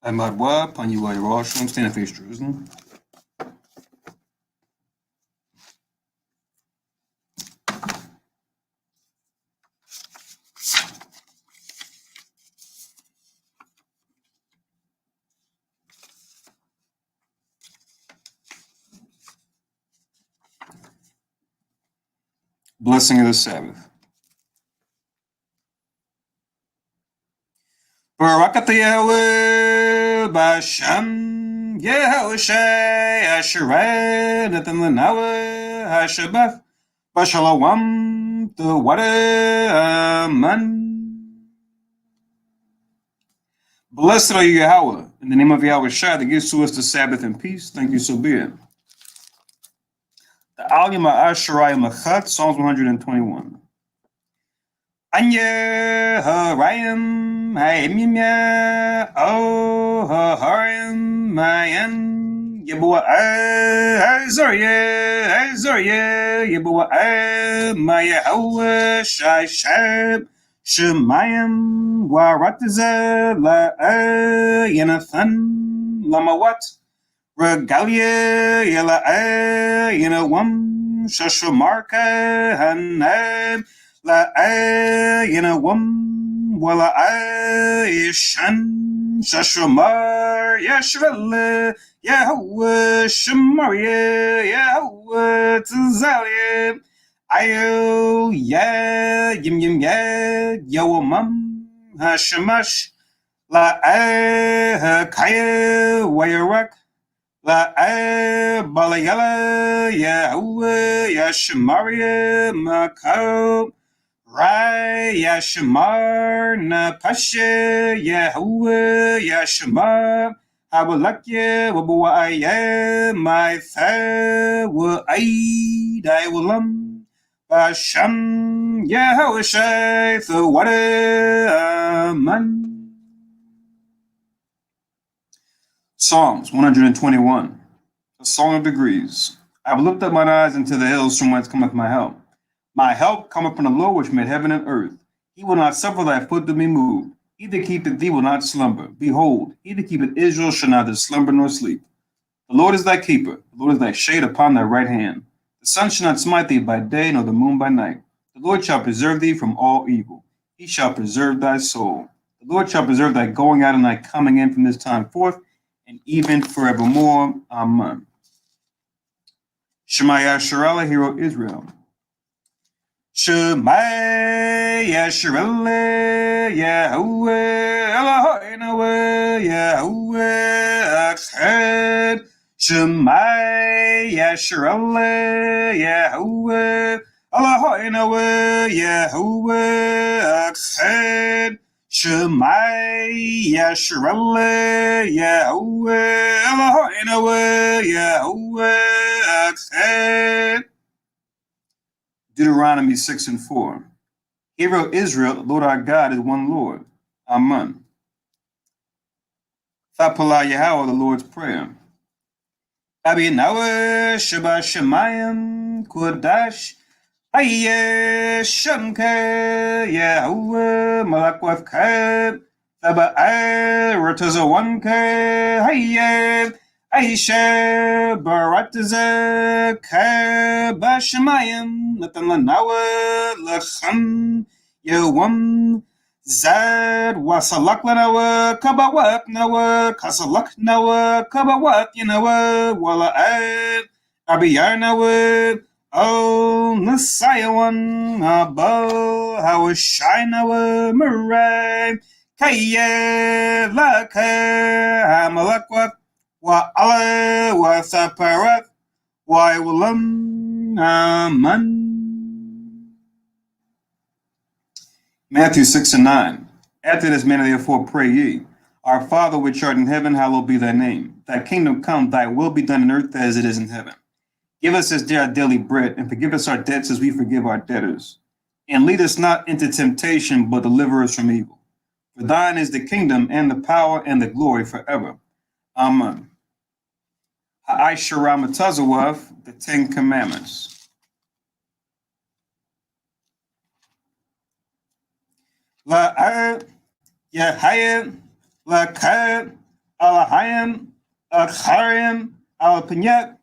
Einmal bois, pani bois Roshum, stand face Jerusalem. Blessing of the Sabbath. Barakat Yahweh Basham Yahushay Asherah Nathan Lanawa Hashabeth Bashalawam the Wada Aman. Blessed are you, Yahweh, in the name of Yahweh Shai that gives to us the Sabbath and peace. Thank you, so be it. The Alima Asherai Machat, Psalms 121. Anya Harayim Haimimya O Harim Mayan Yabua Azorya Yabua Maya Hawa Shai Shab Shemayim waratiza la yanathan lamawat regalia yela yanawam shashamarka hanab la yanawam wala ishan shashamar yashvele Yahweh Shemaria Yahweh Tzalia Ayo ya yim ya yawamam hashamash la kaya wayarak la balayala Yahweh Yashmaria Makao Rai Yashmar na pashe Yahweh Yashmar Habalakya wabuaya my fa wa aid I will Hashem Yahushai Aman. Psalms 121. A Song of Degrees. I have looked up mine eyes into the hills from whence cometh my help. My help cometh from the Lord which made heaven and earth. He will not suffer thy foot to be moved. He that keepeth thee will not slumber. Behold, he that keepeth Israel shall neither slumber nor sleep. The Lord is thy keeper. The Lord is thy shade upon thy right hand. The sun shall not smite thee by day, nor the moon by night. The Lord shall preserve thee from all evil. He shall preserve thy soul. The Lord shall preserve thy going out and thy coming in from this time forth, and even forevermore. Amen. Shema Yasharallah, Hero Israel. Shema Yasharallah, Yahweh, Eloheinu, Yahweh, Echad. Shema Yasharallah, Yahweh, Eloheinu, Yahweh, Echad. Shema Yasharallah, Yahweh, Eloheinu, Yahweh, Echad. Deuteronomy 6 and 4. Hear, O Israel, the Lord our God is one Lord. Amen. Thapala Yahweh, the Lord's Prayer. Abinawa Sheba Shemayim Kodash Aye Shamka Yahweh Malakwaf Kab Thaba Ratazawanka Haye Aisha Barataza Kabashamayim Natanlanawa Lacham Yawam Zad Wasalaklanawa Kabawak Nawa Kasalak Nawa Kabawak Yanawa Wala Abiyanawa Oh Nasayawan Abo Hawashinawa Murai Kaya Laka Amalakwak Wa ala wa saparat wa iwalam aman. Matthew 6 and 9. After this manner therefore pray ye, Our Father which art in heaven, hallowed be thy name. Thy kingdom come, thy will be done on earth as it is in heaven. Give us this day our daily bread, and forgive us our debts as we forgive our debtors. And lead us not into temptation, but deliver us from evil. For thine is the kingdom, and the power, and the glory forever. Amen. Ha'aisharamatazawav, the Ten Commandments. La'ad, Yahayim, La'kad, Alahayim, Akharim, Alapanyat,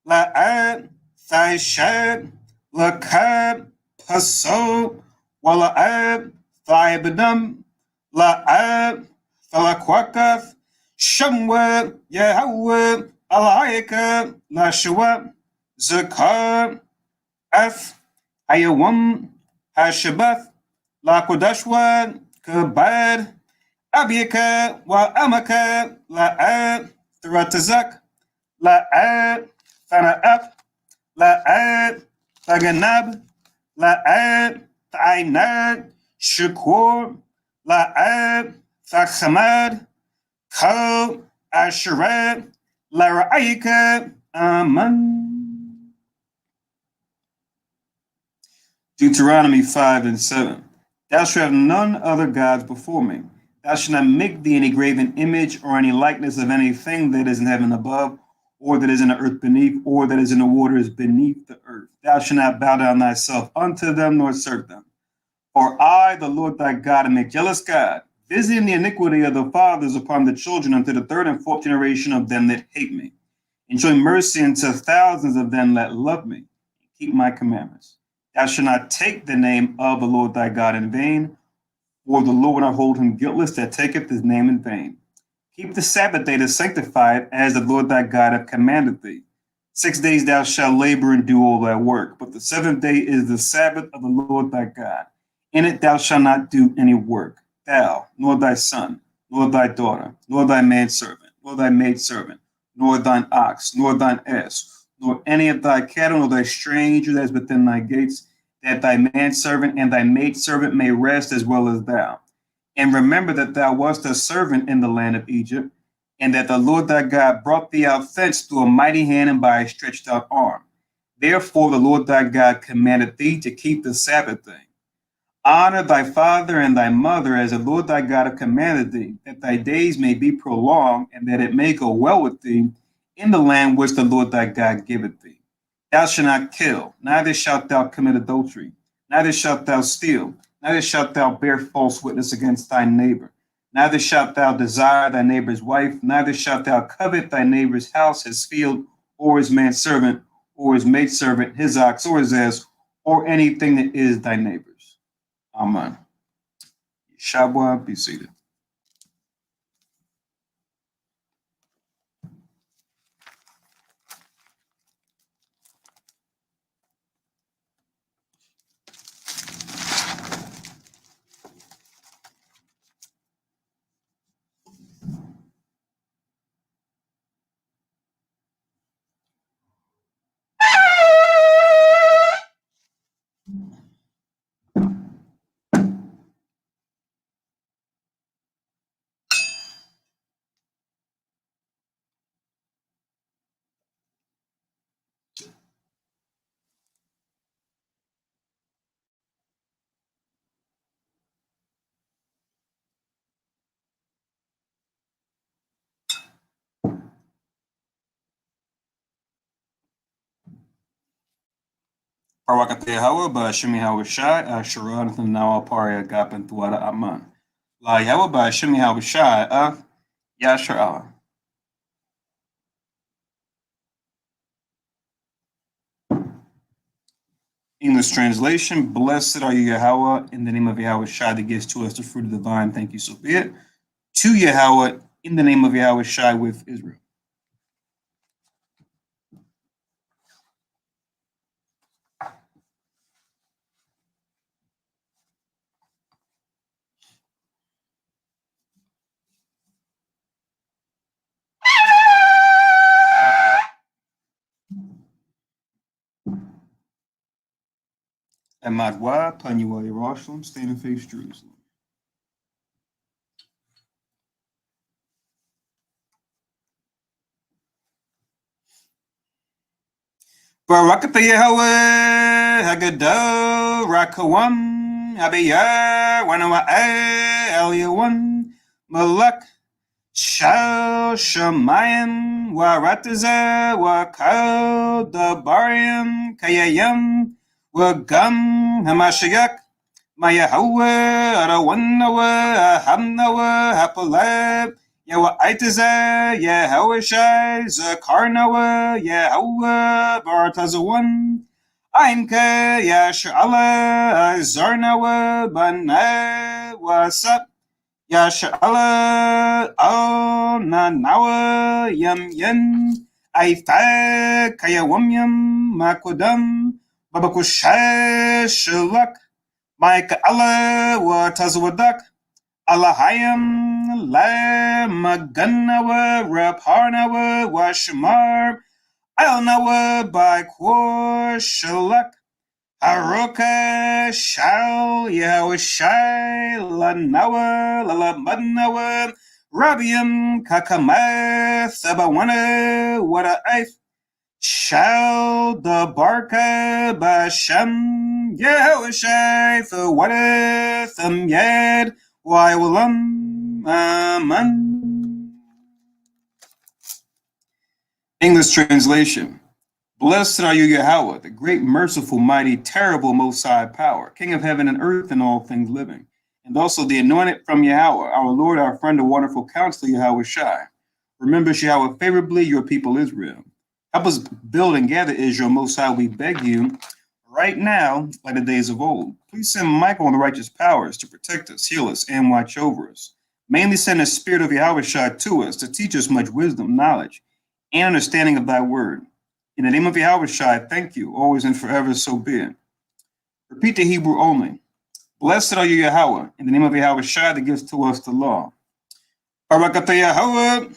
La'ad, Thaishad, La'kad, Paso, Wala'ad, Thaibadam, La'ad, Thalakwakath, Shamwa, Yahweh, Alaika, Lashua, Zakar, F, Ayawam, Hashabath, Lakodashwa, Kabad, Abiyaka, Wa Amaka, La'ad, Tharatazak, La'ad, Thana'ap, La'ad, Thaganab, La'ad, Ta'inad, Shakur, La'ad, Thachamad, Ko, Asherat, Lara'ika, Amen. Deuteronomy 5 and 7. Thou shalt have none other gods before me. Thou shalt not make thee any graven image or any likeness of anything that is in heaven above, or that is in the earth beneath, or that is in the waters beneath the earth. Thou shalt not bow down thyself unto them, nor serve them. For I, the Lord thy God, am a jealous God, visiting the iniquity of the fathers upon the children unto the third and fourth generation of them that hate me, and showing mercy unto thousands of them that love me, and keep my commandments. Thou shalt not take the name of the Lord thy God in vain, for the Lord will not hold him guiltless that taketh his name in vain. Keep the Sabbath day to sanctify it, as the Lord thy God hath commanded thee. 6 days thou shalt labor and do all thy work, but the seventh day is the Sabbath of the Lord thy God. In it thou shalt not do any work, thou, nor thy son, nor thy daughter, nor thy manservant, nor thy maidservant, nor thine ox, nor thine ass, nor any of thy cattle, nor thy stranger that is within thy gates, that thy manservant and thy maidservant may rest as well as thou. And remember that thou wast a servant in the land of Egypt, and that the Lord thy God brought thee out thence through a mighty hand and by a stretched out arm. Therefore the Lord thy God commanded thee to keep the Sabbath day. Honor thy father and thy mother, as the Lord thy God hath commanded thee, that thy days may be prolonged, and that it may go well with thee in the land which the Lord thy God giveth thee. Thou shalt not kill, neither shalt thou commit adultery, neither shalt thou steal, neither shalt thou bear false witness against thy neighbor, neither shalt thou desire thy neighbor's wife, neither shalt thou covet thy neighbor's house, his field, or his manservant, or his maidservant, his ox, or his ass, or anything that is thy neighbor's. Amen. Shabwa, be seated. Parakate Hawa, ba Shimi Hawa Shai, Sharon, and now Paria Gapan Tuara Aman. La Yawa ba Shimi Hawa Shai, Yashar Allah. English translation: Blessed are you, Yahweh, in the name of Yahweh Shai that gives to us the fruit of the vine. Thank you, so be it. To Yahweh, in the name of Yahweh Shai with Israel. And Madwa, Panuel Jerusalem, stand and face Jerusalem. Barakatha Yahweh, Haggadah, Rakawam, Abiyah, Wanawa Eliyawan, Malak, Shal Shamayim, Warataza, Wakal, Dabarium, Kayayam, Wagam, Hamashiach, Mayahawa, Arawanawa, Hamnawa, Hapalab, Yawa Aitaza, Yahawashai, Zakarnawa, Yahawa, Bartazawan, Ainka, Yashala, Zarnawa, Bana, Wasap, Yashala, Al Nanawa, Yam Yen, Aifta, Kayawamyam, Makodam, Babakusha, Shalak, Mike Allah wa Tazwadak, Allahayam, La Maganawa, Rapharnawa, Washamar, Alnawa, by Kwar, Shalak, Haruka, Shal, Yahushai, Lanawa, Lalamanawa, Rabiam, Kakama, Sabawana, Wada Aif, Shall the Barka Bashem Yehoshai for what Yed why Aman. English translation. Blessed are you, Yahweh, the great, merciful, mighty, terrible, most high power, King of heaven and earth and all things living. And also the anointed from Yahweh, our Lord, our friend, the wonderful counselor, Yahweh Shai. Remember, Yahweh, favorably your people Israel. Help us build and gather Israel, most high, we beg you, right now, like the days of old. Please send Michael and the righteous powers to protect us, heal us, and watch over us. Mainly send the spirit of Yahweh Shai to us to teach us much wisdom, knowledge, and understanding of thy word. In the name of Yahweh Shai, thank you, always and forever, so be it. Repeat the Hebrew only. Blessed are you, Yahweh, in the name of Yahweh Shai that gives to us the law. Barakatah Yahweh,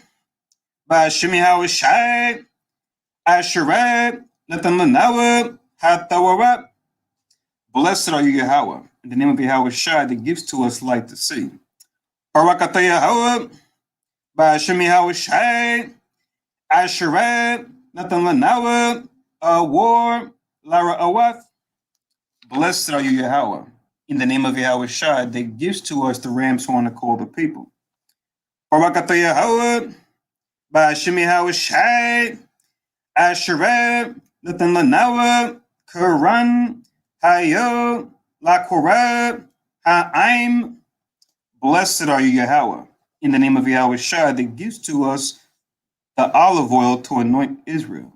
Ba'ashem Yahweh Shai, Asherat, Natan Lanawa, Hatawarat. Blessed are you, Yahweh, in the name of Yahweh Shai that gives to us light to see. Barakatah Yahweh, Ba'ashem Yahweh Shai, Asherat, Natan Lanawa, Awar, Lara Awath. Blessed are you, Yahweh, in the name of Yahweh Shai that gives to us the ram's horn to call the people. Barakatah Yahweh, Ba'ashem Yahweh Shai, Asherat, Natan Lanawa, Quran, Hayo, La Korah, Ha'aim. Blessed are you, Yahweh, in the name of Yahweh Shai that gives to us the olive oil to anoint Israel.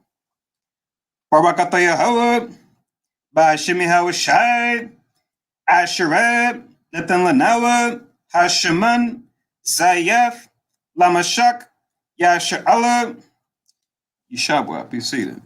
Barakatah Yahweh, Ba'ashem Yahweh Shai, Asherat, Natan Lanawa, Hasheman, Zayef, Lamashak, Yasha'ala. Yeshabwa, be seated.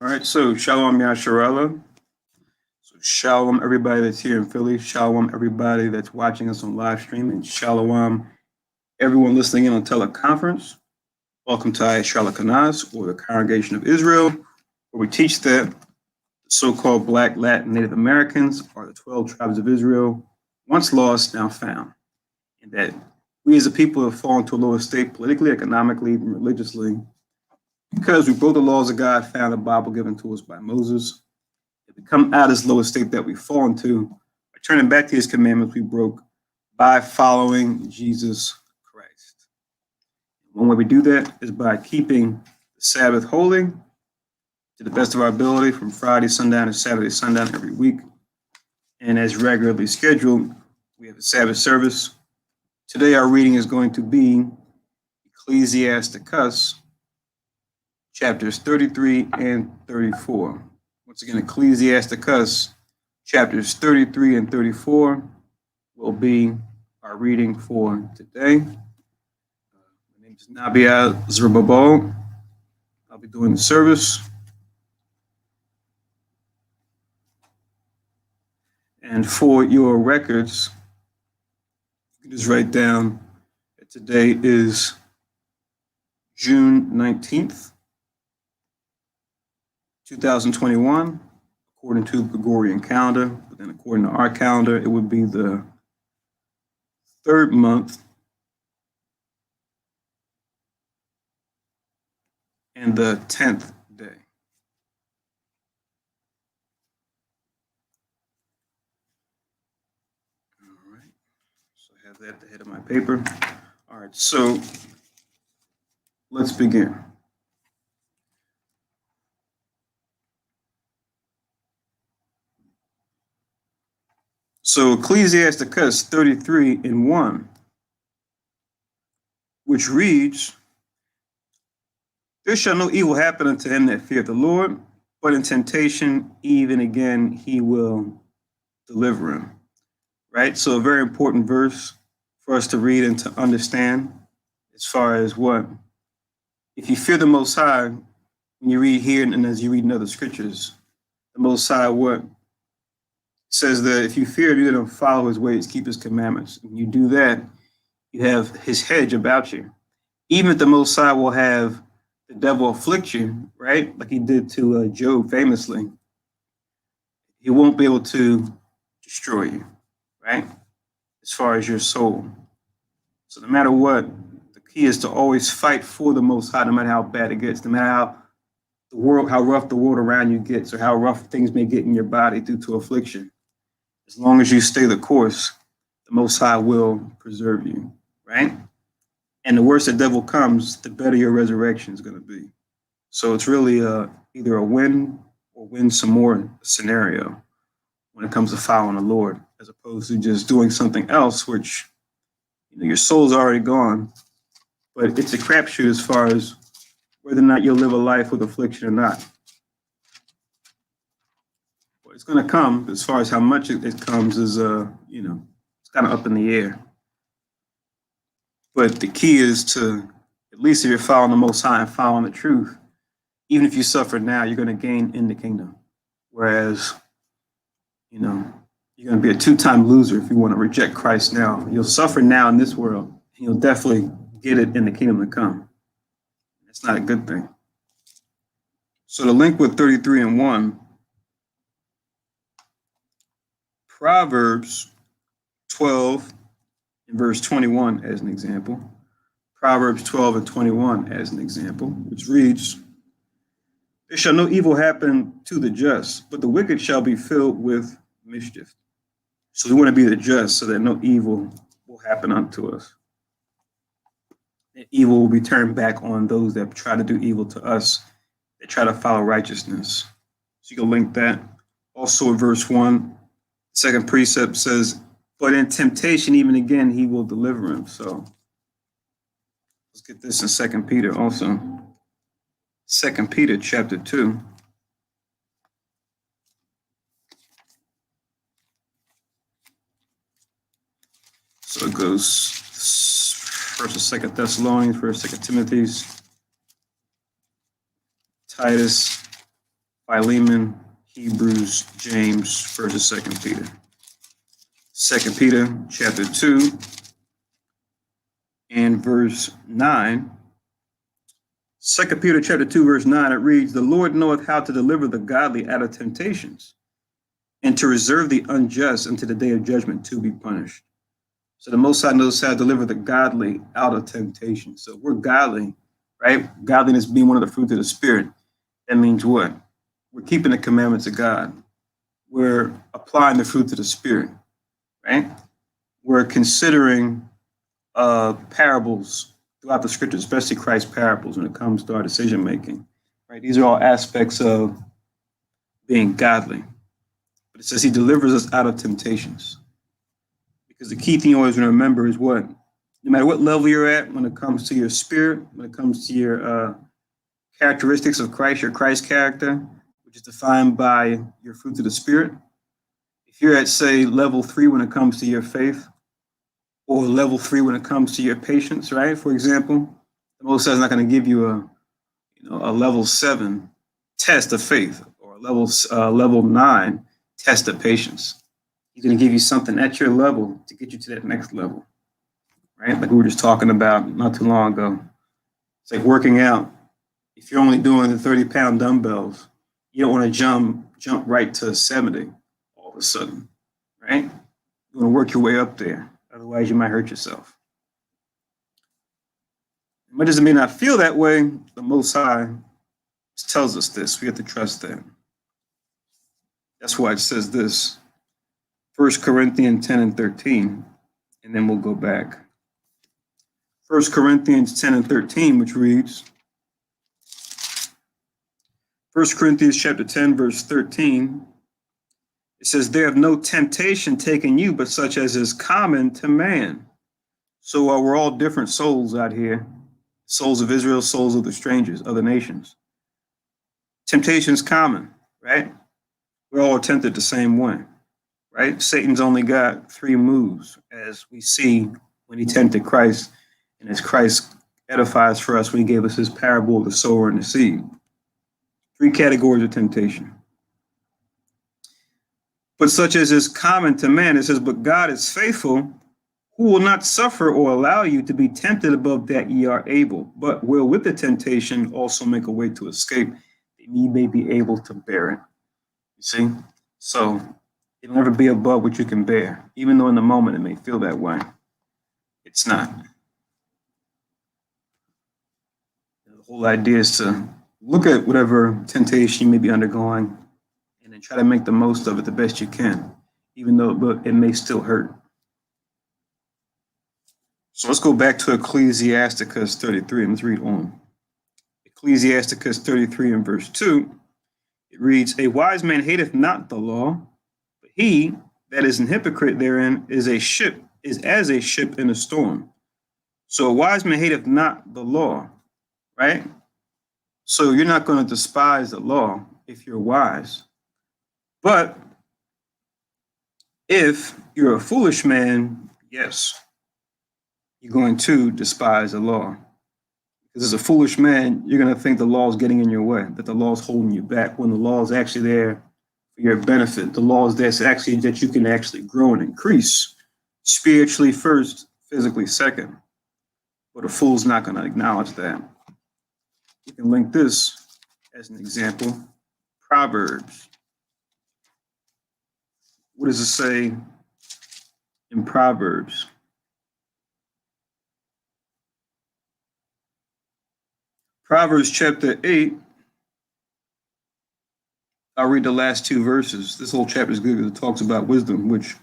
All right, so Shalom Yasharella. So Shalom everybody that's here in Philly. Shalom everybody that's watching us on live stream. And Shalom everyone listening in on teleconference. Welcome to Ayat Kanas, or the Congregation of Israel, where we teach that the so-called Black, Latin, Native Americans are the 12 tribes of Israel, once lost, now found. And that we as a people have fallen to a lower state politically, economically, and religiously because we broke the laws of God found in the Bible given to us by Moses. If we come out of this lower state that we've fallen to, by turning back to his commandments we broke by following Jesus Christ. One way we do that is by keeping the Sabbath holy to the best of our ability from Friday sundown to Saturday sundown every week. And as regularly scheduled, we have a Sabbath service. Today our reading is going to be Ecclesiasticus, chapters 33 and 34. Once again, Ecclesiasticus, chapters 33 and 34. will be our reading for today. My name is Nabia Zerubbabel. I'll be doing the service. And for your records, you can just write down that today is June 19th, 2021, according to the Gregorian calendar. But then according to our calendar, it would be the third month and the 10th day. All right, so I have that at the head of my paper. All right, so let's begin. So Ecclesiasticus 33:1, which reads, "There shall no evil happen unto him that feareth the Lord, but in temptation, even again, he will deliver him." Right? So a very important verse for us to read and to understand as far as what? If you fear the Most High, when you read here and as you read in other scriptures, the Most High what? Says that if you fear him, you're going to follow his ways, keep his commandments. When you do that, you have his hedge about you. Even if the Most High will have the devil afflict you, right? Like he did to Job famously, he won't be able to destroy you, right? As far as your soul. So no matter what, the key is to always fight for the Most High, no matter how bad it gets, no matter how rough the world around you gets, or how rough things may get in your body due to affliction. As long as you stay the course, the Most High will preserve you, right? And the worse the devil comes, the better your resurrection is going to be. So it's really either a win or win some more scenario when it comes to following the Lord, as opposed to just doing something else, which your soul's already gone. But it's a crapshoot as far as whether or not you'll live a life with affliction or not. But it's going to come. As far as how much it comes is, it's kind of up in the air. But the key is to, at least if you're following the Most High and following the truth, even if you suffer now, you're going to gain in the kingdom. Whereas, you're going to be a two-time loser if you want to reject Christ now. You'll suffer now in this world, and you'll definitely get it in the kingdom to come. That's not a good thing. So to link with 33:1, Proverbs 12 and verse 21 as an example. Proverbs 12:21 as an example, which reads, "There shall no evil happen to the just, but the wicked shall be filled with mischief." So we want to be the just so that no evil will happen unto us. And evil will be turned back on those that try to do evil to us, that try to follow righteousness. So you can link that. Also in verse 1, second precept says, "But in temptation, even again, he will deliver him." So let's get this in 2 Peter also. 2 Peter chapter 2. So it goes First and Second Thessalonians, First, Second Timothy's, Titus, Philemon, Hebrews, James, First and Second Peter. 2 Peter chapter 2 and verse 9. 2 Peter chapter 2, verse 9, it reads, "The Lord knoweth how to deliver the godly out of temptations, and to reserve the unjust unto the day of judgment to be punished." So the Most High knows how to deliver the godly out of temptation. So we're godly, right? Godliness being one of the fruits of the Spirit. That means what? We're keeping the commandments of God. We're applying the fruits of the Spirit, right? We're considering parables throughout the scripture, especially Christ's parables when it comes to our decision making, right? These are all aspects of being godly. But it says he delivers us out of temptations. Because the key thing you always want to remember is what? No matter what level you're at when it comes to your spirit, when it comes to your characteristics of Christ, your Christ character, which is defined by your fruits of the Spirit. If If you're at, say, level 3 when it comes to your faith, or level 3 when it comes to your patience, right? For example, the Most High is not going to give you a level 7 test of faith or a level 9 test of patience. He's going to give you something at your level to get you to that next level, right? Like we were just talking about not too long ago. It's like working out. If you're only doing the 30-pound dumbbells, you don't want to jump right to 70 all of a sudden, right? You want to work your way up there. Otherwise, you might hurt yourself. Much as it may not feel that way, the Most High tells us this. We have to trust that. That's why it says this. 1 Corinthians 10 and 13, and then we'll go back. 1 Corinthians 10 and 13, which reads, 1 Corinthians chapter 10, verse 13, it says, there have no temptation taken you, but such as is common to man. So we're all different souls out here, souls of Israel, souls of the strangers, other nations. Temptation is common, right? We're all tempted the same way, right? Satan's only got 3 moves, as we see when he tempted Christ, and as Christ edifies for us when he gave us his parable of the sower and the seed. 3 categories of temptation. But such as is common to man, it says, but God is faithful, who will not suffer or allow you to be tempted above that ye are able, but will with the temptation also make a way to escape, that ye may be able to bear it. You see? So it'll never be above what you can bear, even though in the moment it may feel that way. It's not. The whole idea is to look at whatever temptation you may be undergoing and then try to make the most of it the best you can, even though it may still hurt. So let's go back to Ecclesiasticus 33 and let's read on. Ecclesiasticus 33 and verse 2, it reads, a wise man hateth not the law, but he that is an hypocrite therein is as a ship in a storm. So a wise man hateth not the law, right? So you're not going to despise the law if you're wise. But if you're a foolish man, yes, you're going to despise the law. Because as a foolish man, you're going to think the law is getting in your way, that the law is holding you back, when the law is actually there for your benefit. The law is there so actually that you can actually grow and increase, spiritually first, physically second. But a fool's not going to acknowledge that. You can link this as an example. Proverbs. What does it say in Proverbs? Proverbs chapter 8. I'll read the last 2 verses. This whole chapter is good because it talks about wisdom, which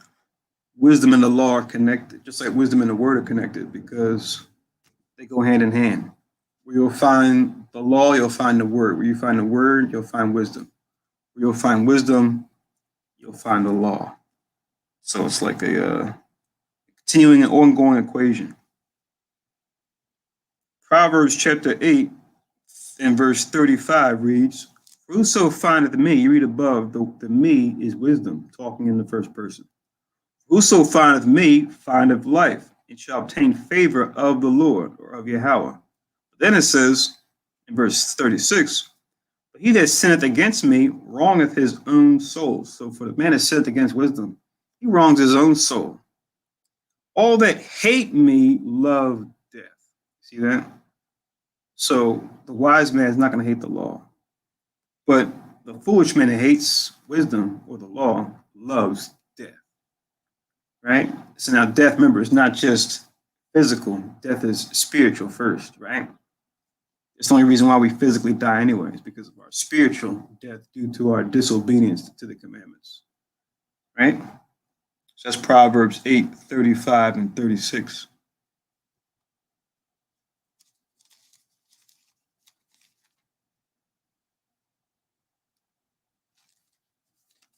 wisdom and the law are connected, just like wisdom and the word are connected, because they go hand in hand. Where you'll find the law, you'll find the word. Where you find the word, you'll find wisdom. Where you'll find wisdom, you'll find the law. So it's like a continuing and ongoing equation. Proverbs chapter 8 and verse 35 reads, whoso findeth me, you read above, the me is wisdom, talking in the first person. Whoso findeth me findeth life, and shall obtain favor of the Lord, or of Yahweh. But then it says in verse 36, but he that sinneth against me wrongeth his own soul. So for the man that sinneth against wisdom, he wrongs his own soul. All that hate me love death. See that? So the wise man is not going to hate the law. But the foolish man that hates wisdom or the law loves death. Right? So now death, remember, is not just physical. Death is spiritual first, right? It's the only reason why we physically die anyway, is because of our spiritual death due to our disobedience to the commandments. Right? So that's Proverbs 8, 35 and 36.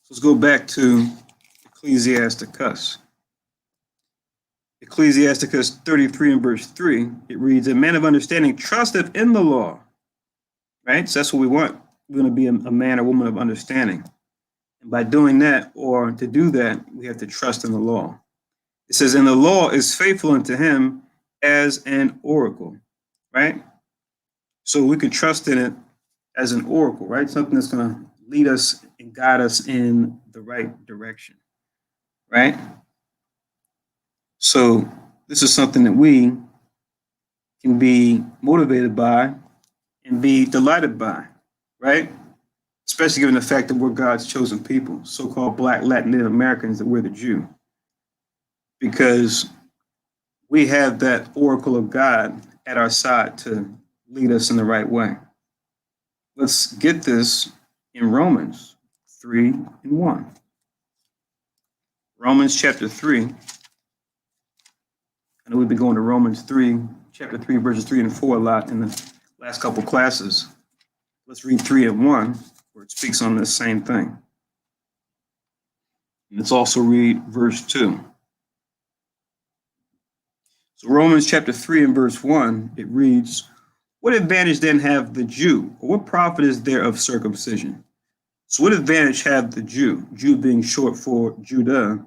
So let's go back to Ecclesiasticus. Ecclesiasticus 33 and verse 3, it reads, a man of understanding trusteth in the law. Right? So that's what we want. We're going to be a man or woman of understanding. By doing that, or to do that, we have to trust in the law. It says, and the law is faithful unto him as an oracle, right? So we could trust in it as an oracle, right? Something that's going to lead us and guide us in the right direction, right? So this is something that we can be motivated by and be delighted by, right? Especially given the fact that we're God's chosen people, so-called Black, Latin, Native Americans, that we're the Jew. Because we have that oracle of God at our side to lead us in the right way. Let's get this in Romans 3:1. Romans chapter 3. I know we've been going to Romans 3, chapter 3, verses 3 and 4 a lot in the last couple classes. Let's read 3:1, where it speaks on this same thing. And let's also read verse 2. So Romans chapter 3 and verse 1, it reads, what advantage then have the Jew, or what profit is there of circumcision? So what advantage have the Jew, Jew being short for Judah,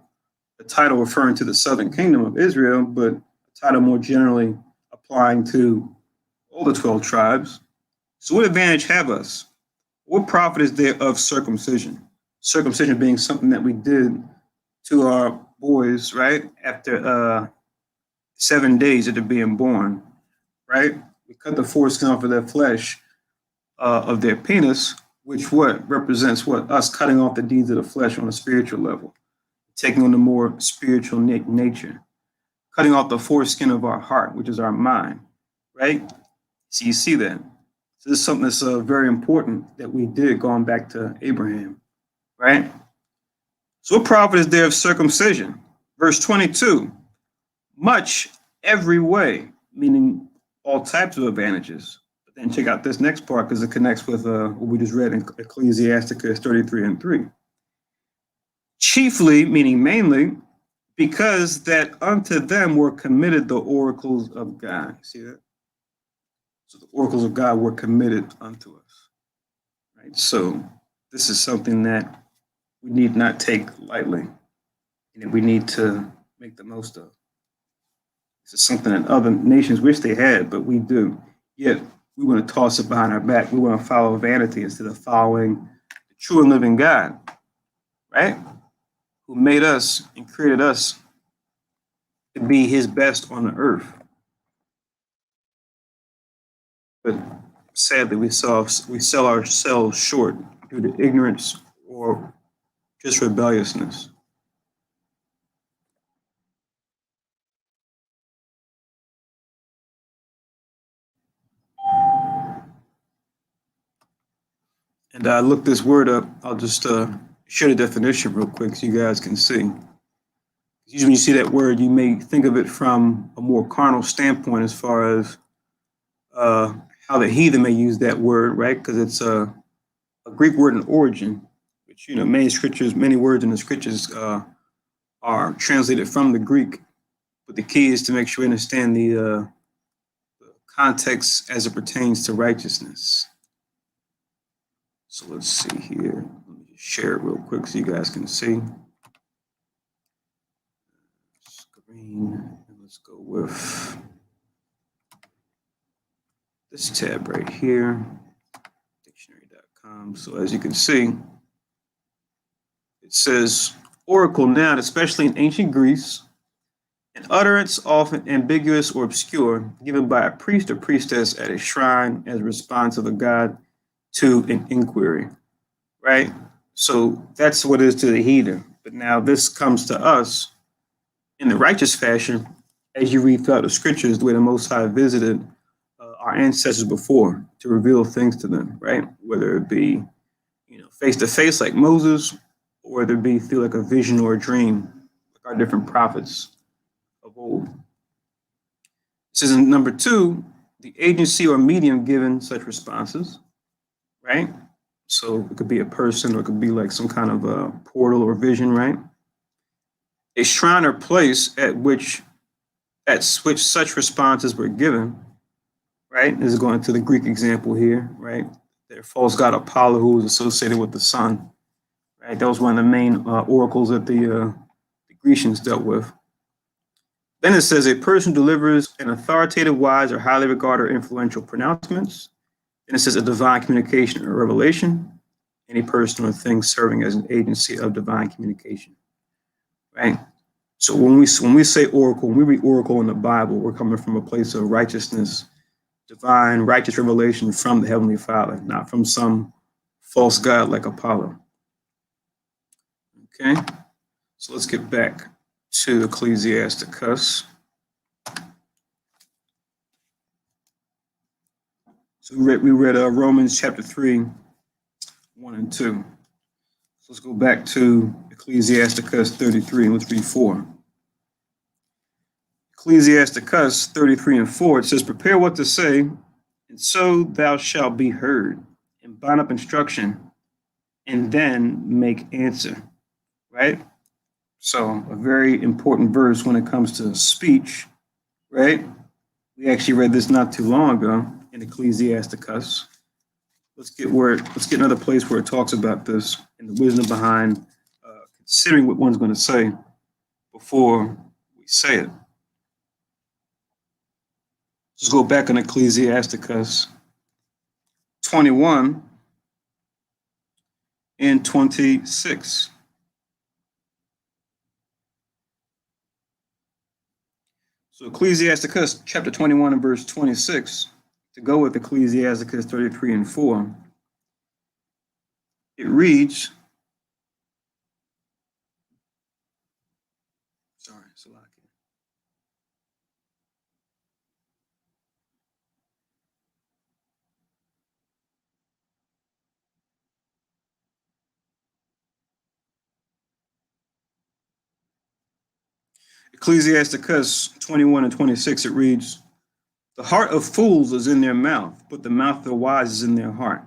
a title referring to the southern kingdom of Israel, but a title more generally applying to all the 12 tribes. So what advantage have us? What profit is there of circumcision? Circumcision being something that we did to our boys, right? After 7 days after being born, right? We cut the foreskin off of their flesh, of their penis, which what represents what? Us cutting off the deeds of the flesh on a spiritual level, taking on the more spiritual nature, cutting off the foreskin of our heart, which is our mind, right? So you see that. So this is something that's very important that we did going back to Abraham, right? So what profit is there of circumcision? Verse 22, much every way, meaning all types of advantages. But then check out this next part because it connects with what we just read in Ecclesiasticus 33:3. Chiefly, meaning mainly, because that unto them were committed the oracles of God. See that? So the oracles of God were committed unto us, right? So this is something that we need not take lightly and that we need to make the most of. This is something that other nations wish they had, but we do. Yet we want to toss it behind our back. We want to follow vanity instead of following the true and living God, right? Who made us and created us to be his best on the earth. But sadly, we sell ourselves short due to ignorance or just rebelliousness. And I looked this word up. I'll just share the definition real quick so you guys can see. Usually when you see that word, you may think of it from a more carnal standpoint as far as how the heathen may use that word, right? Because it's a Greek word in origin, which, you know, many words in the scriptures are translated from the Greek. But the key is to make sure we understand the context as it pertains to righteousness. So let's see here. Let me just share it real quick so you guys can see. Screen. Let's go with this tab right here, dictionary.com. So as you can see, it says oracle noun, especially in ancient Greece, an utterance often ambiguous or obscure, given by a priest or priestess at a shrine as a response of a god to an inquiry, right? So that's what it is to the heathen. But now this comes to us in the righteous fashion as you read throughout the scriptures, the way the Most High visited our ancestors before to reveal things to them, right? Whether it be, you know, face to face like Moses, or whether it be through like a vision or a dream, like our different prophets of old. It says in number 2, the agency or medium given such responses, right? So it could be a person, or it could be like some kind of a portal or vision, right? A shrine or place at which such responses were given, right? This is going to the Greek example here, right? Their false god Apollo, who was associated with the sun, Right, that was one of the main oracles that the Grecians dealt with. Then it says a person delivers an authoritative, wise, or highly regarded or influential pronouncements. Then it says a divine communication or revelation, any person or thing serving as an agency of divine communication. Right. So when we say oracle, when we read oracle in the Bible, we're coming from a place of righteousness, divine righteous revelation from the Heavenly Father, not from some false god like Apollo. Okay, so let's get back to Ecclesiasticus. So we read Romans chapter 3, 1 and 2. So let's go back to Ecclesiasticus 33 and let's read 4. Ecclesiasticus 33 and 4, it says, prepare what to say, and so thou shalt be heard, and bind up instruction, and then make answer. Right? So a very important verse when it comes to speech, right? We actually read this not too long ago in Ecclesiasticus. Let's get another place where it talks about this and the wisdom behind considering what one's going to say before we say it. Let's go back in Ecclesiasticus 21 and 26. So Ecclesiasticus chapter 21 and verse 26, to go with Ecclesiasticus 33 and 4, it reads, Ecclesiasticus 21 and 26, it reads, the heart of fools is in their mouth, but the mouth of the wise is in their heart.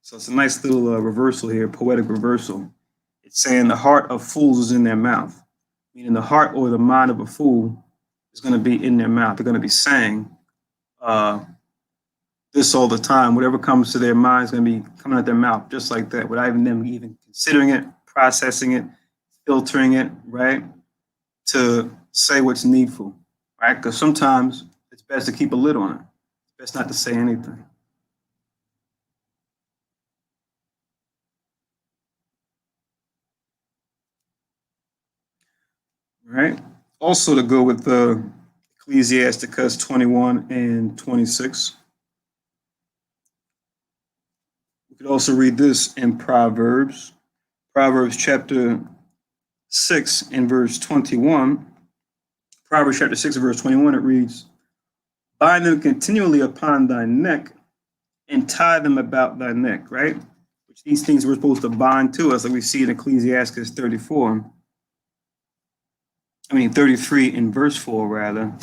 So it's a nice little reversal here, poetic reversal. It's saying the heart of fools is in their mouth, meaning the heart or the mind of a fool is going to be in their mouth. They're going to be saying this all the time. Whatever comes to their mind is going to be coming out their mouth just like that, without them even considering it, processing it, filtering it, right, to say what's needful, right? Because sometimes it's best to keep a lid on it. It's best not to say anything. Right? Also to go with Ecclesiasticus 21 and 26. We could also read this in Proverbs. Proverbs chapter 6 and verse 21. Proverbs chapter 6 and verse 21, it reads, bind them continually upon thy neck and tie them about thy neck, right? Which these things we're supposed to bind to us, like we see in Ecclesiasticus 33 in verse 4, rather,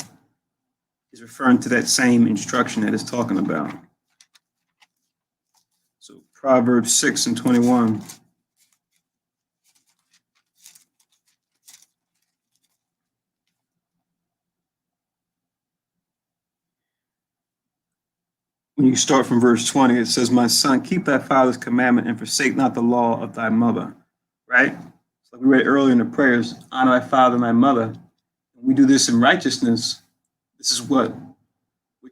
is referring to that same instruction that it's talking about. So Proverbs 6 and 21. When you start from verse 20, it says, my son, keep thy father's commandment and forsake not the law of thy mother, right? So like we read earlier in the prayers, honor thy father and thy mother. We do this in righteousness. This is which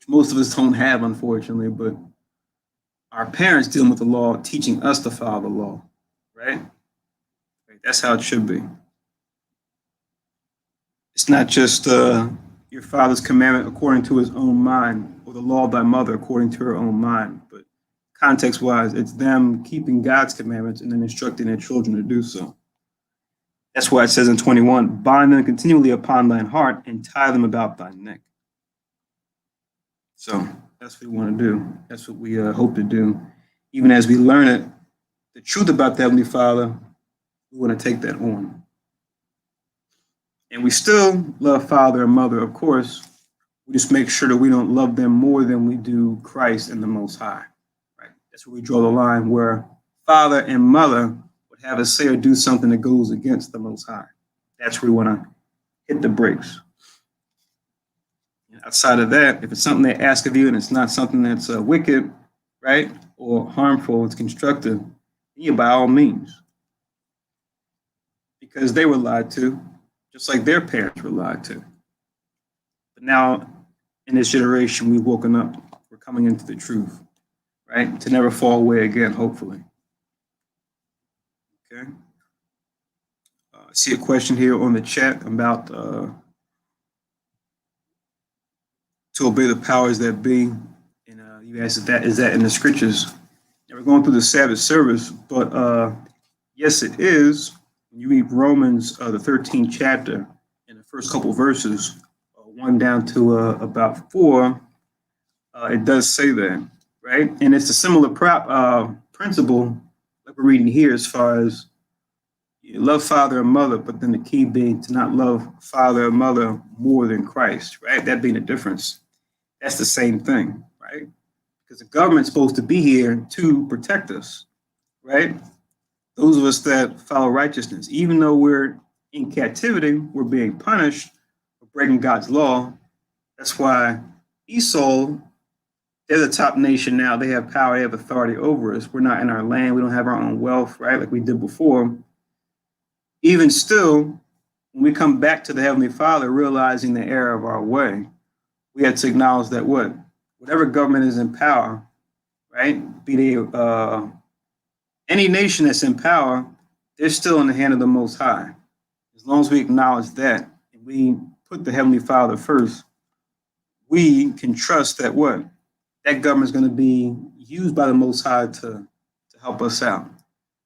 most of us don't have, unfortunately, but our parents dealing with the law, teaching us to follow the law, right? That's how it should be. It's not just your father's commandment according to his own mind, or the law of thy mother according to her own mind, but context-wise, it's them keeping God's commandments and then instructing their children to do so. That's why it says in 21, bind them continually upon thine heart and tie them about thy neck. So that's what we want to do. That's what we hope to do. Even as we learn it, the truth about the Heavenly Father, we want to take that on. And we still love father and mother, of course. We just make sure that we don't love them more than we do Christ and the Most High. Right? That's where we draw the line, where father and mother would have us say or do something that goes against the Most High. That's where we want to hit the brakes. And outside of that, if it's something they ask of you and it's not something that's wicked, right, or harmful, it's constructive, yeah, by all means. because they were lied to, just like their parents were lied to. But now, in this generation, we've woken up. We're coming into the truth, right? To never fall away again, hopefully. Okay. I see a question here on the chat about to obey the powers that be. And you asked if that is that in the scriptures. And we're going through the Sabbath service, but yes, it is. When you read Romans, the 13th chapter, in the first couple verses, 1 down to about 4, it does say that, right? And it's a similar principle like we're reading here as far as you love father and mother, but then the key being to not love father and mother more than Christ, right? That being the difference. That's the same thing, right? Because the government's supposed to be here to protect us, right? Those of us that follow righteousness, even though we're in captivity, we're being punished for breaking God's law. That's why Esau, they're the top nation now. They have power, they have authority over us. We're not in our land. We don't have our own wealth, right? Like we did before. Even still, when we come back to the Heavenly Father, realizing the error of our way, we have to acknowledge that whatever government is in power, right? Be they any nation that's in power, they're still in the hand of the Most High. As long as we acknowledge that and we put the Heavenly Father first, we can trust that that government is going to be used by the Most High to help us out,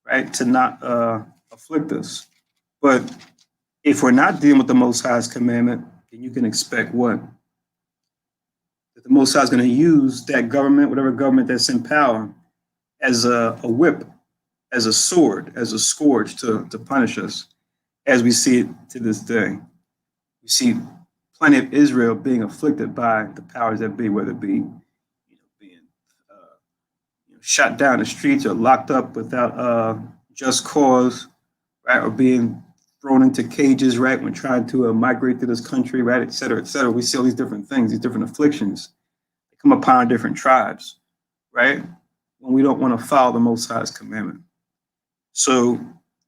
right? To not afflict us. But if we're not dealing with the Most High's commandment, then you can expect that the Most High is going to use that government, whatever government that's in power, as a whip, as a sword, as a scourge to punish us, as we see it to this day. We see plenty of Israel being afflicted by the powers that be, whether it be being shot down the streets or locked up without just cause, right, or being thrown into cages, right, when trying to migrate to this country, right, et cetera, et cetera. We see all these different things, these different afflictions that come upon different tribes, right, when we don't want to follow the Most High's commandment. So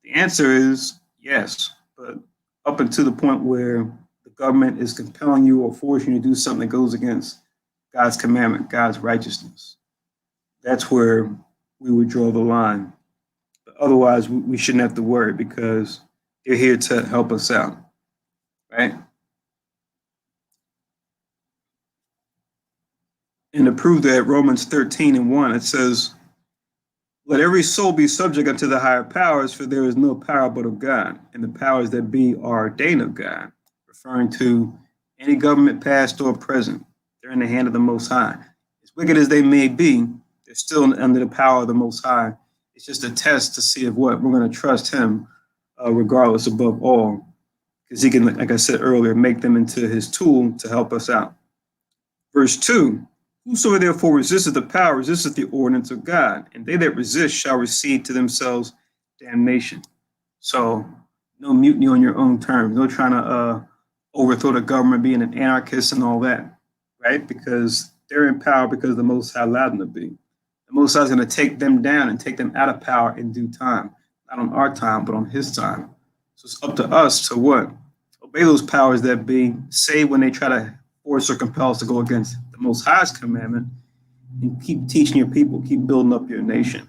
the answer is yes, but up until the point where the government is compelling you or forcing you to do something that goes against God's commandment, God's righteousness, that's where we would draw the line. But otherwise, we shouldn't have to worry because they're here to help us out, right? And to prove that, Romans 13:1, it says, let every soul be subject unto the higher powers, for there is no power but of God, and the powers that be are ordained of God, referring to any government past or present. They're in the hand of the Most High. As wicked as they may be, they're still under the power of the Most High. It's just a test to see if we're going to trust him regardless above all, because he can, like I said earlier, make them into his tool to help us out. Verse 2, whosoever therefore resisteth the power, resisteth the ordinance of God, and they that resist shall receive to themselves damnation. So no mutiny on your own terms, no trying to overthrow the government, being an anarchist and all that, right? Because they're in power because the Most High allowed them to be. The Most High is going to take them down and take them out of power in due time. Not on our time, but on his time. So it's up to us to obey those powers that be, say when they try to force or compel us to go against the Most High's commandment, and keep teaching your people, keep building up your nation,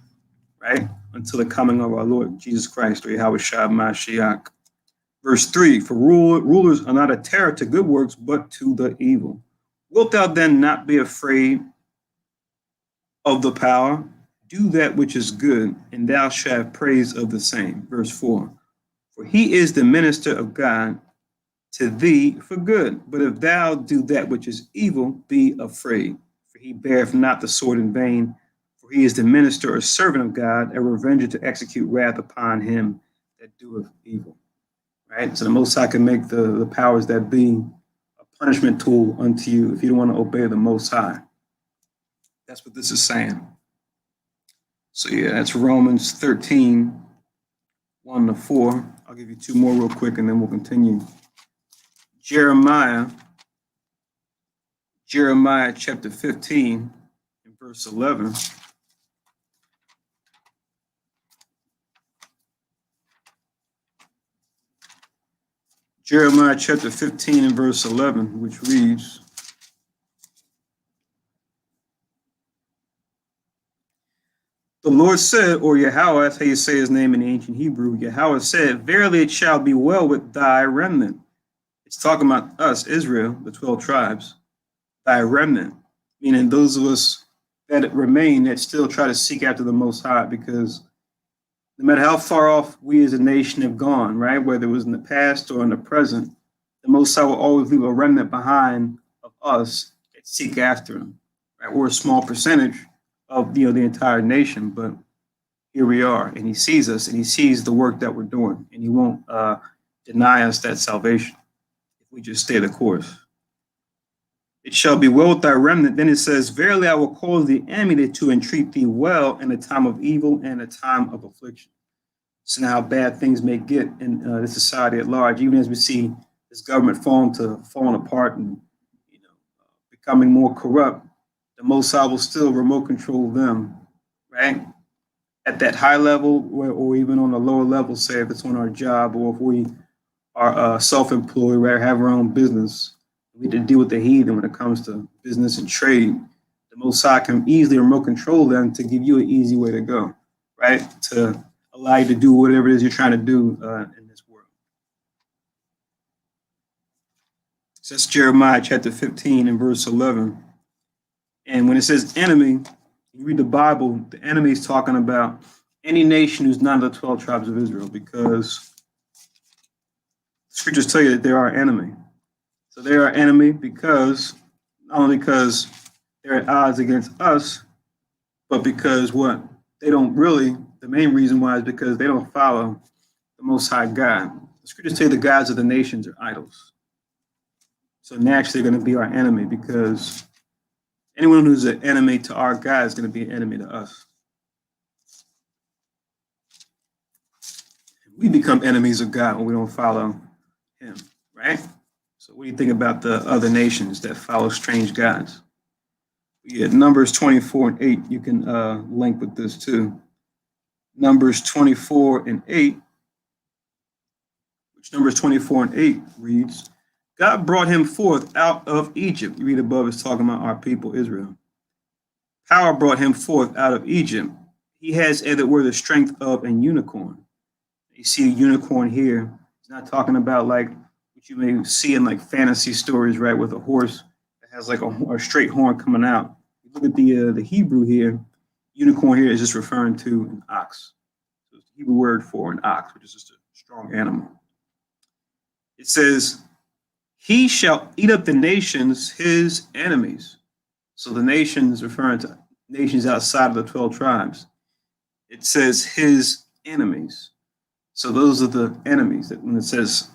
right? Until the coming of our Lord Jesus Christ, or Yahweh Shah Mashiach. Verse 3, for rulers are not a terror to good works, but to the evil. Wilt thou then not be afraid of the power? Do that which is good, and thou shalt have praise of the same. Verse 4, for he is the minister of God to thee for good. But if thou do that which is evil, be afraid. For he beareth not the sword in vain, for he is the minister or servant of God, a revenger to execute wrath upon him that doeth evil. Right? So the Most High can make the powers that be a punishment tool unto you if you don't want to obey the Most High. That's what this is saying. So yeah, that's Romans 13, 1 to 4. I'll give you two more real quick and then we'll continue. Jeremiah chapter 15 and verse 11. Jeremiah chapter 15 and verse 11, which reads, the Lord said, or Yahweh, that's how you say his name in the ancient Hebrew, Yahweh said, verily it shall be well with thy remnant. It's talking about us, Israel, the 12 tribes, thy remnant, meaning those of us that remain that still try to seek after the Most High, because no matter how far off we as a nation have gone, right, whether it was in the past or in the present, the Most High will always leave a remnant behind of us that seek after him, right? We're a small percentage of the entire nation, but here we are, and he sees us, and he sees the work that we're doing, and he won't deny us that salvation if we just stay the course. It shall be well with thy remnant. Then it says, verily I will cause the enemy to entreat thee well in a time of evil and a time of affliction. So now how bad things may get in the society at large, even as we see this government falling apart and becoming more corrupt, the Most High will still remote control them, right? At that high level, or even on a lower level, say if it's on our job, or if we are self-employed, right, have our own business, we need to deal with the heathen when it comes to business and trade. The Most High can easily remote control them to give you an easy way to go, right? To allow you to do whatever it is you're trying to do in this world. So that's Jeremiah chapter 15 and verse 11. And when it says enemy, you read the Bible, the enemy is talking about any nation who's not of the 12 tribes of Israel, because the scriptures tell you that they're our enemy. So they're our enemy because, not only because they're at odds against us, but because what? They don't really, the main reason why is because they don't follow the Most High God. The scriptures say the gods of the nations are idols. So naturally they're going to be our enemy, because anyone who's an enemy to our God is going to be an enemy to us. We become enemies of God when we don't follow him, right? So what do you think about the other nations that follow strange gods? Yeah, Numbers 24 and 8, you can link with this too. Numbers 24 and 8, which Numbers 24 and 8 reads, God brought him forth out of Egypt. You read above, it's talking about our people, Israel. Power brought him forth out of Egypt. He has, as it were, the strength of an unicorn. You see a unicorn here. It's not talking about like what you may see in like fantasy stories, right, with a horse that has like a straight horn coming out. You look at the Hebrew here. Unicorn here is just referring to an ox. So it's the Hebrew word for an ox, which is just a strong animal. It says, he shall eat up the nations, his enemies. So the nations referring to nations outside of the 12 tribes. It says his enemies. So those are the enemies. That when it says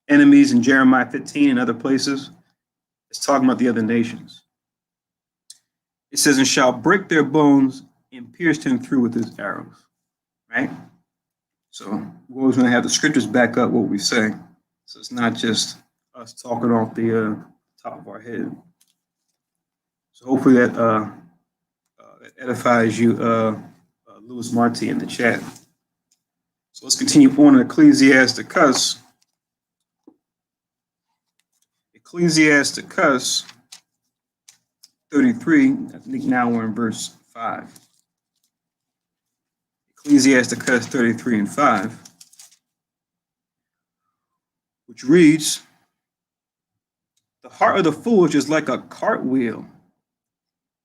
enemies in Jeremiah 15 and other places, it's talking about the other nations. It says, and shall break their bones and pierced him through with his arrows, right? So we're always going to have the scriptures back up what we say. So it's not just us talking off the top of our head. So hopefully that edifies you, Louis Marty in the chat. So let's continue on in Ecclesiasticus. Ecclesiasticus 33, I think now we're in verse 5. Ecclesiasticus 33 and 5, which reads, the heart of the foolish is like a cartwheel,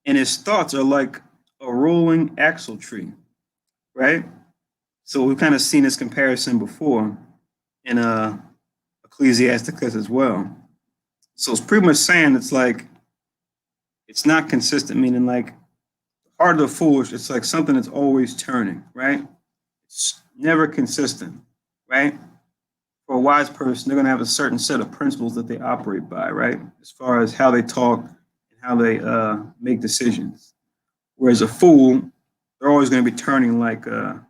and his thoughts are like a rolling axle tree, right? So we've kind of seen this comparison before in Ecclesiasticus as well. So it's pretty much saying it's like, it's not consistent, meaning like the heart of the foolish, it's like something that's always turning, right? It's never consistent, right? For a wise person, they're going to have a certain set of principles that they operate by, right? As far as how they talk and how they make decisions. Whereas a fool, they're always going to be turning like a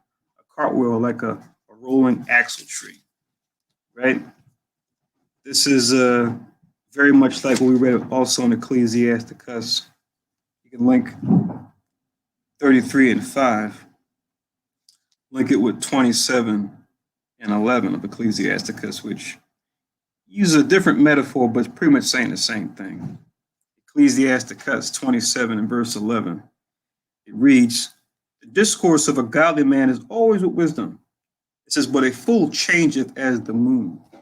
cartwheel, like a rolling axle tree, right? This is very much like what we read also in Ecclesiasticus. You can link 33 and 5, link it with 27 and 11 of Ecclesiasticus, which uses a different metaphor, but it's pretty much saying the same thing. Ecclesiasticus 27 and verse 11. It reads, "The discourse of a godly man is always with wisdom." It says, "But a fool changeth as the moon." So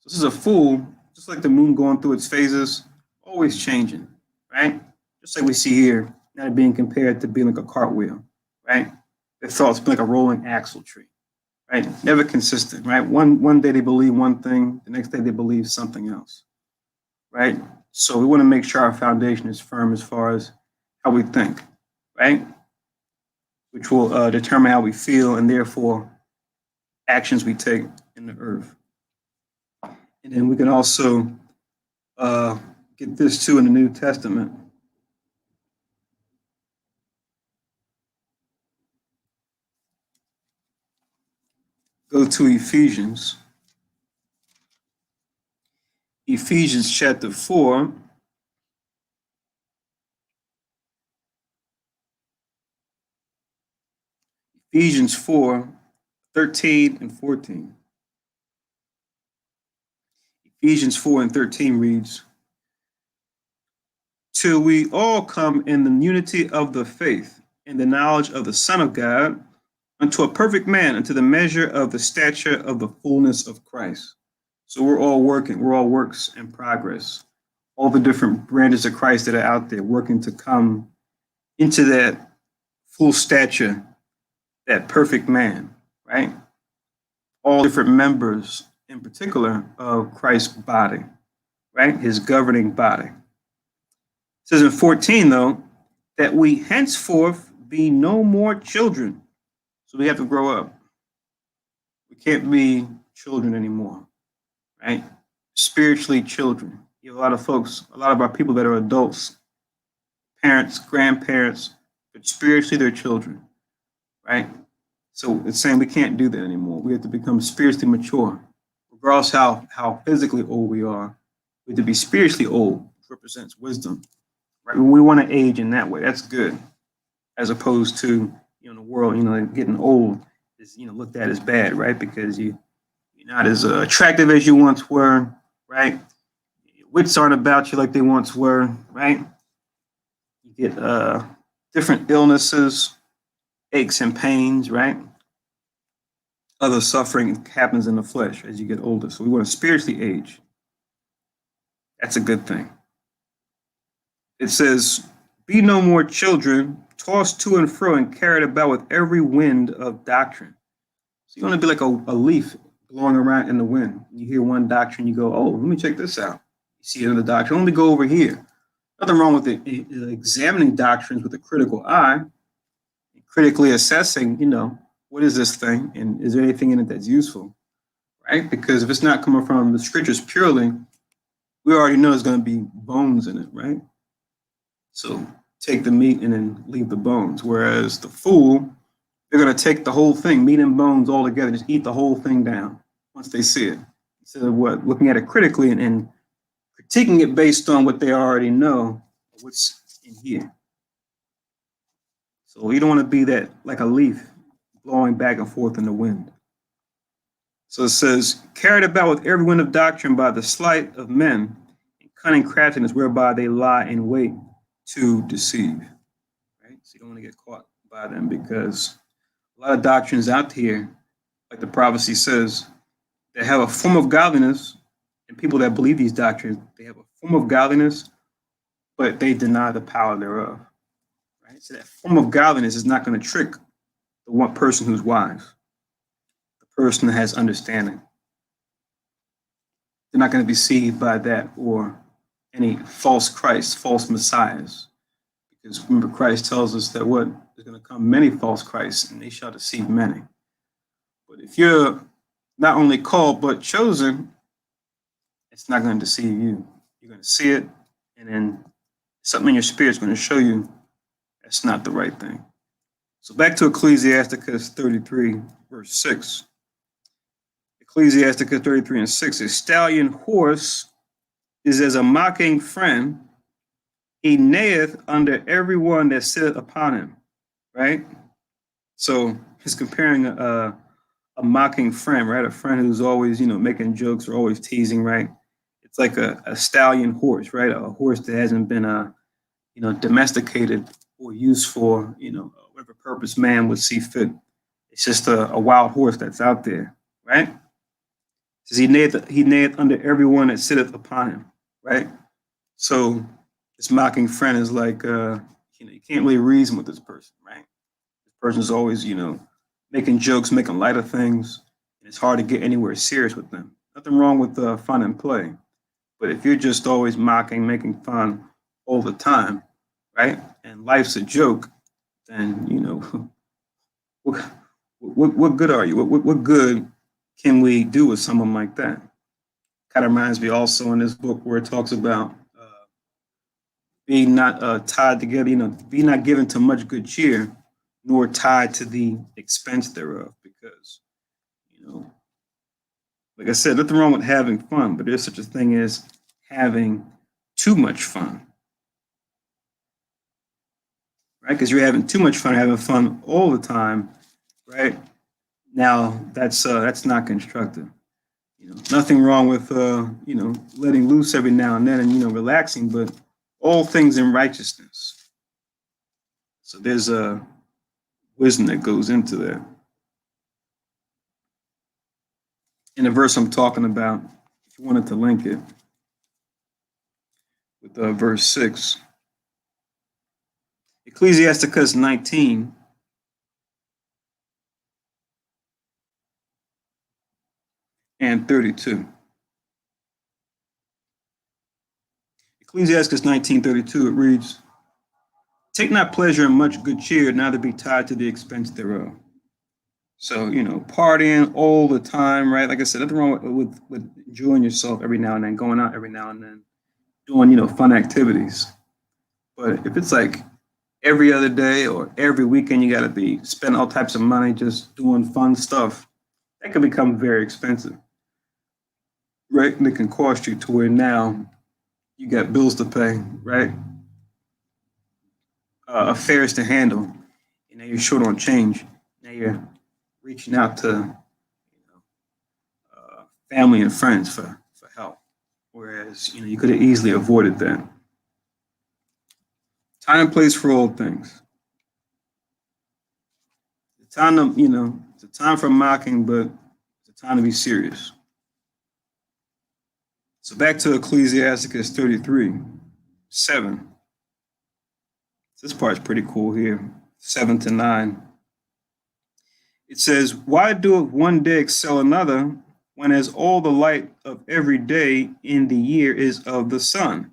this is a fool, just like the moon going through its phases, always changing, right? Just like we see here, not being compared to being like a cartwheel, right? Their thoughts like a rolling axle tree, right? Never consistent, right? One day they believe one thing, the next day they believe something else, right? So we want to make sure our foundation is firm as far as how we think, right? Which will determine how we feel and therefore actions we take in the earth. And then we can also get this too in the New Testament. Go to Ephesians. Ephesians chapter 4. Ephesians 4, 13 and 14. Ephesians 4 and 13 reads, "Till we all come in the unity of the faith, in the knowledge of the Son of God, unto a perfect man, unto the measure of the stature of the fullness of Christ." So we're all working, we're all works in progress. All the different branches of Christ that are out there working to come into that full stature, that perfect man, right? All different members in particular of Christ's body, right? His governing body. It says in 14, though, that we henceforth be no more children. So we have to grow up. We can't be children anymore, right? Spiritually children. You have a lot of folks, a lot of our people that are adults, parents, grandparents, but spiritually they're children, right? So it's saying we can't do that anymore. We have to become spiritually mature. Regardless how physically old we are, we have to be spiritually old, which represents wisdom, right? When we want to age in that way, that's good, as opposed to, the world, getting old is, looked at as bad, right? Because you're not as attractive as you once were, right? Your wits aren't about you like they once were, right? You get different illnesses, aches and pains, right? Other suffering happens in the flesh as you get older. So we want to spiritually age. That's a good thing. It says, "Be no more children, tossed to and fro and carried about with every wind of doctrine." So you want to be like a leaf blowing around in the wind. You hear one doctrine, you go, "Oh, let me check this out." You see another doctrine, let me go over here. Nothing wrong with examining doctrines with a critical eye, critically assessing, what is this thing and is there anything in it that's useful, right? Because if it's not coming from the scriptures purely, we already know there's going to be bones in it, right? So take the meat and then leave the bones. Whereas the fool, they're going to take the whole thing, meat and bones all together, just eat the whole thing down once they see it. Instead of looking at it critically and critiquing it based on what they already know, what's in here. So you don't want to be that like a leaf blowing back and forth in the wind. So it says, "Carried about with every wind of doctrine by the sleight of men and cunning craftiness whereby they lie in wait to deceive." Right? So you don't want to get caught by them, because a lot of doctrines out here, like the prophecy says, they have a form of godliness, and people that believe these doctrines, they have a form of godliness, but they deny the power thereof. Right? So that form of godliness is not going to trick the one person who's wise, the person that has understanding. They're not going to be deceived by that or any false Christs, false messiahs. Because remember, Christ tells us that there's going to come many false Christs, and they shall deceive many. But if you're not only called but chosen, it's not going to deceive you. You're going to see it, and then something in your spirit is going to show you that's not the right thing. So back to Ecclesiasticus 33, verse 6. Ecclesiasticus 33 and 6 is, "Stallion horse is as a mocking friend. He neigheth under every one that sitteth upon him." Right? So he's comparing a a mocking friend, right? A friend who's always, making jokes or always teasing, right? It's like a stallion horse, right? A horse that hasn't been, domesticated or used for, whatever purpose man would see fit. It's just a wild horse that's out there, right? It says he neigheth under everyone that sitteth upon him, right? So this mocking friend is like, you can't really reason with this person, right? This person's always, making jokes, making light of things, and it's hard to get anywhere serious with them. Nothing wrong with fun and play, but if you're just always mocking, making fun all the time, right, and life's a joke, then what good are you? What good can we do with someone like that? Kind of reminds me also in this book where it talks about being not tied together, be not given to much good cheer, nor tied to the expense thereof, because you know, like I said, nothing wrong with having fun, but there's such a thing as having too much fun, right? Because you're having too much fun, having fun all the time, right? Now that's not constructive. Nothing wrong with letting loose every now and then and relaxing, but all things in righteousness. So there's a wisdom that goes into that. In the verse I'm talking about, if you wanted to link it with verse 6, Ecclesiasticus 19 and 32. Ecclesiasticus 19:32, it reads, "Take not pleasure in much good cheer, neither be tied to the expense thereof." So, partying all the time, right? Like I said, nothing wrong with enjoying yourself every now and then, going out every now and then, doing, fun activities. But if it's like every other day or every weekend, you got to be spending all types of money just doing fun stuff, that can become very expensive, right? And it can cost you to where now you got bills to pay, right? Affairs to handle. You're short on change. Now you're reaching out to family and friends for help, whereas you could have easily avoided that. Time and place for all things. The time to, it's a time for mocking, but it's a time to be serious. So back to Ecclesiasticus 33:7. This part's pretty cool here, 7-9. It says, "Why doeth one day excel another, when as all the light of every day in the year is of the sun?"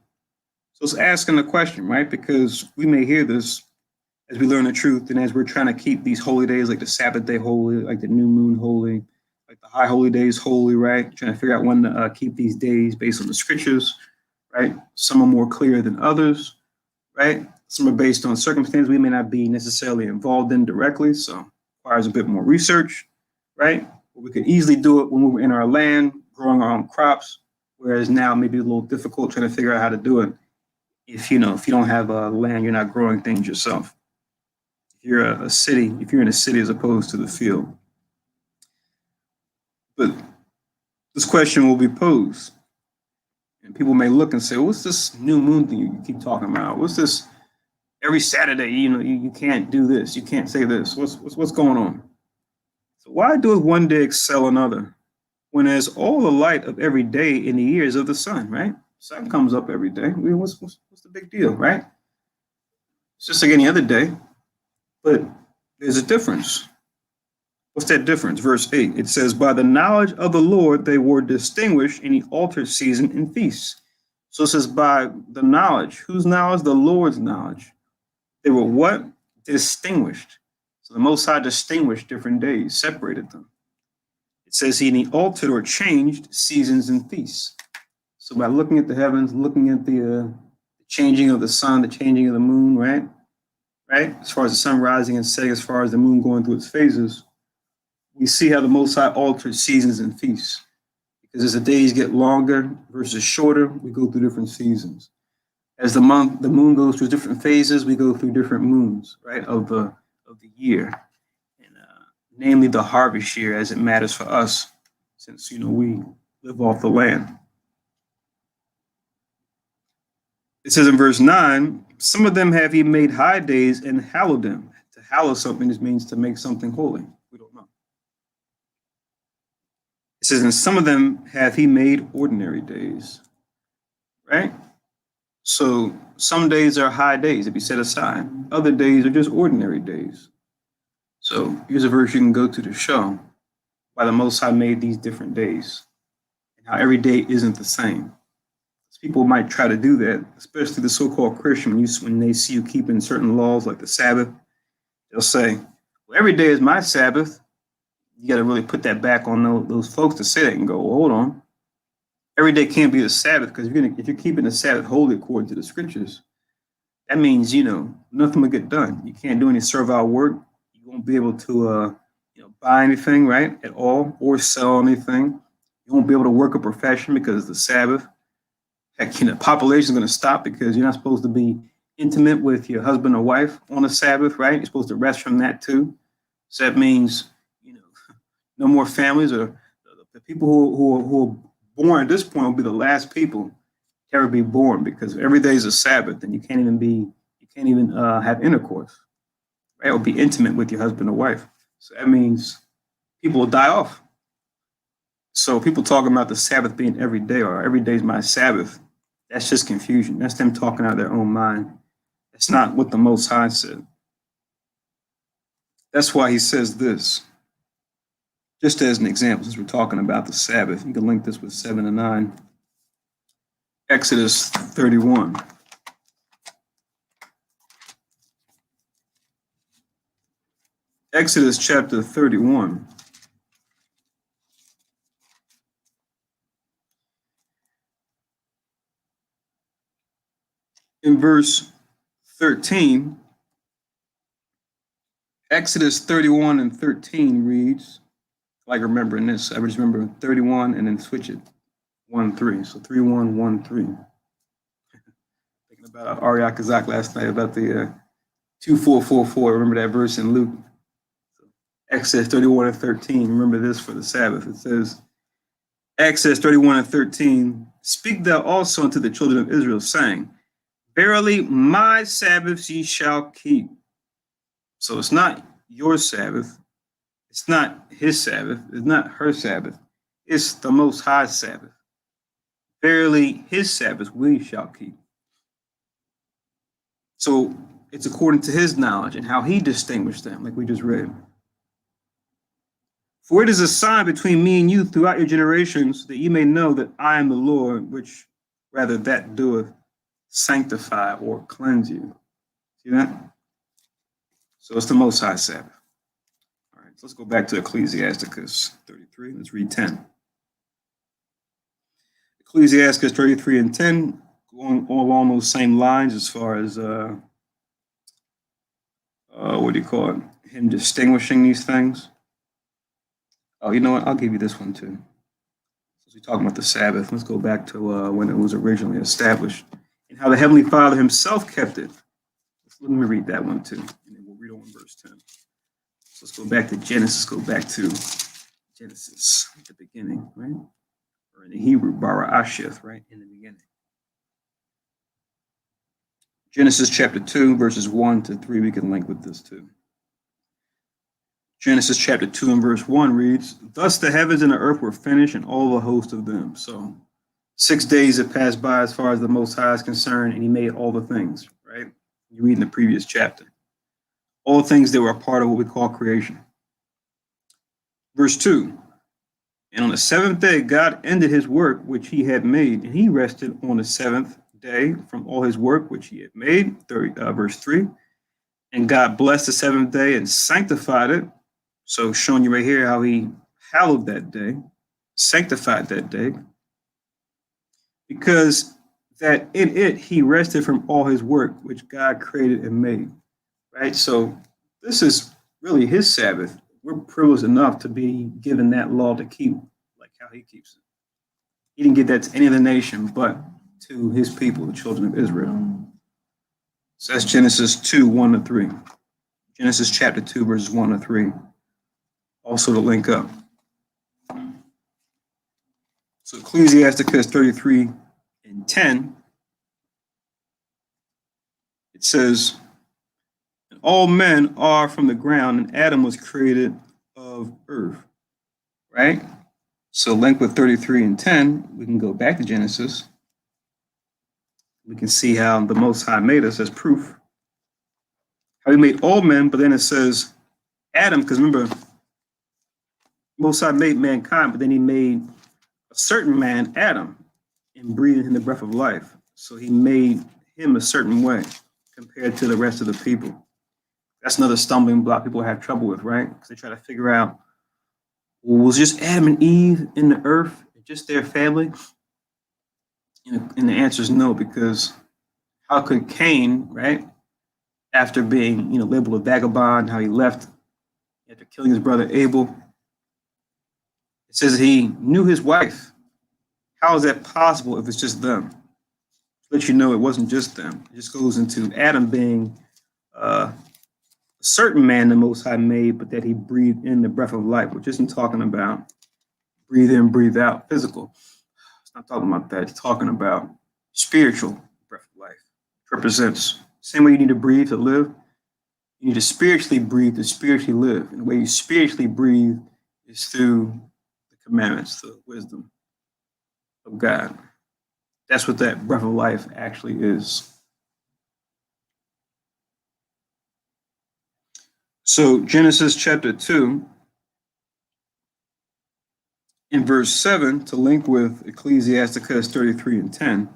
So it's asking the question, right? Because we may hear this as we learn the truth and as we're trying to keep these holy days, like the Sabbath day holy, like the new moon holy, like the high holy days holy, right? Trying to figure out when to keep these days based on the scriptures, right? Some are more clear than others, right? Some are based on circumstances we may not be necessarily involved in directly, so requires a bit more research, right? We could easily do it when we were in our land, growing our own crops, whereas now maybe a little difficult trying to figure out how to do it if you don't have a land, you're not growing things yourself. If you're in a city as opposed to the field. But this question will be posed, and people may look and say, "What's this new moon thing you keep talking about? What's this every Saturday? You can't do this, you can't say this. What's going on?" So why doeth one day excel another, when as all the light of every day in the year is of the sun, right? Sun comes up every day. What's the big deal, right? It's just like any other day, but there's a difference. What's that difference? Verse 8, it says, "By the knowledge of the Lord they were distinguished, and he altered season and feasts." So it says, by the knowledge. Whose knowledge? The Lord's knowledge. They were what? Distinguished. So the Most High distinguished different days, separated them. It says he altered or changed seasons and feasts. So by looking at the heavens, looking at the changing of the sun, the changing of the moon, right? As far as the sun rising and setting, as far as the moon going through its phases, we see how the Most High altered seasons and feasts. Because as the days get longer versus shorter, we go through different seasons. As the moon goes through different phases, we go through different moons, right, of the year. And namely the harvest year, as it matters for us, since we live off the land. It says in verse 9, some of them have he made high days and hallowed them. To hallow something just means to make something holy. We don't know. It says, and some of them have he made ordinary days. Right? So some days are high days to be set aside. Other days are just ordinary days. So here's a verse you can go to show why the Most High made these different days and how every day isn't the same. People might try to do that, especially the so-called Christian, when they see you keeping certain laws like the Sabbath. They'll say, well, every day is my Sabbath. You got to really put that back on those folks to say that and go, well, hold on. Every day can't be the Sabbath, because if you're keeping the Sabbath holy according to the scriptures, that means, nothing will get done. You can't do any servile work. You won't be able to, buy anything, right, at all, or sell anything. You won't be able to work a profession because it's the Sabbath. Heck, the population is going to stop because you're not supposed to be intimate with your husband or wife on the Sabbath, right? You're supposed to rest from that too. So that means, no more families, or the people who are born at this point will be the last people to ever be born, because every day is a Sabbath and you can't even have intercourse, right? Or be intimate with your husband or wife. So that means people will die off. So people talking about the Sabbath being every day, or every day is my Sabbath, that's just confusion. That's them talking out of their own mind. That's not what the Most High said. That's why he says this. Just as an example, since we're talking about the Sabbath, you can link this with 7 and 9. Exodus 31. Exodus chapter 31. In verse 13, Exodus 31 and 13 reads, like remembering this, I just remember 31 and then switch it, 1-3. So 3-1, 1-3. Thinking about Ariak Kazak last night about the 2444. Remember that verse in Luke? Exodus 31 and 13. Remember this for the Sabbath. It says, Exodus 31 and 13, speak thou also unto the children of Israel, saying, verily my Sabbaths ye shall keep. So it's not your Sabbath. It's not his Sabbath. It's not her Sabbath. It's the Most High Sabbath. Verily his Sabbath we shall keep. So it's according to his knowledge and how he distinguished them, like we just read. For it is a sign between me and you throughout your generations, that ye may know that I am the Lord, which rather that doeth sanctify or cleanse you. See that? So it's the Most High Sabbath. All right, so let's go back to Ecclesiasticus 33. Let's read 10. Ecclesiasticus 33 and 10, going all along those same lines as far as, what do you call it? Him distinguishing these things. Oh, you know what? I'll give you this one too. Since we're talking about the Sabbath, let's go back to when it was originally established and how the Heavenly Father himself kept it. Let me read that one too, and then we'll read on verse 10. So let's go back to Genesis, go back to Genesis at the beginning, right? Or in the Hebrew, bara asheth, right? In the beginning. Genesis chapter 2, verses 1-3, we can link with this too. Genesis chapter 2 and verse 1 reads, thus the heavens and the earth were finished, and all the host of them. So 6 days have passed by as far as the Most High is concerned, and he made all the things, right? You read in the previous chapter. All things that were a part of what we call creation. Verse 2, and on the seventh day, God ended his work which he had made, and he rested on the seventh day from all his work which he had made. Verse 3, and God blessed the seventh day and sanctified it. So showing you right here how he hallowed that day, sanctified that day, because that in it he rested from all his work which God created and made. Right? So this is really his Sabbath. We're privileged enough to be given that law to keep, like how he keeps it. He didn't give that to any other nation but to his people, the children of Israel. So that's Genesis 2, 1-3. Genesis chapter 2, verses 1-3. also to link up. So Ecclesiasticus 33:10, it says, all men are from the ground, and Adam was created of earth, right? So link with 33:10, we can go back to Genesis. We can see how the Most High made us as proof. How he made all men, but then it says Adam, because remember, Most High made mankind, but then he made a certain man, Adam, and breathed in the breath of life. So he made him a certain way compared to the rest of the people. That's another stumbling block people have trouble with, right? Because they try to figure out, well, was just Adam and Eve in the earth, just their family? And the answer is no, because how could Cain, right, after being, labeled a vagabond, how he left after killing his brother Abel, it says he knew his wife. How is that possible if it's just them? To let you know it wasn't just them. It just goes into Adam being a certain man the Most High made, but that he breathed in the breath of life, which isn't talking about breathe in, breathe out, physical. It's not talking about that. It's talking about spiritual breath of life. It represents same way you need to breathe to live. You need to spiritually breathe to spiritually live. And the way you spiritually breathe is through the commandments, the wisdom of God. That's what that breath of life actually is. So Genesis chapter 2, in verse 7, to link with Ecclesiasticus 33:10,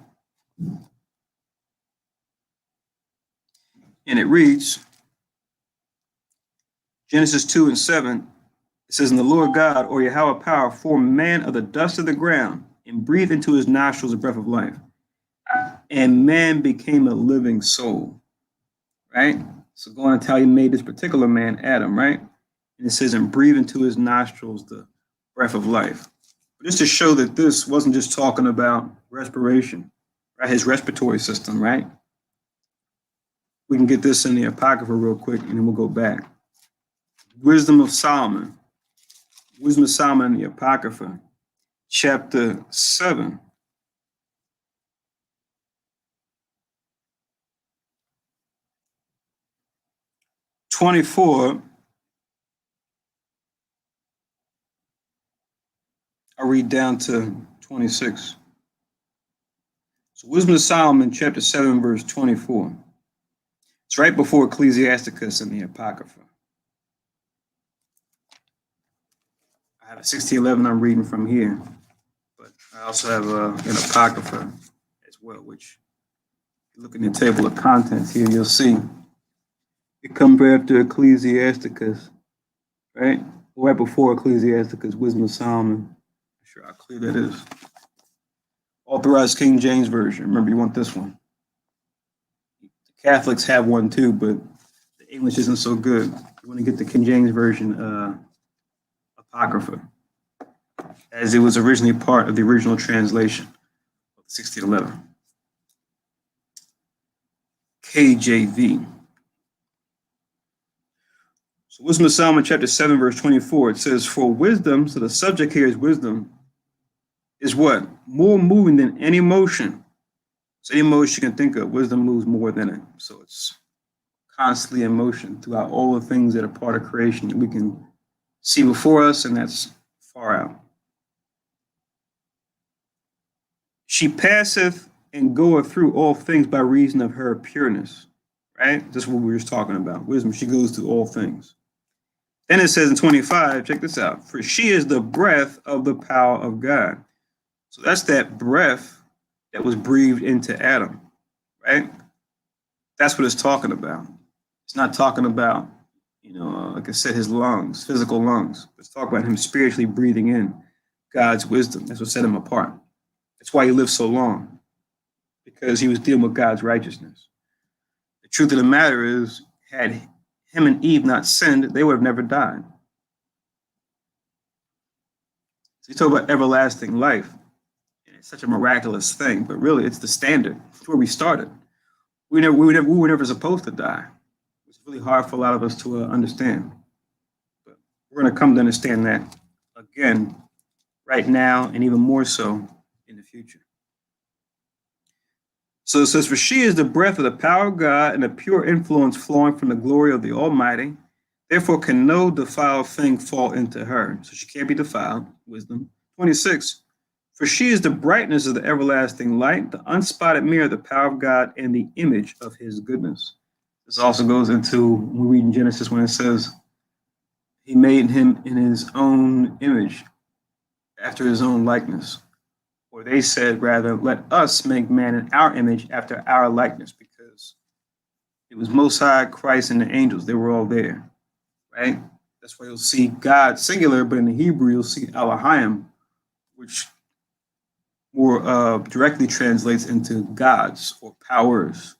and it reads, Genesis 2:7, it says, and the Lord God, or Yahweh power, formed man of the dust of the ground and breathed into his nostrils the breath of life. And man became a living soul, right? So going to tell you made this particular man, Adam, right? And it says, and breathe into his nostrils the breath of life. But just to show that this wasn't just talking about respiration, right? His respiratory system, right? We can get this in the Apocrypha real quick, and then we'll go back. Wisdom of Solomon. Wisdom of Solomon in the Apocrypha, chapter 7. '24, I'll read down to 26. So Wisdom of Solomon, chapter 7, verse 24. It's right before Ecclesiasticus in the Apocrypha. I have a 1611 I'm reading from here, but I also have an Apocrypha as well, which if you look in the table of contents here, you'll see it comes right after Ecclesiasticus, right? Right before Ecclesiasticus, Wisdom of Solomon. I'm sure how clear that is. Authorized King James Version. Remember, you want this one. The Catholics have one too, but the English isn't so good. You want to get the King James Version Apocrypha, as it was originally part of the original translation of 1611. KJV. So Wisdom of Solomon, chapter 7, verse 24, it says, for wisdom, so the subject here is wisdom, is what? More moving than any motion. So any motion you can think of, wisdom moves more than it. So it's constantly in motion throughout all the things that are part of creation that we can see before us, and that's far out. She passeth and goeth through all things by reason of her pureness, right? This is what we were just talking about. Wisdom, she goes through all things. Then it says in 25, check this out, for she is the breath of the power of God. So that's that breath that was breathed into Adam, right? That's what it's talking about. It's not talking about, like I said, his lungs, physical lungs. It's talking about him spiritually breathing in God's wisdom. That's what set him apart. That's why he lived so long, because he was dealing with God's righteousness. The truth of the matter is, had him and Eve not sinned, they would have never died. So you talk about everlasting life. It's such a miraculous thing, but really it's the standard. It's where we started. We were never supposed to die. It's really hard for a lot of us to understand. But We're going to come to understand that again right now and even more so in the future. So it says, for she is the breath of the power of God and a pure influence flowing from the glory of the Almighty. Therefore can no defiled thing fall into her. So she can't be defiled. Wisdom. 26. For she is the brightness of the everlasting light, the unspotted mirror of the power of God, and the image of his goodness. This also goes into, we read in Genesis when it says, he made him in his own image, after his own likeness. Or they said, rather, let us make man in our image after our likeness, because it was Most High, Christ, and the angels. They were all there, right? That's why you'll see God singular, but in the Hebrew, you'll see Elohim, which more directly translates into gods or powers.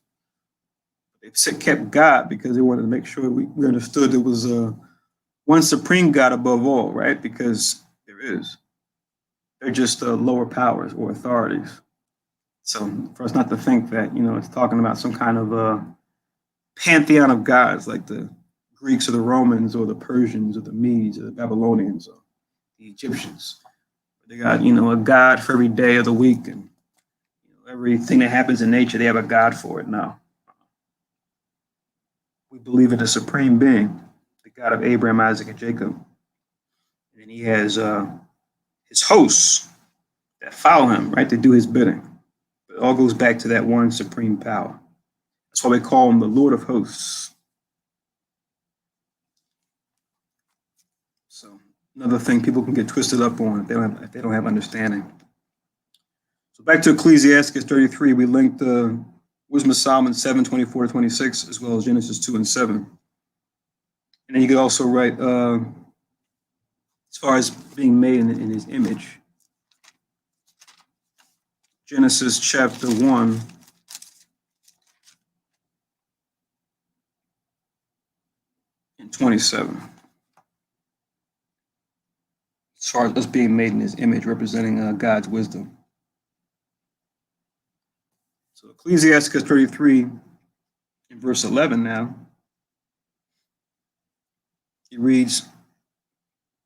They kept God because they wanted to make sure we understood there was one supreme God above all, right? Because there is. They're just lower powers or authorities. So for us not to think that, it's talking about some kind of pantheon of gods like the Greeks or the Romans or the Persians or the Medes or the Babylonians or the Egyptians. They got, a god for every day of the week, and everything that happens in nature, they have a god for it. No. We believe in the supreme being, the God of Abraham, Isaac, and Jacob. And he has his hosts that follow him, right, to do his bidding. It all goes back to that one supreme power. That's why we call him the Lord of hosts. So another thing people can get twisted up on if they don't have understanding. So back to Ecclesiasticus 33, we linked the Wisdom of Solomon 7:24-26, as well as Genesis 2 and 7. And then you could also write, as far as being made in his image, Genesis chapter 1, and 27. As far as us being made in his image, representing God's wisdom. So Ecclesiasticus 33, in verse 11 now, it reads,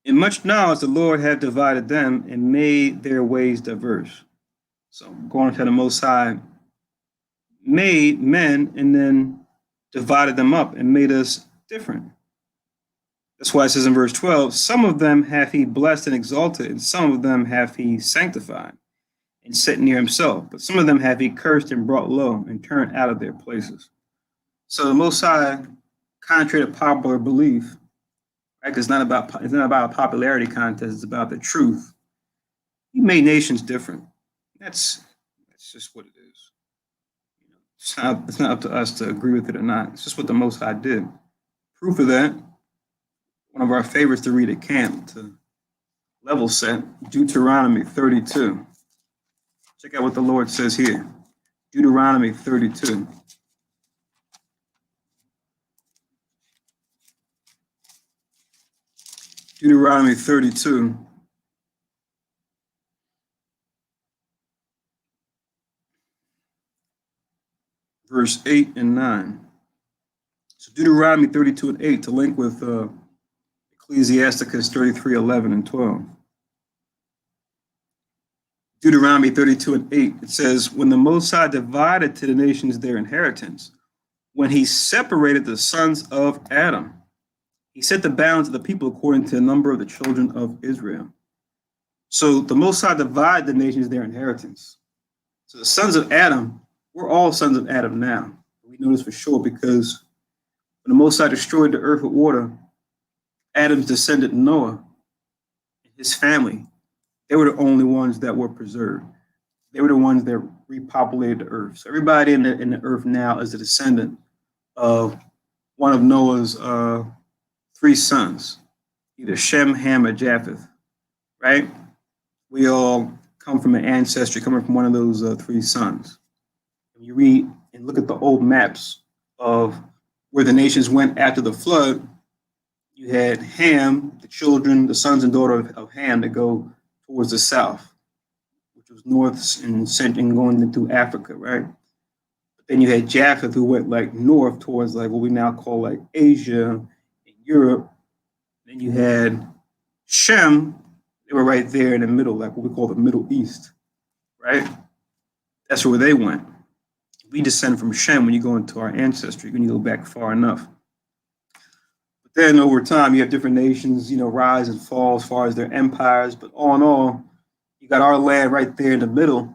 in much knowledge the Lord hath divided them and made their ways diverse. So going to the Most High, made men and then divided them up and made us different. That's why it says in verse 12, some of them hath he blessed and exalted, and some of them hath he sanctified and set near himself. But some of them hath he cursed and brought low and turned out of their places. So the Most High, contrary to popular belief, right? It's not about a popularity contest. It's about the truth. He made nations different. That's just what it is. It's not up to us to agree with it or not. It's just what the Most High did. Proof of that, one of our favorites to read at camp to level set, Deuteronomy 32. Check out what the Lord says here. Deuteronomy 32. Deuteronomy 32. Verse 8 and 9. So Deuteronomy 32 and 8 to link with Ecclesiasticus 33, 11 and 12. Deuteronomy 32 and 8, it says, when the Most High divided to the nations their inheritance, when he separated the sons of Adam, he set the bounds of the people according to the number of the children of Israel. So the Most High divided the nations their inheritance. So the sons of Adam, we're all sons of Adam now. We know this for sure because when the Most High destroyed the earth with water, Adam's descendant Noah and his family, they were the only ones that were preserved. They were the ones that repopulated the earth. So everybody in the earth now is a descendant of one of Noah's three sons, either Shem, Ham, or Japheth, right? We all come from an ancestry coming from one of those three sons. When you read and look at the old maps of where the nations went after the flood, you had Ham, the children, the sons and daughters of Ham that go towards the south, which was north and central and going into Africa, right? But then you had Japheth who went like north towards like what we now call like Asia and Europe. Then you had Shem. They were right there in the middle, like what we call the Middle East, right? That's where they went. We descend from Shem when you go into our ancestry, when you go back far enough. But then over time, you have different nations, rise and fall as far as their empires. But all in all, you got our land right there in the middle.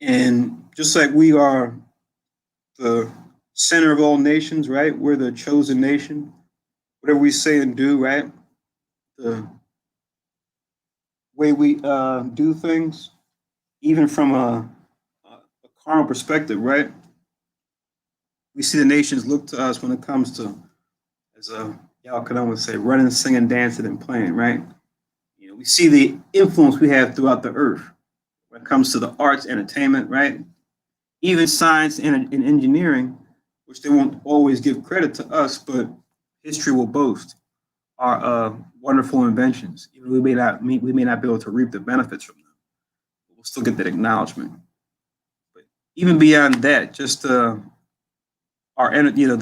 And just like we are the center of all nations, right? We're the chosen nation. Whatever we say and do, right? The way we do things, even from a carnal perspective, right? We see the nations look to us when it comes to, as y'all could almost say, running, singing, dancing, and playing, right? We see the influence we have throughout the earth when it comes to the arts, entertainment, right? Even science and engineering, which they won't always give credit to us, but history will boast are wonderful inventions. Even we may not be able to reap the benefits from them, but we'll still get that acknowledgement. But even beyond that, just the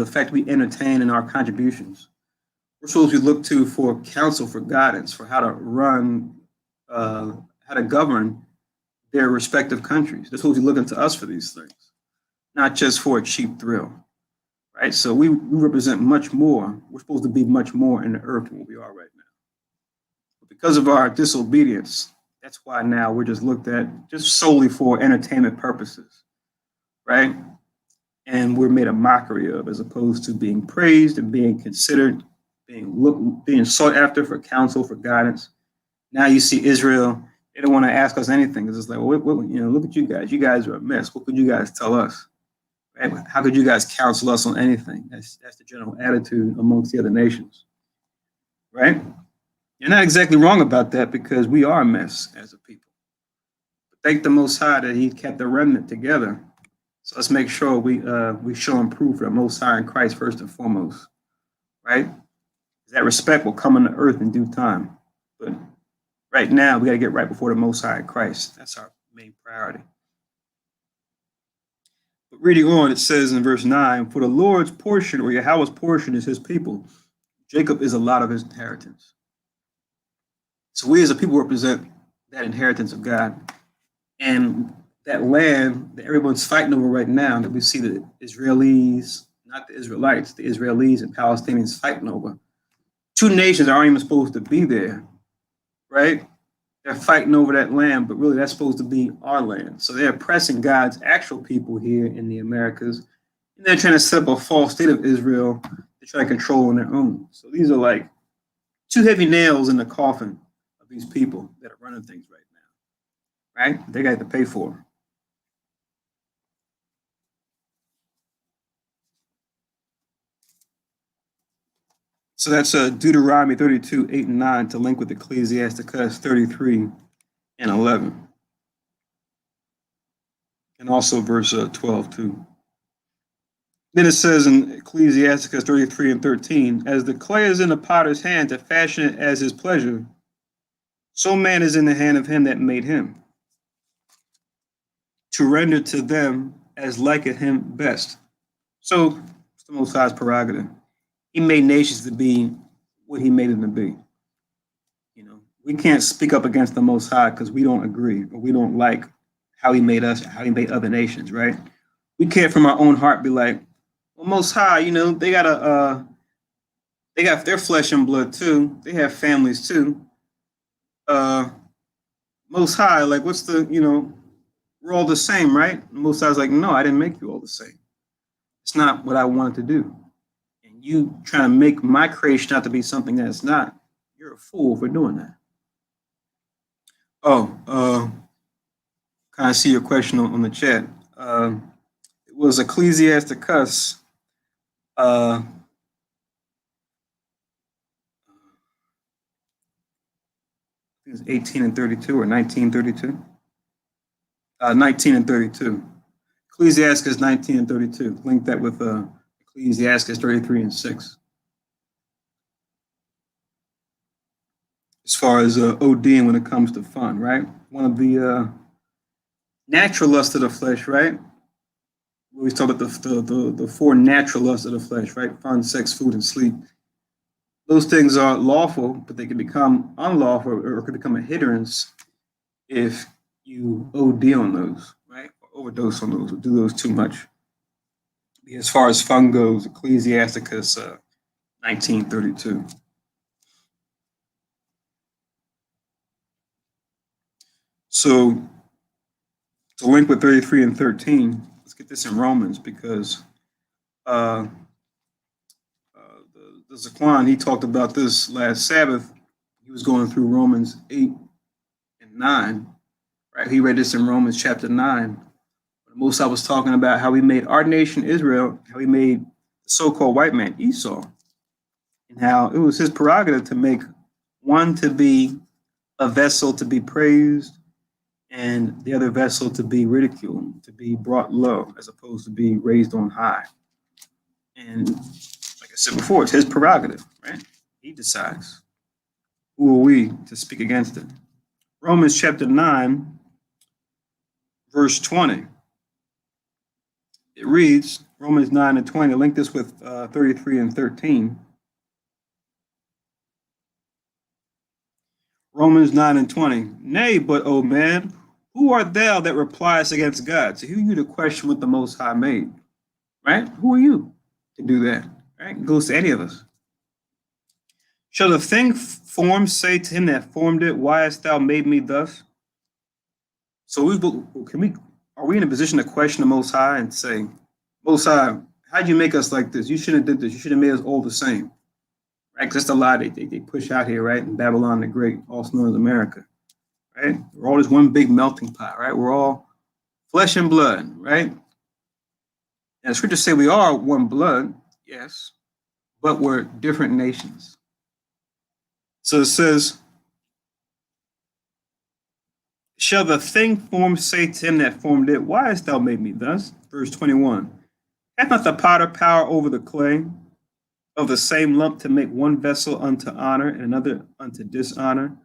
fact we entertain and our contributions, we're supposed to look to for counsel, for guidance, for how to run, how to govern their respective countries. They're supposed to be looking to us for these things, not just for a cheap thrill, right? So we represent much more. We're supposed to be much more in the earth than what we are right now. But because of our disobedience, that's why now we're just looked at just solely for entertainment purposes, right? And we're made a mockery of, as opposed to being praised and being considered, being sought after for counsel, for guidance. Now you see Israel, they don't want to ask us anything. It's just like, well, look at you guys. You guys are a mess. What could you guys tell us? Right? How could you guys counsel us on anything? That's the general attitude amongst the other nations, right? You're not exactly wrong about that, because we are a mess as a people. But thank the Most High that He kept the remnant together. So let's make sure we show and prove for the Most High in Christ first and foremost, right? That respect will come on the earth in due time. But right now, we got to get right before the Most High in Christ. That's our main priority. But reading on, it says in verse 9, for the Lord's portion, or Yahweh's portion, is His people. Jacob is a lot of His inheritance. So we as a people represent that inheritance of God. And that land that everyone's fighting over right now, that we see the Israelis, not the Israelites, the Israelis and Palestinians fighting over. Two nations aren't even supposed to be there, right? They're fighting over that land, but really that's supposed to be our land. So they're oppressing God's actual people here in the Americas, and they're trying to set up a false state of Israel to try to control on their own. So these are like two heavy nails in the coffin of these people that are running things right now, right? They got to pay for them. So that's Deuteronomy 32, 8 and 9 to link with Ecclesiasticus 33 and 11. And also verse 12 too. Then it says in Ecclesiasticus 33 and 13, as the clay is in the potter's hand to fashion it as his pleasure, so man is in the hand of him that made him, to render to them as liketh him best. So it's the Most High's prerogative. He made nations to be what He made them to be. We can't speak up against the Most High because we don't agree or we don't like how He made us, how He made other nations, right? We can't from our own heart be like, well, Most High, they got their flesh and blood too. They have families too. Most High, like, what's we're all the same, right? Most High's like, no, I didn't make you all the same. It's not what I wanted to do. You trying to make my creation out to be something that it's not, you're a fool for doing that. Kind of see your question on the chat. It was Ecclesiasticus. It was 18 and 32 or 1932. 19 and 32. Ecclesiasticus 19 and 32. Link that with Ecclesiasticus 33 and 6. As far as ODing when it comes to fun, right? One of the natural lusts of the flesh, right? We always talk about the four natural lusts of the flesh, right? Fun, sex, food, and sleep. Those things are lawful, but they can become unlawful or could become a hindrance if you OD on those, right? Or overdose on those or do those too much. As far as fun goes, Ecclesiasticus 1932. So to link with 33 and 13, let's get this in Romans because uh, the Zaquan, he talked about this last Sabbath. He was going through Romans 8 and 9, right? He read this in Romans chapter 9. Most I was talking about how he made our nation Israel, how he made the so-called white man Esau, and how it was his prerogative to make one to be a vessel to be praised and the other vessel to be ridiculed, to be brought low, as opposed to be raised on high. And like I said before, it's his prerogative, right? He decides. Who are we to speak against it? Romans chapter 9, verse 20. It reads, Romans 9 and 20, link this with 33 and 13. Romans 9 and 20. Nay, but, O man, who art thou that repliest against God? So who are you to question what the Most High made? Right? Who are you to do that? Right? It goes to any of us. Shall the thing formed say to him that formed it, why hast thou made me thus? So are we in a position to question the Most High and say, Most High, how'd you make us like this? You shouldn't have did this. You should have made us all the same. Right? Because that's the lie they push out here, right? In Babylon the Great, also known as America. Right? We're all just one big melting pot, right? We're all flesh and blood, right? And the scriptures say we are one blood, yes, but we're different nations. So it says, shall the thing formed say to him that formed it, why hast thou made me thus? Verse 21. Hath not the potter power over the clay of the same lump to make one vessel unto honor and another unto dishonor?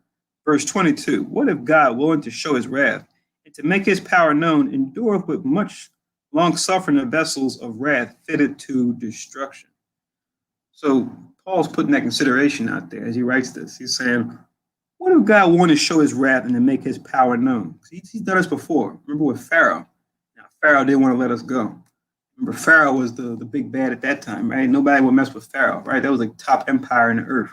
Verse 22. What if God, willing to show his wrath and to make his power known, endureth with much long suffering the vessels of wrath fitted to destruction? So Paul's putting that consideration out there as he writes this. He's saying, what if God wanted to show his wrath and to make his power known? He's done this before. Remember with Pharaoh. Now, Pharaoh didn't want to let us go. Remember, Pharaoh was the big bad at that time, right? Nobody would mess with Pharaoh, right? That was the top empire in the earth.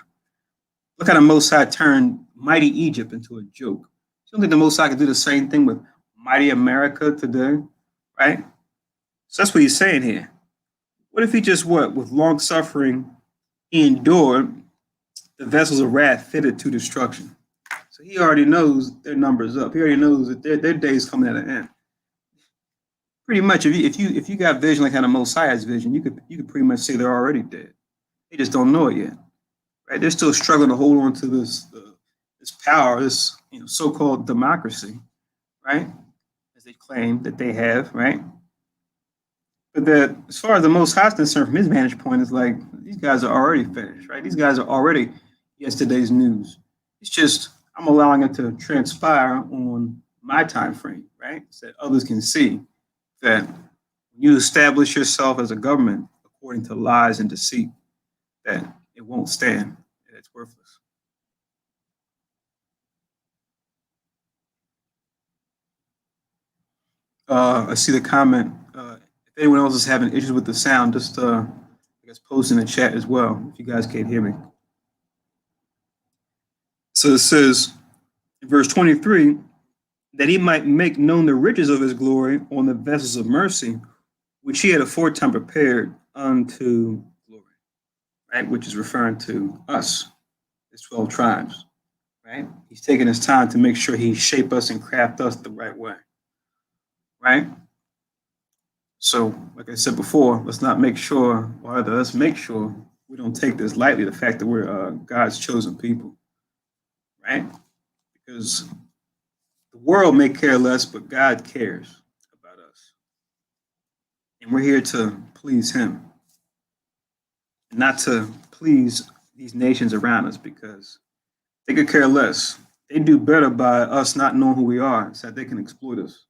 Look how the Most High turned mighty Egypt into a joke. You don't think the Most High could do the same thing with mighty America today, right? So that's what he's saying here. What if he just with long suffering, he endured the vessels of wrath fitted to destruction? So he already knows their numbers up. He already knows that their day's coming at an end. Pretty much, if you got vision like how the Most High has vision, you could pretty much say they're already dead. They just don't know it yet, right? They're still struggling to hold on to this power, this so-called democracy, right? As they claim that they have, right? But that, as far as the Most High is concerned, from his vantage point, is like these guys are already finished, right? These guys are already yesterday's news. It's just I'm allowing it to transpire on my time frame, right? So that others can see that when you establish yourself as a government according to lies and deceit, that it won't stand, that it's worthless. I see the comment. If anyone else is having issues with the sound, just I guess post in the chat as well if you guys can't hear me. So it says in verse 23 that he might make known the riches of his glory on the vessels of mercy, which he had aforetime prepared unto glory, right? Which is referring to us, his 12 tribes, right? He's taking his time to make sure he shape us and craft us the right way, right? So, like I said before, let's make sure we don't take this lightly, the fact that we're God's chosen people, right? Because the world may care less, but God cares about us. And we're here to please him, and not to please these nations around us, because they could care less. They do better by us not knowing who we are so that they can exploit us.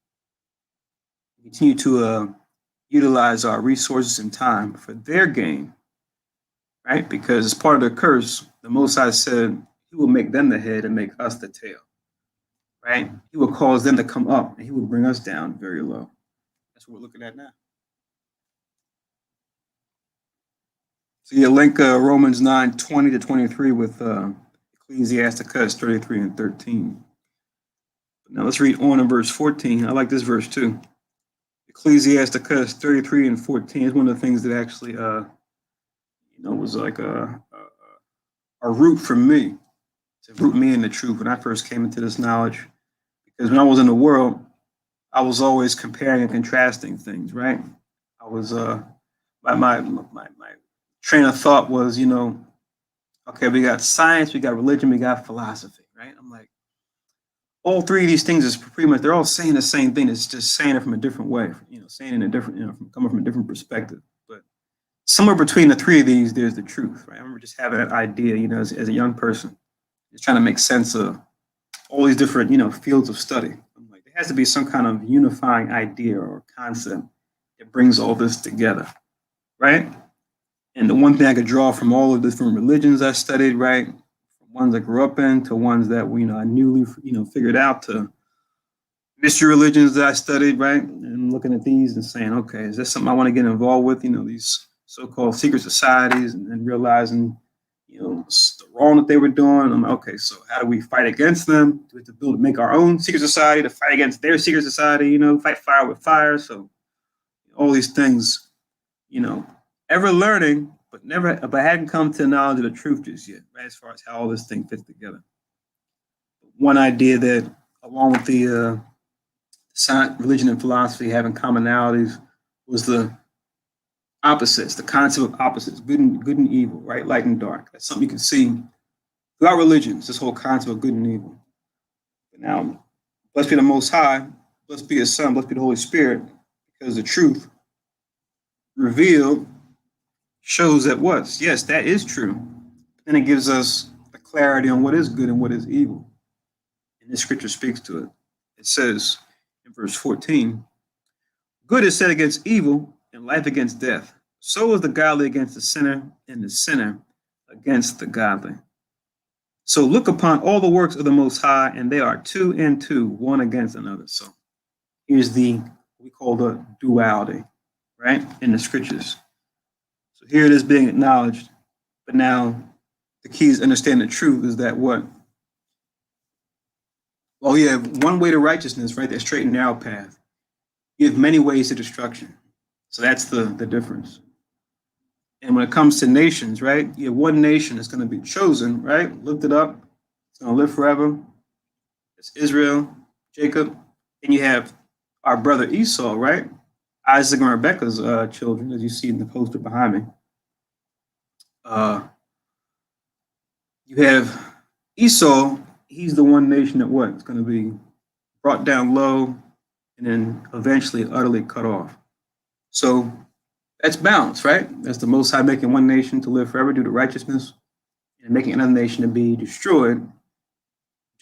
Continue to utilize our resources and time for their gain, right? Because it's part of the curse the Most High said he will make them the head and make us the tail, right? He will cause them to come up and he will bring us down very low. That's what we're looking at now. So you link Romans 9:20-23 with Ecclesiasticus 33 and 13. Now let's read on in verse 14. I like this verse too. Ecclesiasticus 33 and 14 is one of the things that actually, was like a root for me, to root me in the truth when I first came into this knowledge. Because when I was in the world, I was always comparing and contrasting things, right? I was, my train of thought was, okay, we got science, we got religion, we got philosophy, right? I'm like, all three of these things is pretty much, they're all saying the same thing. It's just saying it from a different way, saying it in a different, coming from a different perspective. But somewhere between the three of these, there's the truth, right? I remember just having that idea, as a young person, just trying to make sense of all these different, fields of study. I'm like, there has to be some kind of unifying idea or concept that brings all this together, right? And the one thing I could draw from all of the different religions I studied, right, from ones I grew up in to ones that I newly, figured out, to mystery religions that I studied, right, and looking at these and saying, okay, is this something I want to get involved with? These so-called secret societies, and realizing, the wrong that they were doing. I'm like, okay, so how do we fight against them? Do we have to make our own secret society to fight against their secret society? Fight fire with fire. So all these things, ever learning, but I hadn't come to the knowledge of the truth just yet, right? As far as how all this thing fits together. One idea that, along with the science, religion, and philosophy having commonalities, was the opposites, the concept of opposites, good and evil, right? Light and dark. That's something you can see throughout religions, this whole concept of good and evil. But now, blessed be the Most High, blessed be His Son, blessed be the Holy Spirit, because the truth revealed shows that yes, that is true. And it gives us a clarity on what is good and what is evil. And this scripture speaks to it. It says in verse 14, good is set against evil and life against death. So is the godly against the sinner and the sinner against the godly. So look upon all the works of the Most High, and they are two and two, one against another. So here's we call the duality, right, in the scriptures. So here it is being acknowledged, but now the key is understanding the truth is that what? Well, you have one way to righteousness, right, that straight and narrow path. You have many ways to destruction. So that's the difference. And when it comes to nations, right, you have one nation that's going to be chosen, right, lifted up, it's going to live forever. It's Israel, Jacob. And you have our brother Esau, right, Isaac and Rebekah's children, as you see in the poster behind me. You have Esau, he's the one nation that it's going to be brought down low and then eventually utterly cut off. So that's balance, right? That's the Most High making one nation to live forever due to righteousness and making another nation to be destroyed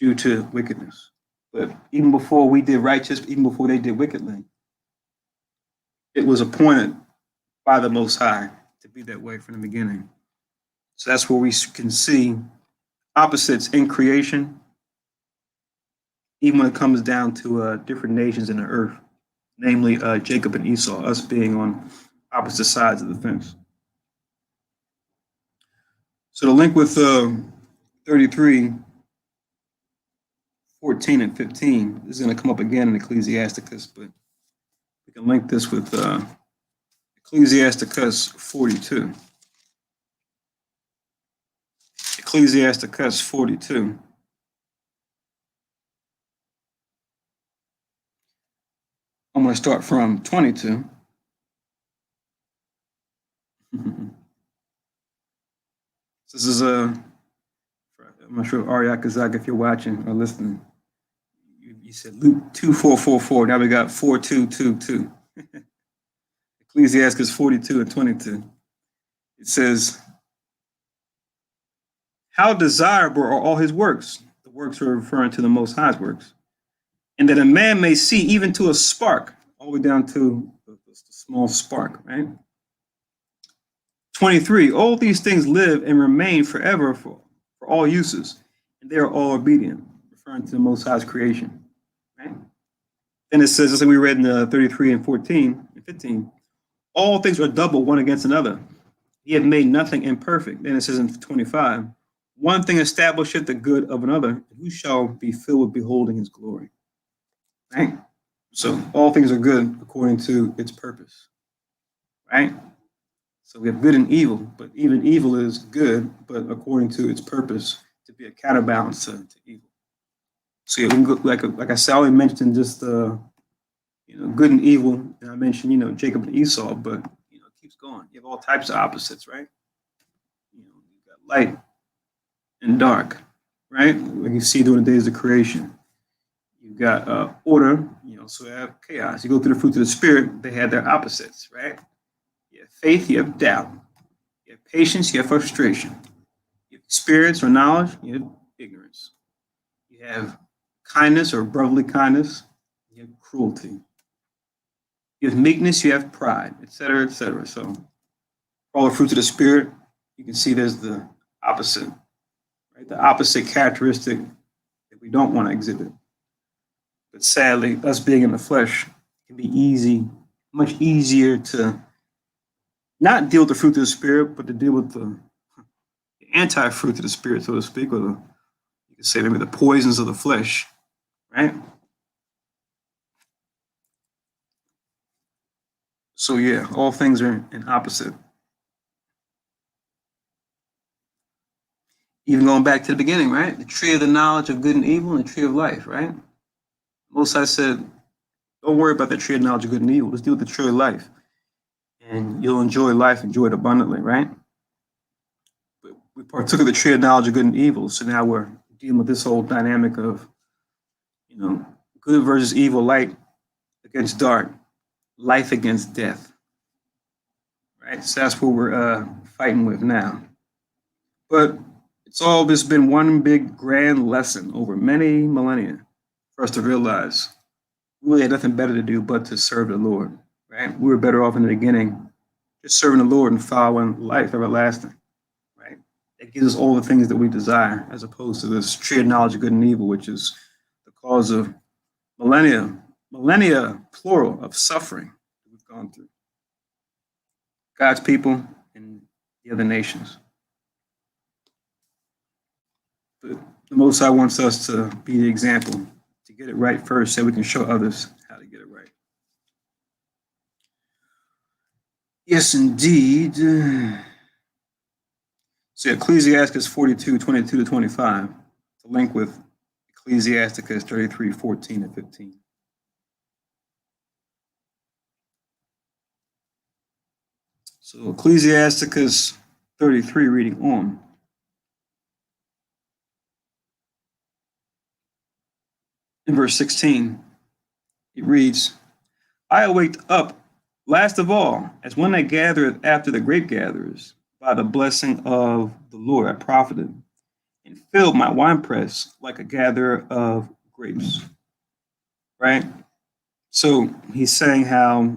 due to wickedness. But even before we did righteous, even before they did wickedly, it was appointed by the Most High to be that way from the beginning. So that's where we can see opposites in creation, even when it comes down to different nations in the earth, namely Jacob and Esau, us being on opposite sides of the fence. So the link with 33, 14, and 15 is going to come up again in Ecclesiasticus, but we can link this with Ecclesiasticus 42. Ecclesiasticus 42. I'm going to start from 22. This is I'm not sure, Arya Kazak, if you're watching or listening. You said Luke 2:444. Now we got 4:2:2:2. Ecclesiasticus 42 and 22. It says, how desirable are all his works? The works are referring to the Most High's works. And that a man may see even to a spark, all the way down to the small spark, right? 23, all these things live and remain forever, for for all uses, and they are all obedient, referring to the Most High's creation. Right? Then it says, as we read in the 33 and 14 and 15, all things are double one against another. He had made nothing imperfect. Then it says in 25, one thing establisheth the good of another, who shall be filled with beholding his glory. Right? So all things are good according to its purpose. Right? So we have good and evil, but even evil is good, but according to its purpose to be a counterbalance to evil. So yeah, we can go, like I said, I only mentioned just good and evil, and I mentioned Jacob and Esau, but it keeps going. You have all types of opposites, right? You've got light and dark, right? Like you see during the days of creation. You've got order, so you have chaos. You go through the fruits of the spirit, they had their opposites, right? You have faith, you have doubt. You have patience, you have frustration. You have experience or knowledge, you have ignorance. You have kindness or brotherly kindness, you have cruelty. You have meekness, you have pride, etc., etc. So, all the fruits of the spirit, you can see there's the opposite, right? The opposite characteristic that we don't want to exhibit. But sadly, us being in the flesh can be much easier to not deal with the fruit of the spirit, but to deal with the anti-fruit of the spirit, so to speak, or you could say maybe the poisons of the flesh, right? So yeah, all things are in opposite. Even going back to the beginning, right? The tree of the knowledge of good and evil and the tree of life, right? Most I said, don't worry about the tree of knowledge of good and evil. Let's deal with the tree of life. And you'll enjoy life, enjoy it abundantly, right? But we partook of the tree of knowledge of good and evil. So now we're dealing with this whole dynamic of, good versus evil, light against dark, life against death. Right? So that's what we're fighting with now. But it's all just been one big grand lesson over many millennia for us to realize we really had nothing better to do but to serve the Lord, right? We were better off in the beginning just serving the Lord and following life everlasting, right? It gives us all the things that we desire as opposed to this tree of knowledge of good and evil, which is the cause of millennia, plural, of suffering that we've gone through. God's people and the other nations. But the Most High wants us to be the example, to get it right first, so we can show others how to get it right. Yes, indeed. So Ecclesiasticus 42, 22 to 25, to link with Ecclesiasticus 33, 14 and 15. So Ecclesiasticus 33, reading on. In verse 16, it reads, I awaked up last of all, as one that gathereth after the grape gatherers, by the blessing of the Lord I profited, and filled my winepress like a gatherer of grapes. Right? So he's saying how,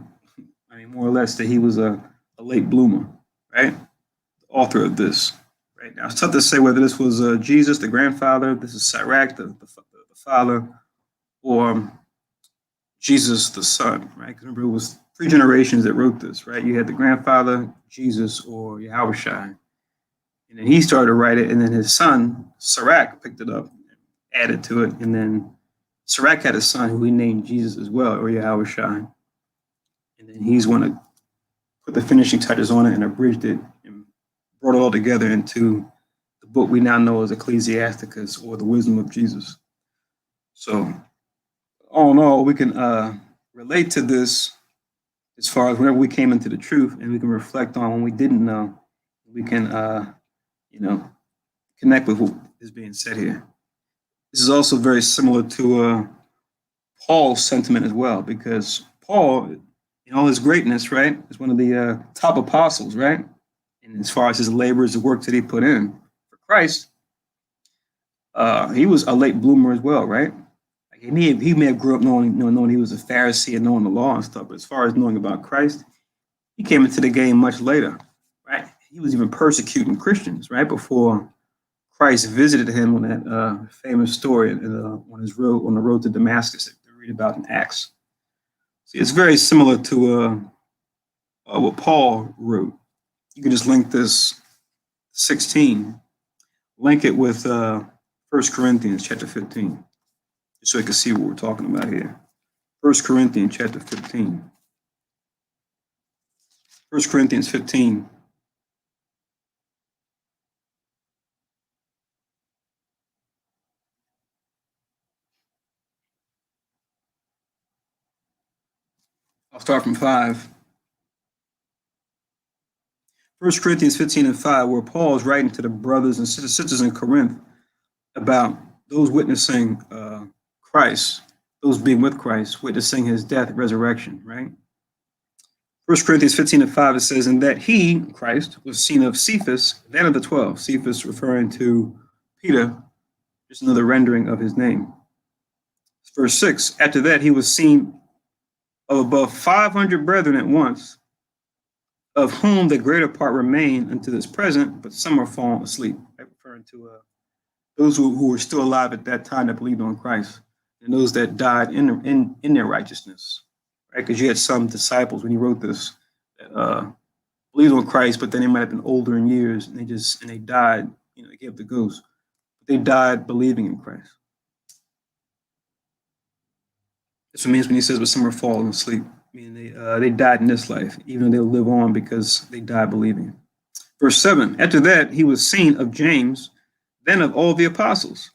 more or less, that he was a late bloomer, right? The author of this. Right now, it's tough to say whether this was Jesus, the grandfather, this is Sirach, the father, or Jesus, the son, right? Because remember, it was 3 generations that wrote this, right? You had the grandfather, Jesus, or Yahushua. And then he started to write it, and then his son, Sirach, picked it up, added to it, and then Sirach had a son who he named Jesus as well, or Yahushua. And then he's going to put the finishing touches on it and abridged it and brought it all together into the book we now know as Ecclesiasticus, or the wisdom of Jesus. So all in all, we can relate to this as far as whenever we came into the truth, and we can reflect on when we didn't know. We can, connect with what is being said here. This is also very similar to Paul's sentiment as well, because Paul, in all his greatness, right, is one of the top apostles, right? And as far as his labors, the work that he put in for Christ, he was a late bloomer as well, right? He may have grew up knowing he was a Pharisee and knowing the law and stuff, but as far as knowing about Christ, he came into the game much later, right? He was even persecuting Christians, right, before Christ visited him on that famous story on the road to Damascus that we read about in Acts. See, it's very similar to what Paul wrote. You can just link this 16, link it with 1 Corinthians chapter 15, just so you can see what we're talking about here. 1 Corinthians chapter 15. 1 Corinthians 15. I'll start from 5. 1 Corinthians 15 and 5, where Paul is writing to the brothers and sisters in Corinth about those witnessing Christ, those being with Christ, witnessing his death, resurrection, right? 1 Corinthians 15 and 5, it says, and that he, Christ, was seen of Cephas, then of the 12. Cephas referring to Peter, just another rendering of his name. Verse 6, after that he was seen of above 500 brethren at once, of whom the greater part remain unto this present, but some are fallen asleep. Right? Referring to those who were still alive at that time that believed on Christ, and those that died in their righteousness. Right? Because you had some disciples when he wrote this that believed on Christ, but then they might have been older in years, and they died. They gave the ghost. But they died believing in Christ. That's what it means when he says, "But some are fallen asleep." I mean, they died in this life, even though they'll live on because they died believing. Verse 7. After that, he was seen of James, then of all the apostles.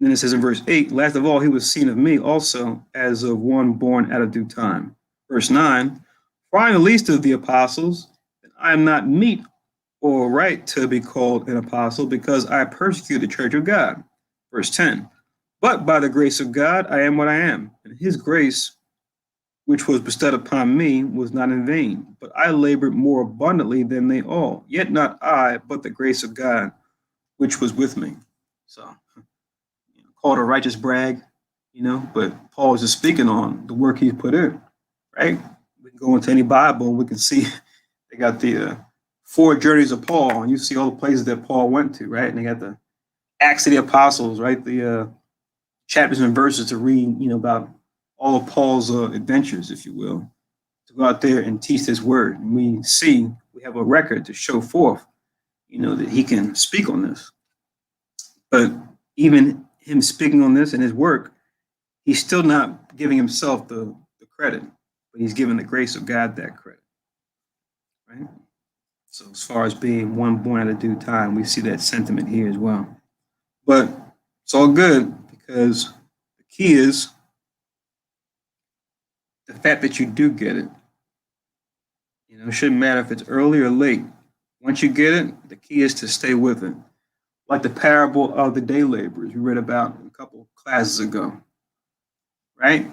Then it says in verse 8, last of all, he was seen of me also as of one born out of due time. Verse 9, for I am the least of the apostles, and I am not meet or right to be called an apostle because I persecute the church of God. Verse 10, but by the grace of God, I am what I am, and his grace, which was bestowed upon me, was not in vain, but I labored more abundantly than they all, yet not I, but the grace of God, which was with me. So, called a righteous brag, but Paul is just speaking on the work he's put in, right? We can go into any Bible and we can see they got the 4 journeys of Paul, and you see all the places that Paul went to, right? And they got the Acts of the Apostles, right? The chapters and verses to read, about all of Paul's adventures, if you will, to go out there and teach this word. And we have a record to show forth, that he can speak on this. But even him speaking on this and his work, he's still not giving himself the credit, but he's giving the grace of God that credit, right? So as far as being one born at a due time, we see that sentiment here as well. But it's all good because the key is the fact that you do get it. It shouldn't matter if it's early or late. Once you get it, the key is to stay with it. Like the parable of the day laborers we read about a couple classes ago, right?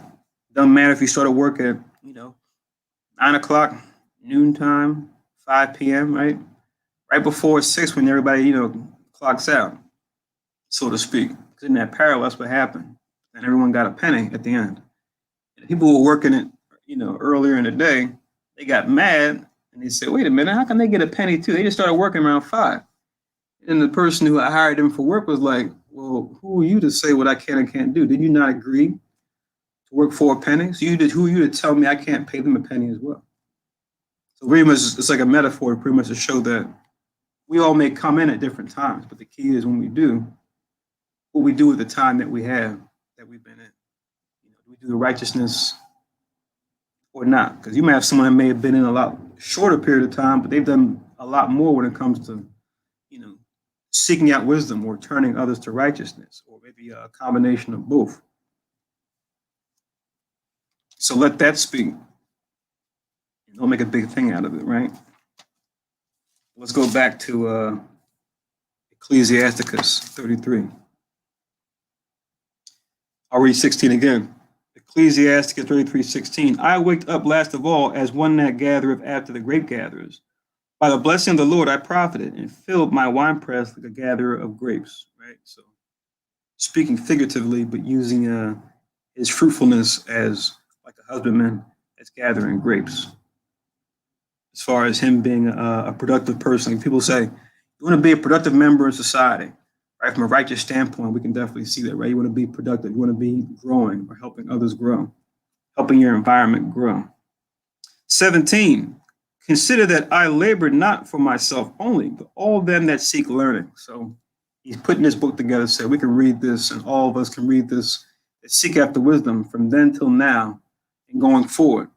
Doesn't matter if you started work at, 9 o'clock, noontime, 5 p.m., right? Right before 6 when everybody, clocks out, so to speak. Because in that parable, that's what happened. And everyone got a penny at the end. And people who were working it, earlier in the day, they got mad and they said, wait a minute, how can they get a penny too? They just started working around 5. And the person who hired them for work was like, well, who are you to say what I can and can't do? Did you not agree to work for a penny? So who are you to tell me I can't pay them a penny as well? So pretty much it's like a metaphor pretty much to show that we all may come in at different times, but the key is when we do, what we do with the time that we have, that we've been in. Do we do the righteousness or not? Because you might have someone that may have been in a lot shorter period of time, but they've done a lot more when it comes to, seeking out wisdom or turning others to righteousness, or maybe a combination of both. So let that speak. Don't make a big thing out of it, right? Let's go back to Ecclesiasticus 33. I'll read 16 again. Ecclesiasticus 33:16. I waked up last of all as one that gathereth after the grape gatherers. By the blessing of the Lord, I profited and filled my winepress like a gatherer of grapes, right? So speaking figuratively, but using his fruitfulness as like a husbandman that's gathering grapes. As far as him being a productive person, like people say, you want to be a productive member of society. Right? From a righteous standpoint, we can definitely see that, right? You want to be productive, you want to be growing or helping others grow, helping your environment grow. 17, consider that I labor not for myself only, but all them that seek learning. So he's putting this book together so we can read this, and all of us can read this, that seek after wisdom from then till now and going forward.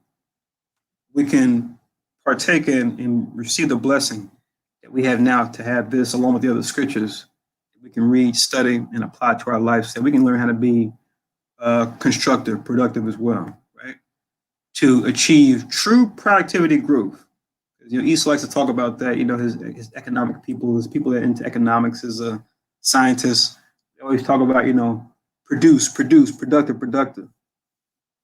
We can partake in and receive the blessing that we have now to have this along with the other scriptures that we can read, study, and apply to our life so we can learn how to be constructive, productive as well, right? To achieve true productivity growth. Esau likes to talk about that, his economic people, his people that are into economics, his scientists, they always talk about, produce, productive.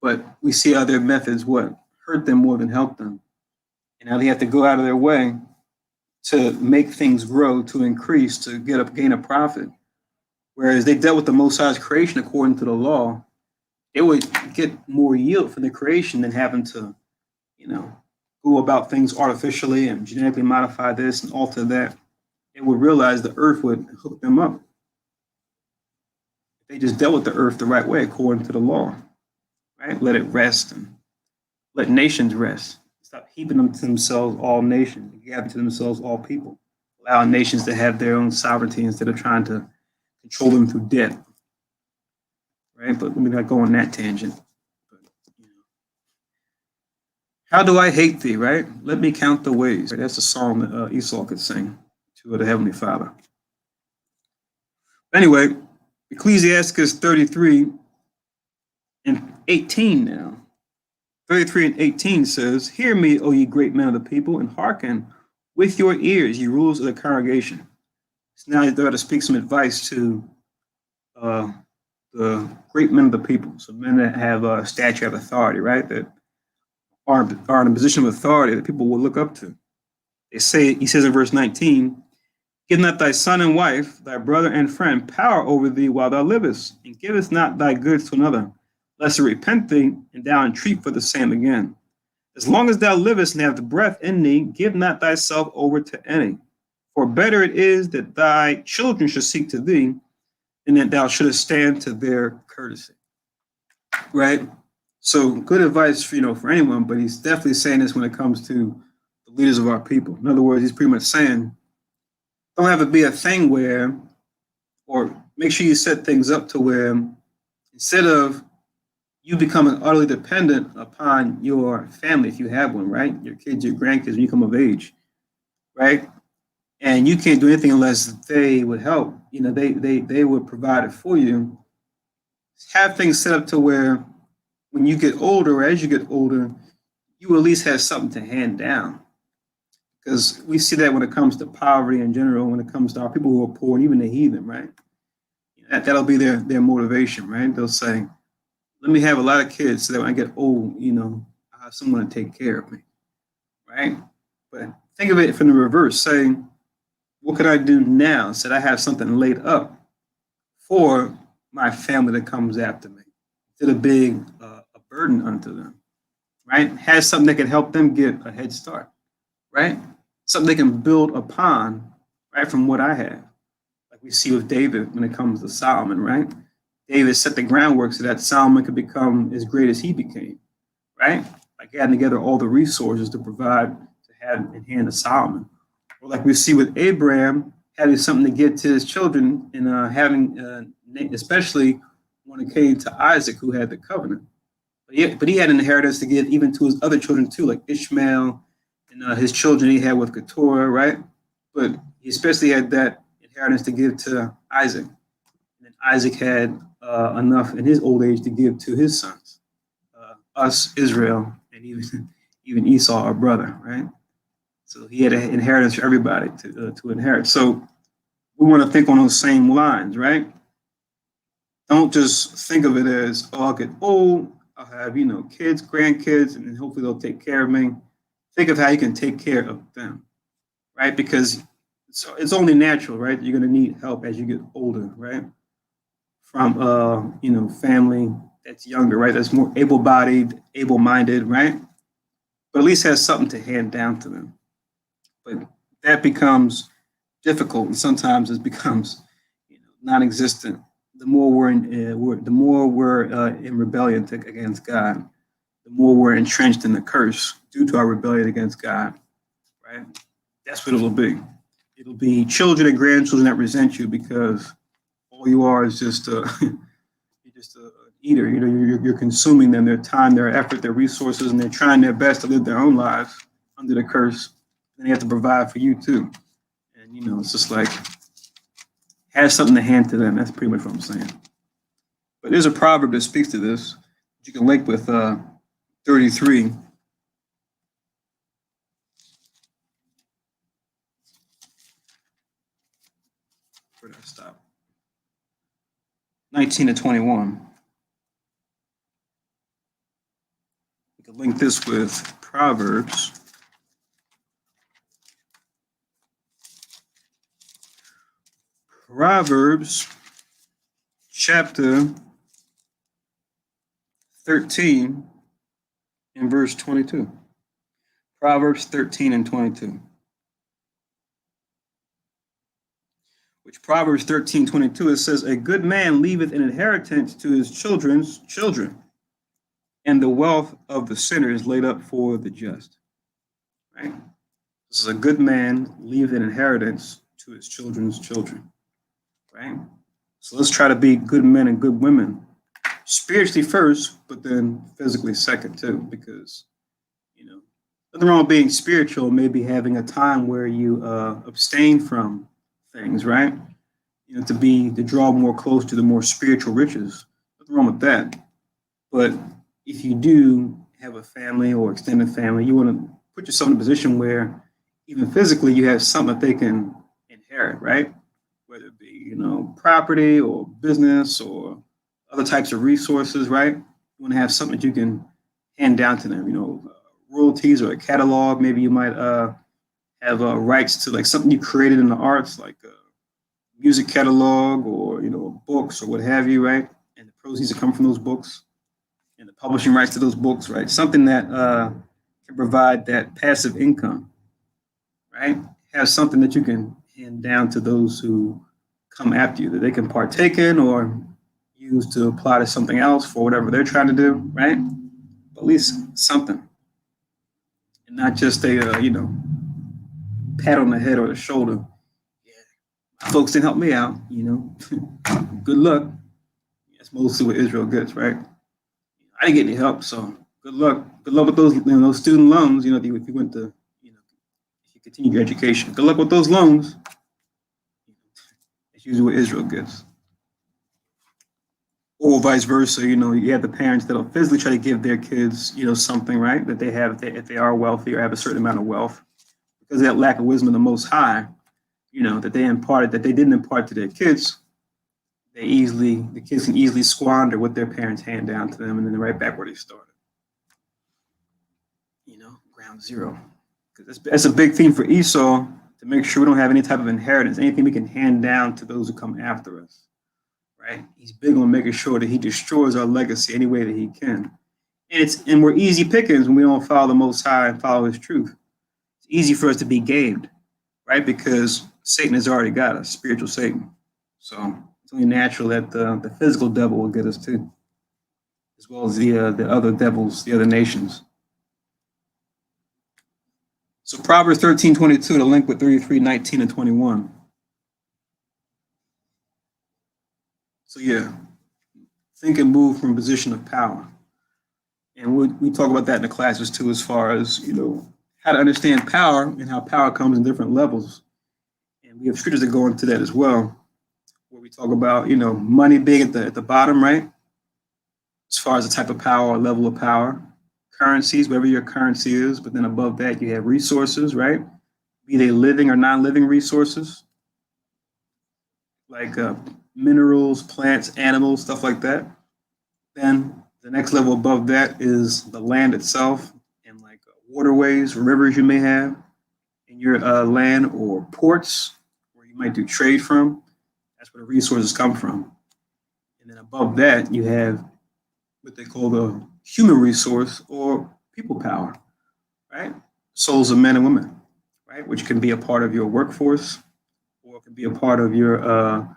But we see other methods, what hurt them more than help them. And now they have to go out of their way to make things grow, to increase, to gain a profit. Whereas they dealt with the Most High's creation according to the law, they would get more yield from the creation than having to, go about things artificially and genetically modify this and alter that. They would realize the earth would hook them up. They just dealt with the earth the right way according to the law, right? Let it rest and let nations rest. Stop heaping them to themselves all nations, gather to themselves all people. Allow nations to have their own sovereignty instead of trying to control them through debt. Right? But let me not go on that tangent. How do I hate thee, right? Let me count the ways. Right? That's a song that Esau could sing to the Heavenly Father. Anyway, Ecclesiasticus 33 and 18 now. 33 and 18 says, hear me, O ye great men of the people, and hearken with your ears, ye rulers of the congregation. So now they're to speak some advice to the great men of the people. So men that have a stature of authority, right? That are in a position of authority that people will look up to. He says in verse 19, give not thy son and wife, thy brother and friend, power over thee while thou livest, and givest not thy goods to another, lest it repent thee, and thou entreat for the same again. As long as thou livest and have the breath in thee, give not thyself over to any. For better it is that thy children should seek to thee, and that thou shouldest stand to their courtesy. Right? So good advice, for anyone, but he's definitely saying this when it comes to the leaders of our people. In other words, he's pretty much saying, don't have it be a thing where, or make sure you set things up to where instead of you becoming utterly dependent upon your family, if you have one, right? Your kids, your grandkids, when you come of age, right? And you can't do anything unless they would help. They would provide it for you. Have things set up to where when you get older, or as you get older, you at least have something to hand down. Because we see that when it comes to poverty in general, when it comes to our people who are poor, and even the heathen, right? That'll be their motivation, right? They'll say, let me have a lot of kids so that when I get old, I have someone to take care of me, right? But think of it from the reverse, saying, what could I do now so that I have something laid up for my family that comes after me, instead of being a burden unto them, right? Have something that can help them get a head start, right? Something they can build upon, right, from what I have. Like we see with David when it comes to Solomon, right? David set the groundwork so that Solomon could become as great as he became, right? Like adding together all the resources to provide, to have in hand to Solomon. Or like we see with Abraham, having something to give to his children and having, especially when it came to Isaac, who had the covenant. But he had an inheritance to give even to his other children too, like Ishmael and his children he had with Keturah, right? But he especially had that inheritance to give to Isaac. And then Isaac had enough in his old age to give to his sons, us, Israel, and even Esau, our brother, right? So he had an inheritance for everybody to inherit. So we want to think on those same lines, right? Don't just think of it as, oh, I'll get old, I'll have, kids, grandkids, and then hopefully they'll take care of me. Think of how you can take care of them, right? Because it's only natural, right? You're going to need help as you get older, right? From, family that's younger, right? That's more able-bodied, able-minded, right? But at least has something to hand down to them. But that becomes difficult, and sometimes it becomes, non-existent. The more we're in rebellion against God, the more we're entrenched in the curse due to our rebellion against God. Right? That's what it'll be. It'll be children and grandchildren that resent you because all you are is just you're just a eater. You know, you're consuming them, their time, their effort, their resources, and they're trying their best to live their own lives under the curse. And they have to provide for you too. And you know, it's just like has something to hand to them. That's pretty much what I'm saying. But there's a proverb that speaks to this. You can link with 33. Where did I stop? 19 to 21. We can link this with Proverbs. Proverbs chapter 13 and verse 22. Proverbs 13 and 22. Which Proverbs 13:22, it says, a good man leaveth an inheritance to his children's children, and the wealth of the sinner is laid up for the just. Right? This is a good man leave an inheritance to his children's children. Right? So let's try to be good men and good women, spiritually first, but then physically second too, because you know, nothing wrong with being spiritual, maybe having a time where you abstain from things, right? You know, to draw more close to the more spiritual riches. Nothing wrong with that. But if you do have a family or extended family, you want to put yourself in a position where even physically you have something that they can inherit, right? Whether it be, you know, property or business or other types of resources, right? You want to have something that you can hand down to them, you know, royalties or a catalog. Maybe you might have rights to like something you created in the arts, like a music catalog or, you know, books or what have you, right? And the proceeds that come from those books and the publishing rights to those books, right? Something that can provide that passive income, right? Have something that you can hand down to those who come after you that they can partake in or use to apply to something else for whatever they're trying to do, right? But at least something, and not just a you know, pat on the head or the shoulder. Yeah, my folks didn't help me out, you know. Good luck. That's mostly what Israel gets, right? I didn't get any help, so good luck. Good luck with those, you know, those student loans. You know, if you went to, you know, if you continue your education, good luck with those loans. That's usually what Israel gets. Or vice versa, you know, you have the parents that'll physically try to give their kids, you know, something, right, that they have if they are wealthy or have a certain amount of wealth, because of that lack of wisdom of the Most High, you know, that they didn't impart to their kids. The kids can easily squander what their parents hand down to them, and then they're right back where they started. You know, ground zero. Because that's a big theme for Esau, to make sure we don't have any type of inheritance, anything we can hand down to those who come after us. Right? He's big on making sure that he destroys our legacy any way that he can. And we're easy pickings when we don't follow the Most High and follow his truth. It's easy for us to be gamed, right? Because Satan has already got us, spiritual Satan. So it's only natural that the physical devil will get us too, as well as the other devils, the other nations. So Proverbs 13:22 to link with 33:19 and 21. So yeah, think and move from a position of power. And we talk about that in the classes too, as far as, you know, how to understand power and how power comes in different levels. And we have scriptures that go into that as well, where we talk about, you know, money being at the bottom, right? As far as the type of power or level of power, currencies, whatever your currency is, but then above that you have resources, right? Be they living or non-living resources, like minerals, plants, animals, stuff like that. Then the next level above that is the land itself, and like waterways, rivers you may have in your land, or ports where you might do trade from. That's where the resources come from. And then above that, you have what they call the human resource or people power, right? Souls of men and women, right? Which can be a part of your workforce, or it can be a part of your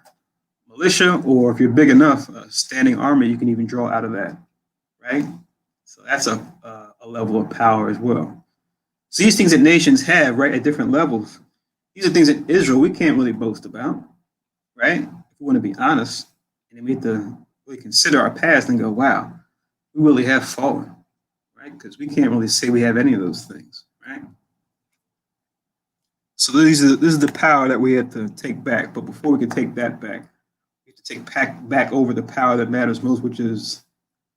militia, or if you're big enough, a standing army, you can even draw out of that, right? So that's a level of power as well. So these things that nations have, right, at different levels, these are things that Israel we can't really boast about, right? If we want to be honest, and then we have to really consider our past and go, wow, we really have fallen, right? Because we can't really say we have any of those things, right? So this is the power that we have to take back. But before we can take that back, we have to take back over the power that matters most, which is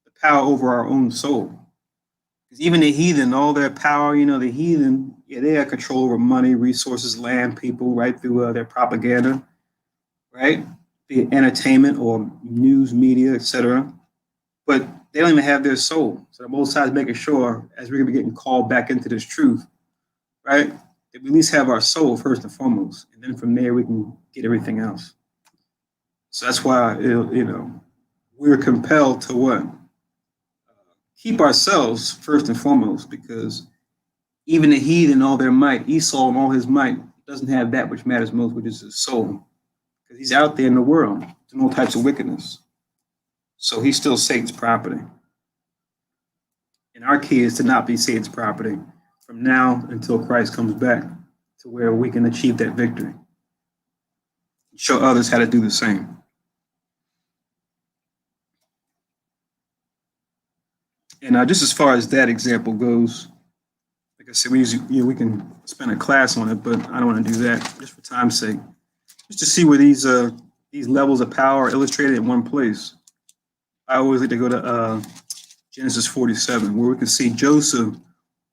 the power over our own soul. Because even the heathen, all their power, the heathen, yeah, they have control over money, resources, land, people, right, through their propaganda, right? Be it entertainment or news media, etc. But they don't even have their soul. So the Most High is making sure, as we're going to be getting called back into this truth, right, that we at least have our soul first and foremost. And then from there, we can get everything else. So that's why, we're compelled to what? Keep ourselves first and foremost, because even the heathen, all their might, Esau and all his might, doesn't have that which matters most, which is his soul. Because he's out there in the world doing all types of wickedness. So he's still Satan's property. And our key is to not be Satan's property from now until Christ comes back, to where we can achieve that victory. Show others how to do the same. And just as far as that example goes, like I said, we can spend a class on it, but I don't want to do that just for time's sake. Just to see where these levels of power are illustrated in one place. I always like to go to Genesis 47, where we can see Joseph,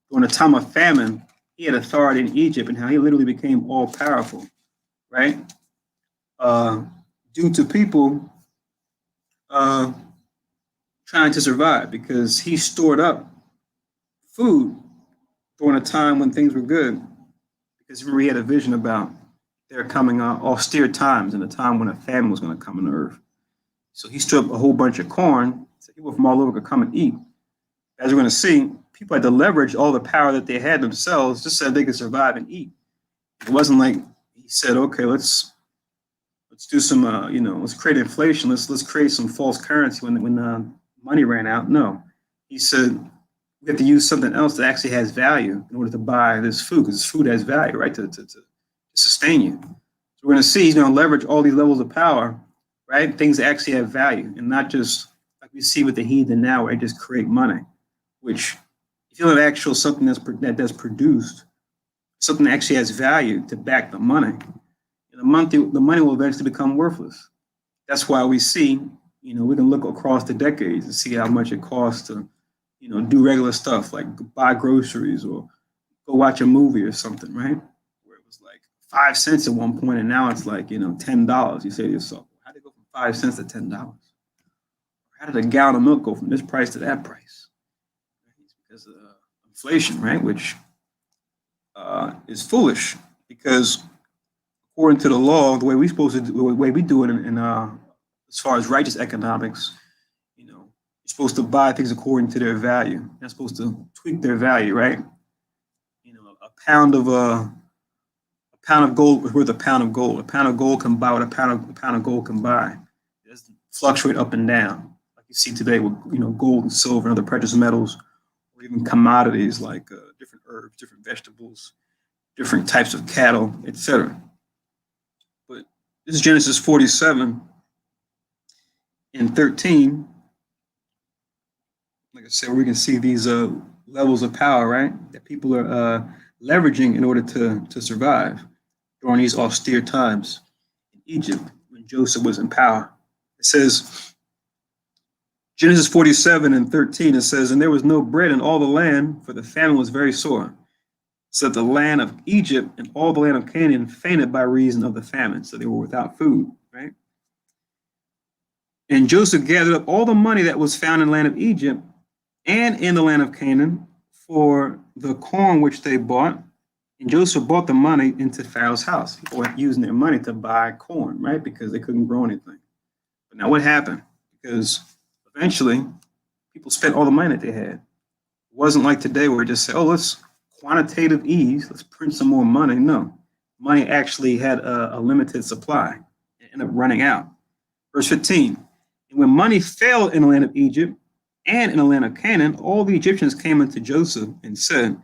during a time of famine, he had authority in Egypt and how he literally became all powerful, right? Due to people trying to survive, because he stored up food during a time when things were good. Because remember, he had a vision about there coming austere times and a time when a famine was going to come on the earth. So he stood up a whole bunch of corn, so people from all over could come and eat. As we're going to see, people had to leverage all the power that they had themselves just so they could survive and eat. It wasn't like he said, okay, let's do some, let's create inflation. Let's create some false currency when money ran out. No, he said we have to use something else that actually has value in order to buy this food, because this food has value, right, to sustain you. So we're going to see he's going to leverage all these levels of power, right, things that actually have value, and not just like we see with the heathen now, where they just create money, which if you have actual something that's produced, something that actually has value to back the money, the money will eventually become worthless. That's why we see, we can look across the decades and see how much it costs to, do regular stuff like buy groceries or go watch a movie or something, right? Where it was like 5 cents at one point, and now it's like, $10. You say to yourself, how did it go from 5 cents to $10? How did a gallon of milk go from this price to that price? It's because of inflation, right? Which is foolish, because according to the law, the way we do it in as far as righteous economics, you're supposed to buy things according to their value. You're not supposed to tweak their value, right? A pound of gold is worth a pound of gold. A pound of gold can buy what a pound of gold can buy. It doesn't fluctuate up and down like you see today with gold and silver and other precious metals, or even commodities like different herbs, different vegetables, different types of cattle, etc. But this is Genesis 47 and 13. Like I said, we can see these levels of power, right, that people are leveraging in order to survive during these austere times in Egypt when Joseph was in power. It says, Genesis 47 and 13, it says, and there was no bread in all the land, for the famine was very sore. So that the land of Egypt and all the land of Canaan fainted by reason of the famine. So they were without food, right? And Joseph gathered up all the money that was found in the land of Egypt and in the land of Canaan for the corn which they bought. And Joseph brought the money into Pharaoh's house. People were using their money to buy corn, right? Because they couldn't grow anything. But now what happened? Because eventually people spent all the money that they had. It wasn't like today where it just said, oh, let's quantitative ease, let's print some more money. No, money actually had a limited supply. It ended up running out. Verse 15. And when money failed in the land of Egypt and in the land of Canaan, all the Egyptians came unto Joseph and said,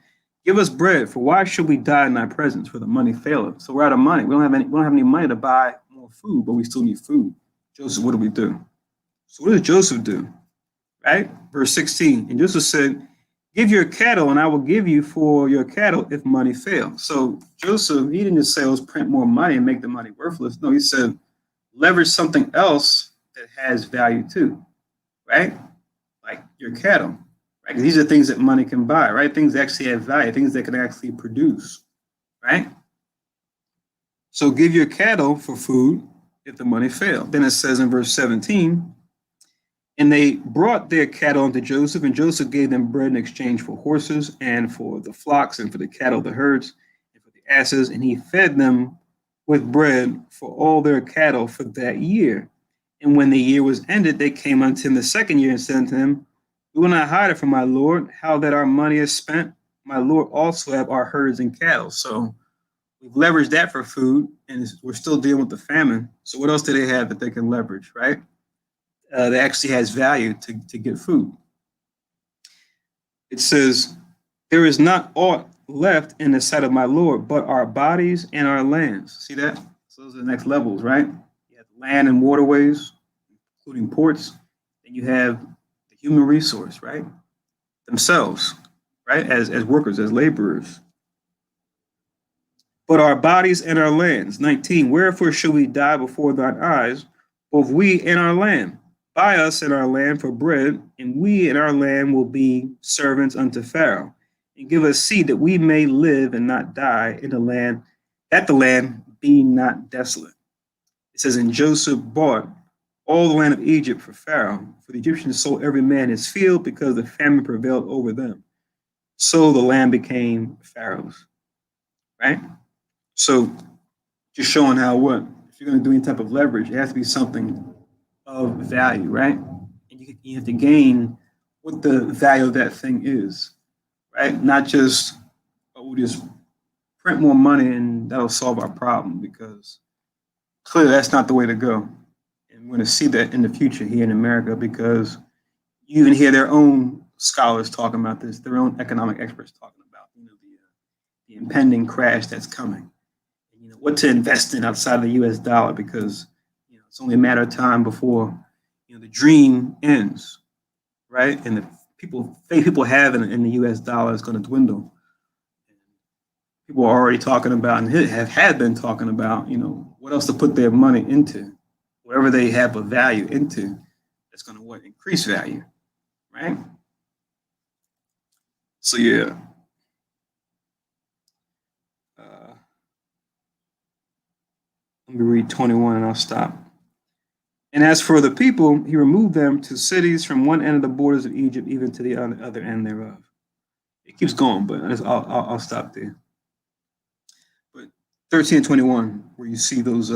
give us bread, for why should we die in thy presence? For the money faileth. So we're out of money. We don't have any money to buy more food, but we still need food. Joseph, what do we do? So what does Joseph do? Right? Verse 16. And Joseph said, give your cattle, and I will give you for your cattle if money fails. So Joseph, he didn't just say, let's print more money and make the money worthless. No, he said, leverage something else that has value too, right? Like your cattle. Right? These are things that money can buy, right? Things that actually have value, things that can actually produce, right? So give your cattle for food if the money failed. Then it says in verse 17, and they brought their cattle unto Joseph, and Joseph gave them bread in exchange for horses and for the flocks and for the cattle, the herds, and for the asses, and he fed them with bread for all their cattle for that year. And when the year was ended, they came unto him the second year and said unto him, we will not hide it from my Lord, how that our money is spent. My Lord also have our herds and cattle. So we've leveraged that for food, and we're still dealing with the famine. So what else do they have that they can leverage, right? That actually has value to get food. It says, there is not aught left in the sight of my Lord, but our bodies and our lands. See that? So those are the next levels, right? You have land and waterways, including ports. Then you have human resource, right? Themselves, right? As workers, as laborers. But our bodies and our lands. 19. Wherefore should we die before thine eyes, both we and our land? Buy us and our land for bread, and we and our land will be servants unto Pharaoh, and give us seed that we may live and not die in the land, that the land be not desolate. It says, and Joseph bought all the land of Egypt for Pharaoh, for the Egyptians sold every man his field because the famine prevailed over them. So the land became Pharaoh's, right? So just showing how if you're going to do any type of leverage, it has to be something of value, right? And you have to gain what the value of that thing is, right? Not just, we'll just print more money and that'll solve our problem, because clearly that's not the way to go. And we're going to see that in the future here in America, because you even hear their own scholars talking about this, their own economic experts talking about, the impending crash that's coming. And, what to invest in outside of the U.S. dollar, because it's only a matter of time before the dream ends, right? And the faith people have in the U.S. dollar is going to dwindle. People are already talking about, and had been talking about, what else to put their money into, whatever they have a value into, that's going to increase value, right? So yeah. Let me read 21 and I'll stop. And as for the people, he removed them to cities from one end of the borders of Egypt, even to the other end thereof. It keeps going, but I'll stop there. But 13 and 21, where you see those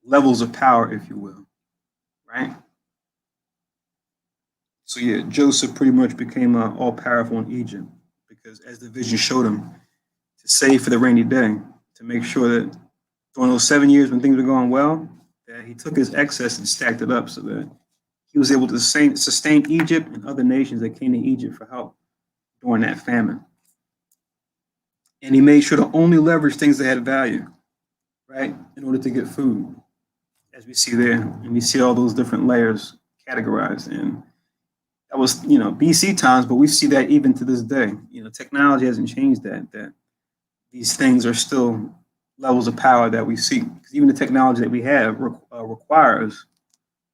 levels of power, if you will, right? So yeah, Joseph pretty much became all powerful in Egypt, because as the vision showed him, to save for the rainy day, to make sure that during those 7 years when things were going well, that he took his excess and stacked it up so that he was able to sustain Egypt and other nations that came to Egypt for help during that famine. And he made sure to only leverage things that had value, right, in order to get food, as we see there. And we see all those different layers categorized. And that was, BC times, but we see that even to this day. Technology hasn't changed that these things are still levels of power that we see. Because even the technology that we have requires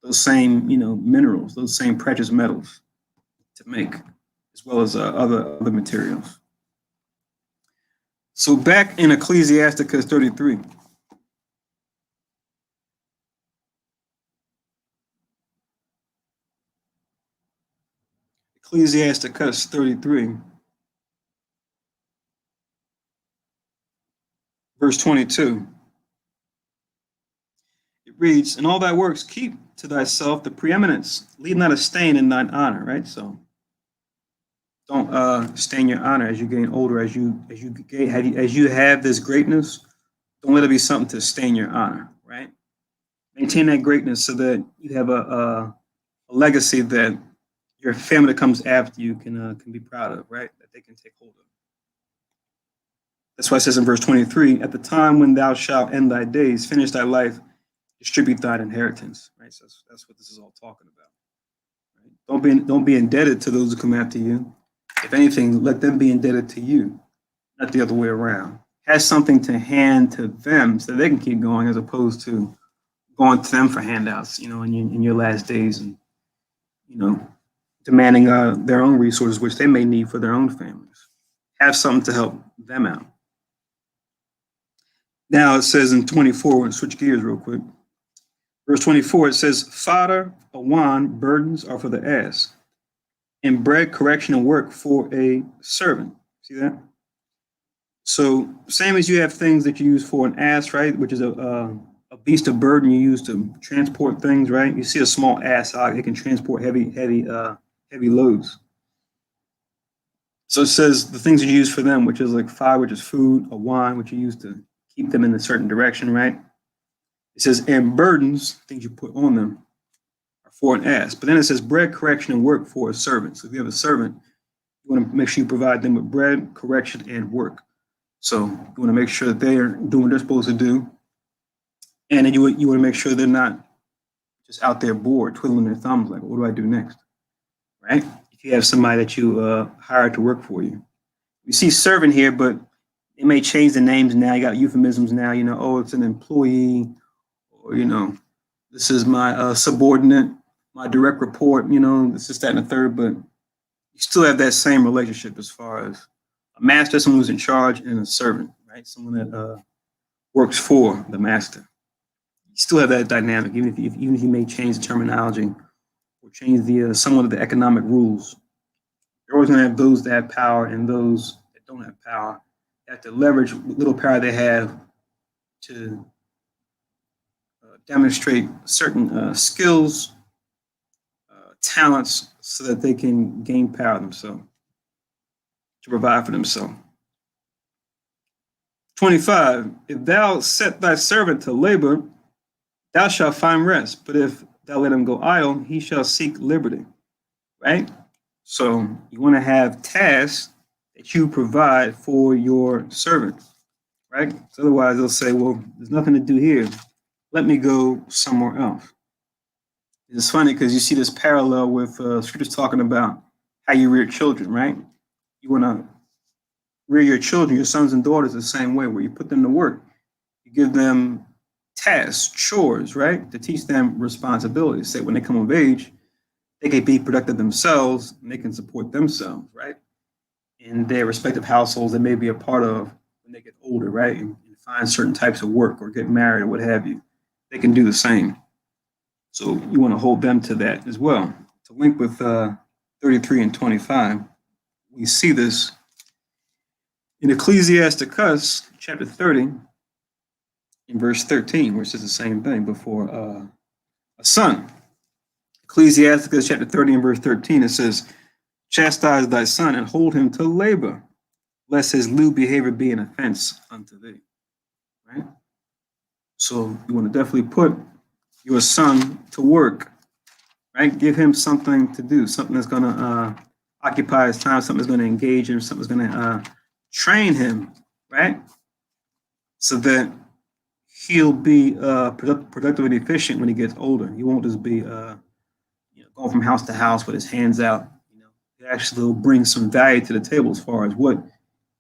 those same, minerals, those same precious metals to make, as well as other materials. So back in Ecclesiasticus 33. Ecclesiasticus 33. Verse 22. It reads, in all thy works keep to thyself the preeminence, leave not a stain in thine honor, right? So don't stain your honor as you gain older, as you have this greatness. Don't let it be something to stain your honor, right? Maintain that greatness so that you have a legacy that your family that comes after you can be proud of, right? That they can take hold of. That's why it says in verse 23, at the time when thou shalt end thy days, finish thy life, distribute thine inheritance, right? So that's what this is all talking about. Right? Don't be indebted to those who come after you. If anything, let them be indebted to you, not the other way around. Have something to hand to them so they can keep going, as opposed to going to them for handouts, in your last days, and you know, demanding their own resources, which they may need for their own families. Have something to help them out. Now it says in 24, we're going to switch gears real quick. Verse 24, it says, fodder, a wine, burdens are for the ass, and bread, correction, and work for a servant. See that? So, same as you have things that you use for an ass, right? Which is a beast of burden you use to transport things, right? You see a small ass, it can transport heavy loads. So it says the things you use for them, which is like fire, which is food, a wine, which you use to keep them in a certain direction, right? It says, and burdens, things you put on them, are for an ass. But then it says bread, correction, and work for a servant. So if you have a servant, you want to make sure you provide them with bread, correction, and work. So you want to make sure that they are doing what they're supposed to do. And then you want to make sure they're not just out there bored, twiddling their thumbs like, what do I do next? Right? If you have somebody that you hired to work for you. You see servant here, but it may change the names now. You got euphemisms now, oh, it's an employee, or, this is my subordinate, my direct report, this is that and the third, but you still have that same relationship as far as a master, someone who's in charge, and a servant, right? Someone that works for the master. You still have that dynamic, even if you may change the terminology or change the somewhat of the economic rules. You're always going to have those that have power and those that don't have power. They have to leverage what little power they have to demonstrate certain skills, talents, so that they can gain power themselves, to provide for themselves. 25, if thou set thy servant to labor, thou shalt find rest. But if thou let him go idle, he shall seek liberty. Right? So you want to have tasks that you provide for your servant. Right? So otherwise they'll say, well, there's nothing to do here. Let me go somewhere else. It's funny because you see this parallel with scriptures talking about how you rear children, right? You want to rear your children, your sons and daughters, the same way, where you put them to work. You give them tasks, chores, right? To teach them responsibilities. So when they come of age, they can be productive themselves and they can support themselves, right? In their respective households they may be a part of when they get older, right? And find certain types of work or get married or what have you. They can do the same. So you want to hold them to that as well. To link with 33 and 25, we see this in Ecclesiasticus chapter 30 in verse 13, which is the same thing before a son. Ecclesiasticus chapter 30 and verse 13, it says, chastise thy son and hold him to labor, lest his lewd behavior be an offense unto thee. Right? So you want to definitely put your son to work, right? Give him something to do, something that's going to occupy his time, something that's going to engage him, something that's going to train him, right? So that he'll be productive and efficient when he gets older. He won't just be going from house to house with his hands out. He actually will bring some value to the table as far as what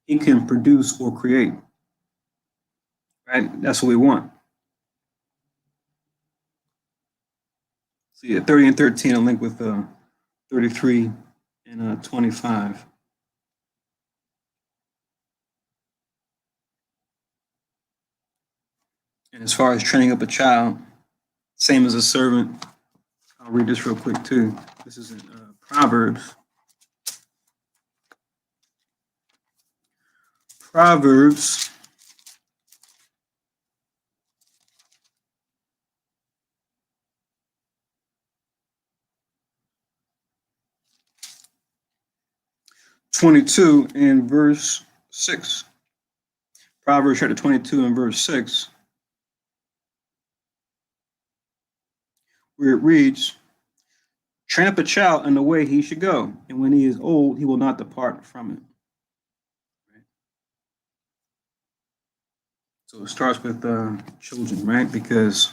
he can produce or create. Right? That's what we want. So yeah, 30 and 13, I'll link with 33 and 25. And as far as training up a child, same as a servant. I'll read this real quick too. This is in Proverbs. Proverbs 22 and verse 6. Proverbs chapter 22 and verse 6. where it reads, train up a child in the way he should go, and when he is old, he will not depart from it. Right? So it starts with children, right? Because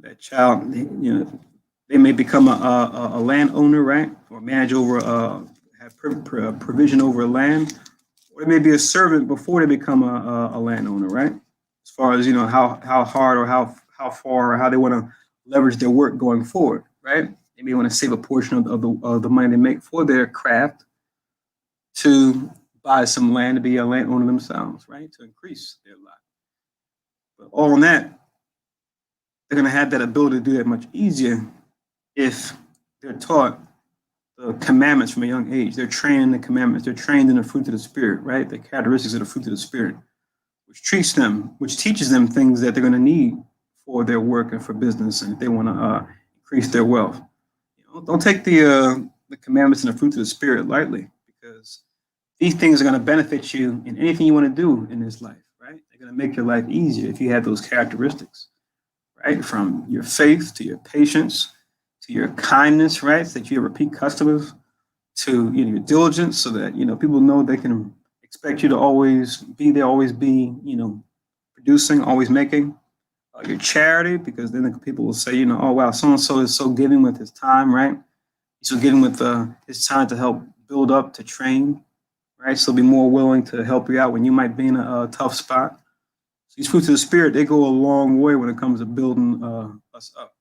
that child, they may become a landowner, right, or manage over, have provision over land, or they may be a servant before they become a landowner, right? As far as how hard or how far or how they want to leverage their work going forward, right? They may want to save a portion of the money they make for their craft to buy some land to be a landowner themselves, right? To increase their lot. But all in that, they're going to have that ability to do that much easier if they're taught the commandments from a young age. They're trained in the commandments. They're trained in the fruit of the Spirit, right? The characteristics of the fruit of the Spirit, which teaches them things that they're going to need for their work and for business, and if they want to increase their wealth. Don't take the commandments and the fruit of the Spirit lightly, because these things are going to benefit you in anything you want to do in this life, right? They're going to make your life easier if you have those characteristics, right? From your faith to your patience to your kindness, right? So that you have repeat customers, to your diligence, so that people know they can expect you to always be there, always be producing, always making. Your charity, because then the people will say, oh wow, so and so is so giving with his time, right? He's so giving with his time to help build up, to train, right? So be more willing to help you out when you might be in a tough spot. So these fruits of the Spirit, they go a long way when it comes to building us up.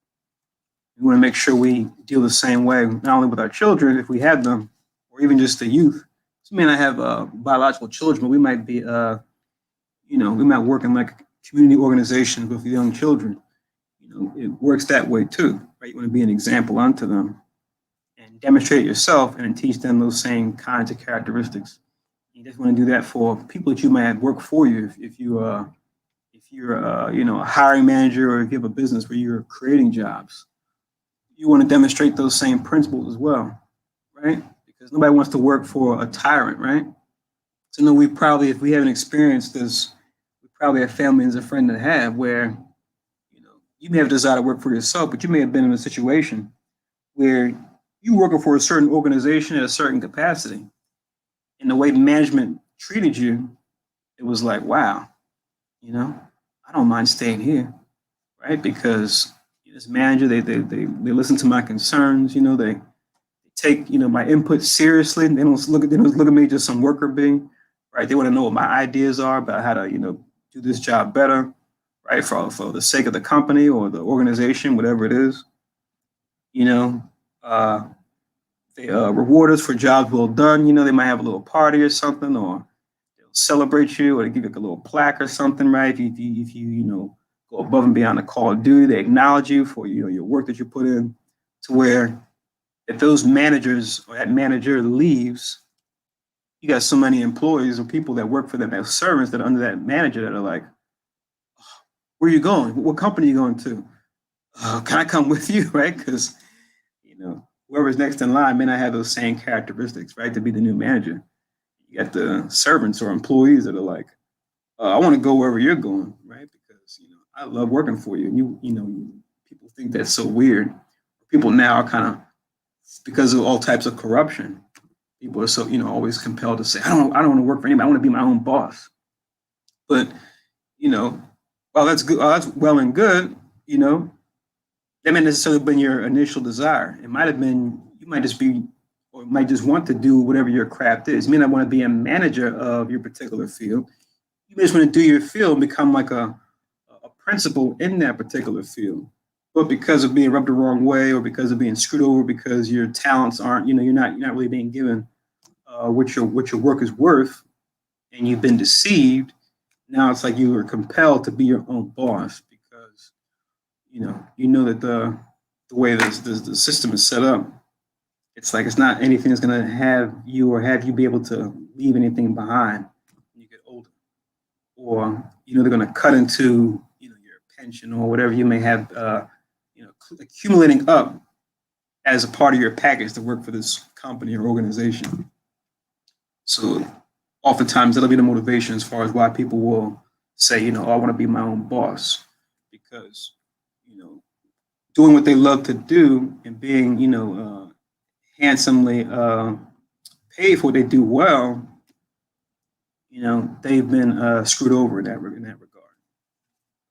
We want to make sure we deal the same way, not only with our children, if we have them, or even just the youth. So we may not have biological children, but we might be, we might work in like community organizations with young children. It works that way too, right? You want to be an example unto them and demonstrate yourself and teach them those same kinds of characteristics. You just want to do that for people that you might have work for you. If you're a hiring manager, or if you have a business where you're creating jobs, you want to demonstrate those same principles as well, right? Because nobody wants to work for a tyrant, right? So we probably, if we haven't experienced this, we probably have families and friends that have, where you may have decided to work for yourself, but you may have been in a situation where you were working for a certain organization at a certain capacity, and the way management treated you, it was like, wow, I don't mind staying here, right? Because this manager, they listen to my concerns, they take my input seriously. They don't look at me just some worker bee, right? They want to know what my ideas are about how to do this job better, right? For the sake of the company or the organization, whatever it is. They reward us for jobs well done. They might have a little party or something, or they'll celebrate you, or they give you like a little plaque or something, right? If you go above and beyond the call of duty, they acknowledge you for your work that you put in. To where if those managers or that manager leaves, you got so many employees or people that work for them as servants that are under that manager that are like, where are you going? What company are you going to? Can I come with you, right? Because whoever's next in line may not have those same characteristics, right, to be the new manager. You got the servants or employees that are like, I want to go wherever you're going, right? Because I love working for you. And people think that's so weird. People now are kind of, because of all types of corruption, people are so always compelled to say, I don't want to work for anybody. I want to be my own boss. But while that's good, that's well and good, that may necessarily been your initial desire. It might have been, you might just be, or might just want to do whatever your craft is. You may not want to be a manager of your particular field. You may just want to do your field and become like a principal in that particular field. But because of being rubbed the wrong way, or because of being screwed over, because your talents aren't, you're not really being given what your work is worth, and you've been deceived. Now it's like you are compelled to be your own boss, because that the way the system is set up, it's like it's not anything that's going to have you be able to leave anything behind when you get older, or they're going to cut into your pension or whatever you may have accumulating up as a part of your package to work for this company or organization. So oftentimes that'll be the motivation as far as why people will say, I want to be my own boss, because doing what they love to do and being, handsomely paid for what they do well, they've been screwed over in that regard.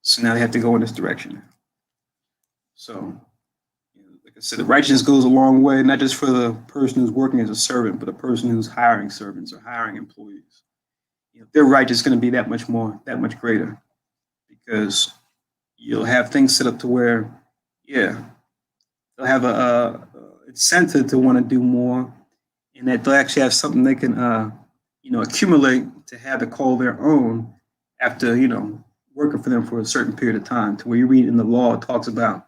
So now they have to go in this direction. So, like I said, the righteousness goes a long way, not just for the person who's working as a servant, but the person who's hiring servants or hiring employees. Their righteousness is going to be that much greater, because you'll have things set up to where, yeah, they'll have a incentive to want to do more, and that they'll actually have something they can, accumulate to have it call their own after, working for them for a certain period of time. To where you read in the law, it talks about,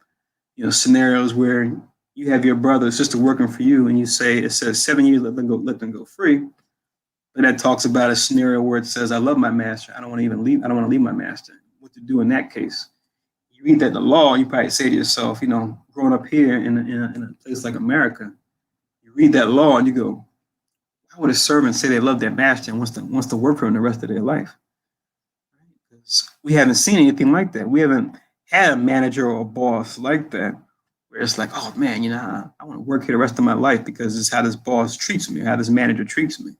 scenarios where you have your brother or sister working for you, and it says 7 years, let them go free. But that talks about a scenario where it says, I love my master. I don't want to leave my master. What to do in that case? You read that in the law, you probably say to yourself, growing up here in a place like America, you read that law and you go, why would a servant say they love their master and wants to work for him the rest of their life? Because we haven't seen anything like that. We haven't had a manager or a boss like that, where it's like, oh man, I want to work here the rest of my life because it's how this boss treats me, how this manager treats me.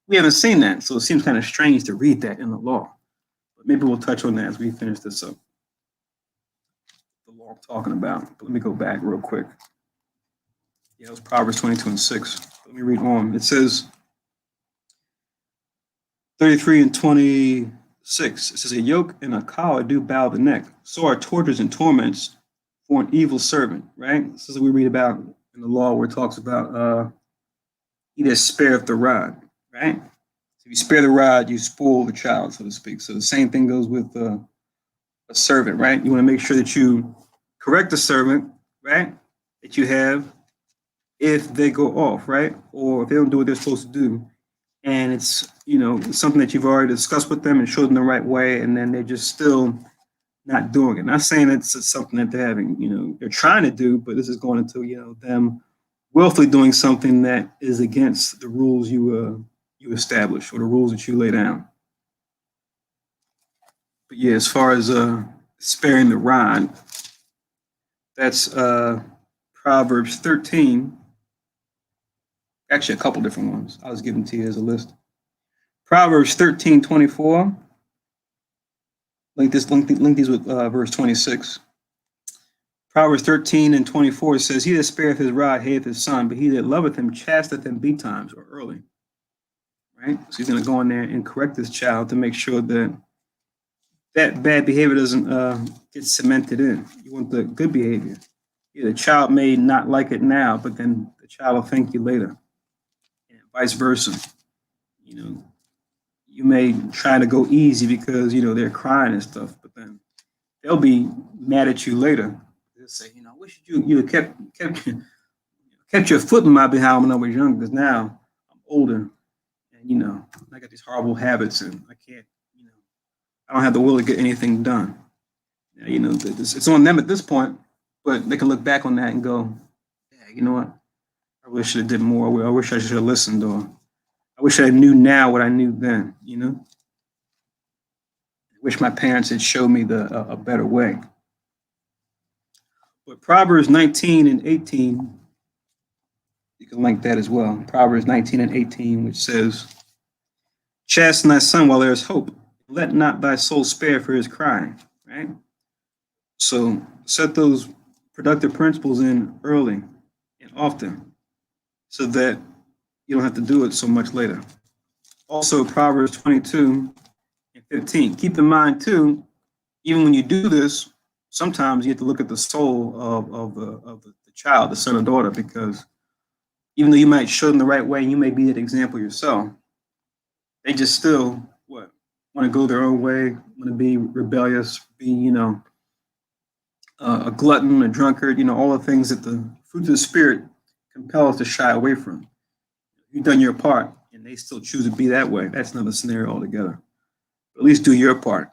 We haven't seen that, so it seems kind of strange to read that in the law. But maybe we'll touch on that as we finish this up. The law I'm talking about. But let me go back real quick. Yeah, it was Proverbs 22:6. Let me read on. It says 33 and 26. It says, a yoke and a collar do bow the neck. So are tortures and torments for an evil servant, right? This is what we read about in the law, where it talks about he that spareth the rod, right? So if you spare the rod, you spoil the child, so to speak. So the same thing goes with a servant, right? You want to make sure that you correct the servant, right? That you have, if they go off, right? Or if they don't do what they're supposed to do. And it's, something that you've already discussed with them and showed them the right way, and then they're just still not doing it. Not saying it's something that they're having, they're trying to do, but this is going into, them willfully doing something that is against the rules you establish, or the rules that you lay down. But yeah, as far as sparing the rod, that's Proverbs 13. Actually, a couple different ones. I was giving to you as a list. Proverbs 13:24. Link these with verse 26. Proverbs 13:24 says, he that spareth his rod hateth his son, but he that loveth him chasteth him betimes, or early. Right? So he's going to go in there and correct this child to make sure that bad behavior doesn't get cemented in. You want the good behavior. Yeah, the child may not like it now, but then the child will thank you later. And vice versa. You may try to go easy because, they're crying and stuff, but then they'll be mad at you later. They'll say, I wish you had kept your foot in my behind when I was young, because now I'm older and, I got these horrible habits and I can't, I don't have the will to get anything done. It's on them at this point, but they can look back on that and go, yeah, you know what? I wish I did more. I wish I should have listened, or I wish I knew now what I knew then, I wish my parents had showed me a better way. But Proverbs 19:18, you can link that as well. Proverbs 19:18, which says, chasten thy son while there is hope. Let not thy soul spare for his crying, right? So set those productive principles in early and often, so that you don't have to do it so much later. Also, Proverbs 22:15. Keep in mind, too, even when you do this, sometimes you have to look at the soul of the child, the son or daughter, because even though you might show them the right way, and you may be that example yourself, they just still, want to go their own way, want to be rebellious, be, a glutton, a drunkard, all the things that the fruits of the Spirit compel us to shy away from. You've done your part, and they still choose to be that way. That's another scenario altogether. But at least do your part.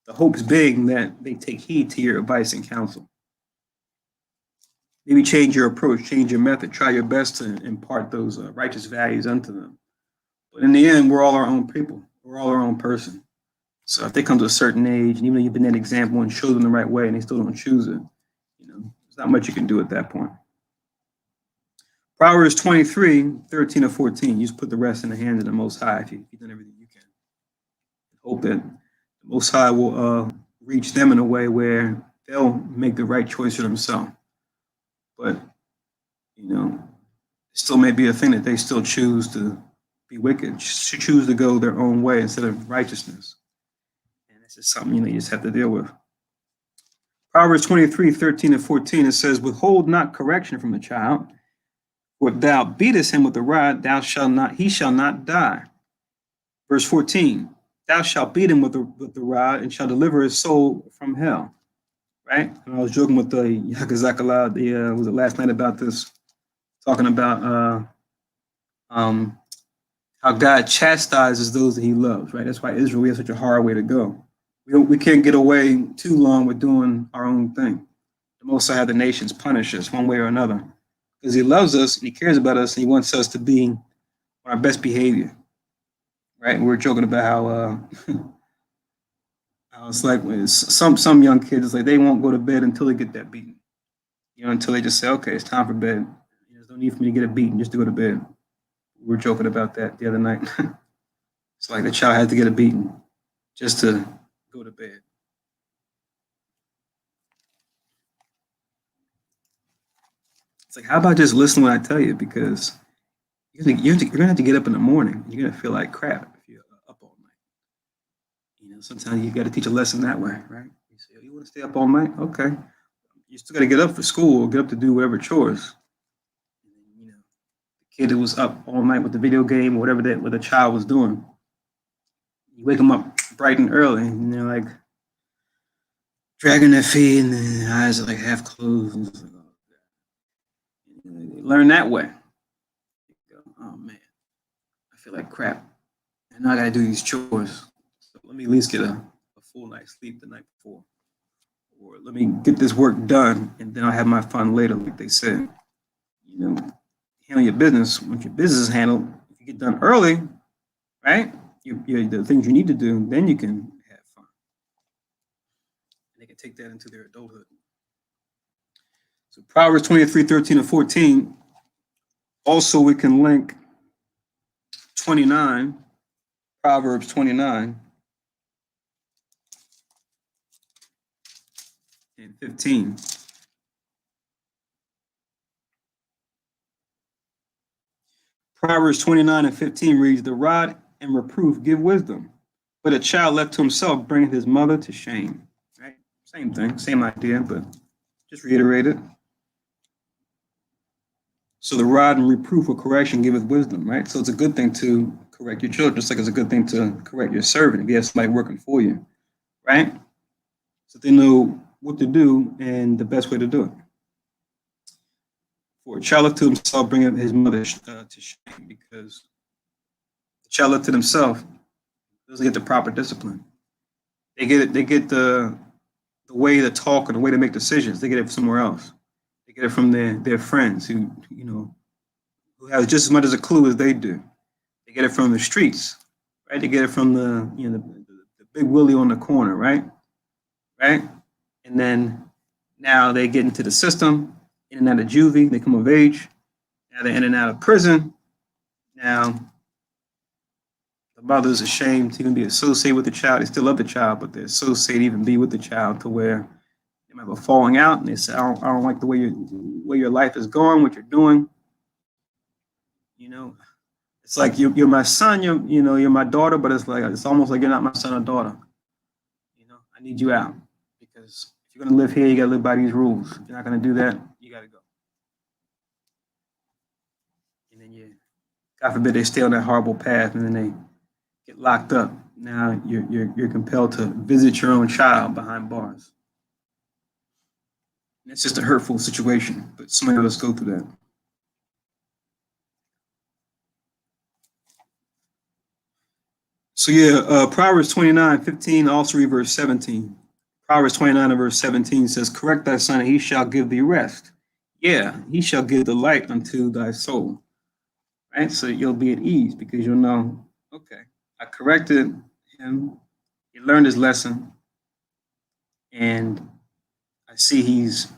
The hope is being that they take heed to your advice and counsel. Maybe change your approach, change your method, try your best to impart those righteous values unto them. But in the end, we're all our own people. We're all our own person. So if they come to a certain age, and even though you've been that example and showed them the right way and they still don't choose it, there's There's not much you can do at that point. Proverbs 23:13 or 14. You just put the rest in the hands of the Most High if you've done everything you can. Hope that the Most High will reach them in a way where they'll make the right choice for themselves. But, it still may be a thing that they still choose to be wicked, choose to go their own way instead of righteousness. And this is something, you just have to deal with. Proverbs 23:13 and 14, it says, withhold not correction from the child. For if thou beatest him with the rod, he shall not die. Verse 14, thou shalt beat him with the rod and shall deliver his soul from hell. Right? And I was joking with the Yakazakala, was it last night about this, talking about how God chastises those that he loves, right? That's why Israel, we have such a hard way to go. We can't get away too long with doing our own thing. The Most High, the nations punish us one way or another because he loves us and he cares about us and he wants us to be on our best behavior, right? And we're joking about how it's like some young kids, like they won't go to bed until they get that beating, until they just say, okay, it's time for bed. There's no need for me to get a beating just to go to bed. We were joking about that the other night. It's like the child had to get a beating just to go to bed. It's like, how about just listen when I tell you? Because you're gonna have to get up in the morning. You're gonna feel like crap if you're up all night. Sometimes you got to teach a lesson that way, right? You say, oh, you want to stay up all night? Okay. You still got to get up for school, get up to do whatever chores. The kid who was up all night with the video game or whatever what the child was doing, you wake them up bright and early, and they're like dragging their feet, and their eyes are like half closed. And like, oh, they learn that way. Go, oh man, I feel like crap, and now I got to do these chores. So let me at least get a full night's sleep the night before, or let me get this work done, and then I'll have my fun later, like they said. Handle your business. Once your business is handled, if you get done early, right? The things you need to do, then you can have fun. And they can take that into their adulthood. So Proverbs 23:13 and 14. Also, we can link 29, Proverbs 29 and 15. Proverbs 29 and 15 reads, the rod and reproof give wisdom, but a child left to himself bringeth his mother to shame. Right? Same thing, same idea, but just reiterate it. So the rod and reproof or correction giveth wisdom, right? So it's a good thing to correct your children, just like it's a good thing to correct your servant if you have somebody working for you, right? So they know what to do and the best way to do it. For a child left to himself bringeth his mother to shame, because the child left to himself doesn't get the proper discipline. They get the way to talk and the way to make decisions. They get it somewhere else. They get it from their friends who have just as much as a clue as they do. They get it from the streets, right? They get it from the big Willie on the corner, right? And then now they get into the system, in and out of juvie, they come of age. Now they're in and out of prison. Now the mother's ashamed to even be associated with the child. They still love the child, but they're associated even be with the child to where they might have a falling out, and they say, I don't like the way your life is going, what you're doing. It's like you're my son, you're my daughter, but it's almost like you're not my son or daughter. I need you out, because if you're gonna live here, you gotta live by these rules. If you're not gonna do that, you gotta go. And then God forbid, they stay on that horrible path, and then they get locked up. Now you're compelled to visit your own child behind bars. And it's just a hurtful situation, but so many of us go through that. So Proverbs 29:15, also read verse 17. Proverbs 29 and verse 17 says, correct thy son, and he shall give thee rest. Yeah, he shall give delight unto thy soul. Right? So you'll be at ease because you'll know, okay, I corrected him, he learned his lesson, and I see he's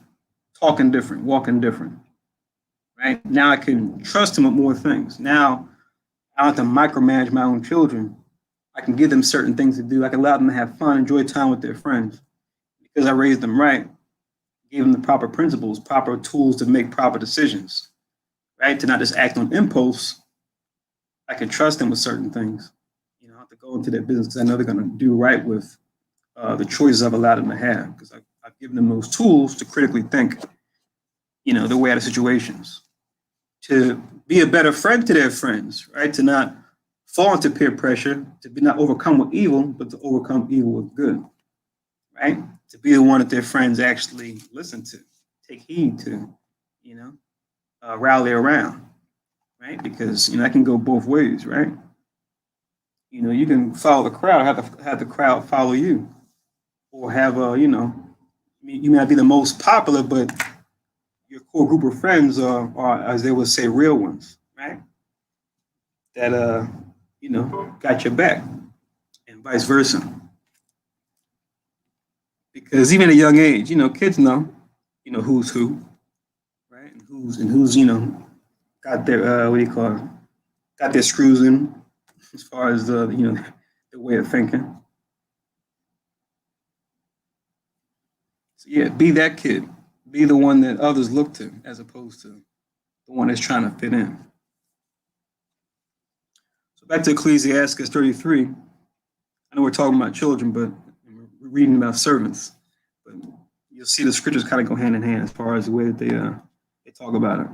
talking different, walking different, right? Now I can trust them with more things. Now I don't have to micromanage my own children. I can give them certain things to do. I can allow them to have fun, enjoy time with their friends because I raised them right, gave them the proper principles, proper tools to make proper decisions, right? To not just act on impulse. I can trust them with certain things. You know, I have to go into their business because I know they're going to do right with the choices I've allowed them to have because I've given them those tools to critically think, you know, their way out of situations, to be a better friend to their friends, right? To not fall into peer pressure, to be not overcome with evil, but to overcome evil with good, right? To be the one that their friends actually listen to, take heed to, you know, rally around, right? Because, you know, that can go both ways, right? You know, you can follow the crowd, have the crowd follow you, or have a, you know, you may not be the most popular, but your core group of friends are, as they would say, real ones, right? That you know, got your back, and vice versa. Because even at a young age, you know, kids know, you know, who's who, right? And who's you know, got their what do you call it? Got their screws in as far as the you know the way of thinking. So yeah, be that kid. Be the one that others look to, as opposed to the one that's trying to fit in. So back to Ecclesiasticus 33. I know we're talking about children, but we're reading about servants. But you'll see the scriptures kind of go hand in hand as far as the way that they talk about it.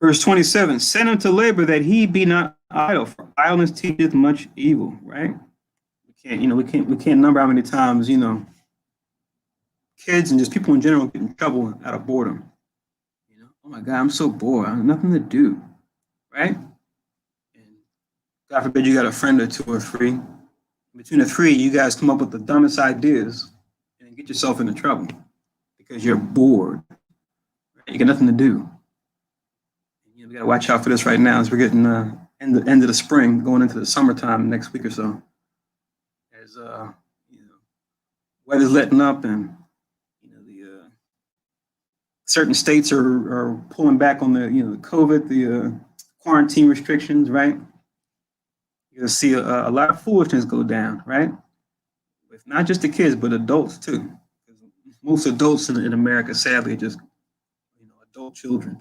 Verse 27, send him to labor that he be not idle, for idleness teacheth much evil, right? We can't number how many times, you know, kids and just people in general get in trouble out of boredom. You know, oh my God, I'm so bored. I have nothing to do, right? And God forbid you got a friend or two or three. Between the three, you guys come up with the dumbest ideas and get yourself into trouble because you're bored. Right? You got nothing to do. You know, we got to watch out for this right now as we're getting end of the spring, going into the summertime next week or so. As you know, weather's letting up, and you know the certain states are pulling back on the the COVID, the quarantine restrictions, right? You're gonna see a lot of foolishness go down, right? With not just the kids, but adults too. Most adults in America, sadly, are just adult children,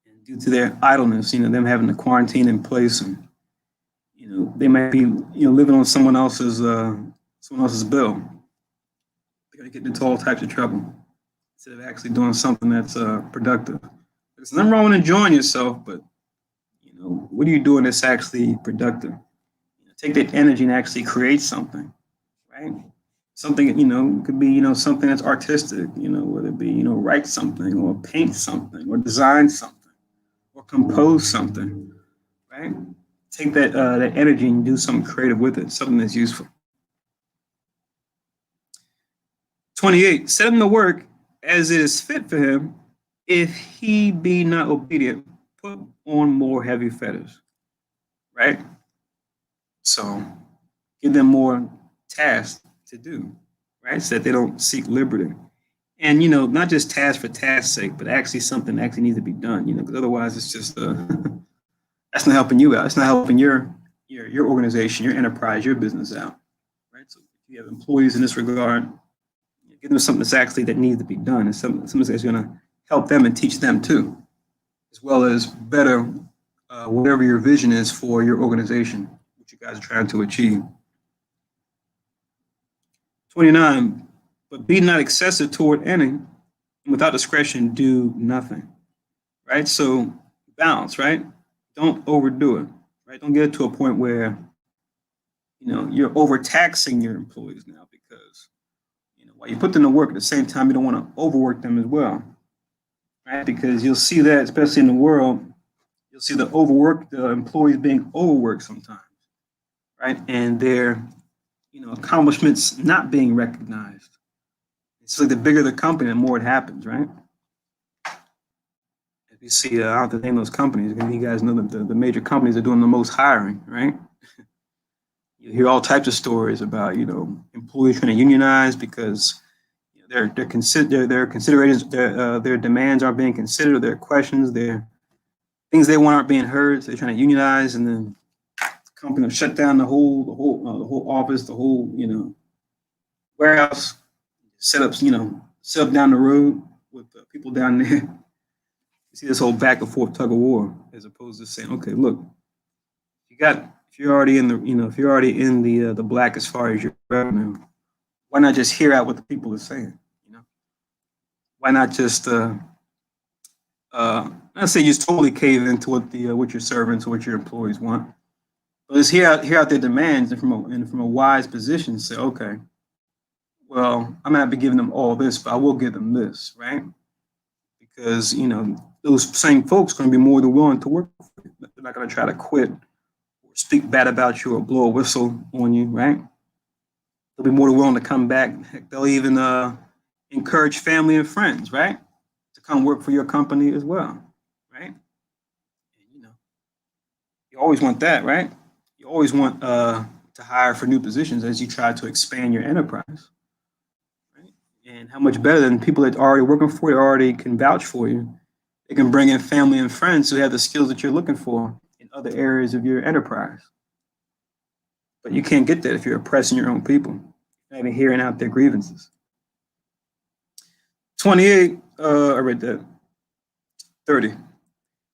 and due to their idleness, them having the quarantine in place, and they might be living on someone else's bill. They're gonna get into all types of trouble instead of actually doing something that's productive. There's nothing wrong with enjoying yourself, but what are you doing that's actually productive? Take that energy and actually create something, right? Something, could be, something that's artistic, whether it be, write something or paint something or design something or compose something, right? Take that energy and do something creative with it, something that's useful. 28, set him to work as it is fit for him. If he be not obedient, put on more heavy fetters, right? So give them more tasks to do, right? So that they don't seek liberty. And, not just tasks for task's sake, but actually something that actually needs to be done, because otherwise it's just, that's not helping you out. It's not helping your organization, your enterprise, your business out, right? So if you have employees in this regard, give them something that's actually that needs to be done, and something that's going to help them and teach them too, as well as better whatever your vision is for your organization, what you guys are trying to achieve. 29, but be not excessive toward any, and without discretion do nothing, right? So balance, right? Don't overdo it, right? Don't get it to a point where, you're overtaxing your employees now because, while you put them to work at the same time, you don't want to overwork them as well, right? Because you'll see that, especially in the world, you'll see the overworked employees being overworked sometimes, right? And their, accomplishments not being recognized. It's like the bigger the company, the more it happens, right? If you see, I don't have to name those companies, you guys know that the major companies are doing the most hiring, right? You hear all types of stories about, employees trying to unionize because, their considerations, their demands aren't being considered, their questions, their things they want aren't being heard. So they're trying to unionize, and then the company will shut down the whole office, the whole warehouse, set up down the road with people down there. You see this whole back and forth tug of war, as opposed to saying, okay, look, if you're already in the black as far as your revenue, why not just hear out what the people are saying? Why not just not say just totally cave into what your servants or what your employees want, but let's hear out their demands, and from a wise position say, okay, well, I might not be giving them all this, but I will give them this, right? Because those same folks are going to be more than willing to work for you. They're not going to try to quit or speak bad about you or blow a whistle on you, right? They'll be more than willing to come back. Heck, they'll even encourage family and friends, right, to come work for your company as well, right? And, you always want that, right? You always want to hire for new positions as you try to expand your enterprise. And how much better than people that are already working for you, already can vouch for you. They can bring in family and friends who have the skills that you're looking for in other areas of your enterprise. But you can't get that if you're oppressing your own people, not even hearing out their grievances. 28, I read that. 30.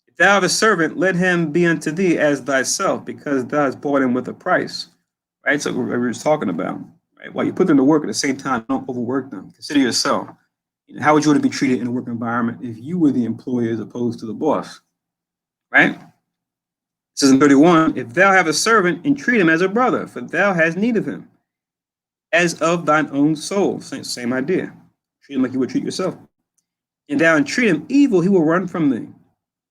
If thou have a servant, let him be unto thee as thyself, because thou hast bought him with a price. Right? So what we were just talking about. Right? While you put them to work, at the same time, don't overwork them. Consider yourself. How would you want to be treated in a work environment if you were the employee as opposed to the boss? Right? It says in 31, if thou have a servant, entreat him as a brother, for thou hast need of him, as of thine own soul. Same idea. Treat him like you would treat yourself. And thou entreat him evil, he will run from thee.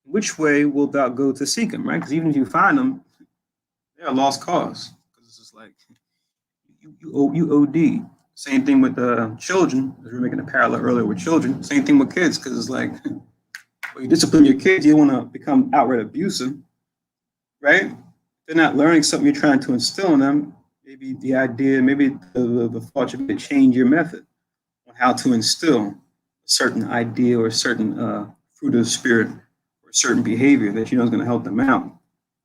Which way wilt thou go to seek him? Right? Because even if you find them, they're a lost cause. Because it's just like you OD. Same thing with children, as we were making a parallel earlier with children. Same thing with kids, because it's like, when you discipline your kids, you don't want to become outright abusive, right? They're not learning something you're trying to instill in them. Maybe the idea, maybe the thought should be to change your method on how to instill a certain idea or a certain fruit of the spirit or a certain behavior that you know is going to help them out,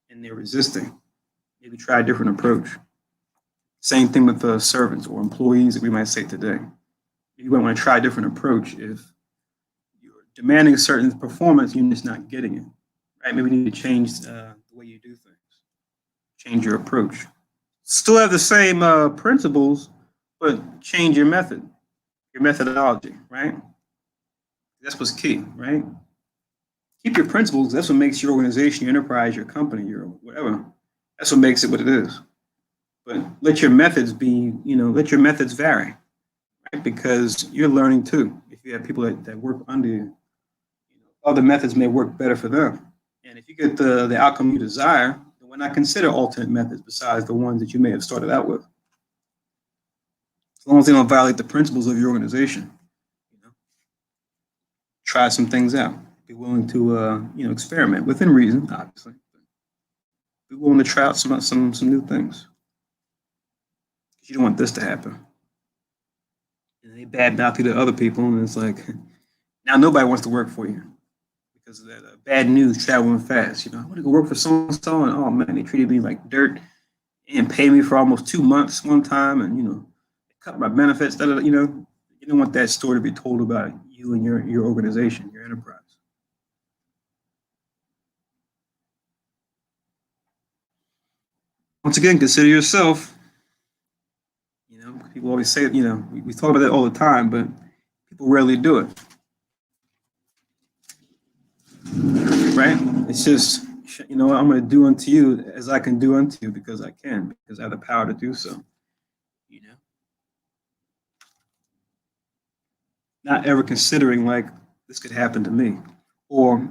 and they're resisting. Maybe try a different approach. Same thing with servants or employees that we might say today. You might want to try a different approach if you're demanding a certain performance, you're just not getting it. Right? Maybe you need to change the way you do things, change your approach. Still have the same principles, but change your method, your methodology, right? That's what's key, right? Keep your principles. That's what makes your organization, your enterprise, your company, your whatever. That's what makes it what it is. But let your methods let your methods vary, right? Because you're learning too. If you have people that work under you, other methods may work better for them. And if you get the outcome you desire, then why not consider alternate methods besides the ones that you may have started out with? As long as they don't violate the principles of your organization, try some things out. Be willing to experiment within reason, obviously. Be willing to try out some new things. You don't want this to happen. And they badmouth you to other people, and it's like, now nobody wants to work for you because of that bad news traveling fast. I want to go work for so-and-so, and oh man, they treated me like dirt and paid me for almost 2 months one time, and cut my benefits. You don't want that story to be told about you and your organization, your enterprise. Once again, consider yourself. People always say, we talk about that all the time, but people rarely do it. Right? It's just, I'm going to do unto you as I can do unto you because I can, because I have the power to do so. Not ever considering like this could happen to me. Or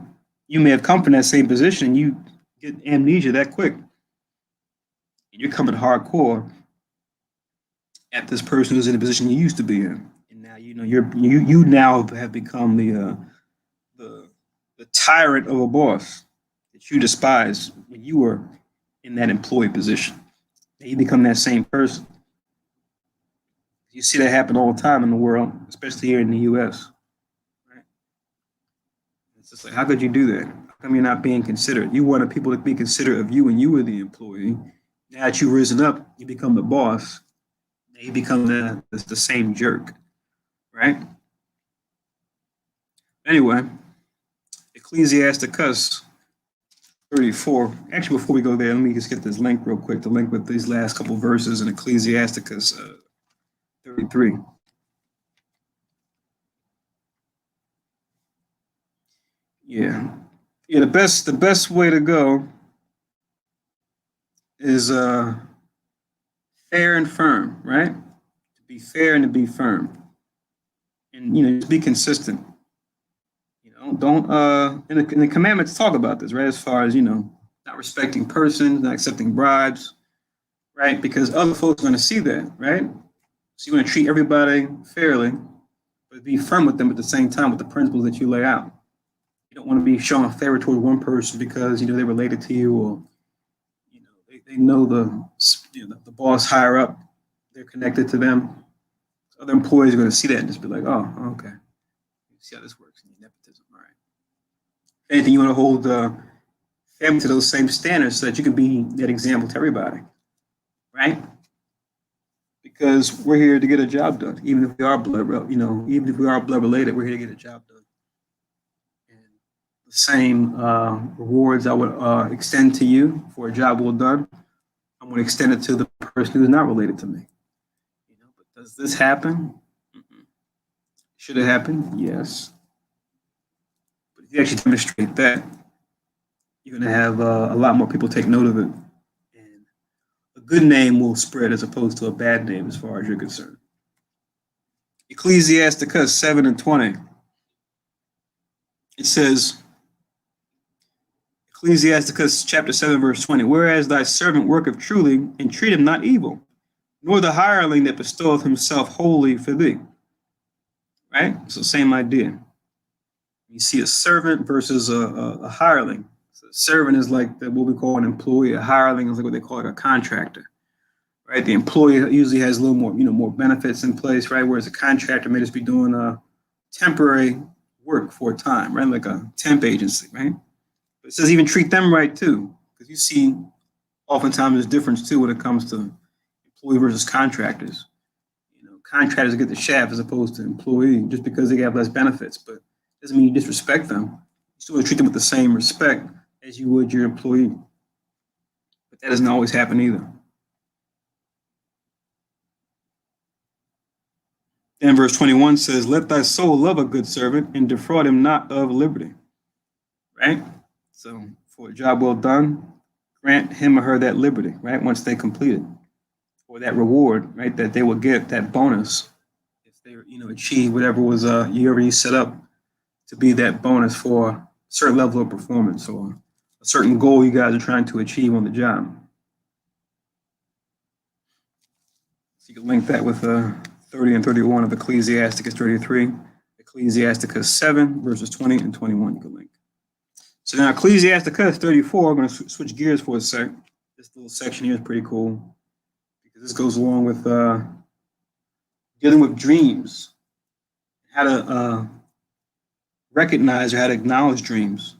you may have come from that same position and you get amnesia that quick. And you're coming hardcore at this person who's in the position you used to be in. And now you now have become the tyrant of a boss that you despised when you were in that employee position. You become that same person. You see that happen all the time in the world, especially here in the U.S. Right? It's just like, how could you do that? How come you're not being considerate? You wanted people to be considerate of you when you were the employee. Now that you've risen up, you become the boss. Now you become the same jerk, right? Anyway, Ecclesiasticus 34. Actually, before we go there, let me just get this link real quick. The link with these last couple verses in Ecclesiasticus 33. Yeah, the best way to go is fair and firm, right? To be fair and to be firm, and just be consistent. Don't and the commandments talk about this, right? As far as not respecting persons, not accepting bribes, right? Because other folks are going to see that, right? So you want to treat everybody fairly, but be firm with them at the same time with the principles that you lay out. You don't want to be showing a favor toward one person because they're related to you, or they know the boss higher up, they're connected to them. Other employees are going to see that and just be like, oh, okay, see how this works. Nepotism, all right. If anything, you want to hold family to those same standards so that you can be that example to everybody, right? Because we're here to get a job done, even if we are blood related, we're here to get a job done. And the same rewards I would extend to you for a job well done, I'm going to extend it to the person who's not related to me. But does this happen? Should it happen? Yes. But if you actually demonstrate that, you're going to have a lot more people take note of it. And a good name will spread as opposed to a bad name as far as you're concerned. Ecclesiasticus 7:20. It says, Ecclesiasticus chapter 7, verse 20, whereas thy servant worketh truly, and treat him not evil, nor the hireling that bestoweth himself wholly for thee. Right? So same idea. You see a servant versus a hireling. So a servant is like what we call an employee. A hireling is like what they call a contractor. Right? The employee usually has a little more, more benefits in place, right? Whereas a contractor may just be doing temporary work for a time, right? Like a temp agency, right? But it says even treat them right too, because you see oftentimes there's difference too when it comes to employee versus contractors. Contractors get the shaft as opposed to employee just because they have less benefits, but it doesn't mean you disrespect them. You still want to treat them with the same respect as you would your employee. But that doesn't always happen either. Then verse 21 says, let thy soul love a good servant and defraud him not of liberty. Right? So for a job well done, grant him or her that liberty, right? Once they complete it. Or that reward, right? That they will get that bonus if they, achieve whatever was you already set up to be that bonus for a certain level of performance or a certain goal you guys are trying to achieve on the job. So you can link that with 30 and 31 of Ecclesiasticus 33, Ecclesiasticus 7, verses 20 and 21 you can link. So now Ecclesiasticus 34, I'm going to switch gears for a sec. This little section here is pretty cool. This goes along with dealing with dreams, how to recognize or how to acknowledge dreams.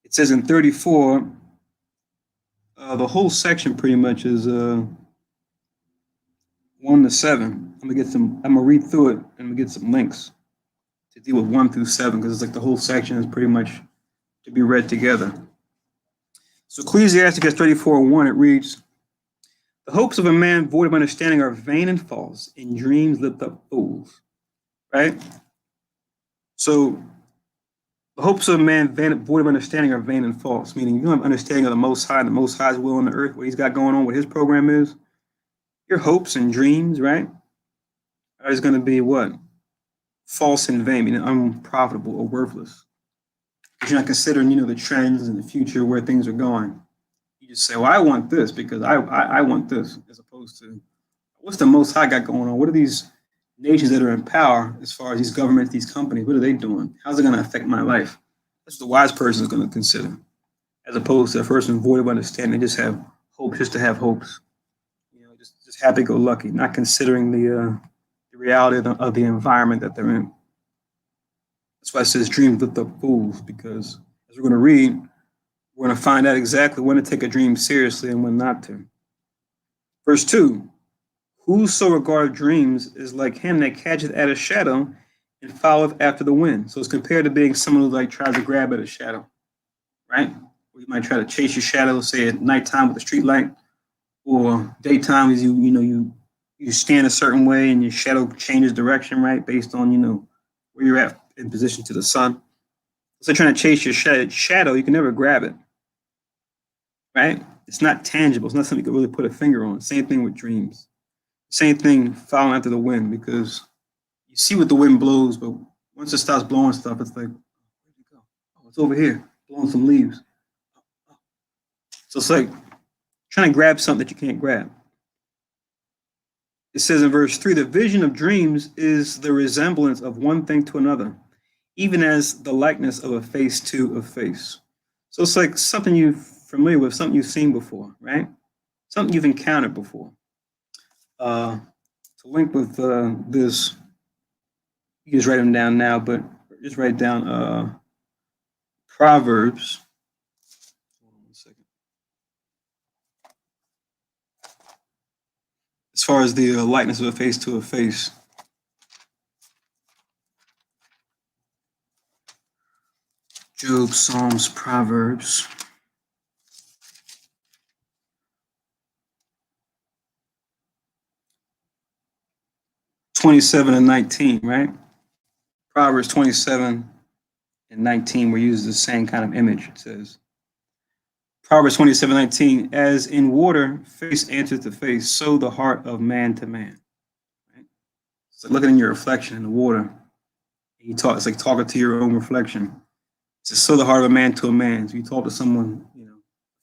It says in 34, the whole section pretty much is 1 to 7. I'm gonna read through it and I'm gonna get some links to deal with 1 through 7 because it's like the whole section is pretty much to be read together. So Ecclesiasticus 34:1, it reads, the hopes of a man void of understanding are vain and false, and dreams lift up fools. Right? So the hopes of a man void of understanding are vain and false, meaning you don't have understanding of the Most High and the Most High's will on the earth, what he's got going on, what his program is. Your hopes and dreams, right, are just going to be what? False and vain, meaning unprofitable or worthless. Because you're not considering, the trends in the future, where things are going. You just say, well, I want this because I want this, as opposed to what's the Most High got going on? What are these nations that are in power as far as these governments, these companies, what are they doing? How's it going to affect my life? That's what the wise person is going to consider, as opposed to a person void of understanding. They just to have hopes, just happy-go-lucky, not considering the the reality of the environment that they're in. That's why it says dreams lift up fools, because as we're going to read, we're going to find out exactly when to take a dream seriously and when not to. Verse 2, whoso regardeth dreams is like him that catcheth at a shadow and followeth after the wind. So it's compared to being someone who like tries to grab at a shadow, right? Or you might try to chase your shadow, say at nighttime with a street light, or daytime as you stand a certain way and your shadow changes direction, right? Based on, where you're at in position to the sun. So trying to chase your shadow, you can never grab it, right? It's not tangible. It's not something you can really put a finger on. Same thing with dreams. Same thing following after the wind, because you see what the wind blows, but once it starts blowing stuff, it's like, where'd it go? Oh, it's over here, blowing some leaves. So it's like trying to grab something that you can't grab. It says in verse 3, the vision of dreams is the resemblance of one thing to another, even as the likeness of a face to a face. So it's like something you're familiar with, something you've seen before, right? Something you've encountered before. To link with this, you just write them down now, but just write down Proverbs. Hold on 1 second. As far as the likeness of a face to a face. Job, Psalms, Proverbs. (27:19), right? Proverbs 27:19, we use the same kind of image. It says, Proverbs 27:19, as in water, face answers to face, so the heart of man to man. Right? So looking in your reflection in the water, it's like talking to your own reflection. It says, so the heart of a man to a man. So you talk to someone,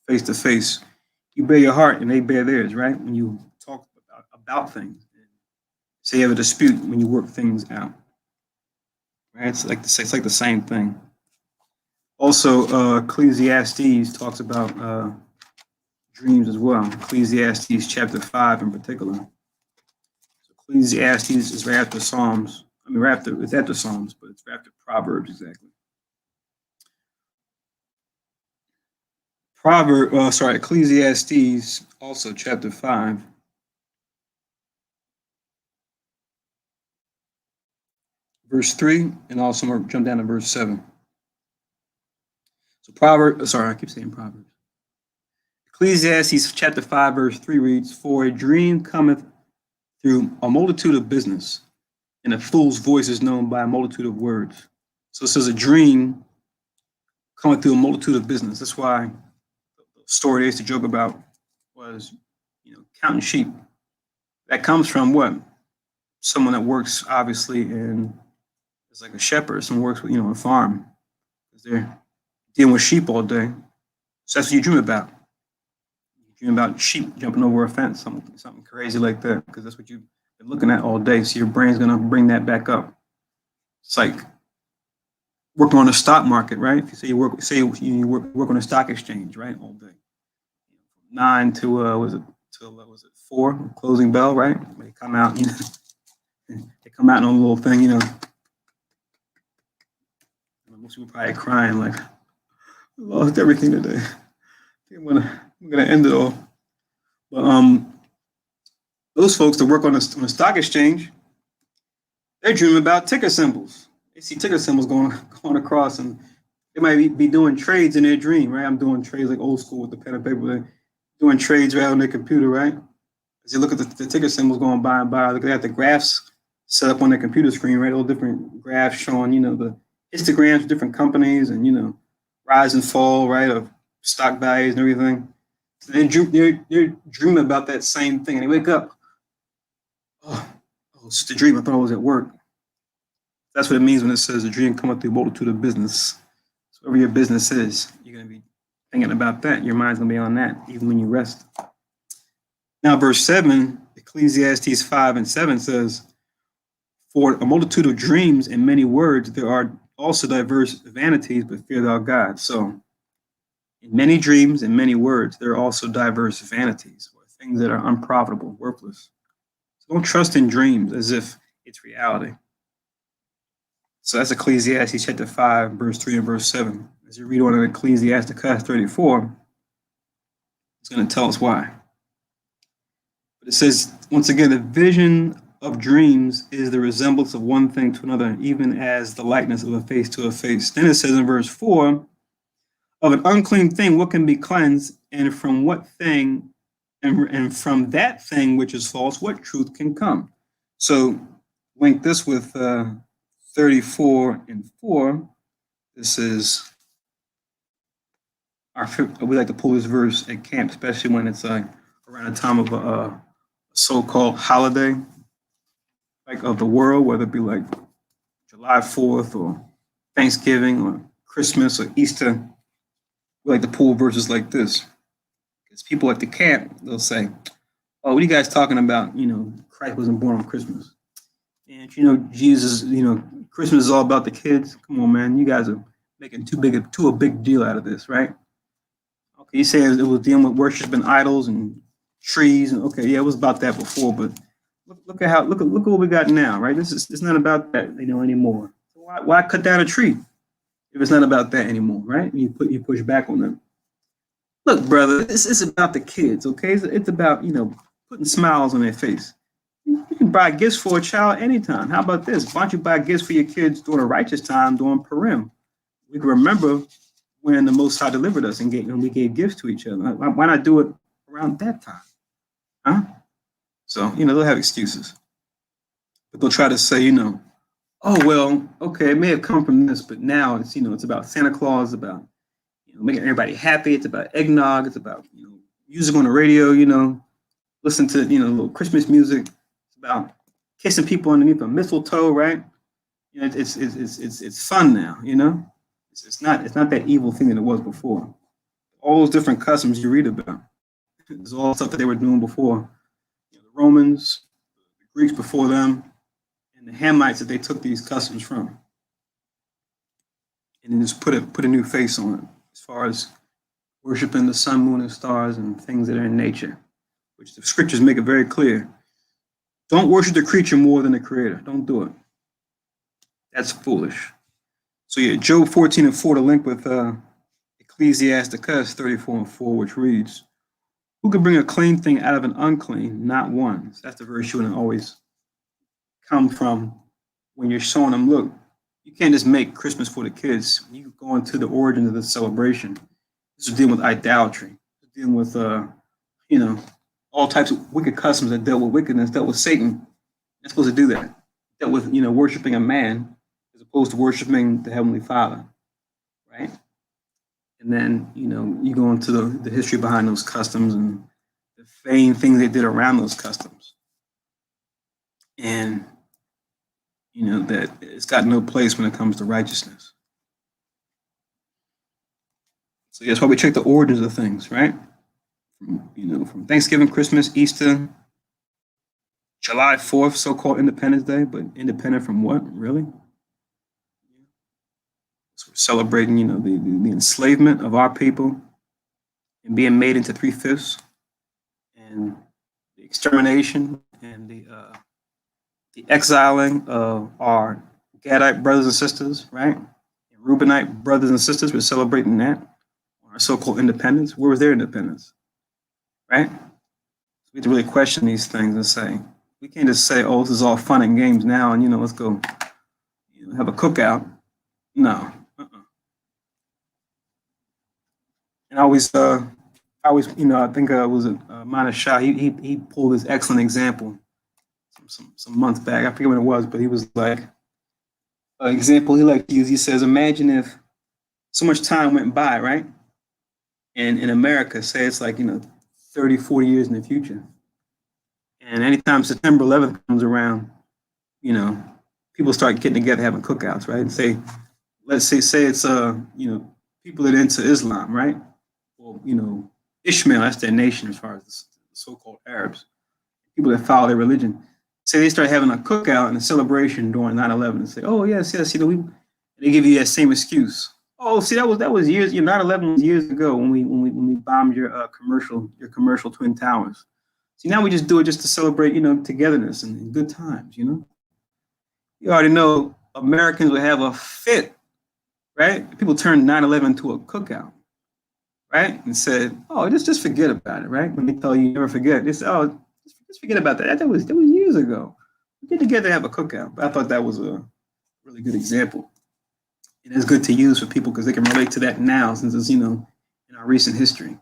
face to face, you bear your heart and they bear theirs, right? When you talk about things. So you have a dispute when you work things out, right? It's like the same thing. Also, Ecclesiastes talks about dreams as well. Ecclesiastes chapter 5 in particular. So Ecclesiastes is right after Psalms. It's after Psalms, but it's right after Proverbs exactly. Ecclesiastes also chapter 5. Verse 3, and also we'll jump down to verse 7. So I keep saying Proverbs. Ecclesiastes chapter 5, verse 3 reads, for a dream cometh through a multitude of business, and a fool's voice is known by a multitude of words. So it says a dream coming through a multitude of business. That's why the story they used to joke about was, counting sheep. That comes from what? Someone that works obviously it's like a shepherd. Someone works with, a farm. Because they're dealing with sheep all day. So that's what you dream about. You dream about sheep jumping over a fence, something crazy like that, because that's what you've been looking at all day. So your brain's gonna bring that back up. It's like working on the stock market, right? If you say you work on a stock exchange, right, all day. 9 to was it 4 closing bell, right? They come out, they come out in a little thing, most people probably crying like, I lost everything today. I'm gonna end it all. But those folks that work on a stock exchange, they're dreaming about ticker symbols. They see ticker symbols going across, and they might be doing trades in their dream, right? I'm doing trades like old school with the pen and paper. They're doing trades right on their computer, right? As you look at the ticker symbols going by and by, they got the graphs set up on their computer screen, right? All different graphs showing, the histograms of different companies and, rise and fall, right, of stock values and everything. So they're dreaming about that same thing. And they wake up, oh, it's just a dream. I thought I was at work. That's what it means when it says the dream cometh through a multitude of business. So whatever your business is, you're going to be thinking about that. Your mind's going to be on that, even when you rest. Now, verse 7, Ecclesiastes 5:7 says, for a multitude of dreams and many words, there are also diverse vanities, but fear thou God. So in many dreams and many words, there are also diverse vanities, or things that are unprofitable, worthless. So don't trust in dreams as if its reality. So that's Ecclesiastes chapter 5, verse 3 and verse 7. As you read on in Ecclesiasticus 34, it's going to tell us why. But it says, once again, the vision of dreams is the resemblance of one thing to another, even as the likeness of a face to a face. Then it says in verse 4, of an unclean thing, what can be cleansed, and from what thing, and from that thing which is false, what truth can come? So link this with 34 and 4. This is we like to pull this verse at camp, especially when it's around the time of a so-called holiday, like of the world, whether it be like July 4th or Thanksgiving or Christmas or Easter. We like to pull verses like this. Because people at the camp, they'll say, oh, what are you guys talking about? Christ wasn't born on Christmas. And Jesus, Christmas is all about the kids. Come on, man. You guys are making too a big deal out of this, right? Okay, you say it was dealing with worshiping idols and trees, and okay, yeah, it was about that before, but look at what we got now, right? It's not about that, anymore. So why cut down a tree if it's not about that anymore, right? You push back on them. Look, brother, this is about the kids, okay? It's about putting smiles on their face. You can buy gifts for a child anytime. How about this? Why don't you buy gifts for your kids during a righteous time, during Purim? We can remember when the Most High delivered us and we gave gifts to each other. Why not do it around that time? Huh? So, they'll have excuses. But they'll try to say, oh, well, okay, it may have come from this, but now it's, it's about Santa Claus, about, making everybody happy. It's about eggnog. It's about, music on the radio, listen to, little Christmas music. It's about kissing people underneath a mistletoe, right? It's fun now, It's not that evil thing that it was before. All those different customs you read about. It's all stuff that they were doing before. The Romans, the Greeks before them, and the Hamites that they took these customs from. And then just put a new face on it as far as worshiping the sun, moon, and stars and things that are in nature, which the scriptures make it very clear. Don't worship the creature more than the creator. Don't do it. That's foolish. So yeah, Job 14 and 4 to link with Ecclesiasticus 34 and 4, which reads, who can bring a clean thing out of an unclean? Not one. So that's the verse you want to always come from when you're showing them, look, you can't just make Christmas for the kids. When you go into the origin of the celebration, this is dealing with idolatry. It's dealing with, all types of wicked customs that dealt with wickedness, dealt with Satan. You're supposed to do that. Dealt with, worshiping a man as opposed to worshiping the Heavenly Father, right? And then, you go into the history behind those customs and the vain things they did around those customs. And, that it's got no place when it comes to righteousness. So that's why we check the origins of things, right? From Thanksgiving, Christmas, Easter, July 4th, so-called Independence Day, but independent from what, really? So we're celebrating, the enslavement of our people and being made into 3/5, and the extermination and the exiling of our Gadite brothers and sisters, right? And Reubenite brothers and sisters. We're celebrating that, our so-called independence. Where was their independence, right? So we have to really question these things and say, we can't just say, oh, this is all fun and games now, and let's go have a cookout. No. And I think it was Mana Shah. He pulled this excellent example some months back. I forget when it was, but he was like, an example he liked to use. He says, imagine if so much time went by, right? And in America, say it's like 30, 40 years in the future, and anytime September 11th comes around, people start getting together having cookouts, right? And let's say it's people that are into Islam, right? Well, Ishmael, that's their nation as far as the so-called Arabs, people that follow their religion. Say they start having a cookout and a celebration during 9/11 and say, oh, yes, they give you that same excuse. Oh, see, that was years, 9/11 was years ago when we bombed your commercial Twin Towers. See, now we just do it just to celebrate, togetherness and good times, You already know Americans would have a fit, right? People turned 9/11 into a cookout, right? And said, "Oh, just forget about it," right? When they tell you never forget, they say, "Oh, just forget about that. That was years ago. We get together and have a cookout." But I thought that was a really good example. And it's good to use for people because they can relate to that now, since it's in our recent history.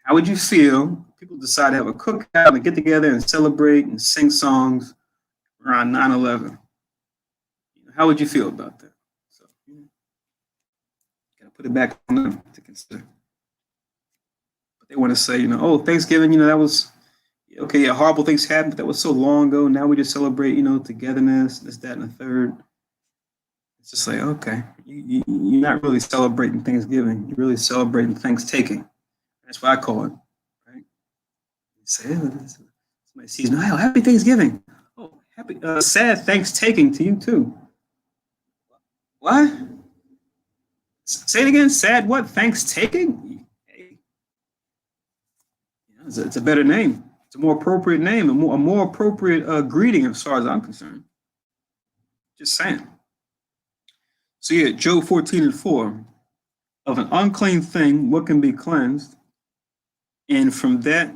How would you feel if people decide to have a cookout and get together and celebrate and sing songs around 9/11? How would you feel about that? So, gotta put it back on them to consider. But they want to say, oh, Thanksgiving, that was okay. Yeah, horrible things happened, but that was so long ago. Now we just celebrate, togetherness, this, that, and the third. It's just like, okay, you're not really celebrating Thanksgiving. You're really celebrating Thanks-taking. That's what I call it, right? You say, somebody sees, no, happy Thanksgiving. Oh, happy, sad Thanks-taking to you too. What? Say it again. Sad what? Thanks-taking? Hey. It's a better name. It's a more appropriate name, a more appropriate greeting as far as I'm concerned. Just saying. So yeah, Job 14:4. Of an unclean thing, what can be cleansed? And from that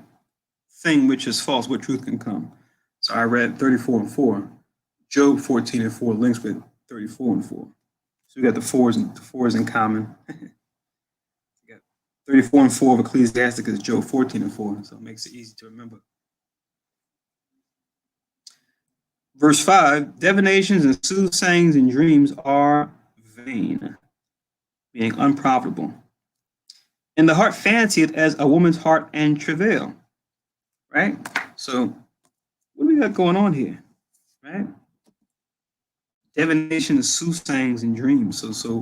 thing which is false, what truth can come? So I read 34:4. Job 14:4 links with 34:4. So we got the fours in common. We got 34:4 of Ecclesiasticus, Job 14:4. So it makes it easy to remember. Verse 5, divinations and soothsayings and dreams are vain, being unprofitable. And the heart fancieth as a woman's heart and travail. Right? So what do we got going on here? Right? Divination, soothsayings, and dreams. So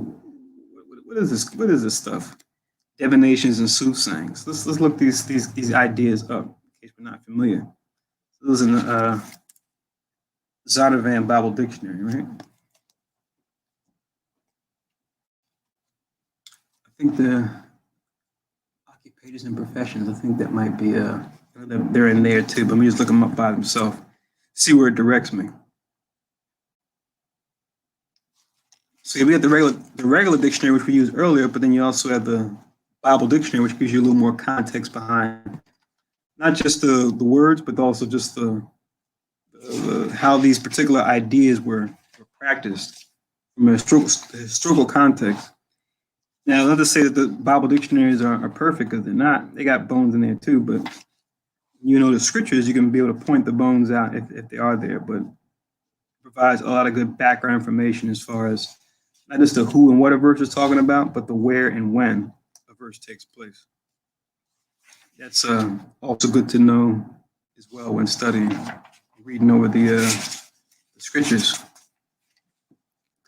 what is this? What is this stuff? Divinations and soothsayings. Let's look these ideas up in case we're not familiar. So this is in the Zondervan Bible Dictionary, right? I think the occupations and professions. I think that might be they're in there too. But let me just look them up by themselves. See where it directs me. So we have the regular dictionary, which we used earlier, but then you also have the Bible dictionary, which gives you a little more context behind not just the words, but also just the how these particular ideas were practiced from a historical context. Now, not to say that the Bible dictionaries are perfect, because they're not. They got bones in there too, but the scriptures, you can be able to point the bones out if they are there, but it provides a lot of good background information as far as not just the who and what a verse is talking about, but the where and when a verse takes place. That's also good to know as well when studying, reading over the scriptures.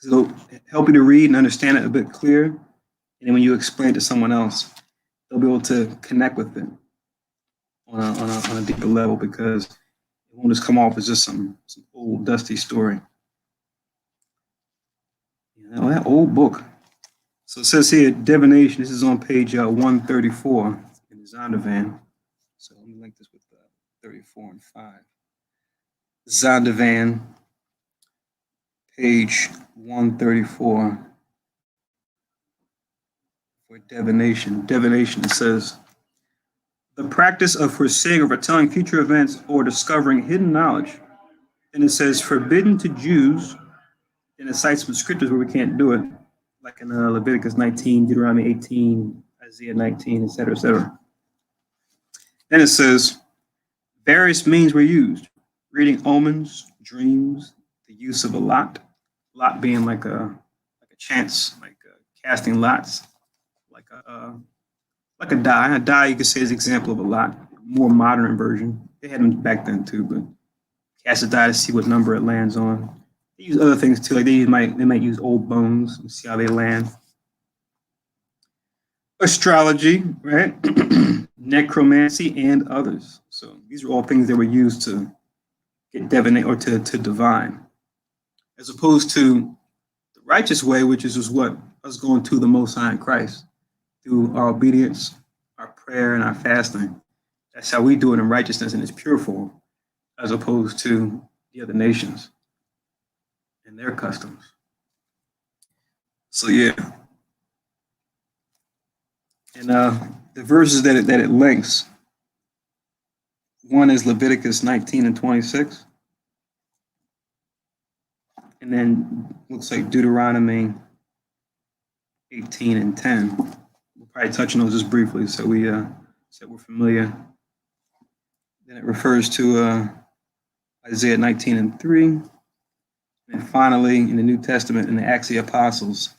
It'll help you to read and understand it a bit clearer. And then when you explain it to someone else, they'll be able to connect with it on a deeper level, because it won't just come off as just some old dusty story. That old book. So it says here, divination. This is on page 134 in the Zondervan. So let me link this with 34 and 5. Zondervan, page 134 for divination. Divination, it says, the practice of foreseeing or foretelling future events or discovering hidden knowledge. And it says, forbidden to Jews. And it cites some scriptures where we can't do it, like in Leviticus 19, Deuteronomy 18, Isaiah 19, etc., etc. Then it says, various means were used: reading omens, dreams, the use of a lot being like a chance, like casting lots, like a die. A die, you could say, is an example of a lot, more modern version. They had them back then too, but cast a die to see what number it lands on. They use other things too, like they might use old bones and see how they land. Astrology, right? Necromancy, and others. So these are all things that were used to get divinate or to divine, as opposed to the righteous way, which is just what us going to the Most High in Christ through our obedience, our prayer, and our fasting. That's how we do it in righteousness in its pure form, as opposed to the other nations. and their customs. So yeah, and the verses that it links, one is Leviticus 19 and 26, and then looks like Deuteronomy 18 and 10. We'll probably touch on those just briefly, so we're familiar. Then it refers to Isaiah 19 and 3. And finally, in the New Testament, in the Acts of the Apostles,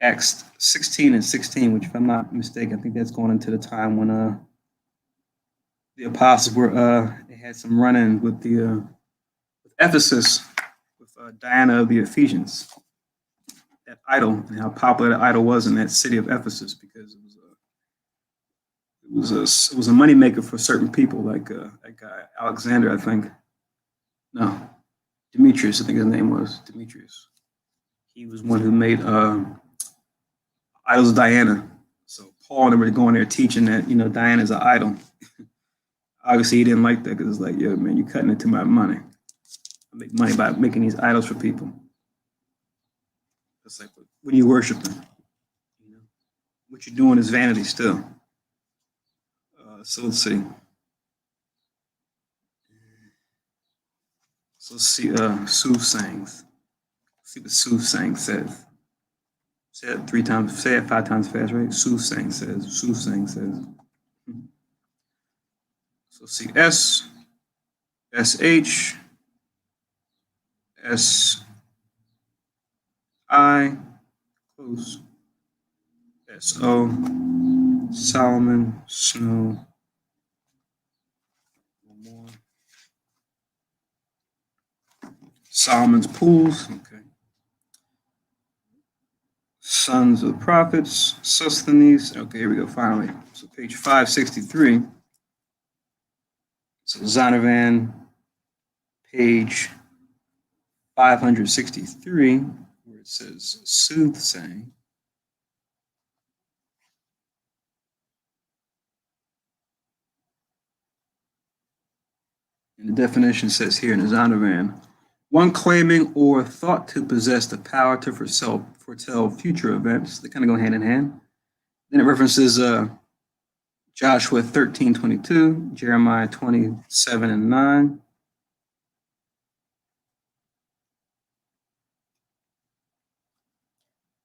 Acts 16 and 16, which, if I'm not mistaken, I think that's going into the time when the apostles they had some run-in with with Ephesus, with Diana of the Ephesians, that idol, and how popular that idol was in that city of Ephesus, because it was a moneymaker for certain people, like that guy Alexander, I think. No, Demetrius, I think his name was Demetrius. He was one who made idols of Diana. So Paul and everybody going there teaching that Diana's an idol. Obviously, he didn't like that, because it's like, yo, man, you're cutting into my money. I make money by making these idols for people. It's like, what are you worshiping? What you're doing is vanity still. So let's see. So let's see soothsayings. See what soothsaying says. Say it 3 times, say it 5 times fast, right? Soothsaying says. So see S, SH, SI, close, SO, Solomon, Snow. One more. Solomon's pools, okay. Sons of prophets, Sosthenes. Okay, here we go, finally. So page 563. So Zondervan, page 563, where it says soothsaying. And the definition says here in the Zondervan, one claiming or thought to possess the power to foretell future events. They kind of go hand in hand. Then it references Joshua 13:22, Jeremiah 27 and 9.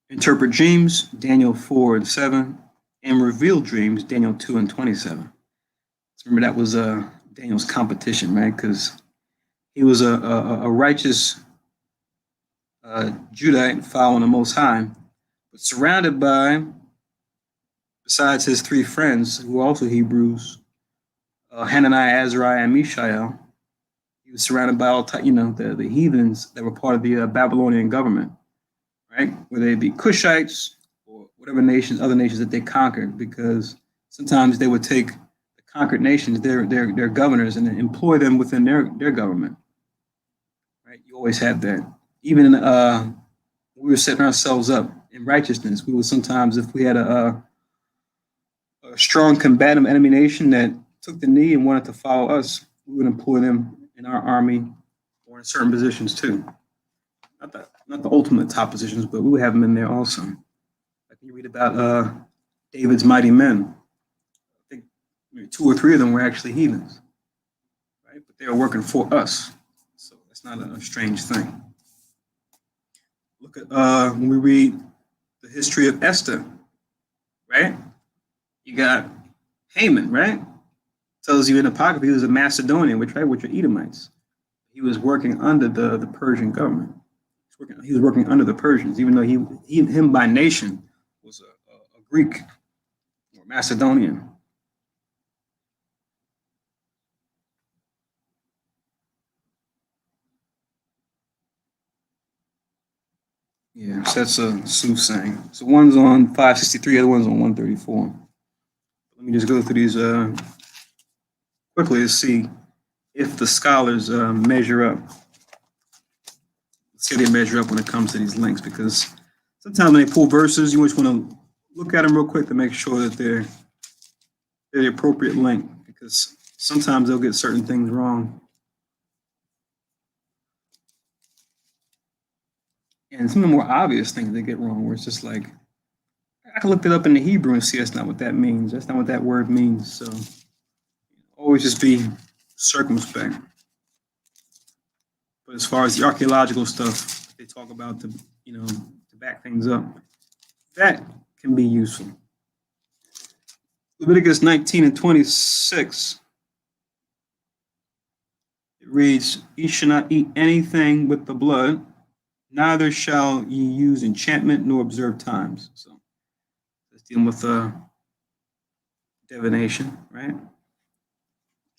Interpret dreams, Daniel 4 and 7, and reveal dreams, Daniel 2 and 27. So remember, that was Daniel's competition, right? Because he was a righteous Judite following the Most High, but surrounded by, besides his 3 friends, who were also Hebrews, Hananiah, Azariah, and Mishael, he was surrounded by all the heathens that were part of the Babylonian government, right? Whether they be Cushites or whatever other nations that they conquered, because sometimes they would take the conquered nations, their governors, and employ them within their government, right? You always have that. Even we were setting ourselves up in righteousness, we would sometimes, if we had a strong combative enemy nation that took the knee and wanted to follow us, we would employ them in our army or in certain positions too. Not the ultimate top positions, but we would have them in there also. Like you read about David's mighty men. I think 2 or 3 of them were actually heathens, right? But they were working for us, so that's not a strange thing. Look at when we read the history of Esther, right? You got Haman, right? Tells you in the Apocrypha he was a Macedonian, which are Edomites. He was working under the Persian government. He was working under the Persians, even though him by nation was a Greek or Macedonian. Yeah, so that's a soothsaying. So one's on 563, the other one's on 134. Let me just go through these quickly to see if the scholars measure up. Let's see how they measure up when it comes to these links, because sometimes when they pull verses, you just want to look at them real quick to make sure that they're the appropriate link, because sometimes they'll get certain things wrong. And some of the more obvious things they get wrong, where it's just like, I can look it up in the Hebrew and see that's not what that means. That's not what that word means. So always just be circumspect. But as far as the archaeological stuff they talk about to back things up, that can be useful. Leviticus 19 and 26, it reads, "Ye shall not eat anything with the blood, neither shall ye use enchantment nor observe times." So it's dealing with divination, right?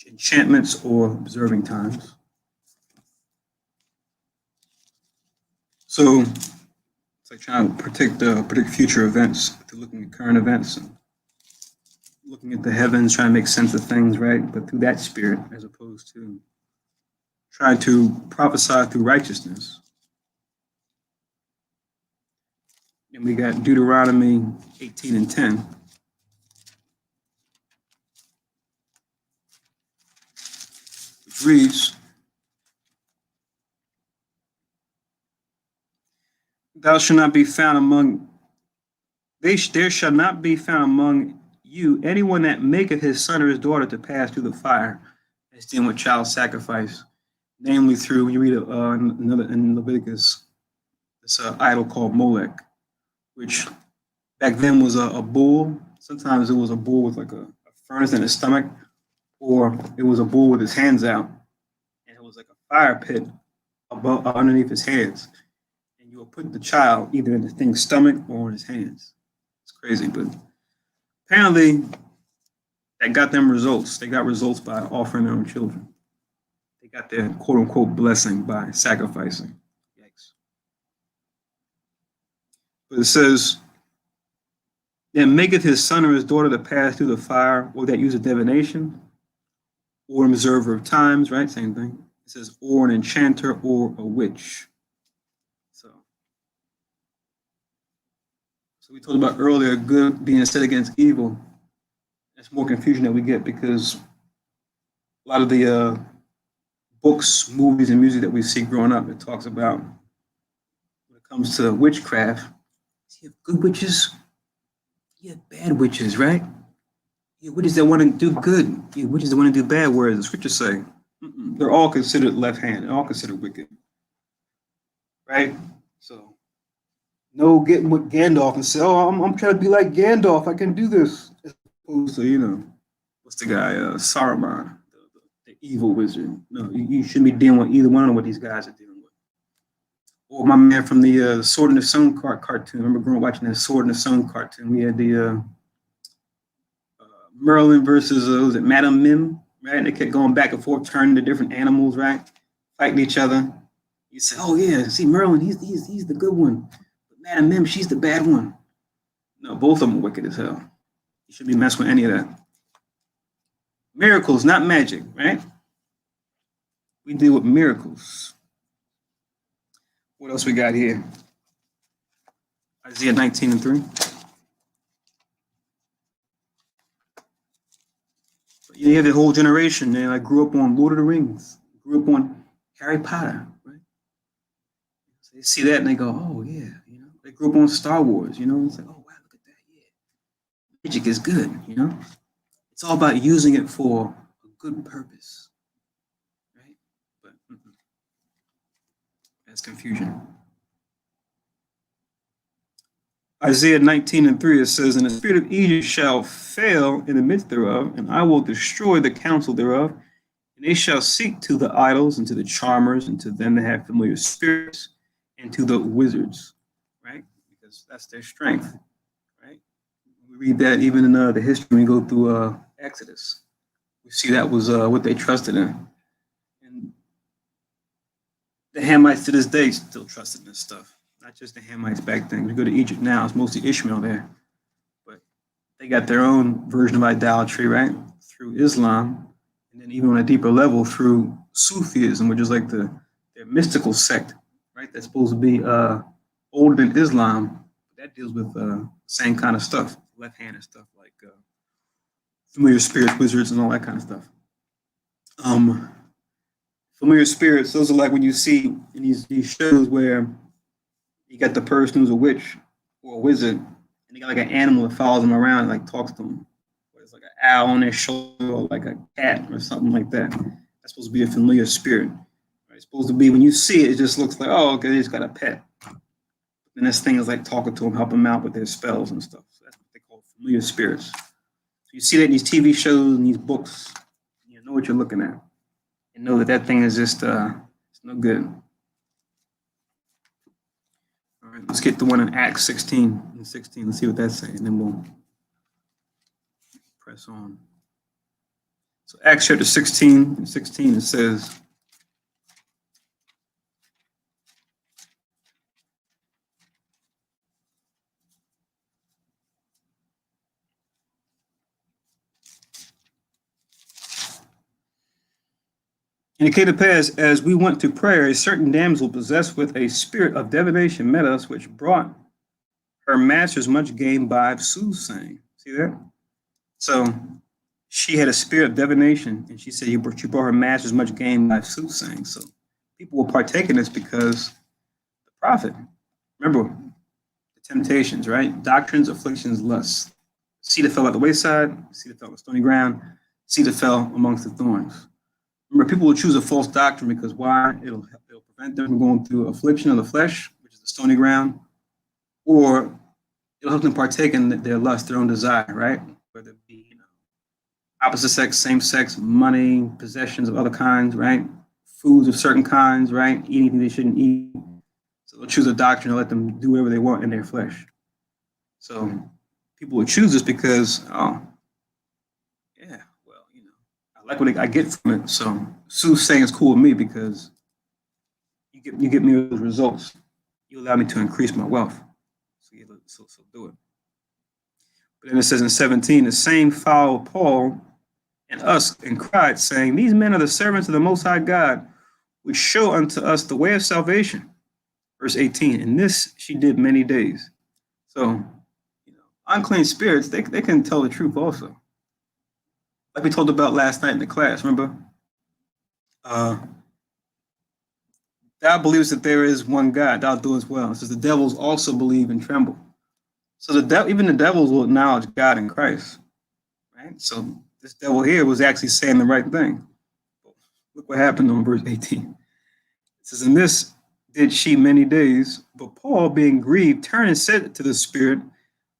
Enchantments or observing times. So it's like trying to predict future events through looking at current events and looking at the heavens, trying to make sense of things, right? But through that spirit, as opposed to trying to prophesy through righteousness. And we got Deuteronomy 18 and 10. Which reads, "Thou shalt not be found among, there shall not be found among you anyone that maketh his son or his daughter to pass through the fire." It's dealing with child sacrifice, namely through, you read another in Leviticus, this idol called Molech, which back then was a bull. Sometimes it was a bull with like a furnace in his stomach, or it was a bull with his hands out, and it was like a fire pit above underneath his hands. And you will put the child either in the thing's stomach or in his hands. It's crazy, but apparently that got them results. They got results by offering their own children. They got their quote unquote blessing by sacrificing. Yikes. But it says, "That maketh his son or his daughter to pass through the fire, or that use a divination, or an observer of times," right? Same thing. It says, "or an enchanter or a witch." So we talked about earlier, good being set against evil. That's more confusion that we get because a lot of the books, movies, and music that we see growing up, it talks about when it comes to witchcraft, you have good witches, you have bad witches, right? You have witches that want to do good, you have witches that want to do bad, whereas the scriptures say they're all considered left hand, they're all considered wicked, right? So no getting with Gandalf and say, "Oh, I'm trying to be like Gandalf, I can do this." As opposed to, what's the guy, Saruman, the evil wizard. No, you shouldn't be dealing with either one of what these guys are dealing with. Or my man from the Sword in the Stone cartoon. I remember growing up watching that Sword in the Stone cartoon. We had the Merlin versus, was it Madame Mim, right? And they kept going back and forth, turning to different animals, right? Fighting each other. You say, "Oh yeah, see Merlin, he's the good one. Madam Mim, she's the bad one." No, both of them are wicked as hell. You shouldn't be messing with any of that. Miracles, not magic, right? We deal with miracles. What else we got here? Isaiah 19 and 3. You have the whole generation. I grew up on Lord of the Rings, grew up on Harry Potter, right? So they see that and they go, "Oh yeah," They grew up on Star Wars, It's like, "Oh wow, look at that, yeah." Magic is good, It's all about using it for a good purpose, right? But that's confusion. Isaiah 19 and 3, it says, "And the spirit of Egypt shall fail in the midst thereof, and I will destroy the counsel thereof, and they shall seek to the idols and to the charmers and to them that have familiar spirits and to the wizards," right? Because that's their strength, right? We read that even in the history when we go through Exodus. We see that was what they trusted in. And the Hamites to this day still trusted in this stuff. Not just the Hamites back then. We go to Egypt now, it's mostly Ishmael there. But they got their own version of idolatry, right? Through Islam. And then even on a deeper level through Sufism, which is like their mystical sect, right? That's supposed to be older than Islam. That deals with same kind of stuff, left-handed stuff like familiar spirits, wizards, and all that kind of stuff. Familiar spirits, those are like when you see in these shows where You got the person who's a witch or a wizard, and they got like an animal that follows them around and like talks to them. Or it's like an owl on their shoulder, or like a cat or something like that. That's supposed to be a familiar spirit. Right? It's supposed to be when you see it, it just looks like, oh, okay, they just got a pet. And this thing is like talking to them, help them out with their spells and stuff. So that's what they call familiar spirits. So you see that in these TV shows and these books, you know what you're looking at. And know that that thing is just it's no good. All right, let's get the one in Acts 16 and 16. Let's see what that's saying, and then we'll press on. So Acts chapter 16 and 16, it says, and it came to pass, as we went to prayer, a certain damsel possessed with a spirit of divination met us, which brought her masters much gain by soothsaying. See that? So she had a spirit of divination, and she said she brought her masters much gain by soothsaying. So people will partake in this because the prophet, remember the temptations, right? Doctrines, afflictions, lusts. Seed that fell at the wayside, seed that fell on the stony ground, seed that fell amongst the thorns. Remember, people will choose a false doctrine because why? It'll prevent them from going through affliction of the flesh, which is the stony ground, or it'll help them partake in their lust, their own desire, right? Whether it be opposite sex, same sex, money, possessions of other kinds, right? Foods of certain kinds, right? Eating anything they shouldn't eat. So they'll choose a doctrine to let them do whatever they want in their flesh. So people would choose this because, oh, yeah, well, I like what I get from it. So soothsaying is cool with me because you get me those results. You allow me to increase my wealth. So do it. But then it says in 17, the same followed Paul and us and cried, saying, these men are the servants of the Most High God, which show unto us the way of salvation. Verse 18, and this she did many days. So, unclean spirits, they can tell the truth also. Like we told about last night in the class, remember? Thou believes that there is one God, thou do as well. It says the devils also believe and tremble. So even the devils will acknowledge God in Christ, right? So this devil here was actually saying the right thing. Look what happened on verse 18. It says, in this did she many days, but Paul, being grieved, turned and said to the spirit,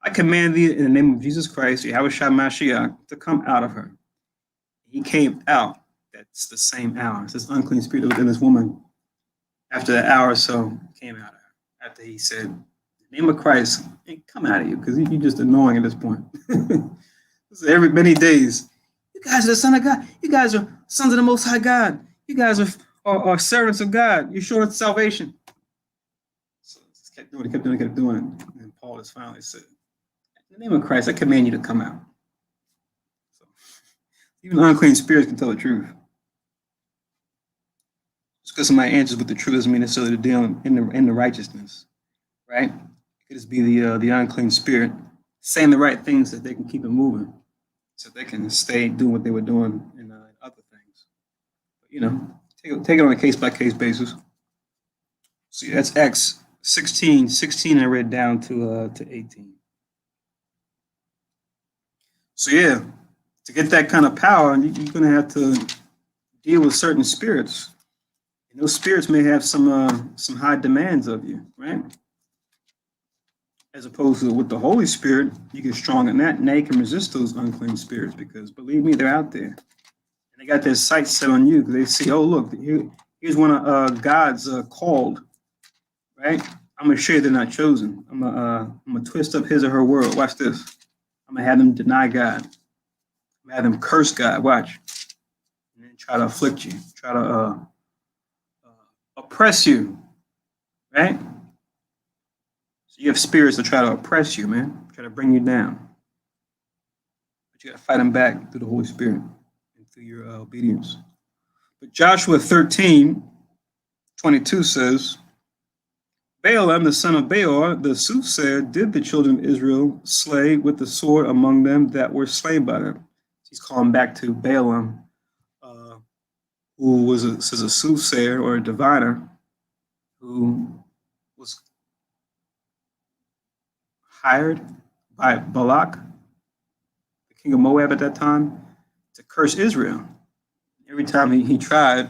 I command thee in the name of Jesus Christ, Yahushua Mashiach, to come out of her. He came out. That's the same hour. It says unclean spirit within this woman. After an hour or so, came out of her. After he said, in the name of Christ, come out of you, because you're just annoying at this point. So every many days, you guys are the son of God. You guys are sons of the Most High God. You guys are servants of God. You're short of salvation. So he kept doing it. And Paul just finally said, in the name of Christ, I command you to come out. So even unclean spirits can tell the truth. Just because somebody answers with the truth doesn't mean necessarily to deal in the righteousness, right? It could just be the unclean spirit saying the right things so that they can keep it moving, so they can stay doing what they were doing in other things. But, take it on a case-by-case basis. See, that's Acts 16, I read down to 18. So yeah, to get that kind of power, you're going to have to deal with certain spirits. And those spirits may have some high demands of you, right? As opposed to with the Holy Spirit, you get strong in that. Now you can resist those unclean spirits because, believe me, they're out there. And they got their sights set on you because they see, oh, look, here's one of God's called, right? I'm going to show you they're not chosen. I'm going to twist up his or her world. Watch this. I'm going to have them deny God. I'm going to have them curse God. Watch. And then try to afflict you. Try to oppress you, right? So you have spirits that try to oppress you, man. Try to bring you down. But you got to fight them back through the Holy Spirit and through your obedience. But Joshua 13:22 says, Balaam, the son of Beor, the soothsayer, did the children of Israel slay with the sword among them that were slain by them. He's calling back to Balaam, who was a soothsayer or a diviner, who was hired by Balak, the king of Moab at that time, to curse Israel. Every time he tried,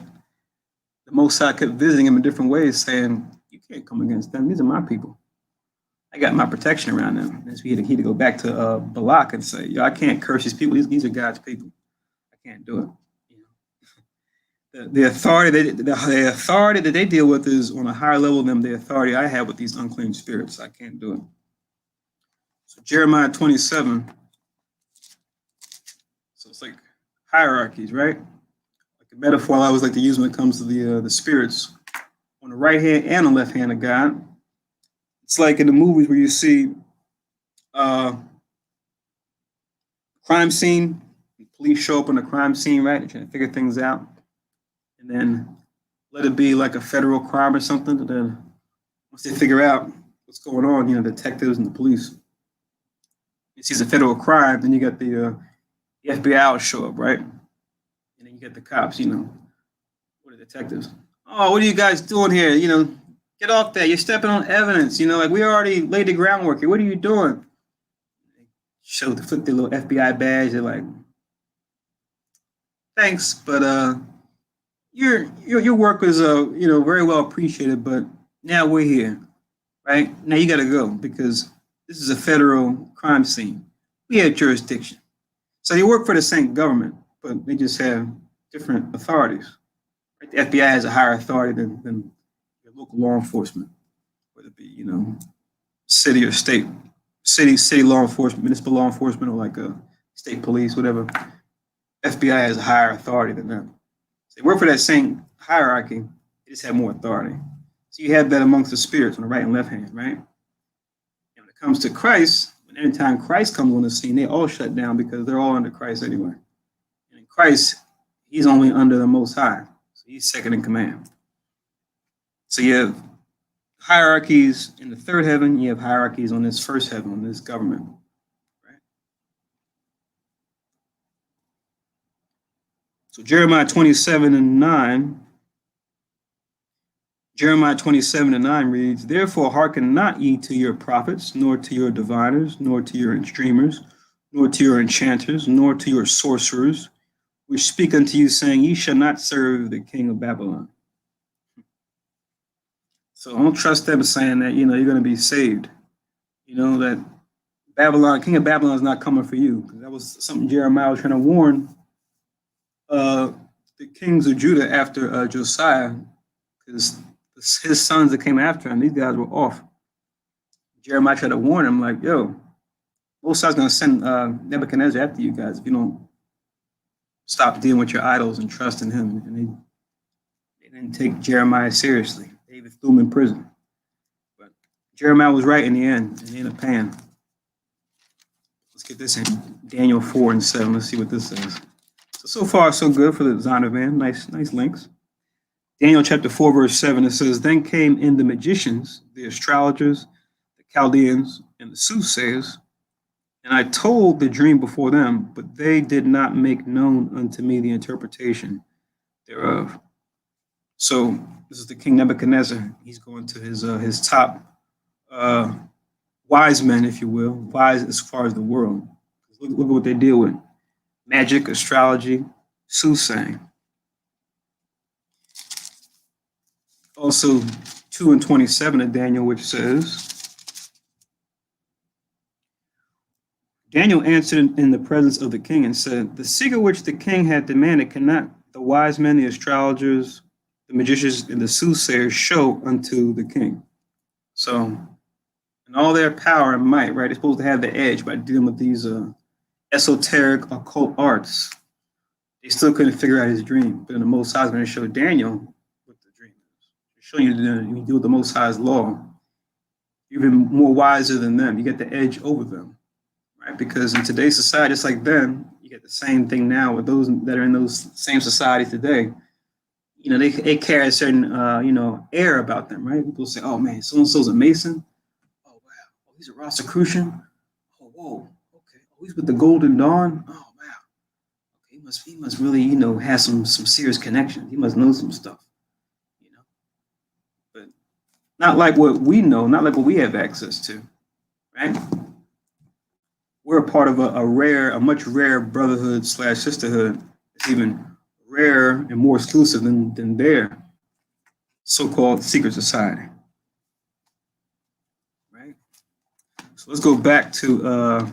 the Most High kept visiting him in different ways, saying, "You can't come against them. These are my people. I got my protection around them." And so he had to go back to Balak and say, "Yo, I can't curse these people. These are God's people. I can't do it." The authority the authority that they deal with is on a higher level than the authority I have with these unclean spirits. I can't do it. So Jeremiah 27. So it's like hierarchies, right? Like a metaphor I always like to use when it comes to the spirits on the right hand and the left hand of God. It's like in the movies where you see crime scene, police show up on the crime scene, right? They're trying to figure things out. And then let it be like a federal crime or something. And then once they figure out what's going on, detectives and the police, it sees a federal crime, then you got the FBI will show up, right? And then you get the cops, what are detectives? "Oh, what are you guys doing here? Get off that. You're stepping on evidence. Like we already laid the groundwork here. What are you doing?" They flip their little FBI badge. They're like, "Thanks, but your work was very well appreciated, but now we're here, right? Now you got to go because this is a federal crime scene. We have jurisdiction." So they work for the same government, but they just have different authorities. Right? The FBI has a higher authority than your local law enforcement, whether it be city or state, city law enforcement, municipal law enforcement, or like a state police, whatever. FBI has a higher authority than them. So they work for that same hierarchy, they just have more authority. So you have that amongst the spirits on the right and left hand, right? And when it comes to Christ, every time Christ comes on the scene, they all shut down because they're all under Christ anyway. And in Christ, he's only under the Most High. So he's second in command. So you have hierarchies in the third heaven, you have hierarchies on this first heaven, on this government. Right? So Jeremiah 27:9. Jeremiah 27:9 reads, "Therefore hearken not ye to your prophets, nor to your diviners, nor to your dreamers, nor to your enchanters, nor to your sorcerers, which speak unto you, saying, Ye shall not serve the king of Babylon." So don't trust them saying that, you're going to be saved. That King of Babylon is not coming for you. That was something Jeremiah was trying to warn the kings of Judah after Josiah, because his sons that came after him, these guys were off. Jeremiah tried to warn him, like, yo, Most High's going to send Nebuchadnezzar after you guys if you don't stop dealing with your idols and trust in him. And they didn't take Jeremiah seriously. They even threw him in prison. But Jeremiah was right in the end, and they ended up paying. Let's get this in Daniel 4:7. Let's see what this says. So far, so good for the Zion van. Nice links. Daniel chapter 4, verse 7, it says, "Then came in the magicians, the astrologers, the Chaldeans, and the soothsayers, and I told the dream before them, but they did not make known unto me the interpretation thereof." So this is the King Nebuchadnezzar. He's going to his top wise men, if you will, wise as far as the world. Look at what they deal with: magic, astrology, soothsaying. Also 2:27 of Daniel, which says, "Daniel answered in the presence of the king and said, The secret which the king had demanded cannot the wise men, the astrologers, the magicians, and the soothsayers show unto the king." So in all their power and might, right, they're supposed to have the edge by dealing with these esoteric occult arts. They still couldn't figure out his dream. But in the Most High is going to show Daniel what the dream is. Show you that you deal with the Most High's law, you're even more wiser than them. You get the edge over them, right? Because in today's society, just like then, you get the same thing now with those that are in those same societies today. They carry a certain air about them, right? People say, "Oh man, so and so's a Mason. Oh wow, oh, he's a Rosicrucian. Oh whoa, okay. Oh, he's with the Golden Dawn. Oh wow, okay. He must really have some serious connections. He must know some stuff, But not like what we know, not like what we have access to. right? We're a part of a much rare brotherhood slash sisterhood. It's even rarer and more exclusive than their so-called secret society, right? So let's go back to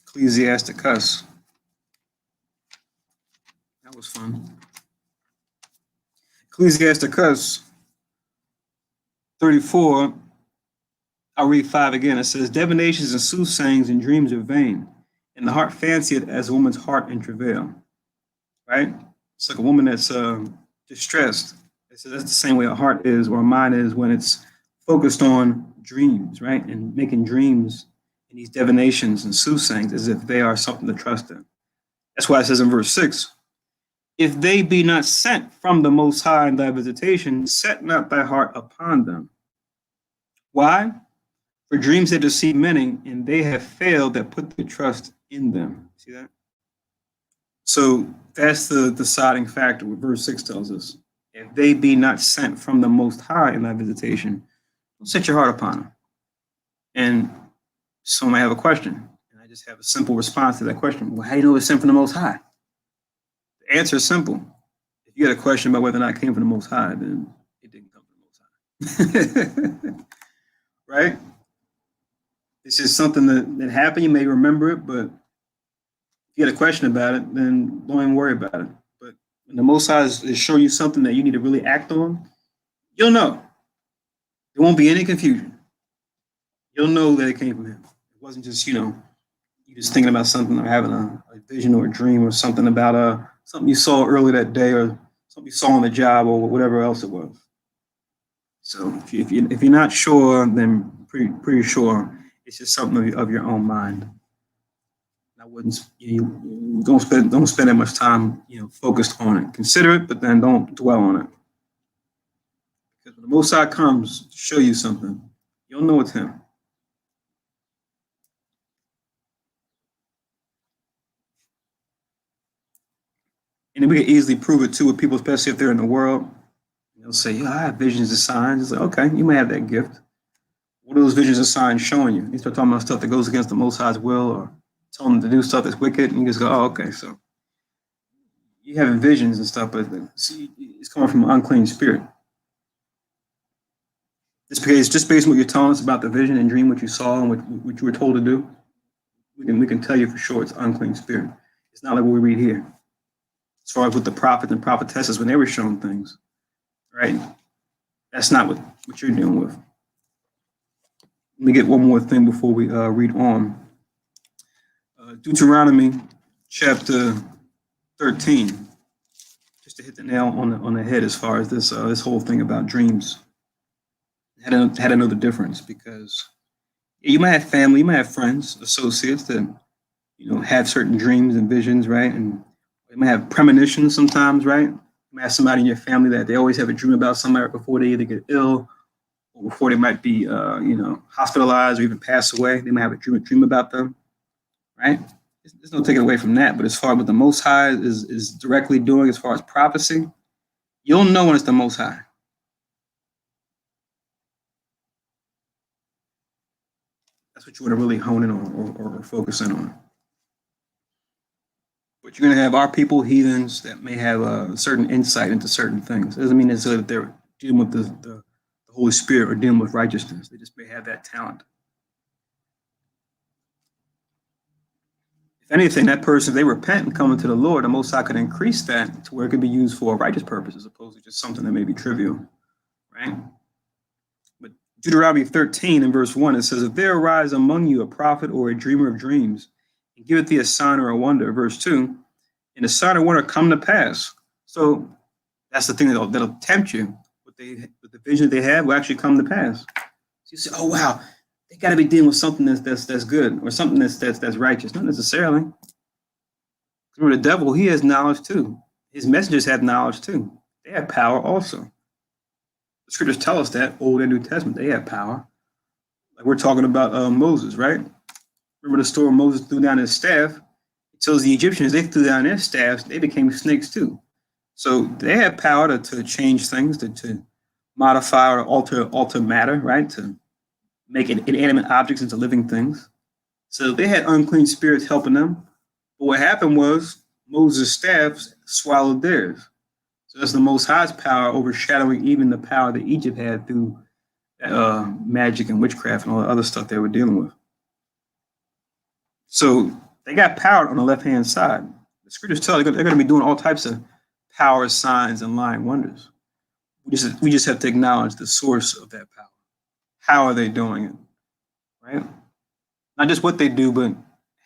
Ecclesiasticus. That was fun. Ecclesiasticus 34, I'll read 5 again. It says, divinations and soothsayings and dreams are vain, and the heart fancieth as a woman's heart in travail, right? It's like a woman that's distressed. It says that's the same way a heart is or a mind is when it's focused on dreams, right? And making dreams and these divinations and soothsayings as if they are something to trust in. That's why it says in verse 6, if they be not sent from the Most High in thy visitation, set not thy heart upon them. Why? For dreams that deceive many, and they have failed that put their trust in them. See that? So that's the deciding factor, what verse 6 tells us. If they be not sent from the Most High in thy visitation, don't set your heart upon them. And some may have a question, and I just have a simple response to that question. Well, how do you know it's sent from the Most High? The answer is simple. If you had a question about whether or not it came from the Most High, then it didn't come from the Most High. Right? It's just something that happened. You may remember it, but if you had a question about it, then don't even worry about it. But when the Most High is showing you something that you need to really act on, you'll know. There won't be any confusion. You'll know that it came from him. It wasn't just, you just thinking about something or having a vision or a dream or something about something you saw earlier that day or something you saw on the job or whatever else it was. So if you're not sure, then pretty sure it's just something of your own mind. I wouldn't. Don't spend that much time focused on it. Consider it, but then don't dwell on it. Because when the Most High comes to show you something, you'll know it's him. And we can easily prove it too with people, especially if they're in the world. They'll say, "Yeah, I have visions and signs." It's like, okay, you may have that gift. What are those visions and signs showing you? You start talking about stuff that goes against the Most High's will, or telling them to do stuff that's wicked, and you just go, "Oh, okay." So you having visions and stuff, but it's coming from an unclean spirit. Just based on what you're telling us about the vision and dream, what you saw and what you were told to do, we can tell you for sure it's unclean spirit. It's not like what we read here. As far as with the prophets and prophetesses when they were shown things, right? That's not what you're dealing with. Let me get one more thing before we read on. Deuteronomy chapter 13, just to hit the nail on the head as far as this whole thing about dreams. Had to know the difference, because you might have family, you might have friends, associates that have certain dreams and visions, right? And you might have premonitions sometimes, right? You might have somebody in your family that they always have a dream about somebody before they either get ill or before they might be hospitalized or even pass away. They might have a dream about them, right? There's no taking away from that. But as far as what the Most High is directly doing as far as prophecy, you'll know when it's the Most High. That's what you want to really hone in on or focus in on. But you're going to have our people, heathens, that may have a certain insight into certain things. It doesn't mean necessarily that they're dealing with the Holy Spirit or dealing with righteousness. They just may have that talent. If anything, that person, if they repent and come into the Lord, the Most High could increase that to where it could be used for a righteous purpose as opposed to just something that may be trivial, right? But Deuteronomy 13 in verse 1, it says, if there arise among you a prophet or a dreamer of dreams, and giveth thee a sign or a wonder, verse 2, and the sign or wonder come to pass. So that's the thing that'll tempt you. What the vision they have will actually come to pass. So you say, oh, wow, they got to be dealing with something that's good or something that's righteous. Not necessarily. Remember, the devil, he has knowledge too. His messengers have knowledge too. They have power also. The scriptures tell us that, Old and New Testament, they have power. Like we're talking about Moses, right? Remember the story Moses threw down his staff? It tells the Egyptians they threw down their staffs, they became snakes too. So they have power to change things, to modify or alter matter, right? To make inanimate objects into living things. So they had unclean spirits helping them. But what happened was Moses' staff swallowed theirs. So that's the Most High's power overshadowing even the power that Egypt had through magic and witchcraft and all the other stuff they were dealing with. So they got power on the left-hand side. The scriptures tell they're going to be doing all types of power, signs, and lying wonders. We just have to acknowledge the source of that power. How are they doing it? Right? Not just what they do, but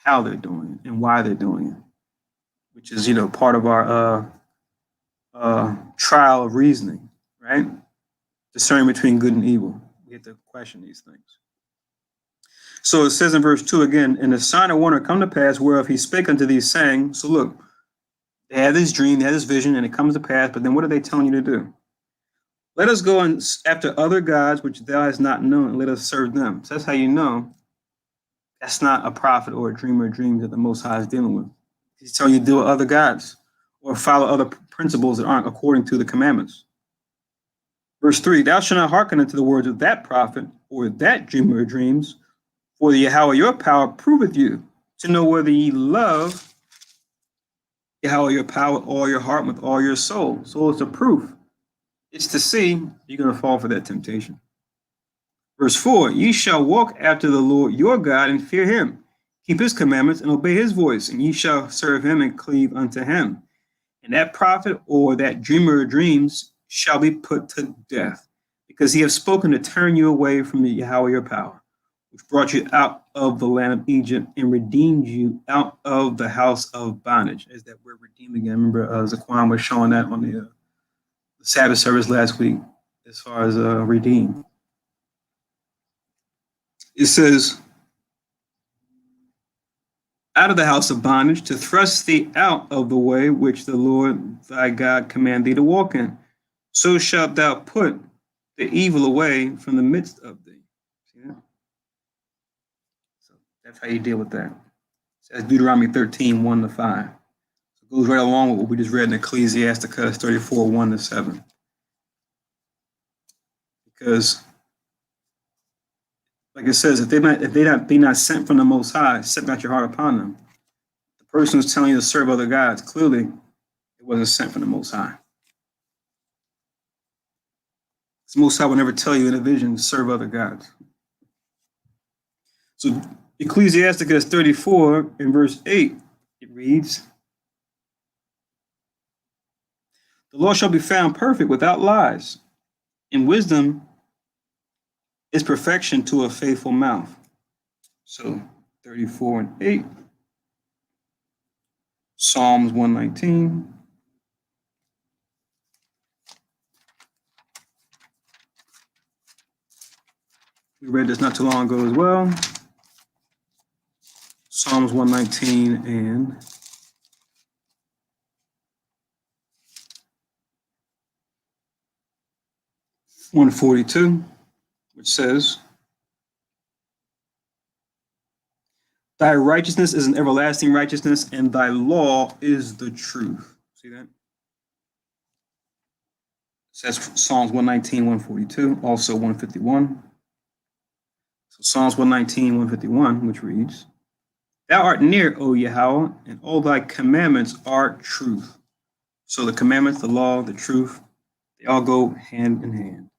how they're doing it and why they're doing it, which is, part of our trial of reasoning, right? Discerning between good and evil. We have to question these things. So it says in verse 2 again, and the sign or wonder come to pass whereof he spake unto thee, saying, so look, they had this dream, they had this vision, and it comes to pass, but then what are they telling you to do? Let us go after other gods which thou hast not known, and let us serve them. So that's how you know that's not a prophet or a dreamer of dreams that the Most High is dealing with. He's telling you to deal with other gods or follow other principles that aren't according to the commandments. Verse 3, thou shalt not hearken unto the words of that prophet or that dreamer of dreams, for the Yahweh your power proveth you to know whether ye love Yahweh your power with all your heart, with all your soul. So it's a proof. It's to see you're going to fall for that temptation. Verse 4, ye shall walk after the Lord your God and fear him, keep his commandments and obey his voice, and ye shall serve him and cleave unto him. And that prophet or that dreamer of dreams shall be put to death, because he has spoken to turn you away from the Yahweh your power, which brought you out of the land of Egypt and redeemed you out of the house of bondage. Is that word redeemed again? Remember, Zaquan was showing that on the Sabbath service last week, as far as redeemed. It says, out of the house of bondage, to thrust thee out of the way which the Lord thy God command thee to walk in. So shalt thou put the evil away from the midst of thee. See that? So that's how you deal with that. It says Deuteronomy 13, 1-5. So it goes right along with what we just read in Ecclesiasticus 34, 1-7. Because, like it says, if they be not sent from the Most High, set not your heart upon them. The person who's telling you to serve other gods, clearly it wasn't sent from the Most High. The Most High will never tell you in a vision to serve other gods. So Ecclesiasticus 34 in verse 8, it reads, the law shall be found perfect without lies, and wisdom is perfection to a faithful mouth. So 34 and 8, Psalms 119. We read this not too long ago as well. Psalms 119 and 142, which says, thy righteousness is an everlasting righteousness, and thy law is the truth. See that? It says Psalms 119, 142, also 151. So Psalms 119, 151, which reads, thou art near, O Yahweh, and all thy commandments are truth. So the commandments, the law, the truth, they all go hand in hand.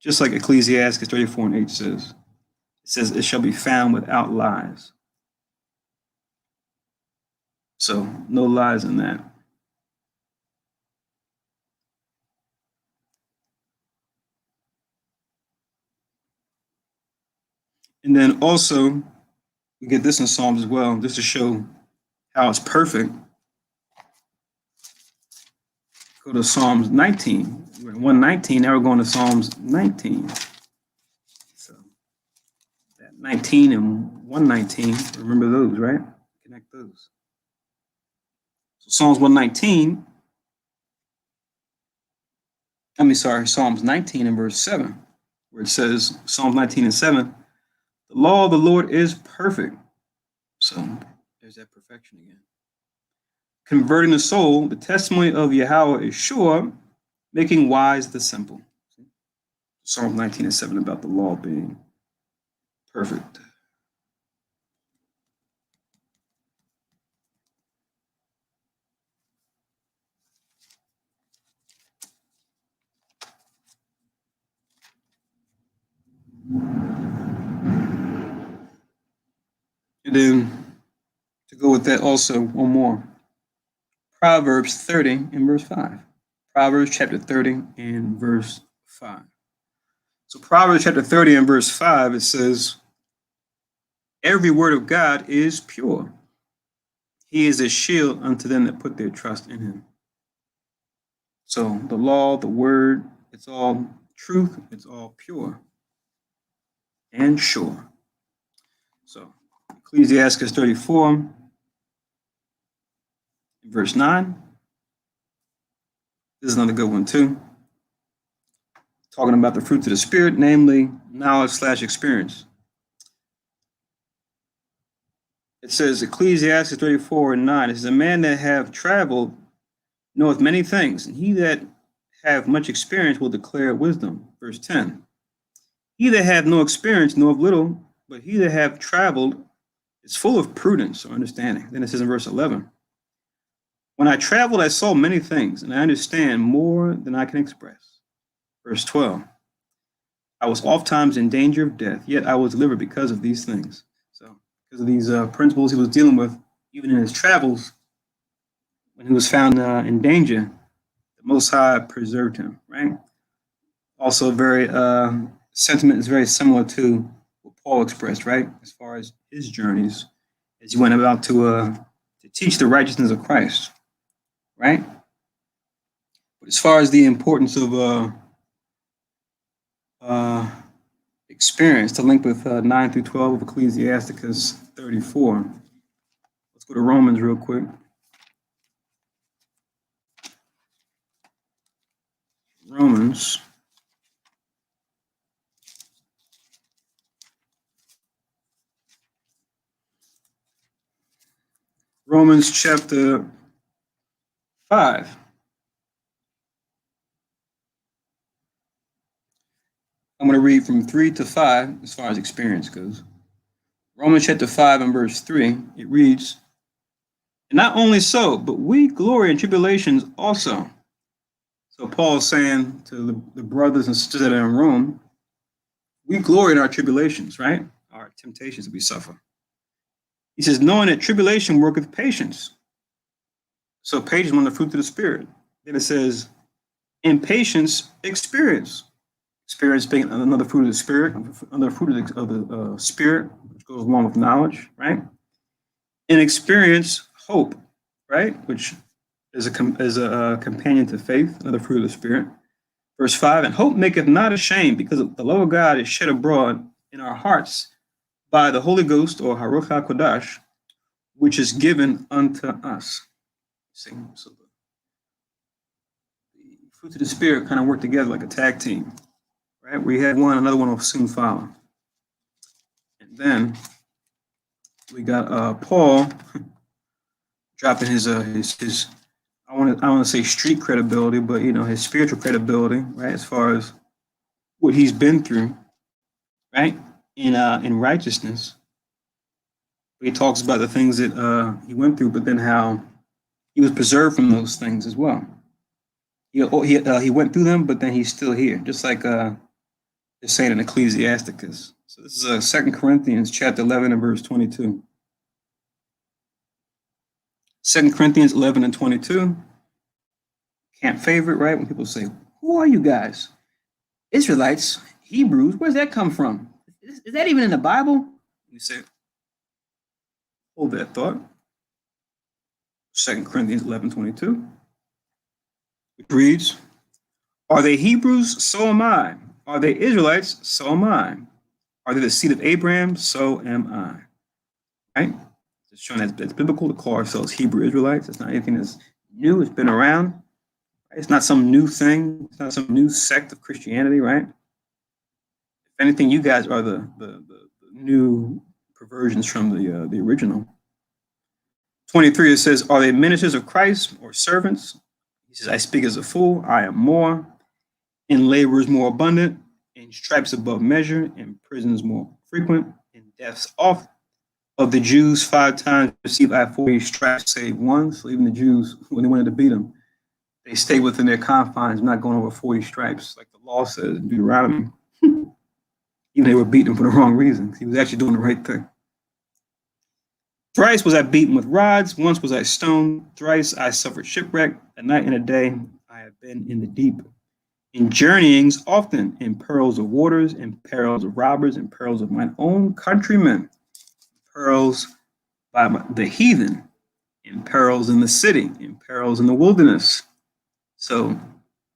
Just like Ecclesiasticus 34 and 8 says. It says, it shall be found without lies. So no lies in that. And then also, we get this in Psalms as well, just to show how it's perfect. Go to Psalms 19. We're in 119, now we're going to Psalms 19. So that 19 and 119, remember those, right? Connect those. So Psalms 119, Psalms 19 and verse 7, where it says, Psalms 19 and 7, the law of the Lord is perfect. So there's that perfection again. Converting the soul, the testimony of Yahweh is sure, making wise the simple. Psalm 19:7 about the law being perfect. And then to go with that also, one more. Proverbs 30 and verse 5. Proverbs chapter 30 and verse 5. So Proverbs chapter 30 and verse 5, it says, every word of God is pure. He is a shield unto them that put their trust in him. So the law, the word, it's all truth, it's all pure and sure. So Ecclesiasticus 34, verse 9. This is another good one too. Talking about the fruits of the Spirit, namely knowledge/experience. It says, Ecclesiasticus 34 and 9, it says, a man that have traveled knoweth many things, and he that have much experience will declare wisdom. Verse 10, he that hath no experience knoweth little, but he that have traveled is full of prudence or understanding. Then it says in verse 11, when I traveled, I saw many things, and I understand more than I can express. Verse 12, I was oftentimes in danger of death, yet I was delivered because of these things. So, because of these principles he was dealing with, even in his travels, when he was found in danger, the Most High preserved him, right? Also, very sentiment is very similar to what Paul expressed, right? As far as his journeys, as he went about to teach the righteousness of Christ, right? But as far as the importance of experience, to link with 9 through 12 of Ecclesiasticus 34, let's go to Romans real quick. Romans chapter 5. I'm going to read from 3 to 5 as far as experience goes. Romans chapter 5 and verse 3, it reads, and not only so, but we glory in tribulations also. So Paul is saying to the brothers and sisters that are in Rome, we glory in our tribulations, right? Our temptations that we suffer. He says, knowing that tribulation worketh patience. So patience is one of the fruits of the Spirit. Then it says, in patience, experience. Experience being another fruit of the Spirit, another fruit of the Spirit, which goes along with knowledge, right? In experience, hope, right? Which is a companion to faith, another fruit of the Spirit. Verse 5, and hope maketh not ashamed, because the love of God is shed abroad in our hearts by the Holy Ghost, or Haruch HaKodash, which is given unto us. See, so the fruits of the Spirit kind of work together like a tag team, right? We had one, another one will soon follow. And then we got Paul dropping his I want to say street credibility, but his spiritual credibility, right? As far as what he's been through, right? In righteousness. He talks about the things that he went through, but then how he was preserved from those things as well. He went through them, but then he's still here, just like they're saying in Ecclesiasticus. So this is 2 Corinthians chapter 11 and verse 22. 2 Corinthians 11 and 22. Can't favorite, right? When people say, who are you guys? Israelites, Hebrews, where's that come from? Is that even in the Bible? You say, hold that thought. 2 Corinthians 11, 22. It reads, are they Hebrews? So am I. Are they Israelites? So am I. Are they the seed of Abraham? So am I. Right? It's showing that it's biblical to call ourselves Hebrew Israelites. It's not anything that's new. It's been around. Right? It's not some new thing. It's not some new sect of Christianity, right? If anything, you guys are the new perversions from the original. 23, it says, are they ministers of Christ or servants? He says, I speak as a fool. I am more. In labor is more abundant. In and stripes above measure, and prisons more frequent, and deaths oft. Of the Jews, 5 times received I 40 stripes, save one. So even the Jews, when they wanted to beat them, they stayed within their confines, not going over 40 stripes, like the law says in Deuteronomy. Even they were beating him for the wrong reasons. He was actually doing the right thing. Thrice was I beaten with rods, once was I stoned, thrice I suffered shipwreck, a night and a day I have been in the deep. In journeyings often, in perils of waters, in perils of robbers, in perils of mine own countrymen, perils by the heathen, in perils in the city, in perils in the wilderness. So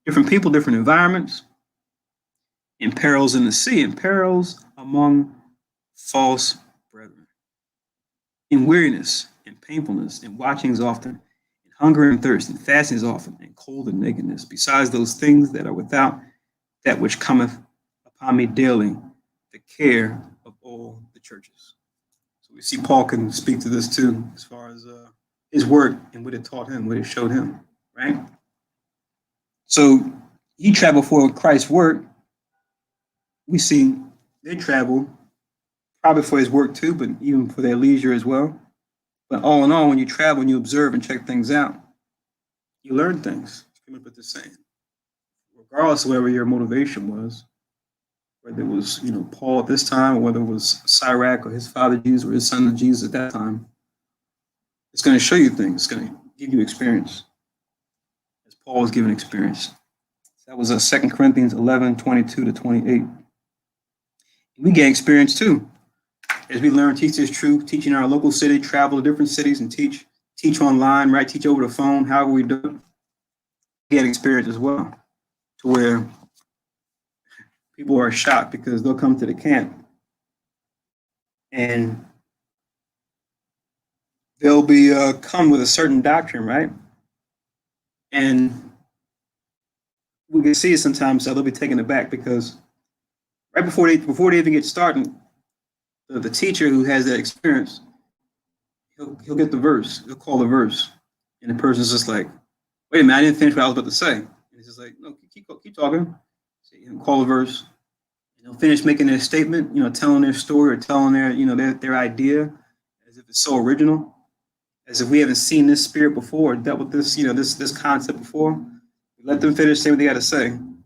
different people, different environments, in perils in the sea, in perils among false brethren, in weariness, in painfulness, in watchings often, in hunger and thirst, in fastings often, in cold and nakedness, besides those things that are without, that which cometh upon me daily, the care of all the churches. So we see Paul can speak to this too, as far as his work and what it taught him, what it showed him, right? So he traveled for Christ's work. We see they travel probably for his work too, but even for their leisure as well. But all in all, when you travel and you observe and check things out, you learn things. Come up with the saying, regardless of whatever your motivation was, whether it was Paul at this time, or whether it was Sirach or his father Jesus or his son Jesus at that time, it's going to show you things. It's going to give you experience, as Paul was given experience. That was 2 Corinthians 11:22-28. We gain experience too, as we learn, teach this truth, teach in our local city, travel to different cities and teach online, right? Teach over the phone, however we do it. We get experience as well, to where people are shocked because they'll come to the camp and they'll be come with a certain doctrine, right? And we can see it sometimes, so they'll be taken aback because right before they even get started, the teacher who has that experience, he'll get the verse, he'll call the verse, and the person's just like, wait a minute, I didn't finish what I was about to say. And he's just like, no, keep talking. So he'll call the verse, and they'll finish making their statement, telling their story or telling their idea as if it's so original, as if we haven't seen this spirit before, or dealt with this, this concept before. We let them finish, say what they got to say. And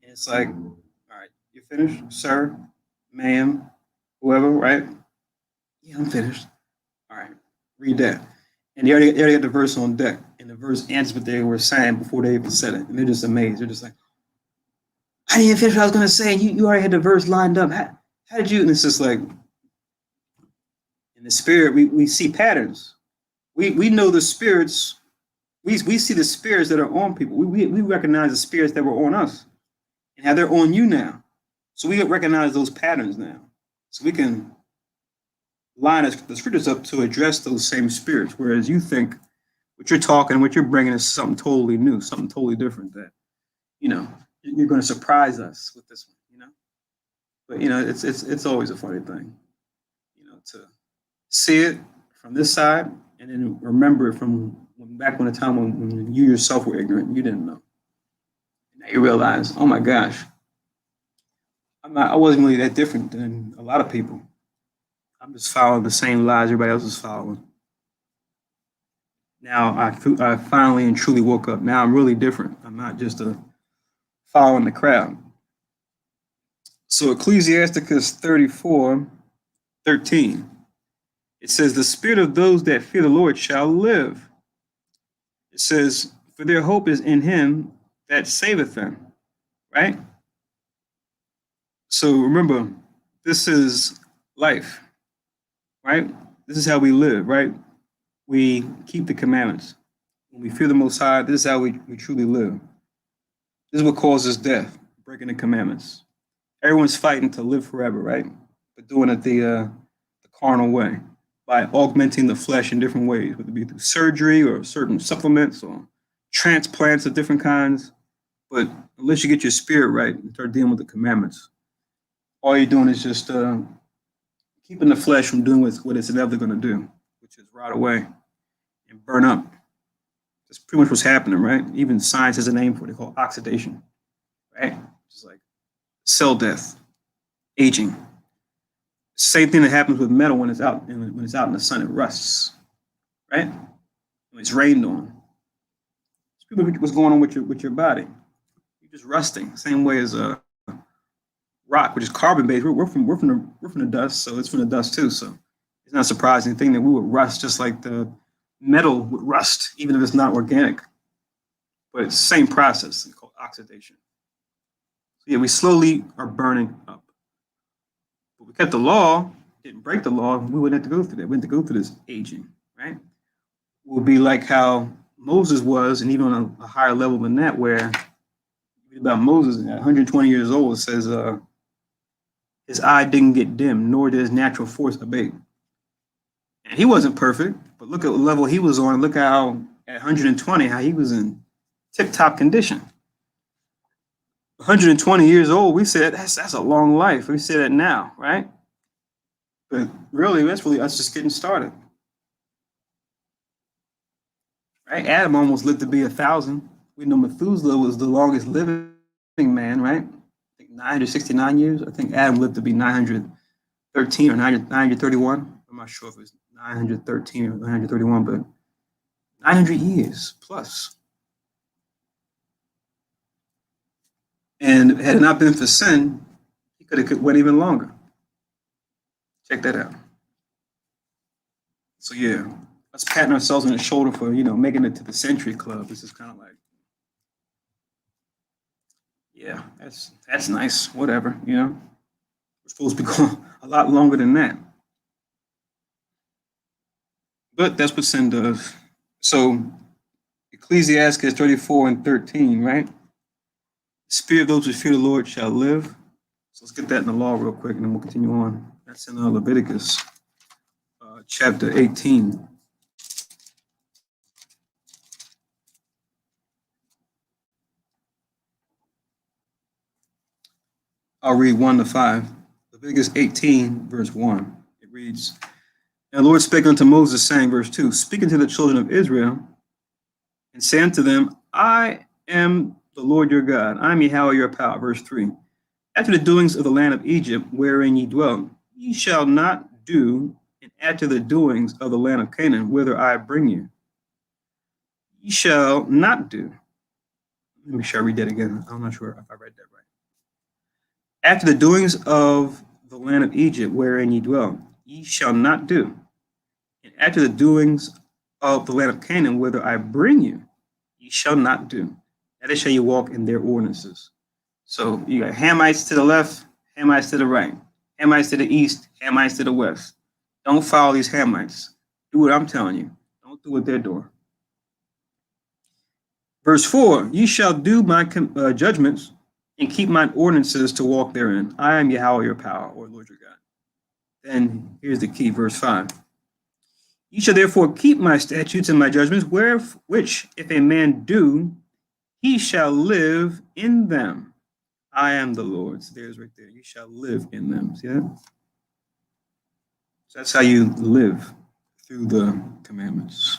it's like, all right, you finished, sir, ma'am, whoever, right? Yeah, I'm finished. All right, read that. And they already had the verse on deck, and the verse answers what they were saying before they even said it. And they're just amazed. They're just like, I didn't even finish what I was going to say. You already had the verse lined up. How did you? And it's just like, in the spirit, we see patterns. We know the spirits. We see the spirits that are on people. We recognize the spirits that were on us and how they're on you now. So we recognize those patterns now. So we can line the scriptures up to address those same spirits, whereas you think what you're talking, what you're bringing is something totally new, something totally different that, you're going to surprise us with this one, But, it's always a funny thing, to see it from this side and then remember it from back when the time when you yourself were ignorant, you didn't know. Now you realize, oh my gosh, I wasn't really that different than a lot of people. I'm just following the same lies everybody else is following. Now I finally and truly woke up. Now I'm really different. I'm not just following the crowd. So Ecclesiasticus 34:13, it says, the spirit of those that fear the Lord shall live. It says, for their hope is in him that saveth them, right? So remember, this is life, right? This is how we live, right? We keep the commandments. When we fear the Most High, this is how we truly live. This is what causes death, breaking the commandments. Everyone's fighting to live forever, right? But doing it the carnal way, by augmenting the flesh in different ways, whether it be through surgery or certain supplements or transplants of different kinds. But unless you get your spirit right and start dealing with the commandments, all you're doing is just keeping the flesh from doing what it's inevitably going to do, which is rot away and burn up. That's pretty much what's happening, right? Even science has a name for it. They call it oxidation, right? Just like cell death, aging. Same thing that happens with metal when it's out in the sun, it rusts, right? When it's rained on. What's going on with your body? You're just rusting. Same way as a rock, which is carbon based. We're from the dust, so it's from the dust too. So it's not a surprising thing that we would rust just like the metal would rust, even if it's not organic. But it's the same process. It's called oxidation. So yeah, we slowly are burning up. But we kept the law, didn't break the law, we wouldn't have to go through that. We wouldn't have to go through this aging, right? We'll be like how Moses was, and even on a higher level than that, where about Moses at 120 years old, it says his eye didn't get dim, nor did his natural force abate. And he wasn't perfect, but look at the level he was on. Look how at 120, how he was in tip-top condition. 120 years old, we said that's a long life. We say that now, right? But really, that's really us just getting started. Right? Adam almost lived to be 1,000. We know Methuselah was the longest living man, right? I think 969 years. I think Adam lived to be 913 or 931. I'm not sure if it was 913 or 931, but 900 years plus. And had it not been for sin, he could have went even longer. Check that out. So yeah, us patting ourselves on the shoulder for, making it to the Century Club. This is kind of like, yeah, that's nice. Whatever, We're supposed to be going a lot longer than that. But that's what sin does. So Ecclesiasticus 34:13, right? The spirit of those who fear the Lord shall live. So let's get that in the law real quick, and then we'll continue on. That's in Leviticus chapter 18. I'll read 1-5. Leviticus 18, verse 1. It reads, And the Lord spake unto Moses, saying, verse 2, Speak unto the children of Israel, and say unto them, I am the Lord your God. I am Yahweh your power. Verse 3. After the doings of the land of Egypt, wherein ye dwell, ye shall not do, and after the doings of the land of Canaan, whither I bring you, ye shall not do. Let me sure I read that again. I'm not sure if I read that right. After the doings of the land of Egypt, wherein ye dwell, ye shall not do, and after the doings of the land of Canaan, whither I bring you, ye shall not do. That is, shall you walk in their ordinances. So you got Hamites to the left, Hamites to the right, Hamites to the east, Hamites to the west. Don't follow these Hamites. Do what I'm telling you. Don't do what they're doing. Verse 4, ye shall do my judgments and keep mine ordinances to walk therein. I am Yahweh your power, or Lord your God. Then here's the key, verse 5. Ye shall therefore keep my statutes and my judgments, which if a man do, he shall live in them. I am the Lord. So there's right there. You shall live in them. See that? So that's how you live, through the commandments.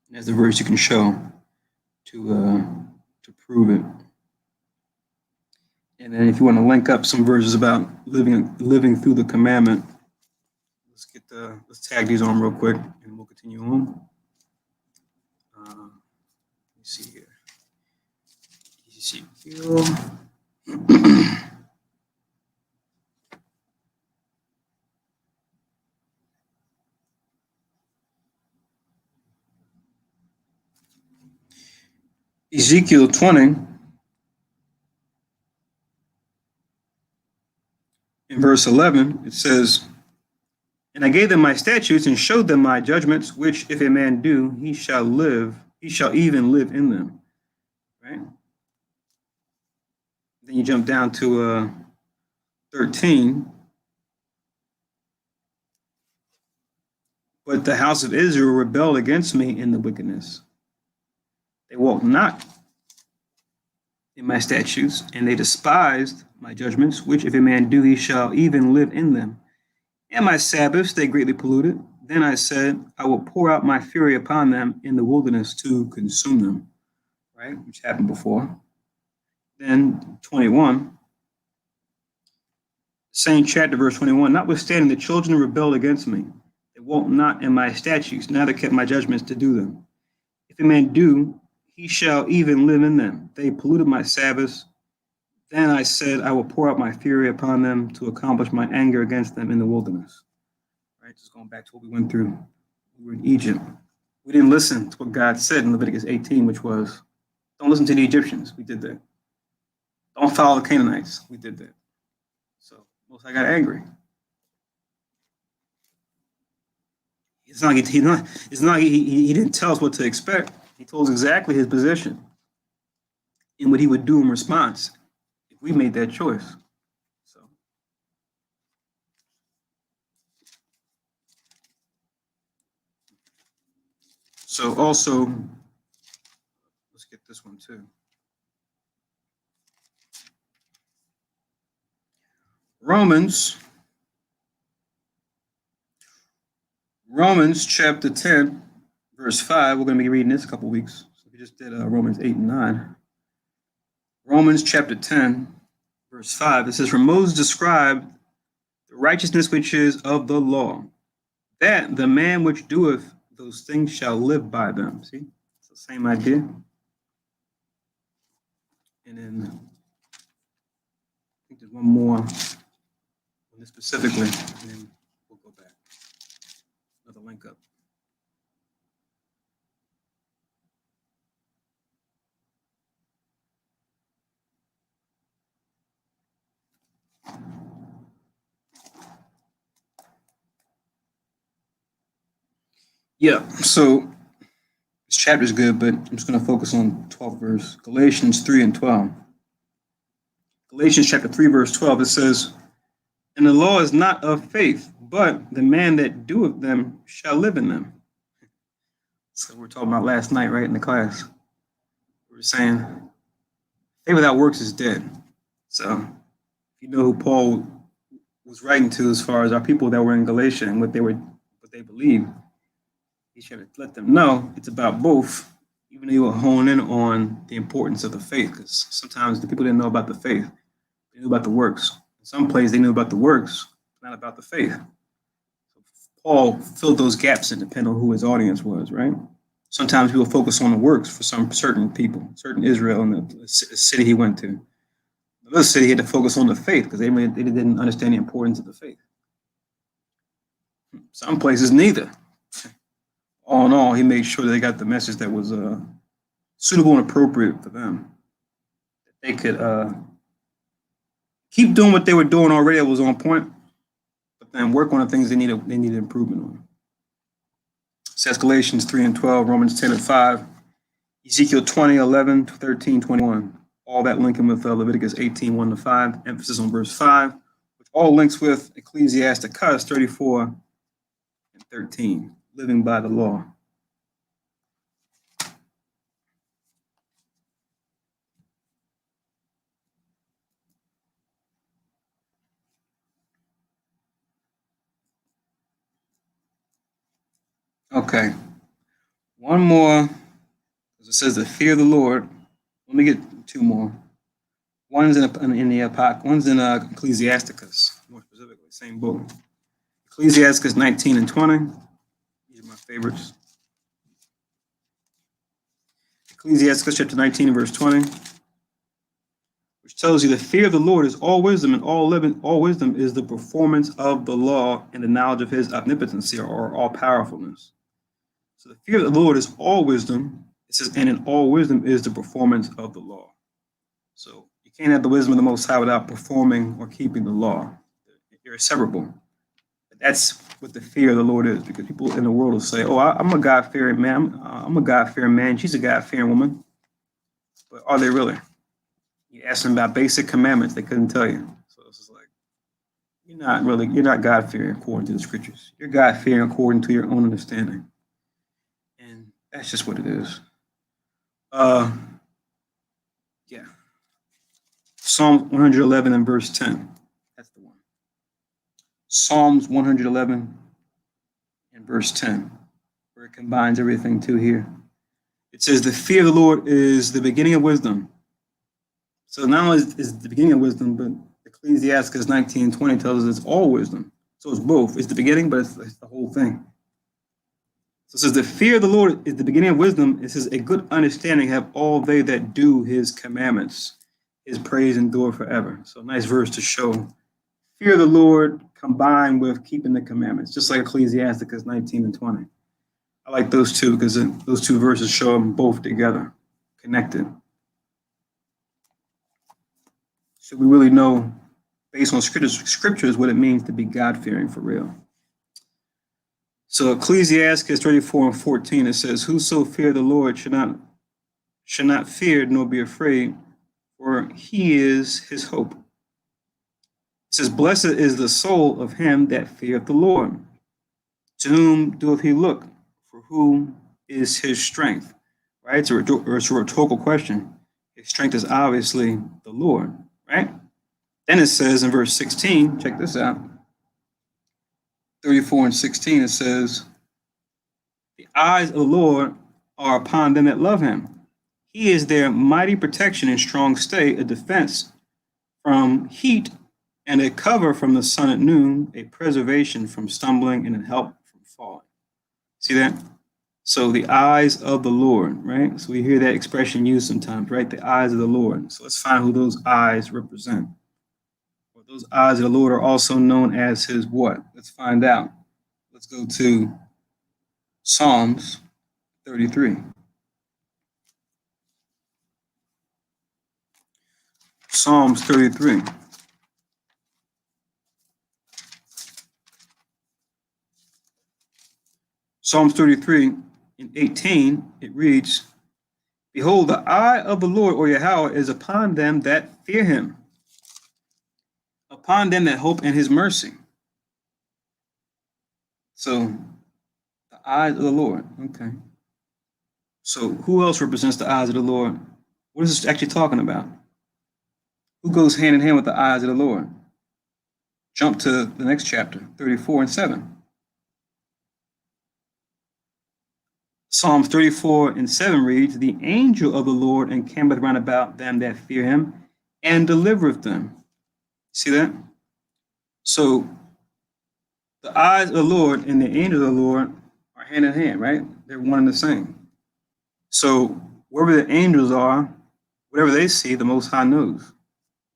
And that's the verse you can show to prove it. And then if you want to link up some verses about living through the commandment, let's tag these on real quick, and we'll continue on. Let me see here. Ezekiel. Ezekiel 20, in verse 11, it says, And I gave them my statutes and showed them my judgments, which if a man do, he shall even live in them. Right? Then you jump down to 13. But the house of Israel rebelled against me in the wickedness. They walked not in my statutes, and they despised my judgments, which if a man do, he shall even live in them. And my Sabbaths they greatly polluted. Then I said, I will pour out my fury upon them in the wilderness to consume them. Right? Which happened before. Then 21. Same chapter, verse 21. Notwithstanding, the children rebelled against me. They walked not in my statutes, neither kept my judgments to do them. If a man do, he shall even live in them. They polluted my Sabbaths. Then I said, I will pour out my fury upon them to accomplish my anger against them in the wilderness. Right, just going back to what we went through. We were in Egypt. We didn't listen to what God said in Leviticus 18, which was, don't listen to the Egyptians. We did that. Don't follow the Canaanites. We did that. So Most High got angry. It's not like he didn't tell us what to expect. He told us exactly his position and what he would do in response if we made that choice. So also, let's get this one too. Romans chapter 10, verse 5. We're going to be reading this a couple weeks. So we just did Romans 8 and 9. Romans chapter 10, verse 5. It says, for Moses described the righteousness which is of the law, that the man which doeth those things shall live by them. See, it's the same idea. And then I think there's one more on this specifically, and then we'll go back. Another link up. Yeah, so this chapter is good, but I'm just going to focus on 12th verse, Galatians 3 and 12. Galatians chapter 3, verse 12, it says, and the law is not of faith, but the man that doeth them shall live in them. So we're talking about last night, right, in the class. We were saying, faith without works is dead. So if you know who Paul was writing to as far as our people that were in Galatia and what they believed, he should let them know it's about both, even though you will hone in on the importance of the faith, because sometimes the people didn't know about the faith. They knew about the works. In some places, they knew about the works, not about the faith. So Paul filled those gaps in depending on who his audience was, right? Sometimes people focus on the works for some certain people, certain Israel in the city he went to. Another city he had to focus on the faith because they didn't understand the importance of the faith. Some places, neither. All in all, he made sure they got the message that was suitable and appropriate for them. They could keep doing what they were doing already that was on point, but then work on the things they needed improvement on. It says Galatians 3 and 12, Romans 10 and 5, Ezekiel 20, 11, 13, 21. All that linking with Leviticus 18, 1 to 5, emphasis on verse 5, which all links with Ecclesiasticus 34 and 13. Living by the law. Okay. One more. As it says, the fear of the Lord. Let me get two more. One's in Ecclesiasticus, more specifically, same book. Ecclesiasticus 19 and 20. These are my favorites. Ecclesiasticus chapter 19 and verse 20, which tells you the fear of the Lord is all wisdom, and all wisdom is the performance of the law and the knowledge of his omnipotency or all powerfulness. So the fear of the Lord is all wisdom. It says, and in all wisdom is the performance of the law. So you can't have the wisdom of the Most High without performing or keeping the law. They're inseparable. But that's what the fear of the Lord is, because people in the world will say, oh, I'm a God-fearing man. I'm a God-fearing man. She's a God-fearing woman. But are they really? You ask them about basic commandments, they couldn't tell you. So it's just like, you're not God-fearing according to the scriptures. You're God-fearing according to your own understanding. And that's just what it is. Yeah. Psalm 111 and verse 10. That's the one. Psalms 111 and verse 10, where it combines everything too here. It says, the fear of the Lord is the beginning of wisdom. So not only is the beginning of wisdom, but the Ecclesiasticus 19:20 tells us it's all wisdom. So it's both. It's the beginning, but it's the whole thing. So it says, the fear of the Lord is the beginning of wisdom. It says, a good understanding have all they that do his commandments. His praise endure forever. So nice verse to show fear of the Lord combined with keeping the commandments, just like Ecclesiasticus 19:20. I like those two because those two verses show them both together, connected. So we really know, based on scriptures, what it means to be God-fearing for real. So Ecclesiasticus 34:14, it says, whoso fear the Lord should not fear nor be afraid, for he is his hope. It says, blessed is the soul of him that feareth the Lord. To whom doeth he look? For whom is his strength? Right? It's a rhetorical question. His strength is obviously the Lord, right? Then it says in verse 16, check this out. 34:16, it says, the eyes of the Lord are upon them that love him. He is their mighty protection and strong stay, a defense from heat and a cover from the sun at noon, a preservation from stumbling and a help from falling. See that? So the eyes of the Lord, right? So we hear that expression used sometimes, right? The eyes of the Lord. So let's find who those eyes represent. Well, those eyes of the Lord are also known as his what? Let's find out. Let's go to Psalms 33. Psalms 33. Psalms 33:18, it reads, behold, the eye of the Lord, or Yahweh, is upon them that fear him, upon them that hope in his mercy. So, the eyes of the Lord, okay. So, who else represents the eyes of the Lord? What is this actually talking about? Who goes hand in hand with the eyes of the Lord? Jump to the next chapter, 34:7. Psalms 34:7 reads, the angel of the Lord encampeth round about them that fear him and delivereth them. See that? So the eyes of the Lord and the angel of the Lord are hand in hand, right? They're one and the same. So wherever the angels are, whatever they see, the Most High knows.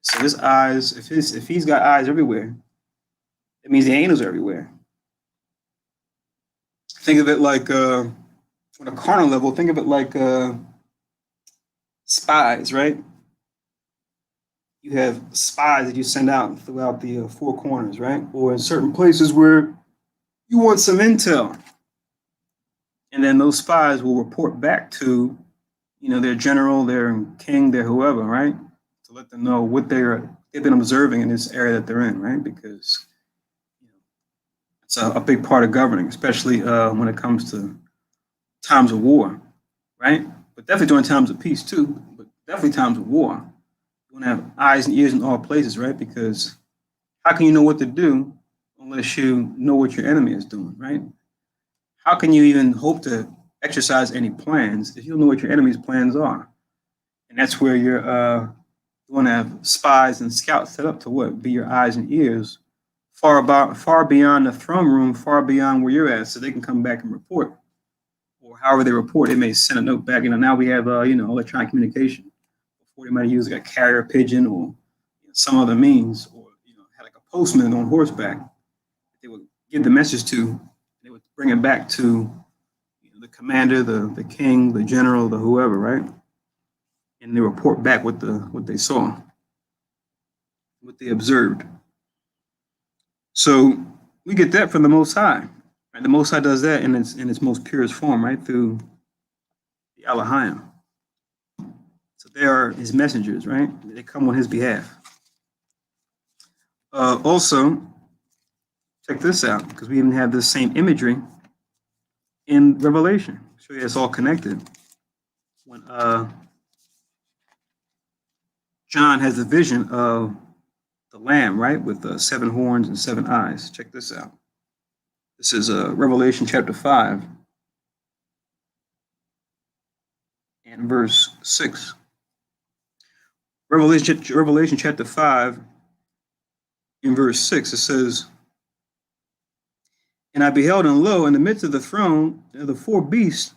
So his eyes, if he's got eyes everywhere, it means the angels are everywhere. Think of it like on a carnal level, think of it like spies, right? You have spies that you send out throughout the four corners, right? Or in certain places where you want some intel. And then those spies will report back to, their general, their king, their whoever, right? To let them know what they've been observing in this area that they're in, right? Because it's a big part of governing, especially when it comes to times of war, right? But definitely during times of peace too, but definitely times of war. You want to have eyes and ears in all places, right? Because how can you know what to do unless you know what your enemy is doing, right? How can you even hope to exercise any plans if you don't know what your enemy's plans are? And that's where you're going to have spies and scouts set up to what? Be your eyes and ears far beyond the throne room, far beyond where you're at, so they can come back and report. Or however they report, they may send a note back. Now we have, electronic communication. Before they might use like a carrier pigeon or some other means, or had like a postman on horseback. They would give the message to. They would bring it back to the commander, the king, the general, the whoever, right? And they report back what they saw, what they observed. So we get that from the Most High. Right? The Most High does that in its most purest form, right? Through the Elohim. So they are his messengers, right? They come on his behalf. Also, check this out, because we even have this same imagery in Revelation. Show you it's all connected. When John has the vision of the Lamb, right, with 7 horns and 7 eyes. Check this out. This is Revelation chapter 5 and verse 6. Revelation chapter 5 in verse 6, it says, "And I beheld, and lo, in the midst of the throne, the four beasts,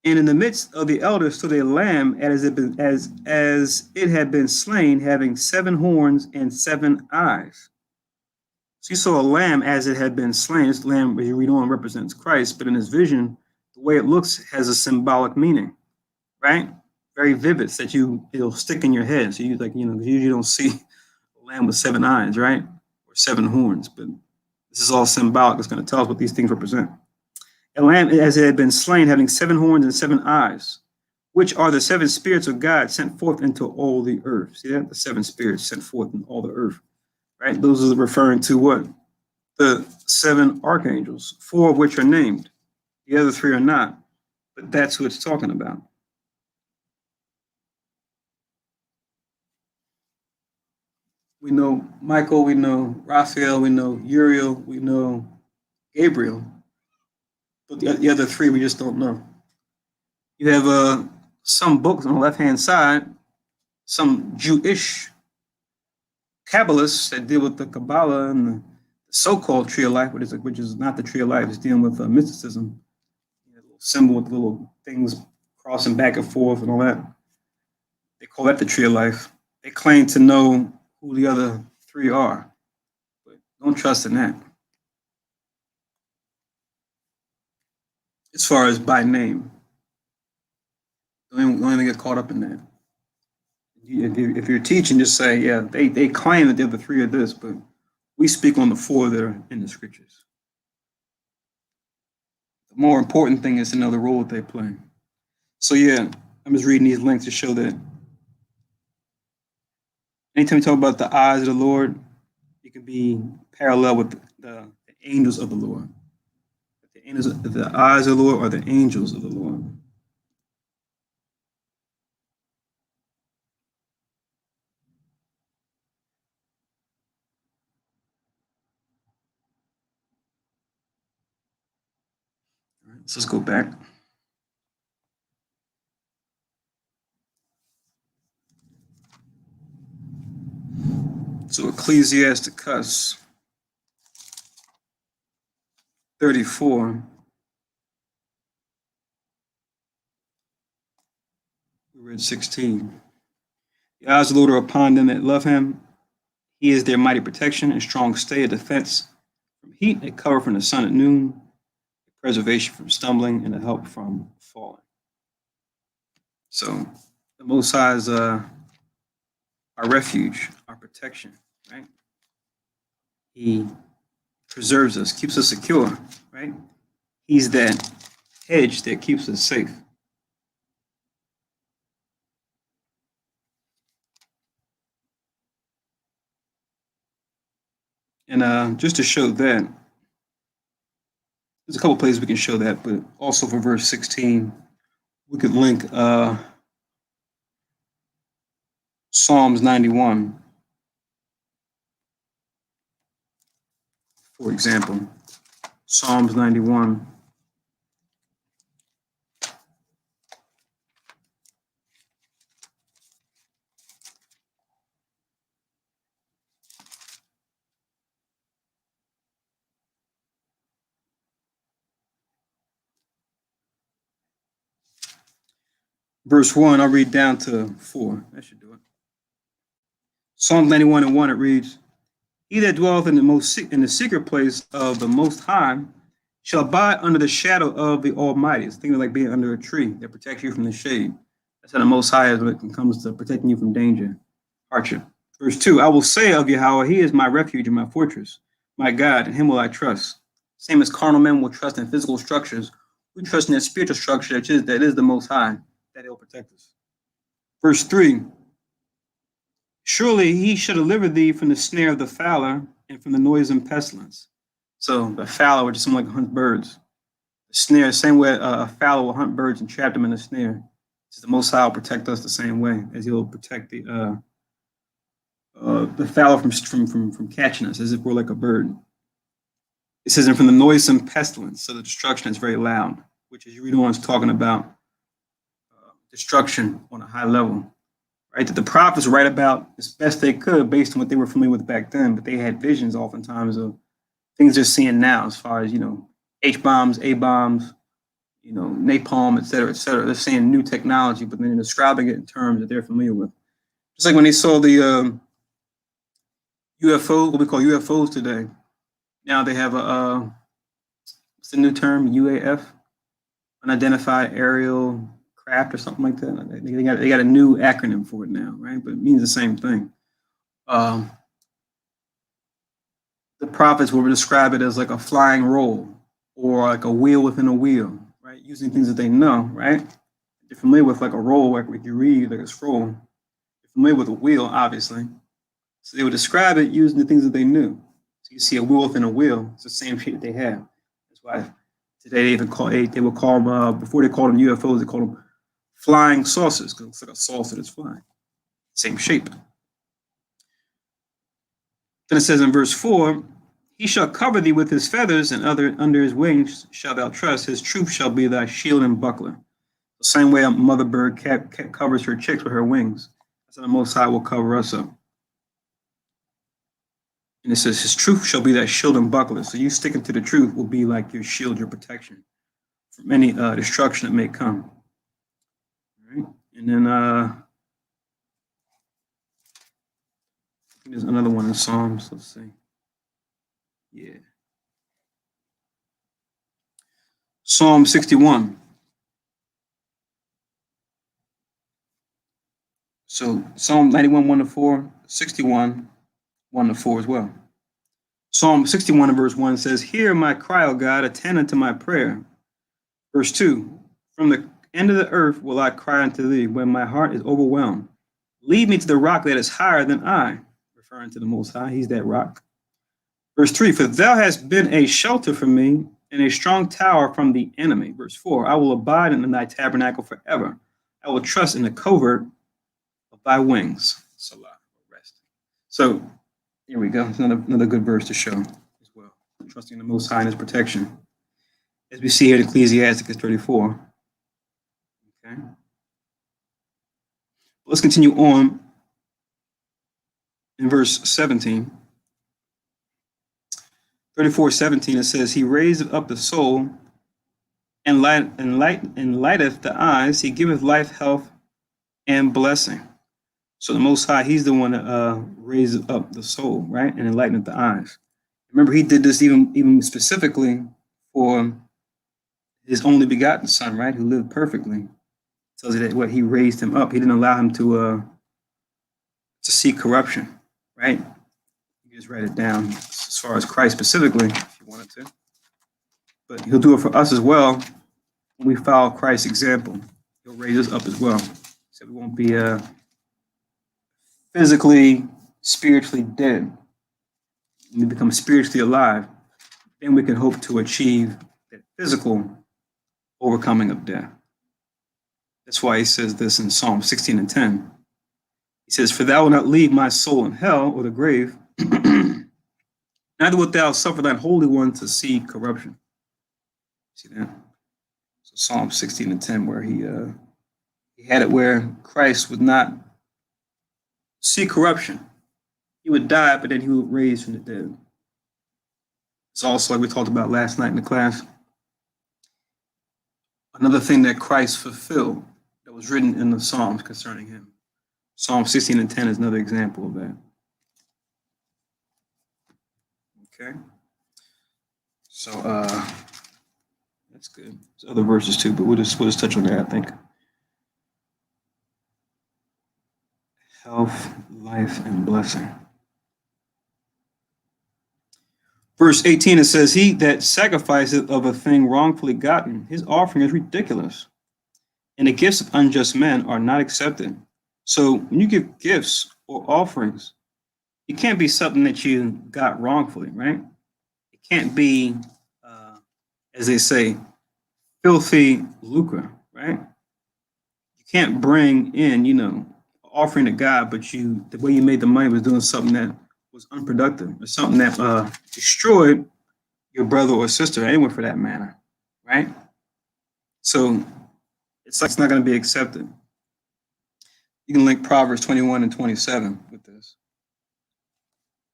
and in the midst of the elders stood a lamb as it had been slain, having 7 horns and 7 eyes." So you saw a lamb as it had been slain. This lamb, as you read on, represents Christ, but in his vision, the way it looks has a symbolic meaning, right? Very vivid, so that it'll stick in your head. So you usually don't see a lamb with 7 eyes, right? Or 7 horns, but this is all symbolic. It's going to tell us what these things represent. A lamb as it had been slain, having 7 horns and 7 eyes, which are the 7 spirits of God sent forth into all the earth. See that? The 7 spirits sent forth in all the earth, right? Those are referring to what? The 7 archangels, 4 of which are named. The other 3 are not, but that's who it's talking about. We know Michael, we know Raphael, we know Uriel, we know Gabriel, but the other 3 we just don't know. You have some books on the left-hand side, some Jewish Kabbalists that deal with the Kabbalah and the so-called tree of life, which is not the tree of life. It's dealing with mysticism, a little symbol with little things crossing back and forth and all that. They call that the tree of life. They claim to know who the other 3 are, but don't trust in that. As far as by name, don't even get caught up in that. If you're teaching, just say, yeah, they claim that the other 3 are this, but we speak on the 4 that are in the scriptures. The more important thing is to know the role that they play. So yeah, I'm just reading these links to show that anytime we talk about the eyes of the Lord, it can be parallel with the angels of the Lord. The eyes of the Lord are the angels of the Lord. All right, so let's go back. So Ecclesiasticus 34. We read 16. The eyes of the Lord are upon them that love him. He is their mighty protection and strong stay, a defense from heat, a cover from the sun at noon, a preservation from stumbling, and a help from falling. So the Most High is our refuge, our protection, right? He preserves us, keeps us secure, right? He's that hedge that keeps us safe. And just to show that, there's a couple places we can show that, but also for verse 16, we could link Psalms 91, for example. Psalms 91. Verse 1, I'll read down to 4. That should do it. Psalm 91 and 1, it reads, "He that dwelleth in the secret place of the Most High shall abide under the shadow of the Almighty." It's thinking like being under a tree that protects you from the shade. That's how the Most High is when it comes to protecting you from danger, hardship. Verse 2, "I will say of Yahweh, he is my refuge and my fortress, my God, in him will I trust." Same as carnal men will trust in physical structures, we trust in that spiritual structure that is the Most High, that he'll protect us. Verse 3, "Surely he shall deliver thee from the snare of the fowler and from the noisome pestilence." So the fowler, which is something like hunt birds. The snare, same way a fowler will hunt birds and trap them in a snare. So the Most High will protect us the same way as he'll protect the fowler from catching us, as if we're like a bird. It says, "And from the noisome pestilence," so the destruction is very loud, which, as you read on, is talking about destruction on a high level. right? That the prophets write about as best they could based on what they were familiar with back then, but they had visions oftentimes of things they're seeing now, as far as H bombs, A bombs, napalm, et cetera, et cetera. They're seeing new technology, but then they're describing it in terms that they're familiar with. Just like when they saw the UFO, what we call UFOs today. Now they have what's the new term? UAF, unidentified aerial craft or something like that. They got a new acronym for it now, right? But it means the same thing. The prophets will describe it as like a flying roll or like a wheel within a wheel, right? Using things that they know, right? You're familiar with like a roll, like you read, like a scroll. You're familiar with a wheel, obviously. So they would describe it using the things that they knew. So you see a wheel within a wheel. It's the same shape that they have. That's why today they would call them, before they called them UFOs, they called them flying saucers, because it's like a saucer that's flying. Same shape. Then it says in verse 4, he shall cover thee with his feathers, and under his wings shalt thou trust. His truth shall be thy shield and buckler. The same way a mother bird covers her chicks with her wings. That's how the Most High will cover us up. And it says, his truth shall be that shield and buckler. So you sticking to the truth will be like your shield, your protection from any destruction that may come. All right. And then there's another one in Psalms. Let's see. Yeah. Psalm 61. So Psalm 91, 1-4, 61, 1-4 as well. Psalm 61 and verse 1 says, hear my cry, O God, attend unto my prayer. Verse 2, from the end of the earth will I cry unto thee when my heart is overwhelmed. Lead me to the rock that is higher than I, referring to the Most High. He's that rock. Verse 3, for thou hast been a shelter for me and a strong tower from the enemy. Verse 4, I will abide in thy tabernacle forever. I will trust in the covert of thy wings. Salah, rest. So here we go. It's another good verse to show as well. Trusting the Most High in his protection. As we see here in Ecclesiasticus 34. Okay. Let's continue on in verse 17. 34:17, it says, he raiseth up the soul and lighteth the eyes. He giveth life, health, and blessing. So the Most High, he's the one that raises up the soul, right? And enlighteneth the eyes. Remember, he did this even specifically for his only begotten son, right? Who lived perfectly. It tells you that what he raised him up. He didn't allow him to see corruption, right? You just write it down as far as Christ specifically, if you wanted to. But he'll do it for us as well when we follow Christ's example. He'll raise us up as well. So we won't be physically, spiritually dead. When we become spiritually alive, then we can hope to achieve that physical overcoming of death. That's why he says this in Psalm 16:10. He says, for thou wilt not leave my soul in hell or the grave, neither wilt thou suffer thine Holy One to see corruption. See that? So Psalm 16:10, where he had it where Christ would not see corruption. He would die, but then he would raise from the dead. It's also like we talked about last night in the class. Another thing that Christ fulfilled that was written in the Psalms concerning him. Psalm 16:10 is another example of that. Okay. So that's good. There's other verses too, but we'll just touch on that, I think. Health, life, and blessing. Verse 18, it says, he that sacrificeth of a thing wrongfully gotten, his offering is ridiculous, and the gifts of unjust men are not accepted. So when you give gifts or offerings, it can't be something that you got wrongfully, right? It can't be, as they say, filthy lucre, right? You can't bring in, offering to God, but the way you made the money was doing something that was unproductive or something that destroyed your brother or sister, anyone for that matter, right? So it's not going to be accepted. You can link Proverbs 21 and 27 with this,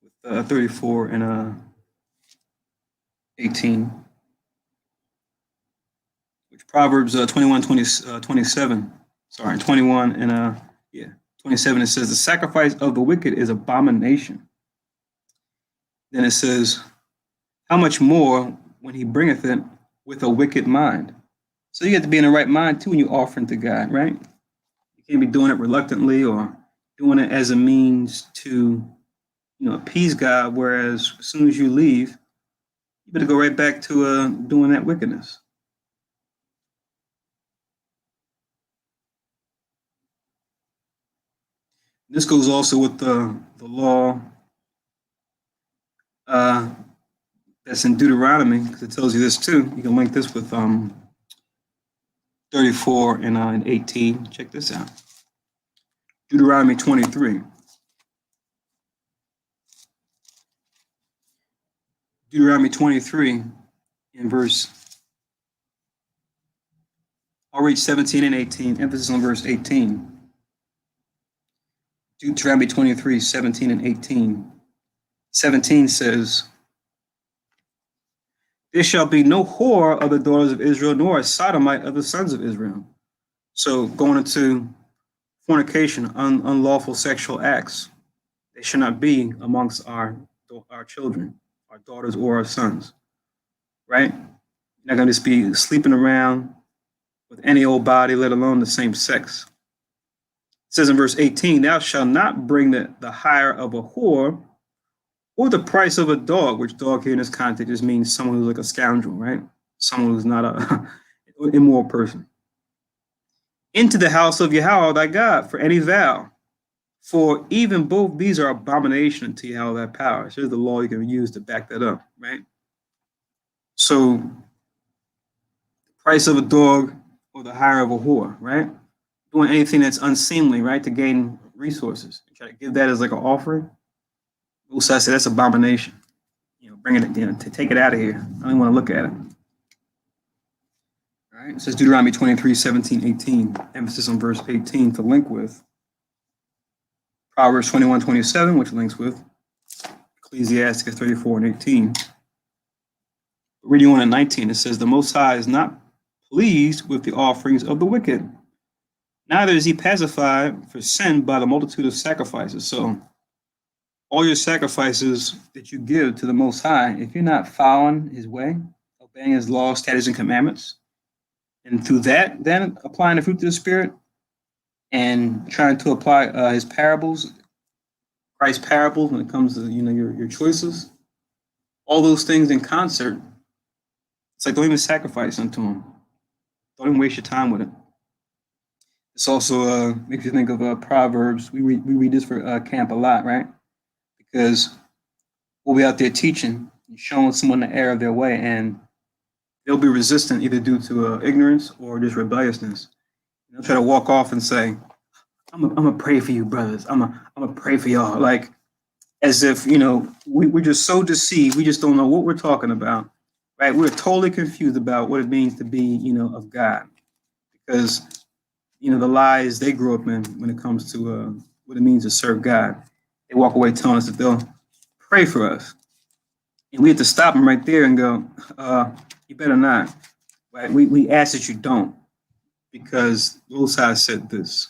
with 34 and 18. Which Proverbs 27. Sorry, 21 and 27. It says the sacrifice of the wicked is abomination. Then it says, how much more when he bringeth it with a wicked mind. So you have to be in the right mind too when you're offering to God, right? You can't be doing it reluctantly or doing it as a means to, appease God. Whereas as soon as you leave, you better go right back to doing that wickedness. This goes also with the law that's in Deuteronomy, because it tells you this too. You can link this with 34 and 18. Check this out. Deuteronomy 23. Deuteronomy 23 in verse, I'll read 17 and 18, emphasis on verse 18. Deuteronomy 23, 17 and 18. 17 says, there shall be no whore of the daughters of Israel, nor a sodomite of the sons of Israel. So going into fornication, unlawful sexual acts, they should not be amongst our children, our daughters or our sons, right? You're not going to just be sleeping around with any old body, let alone the same sex. It says in verse 18, thou shalt not bring the hire of a whore or the price of a dog, which dog here in this context just means someone who's like a scoundrel, right? Someone who's not an immoral person. Into the house of Yahweh thy God for any vow. For even both these are abomination to Yahweh thy power. So here's the law you can use to back that up, right? So the price of a dog or the hire of a whore, right? Doing anything that's unseemly, right, to gain resources. Try to give that as like an offering. Also, I say that's abomination. Bring it, to take it out of here. I don't even want to look at it. All right, it says Deuteronomy 23, 17, 18. Emphasis on verse 18 to link with Proverbs 21, 27, which links with Ecclesiasticus 34 and 18. Reading on at 19, it says, the Most High is not pleased with the offerings of the wicked, neither is he pacified for sin by the multitude of sacrifices. So all your sacrifices that you give to the Most High, if you're not following his way, obeying his laws, statutes, and commandments, and through that, then applying the fruit of the Spirit and trying to apply his parables, Christ's parables when it comes to your choices, all those things in concert, it's like don't even sacrifice unto him. Don't even waste your time with it. This also makes you think of Proverbs. We read this for camp a lot, right? Because we'll be out there teaching and showing someone the error of their way, and they'll be resistant either due to ignorance or just rebelliousness. They'll try to walk off and say, I'm gonna pray for you, brothers. I'm gonna pray for y'all. Like as if, we're just so deceived. We just don't know what we're talking about, right? We're totally confused about what it means to be, of God. Because, the lies they grew up in when it comes to what it means to serve God. They walk away telling us that they'll pray for us. And we have to stop them right there and go, you better not. Right? We ask that you don't, because Most High said this.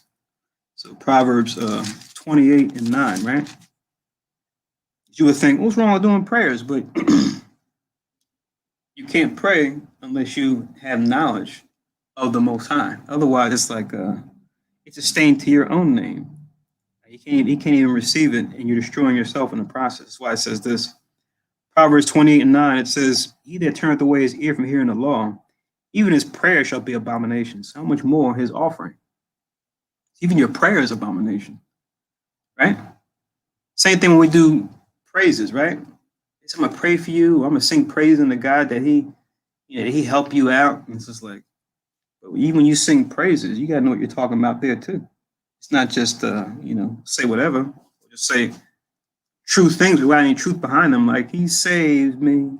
So Proverbs 28 and 9, right? You would think, what's wrong with doing prayers? But you can't pray unless you have knowledge of the Most High. Otherwise, it's like it's a stain to your own name. You can't even receive it, and you're destroying yourself in the process. That's why it says this. Proverbs 28 and 9, it says, he that turneth away his ear from hearing the law, even his prayer shall be abominations. How much more his offering? Even your prayer is abomination, right? Same thing when we do praises, right? I'm going to pray for you. I'm going to sing praise unto God that he helped you out. And it's just like, but even when you sing praises, you got to know what you're talking about there too. It's not just, say whatever. Or just say true things without any truth behind them. Like, he saved me.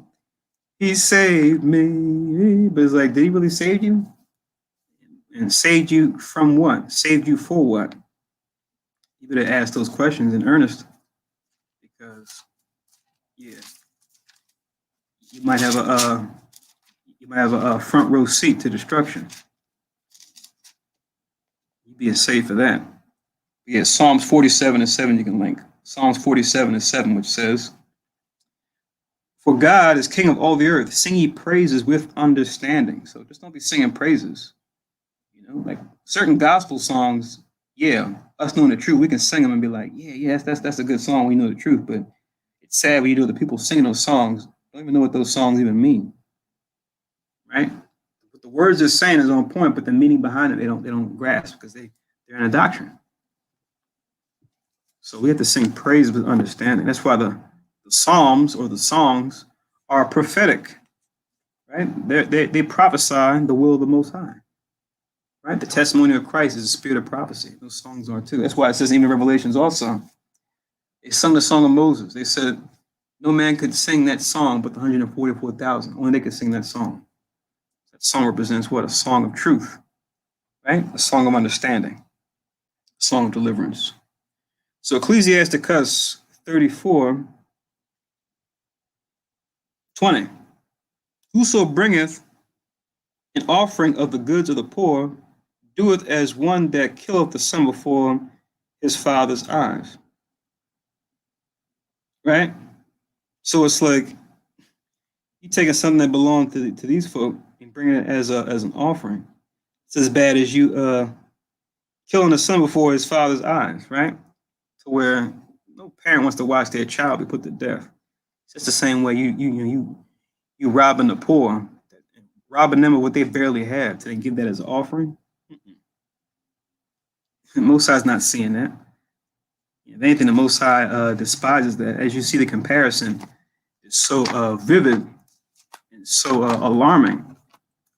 He saved me. But it's like, did he really save you? And saved you from what? Saved you for what? You better ask those questions in earnest because, yeah, you might have a front row seat to destruction. You be safe for that. Yeah, Psalms 47:7 you can link. Psalms 47:7, which says, "For God is King of all the earth. Sing ye praises with understanding." So just don't be singing praises. Like certain gospel songs. Yeah, us knowing the truth, we can sing them and be like, yeah, that's a good song. We know the truth, but it's sad when you know the people singing those songs don't even know what those songs even mean, right? What the words they're saying is on point, but the meaning behind it they don't grasp because they're in a doctrine. So we have to sing praise with understanding. That's why the psalms or the songs are prophetic, right? They prophesy the will of the Most High, right? The testimony of Christ is the spirit of prophecy. Those songs are too. That's why it says even in Revelations also. They sung the song of Moses. They said no man could sing that song but the 144,000. Only they could sing that song. That song represents what? A song of truth, right? A song of understanding, a song of deliverance. So Ecclesiasticus 34:20. Whoso bringeth an offering of the goods of the poor doeth as one that killeth the son before his father's eyes. Right? So it's like you taking something that belonged to these folk and bringing it as an offering. It's as bad as you killing the son before his father's eyes, right? To where no parent wants to watch their child be put to death. It's just the same way you robbing the poor, robbing them of what they barely have, to then give that as an offering. Most High's not seeing that. If anything, the Most High despises that. As you see, the comparison is so vivid and so alarming.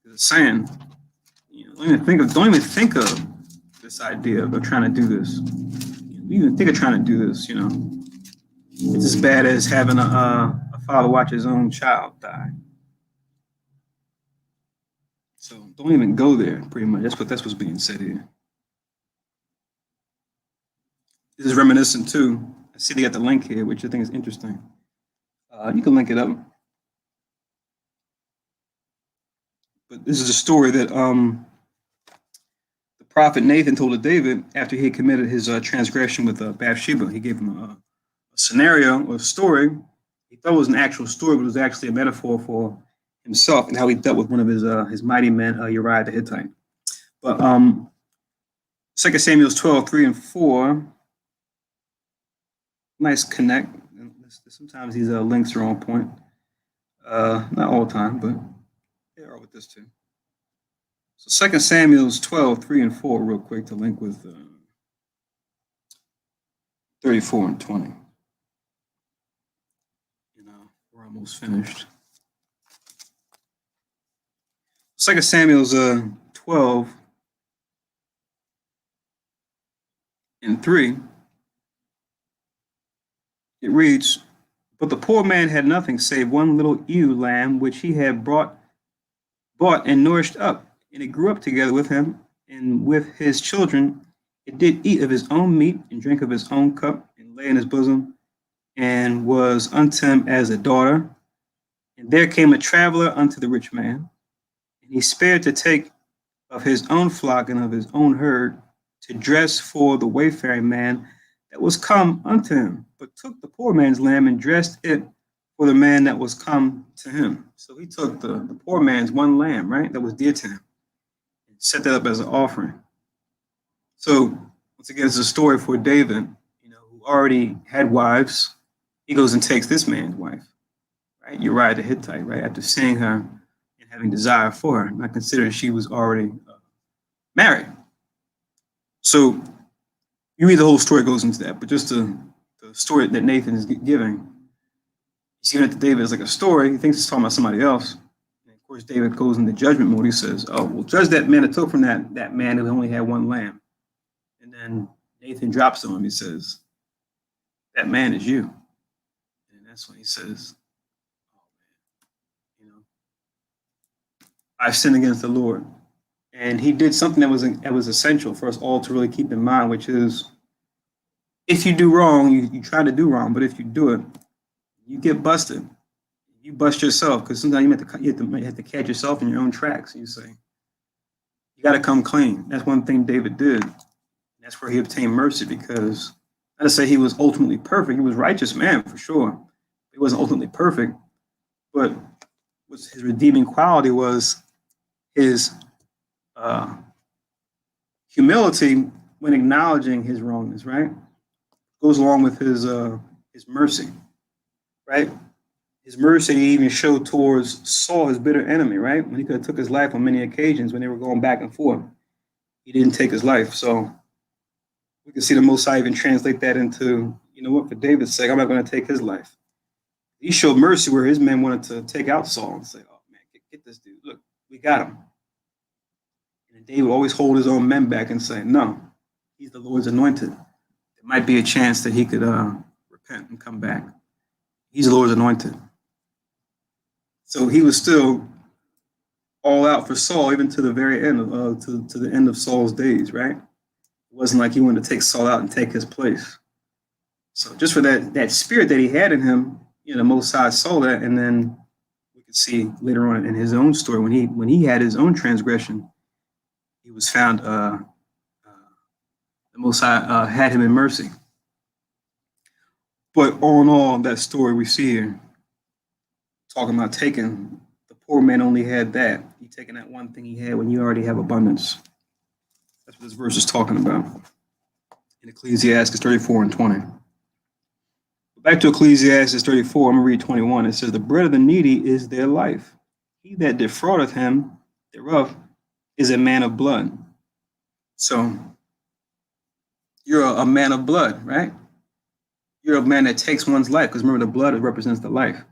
It's saying, don't even think of this idea of trying to do this. You even think of trying to do this. It's as bad as having a father watch his own child die. So don't even go there. Pretty much, that's what's being said here. This is reminiscent too. I see they got the link here, which I think is interesting. You can link it up. But this is a story that the prophet Nathan told to David after he had committed his transgression with Bathsheba. He gave him a scenario or a story. He thought it was an actual story, but it was actually a metaphor for himself and how he dealt with one of his mighty men, Uriah the Hittite. But 2 Samuel 12:3-4. Nice connect. Sometimes these links are on point. Not all the time, but they are with this too. So 2 Samuel 12:3-4, real quick to link with 34:20. We're almost finished. 2 Samuel 12:3. It reads, "But the poor man had nothing save one little ewe lamb, which he had bought and nourished up. And it grew up together with him, and with his children. It did eat of his own meat, and drank of his own cup, and lay in his bosom, and was unto him as a daughter. And there came a traveler unto the rich man, and he spared to take of his own flock and of his own herd, to dress for the wayfaring man that was come unto him, but took the poor man's lamb and dressed it for the man that was come to him." So he took the poor man's one lamb, right, that was dear to him, and set that up as an offering. So once again, it's a story for David, who already had wives. He goes and takes this man's wife, right, Uriah the Hittite, right, after seeing her and having desire for her, not considering she was already married. So you read the whole story goes into that, but just the story that Nathan is giving, he's giving it to David as like a story. He thinks he's talking about somebody else. And of course, David goes into judgment mode. He says, "Oh, well, judge that man that took from that man who only had one lamb." And then Nathan drops on him. He says, "That man is you." And that's when he says, "Oh man, I've sinned against the Lord." And he did something that was essential for us all to really keep in mind, which is if you do wrong, you try to do wrong, but if you do it, you get busted. You bust yourself because sometimes you have to catch yourself in your own tracks. You say, you got to come clean. That's one thing David did. That's where he obtained mercy because, not to say he was ultimately perfect, he was a righteous man for sure. He wasn't ultimately perfect, but his redeeming quality was his humility when acknowledging his wrongness, right? Goes along with his mercy, right? His mercy he even showed towards Saul, his bitter enemy, right? When he could have took his life on many occasions when they were going back and forth. He didn't take his life. So we can see the Most High even translate that into, you know what, for David's sake, I'm not going to take his life. He showed mercy where his men wanted to take out Saul and say, oh, man, get this dude. Look, we got him. And David would always hold his own men back and say, no, he's the Lord's anointed. There might be a chance that he could repent and come back. He's the Lord's anointed. So he was still all out for Saul, even to the very end, to the end of Saul's days, right? It wasn't like he wanted to take Saul out and take his place. So just for that spirit that he had in him, you know, Most High saw that, and then we could see later on in his own story when he had his own transgression, he was found. The Most High had him in mercy. But all in all, that story we see here, talking about taking, the poor man only had that. He taking that one thing he had when you already have abundance. That's what this verse is talking about in Ecclesiasticus 34 and 20. Back to Ecclesiastes 34, I'm going to read 21. It says, the bread of the needy is their life. He that defraudeth him thereof is a man of blood. So you're a man of blood, right? You're a man that takes one's life, because remember, the blood represents the life.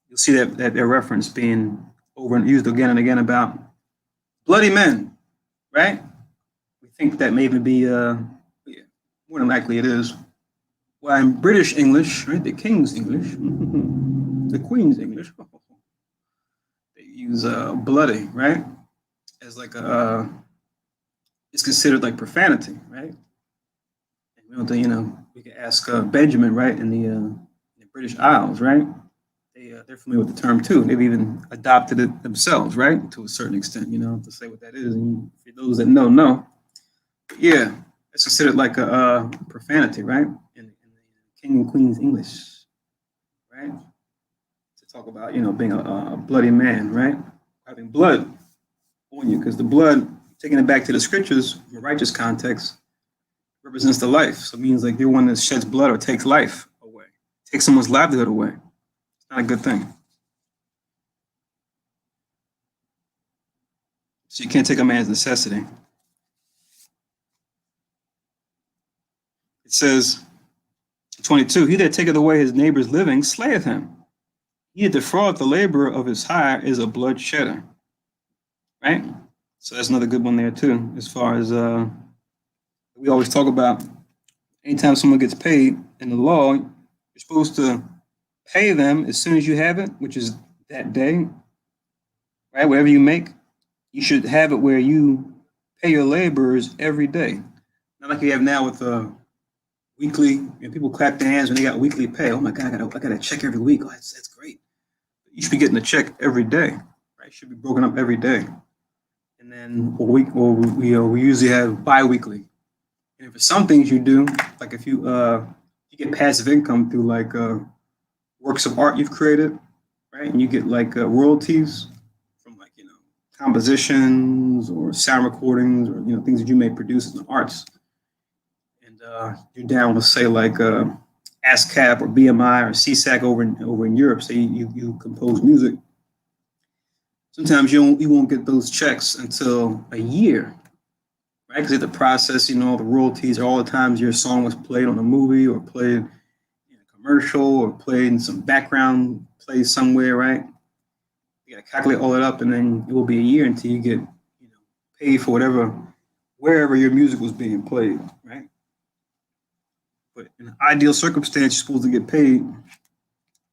You'll see that reference being over and used again and again about bloody men, right? We think that may even be, more than likely it is. Well, in British English, right, the King's English, the Queen's English, they use bloody, right, as like it's considered like profanity, right? We can ask Benjamin, right, in the British Isles, right? They're familiar with the term too. They've even adopted it themselves, right, to a certain extent, to say what that is. And for those that know. But yeah, it's considered like a profanity, right? In the King and Queen's English, right? To talk about, being a bloody man, right? Having blood on you, because the blood, taking it back to the scriptures, in a righteous context, represents the life. So it means like you're one that sheds blood or takes life away, takes someone's livelihood away. It's not a good thing. So you can't take a man's necessity. It says, 22, he that taketh away his neighbor's living slayeth him. He that defraudeth the laborer of his hire is a blood shedder. Right? So that's another good one there too, as far as we always talk about anytime someone gets paid in the law, you're supposed to pay them as soon as you have it, which is that day, right? Whatever you make, you should have it where you pay your laborers every day. Not like you have now with weekly, people clap their hands when they got weekly pay. Oh my God, I got a check every week. Oh, that's great. You should be getting a check every day, right? It should be broken up every day. And then we usually have bi-weekly. And for some things you do, like if you get passive income through like works of art you've created, right? And you get like royalties from like, compositions or sound recordings or, things that you may produce in the arts. And you're down with say like ASCAP or BMI or CSAC over in Europe. Say you compose music. Sometimes you won't get those checks until a year, right? Because the process, the royalties are all the times your song was played on a movie or played in a commercial or played in some background play somewhere, right? You got to calculate all that up, and then it will be a year until you get, paid for wherever your music was being played, right? But in an ideal circumstance, you're supposed to get paid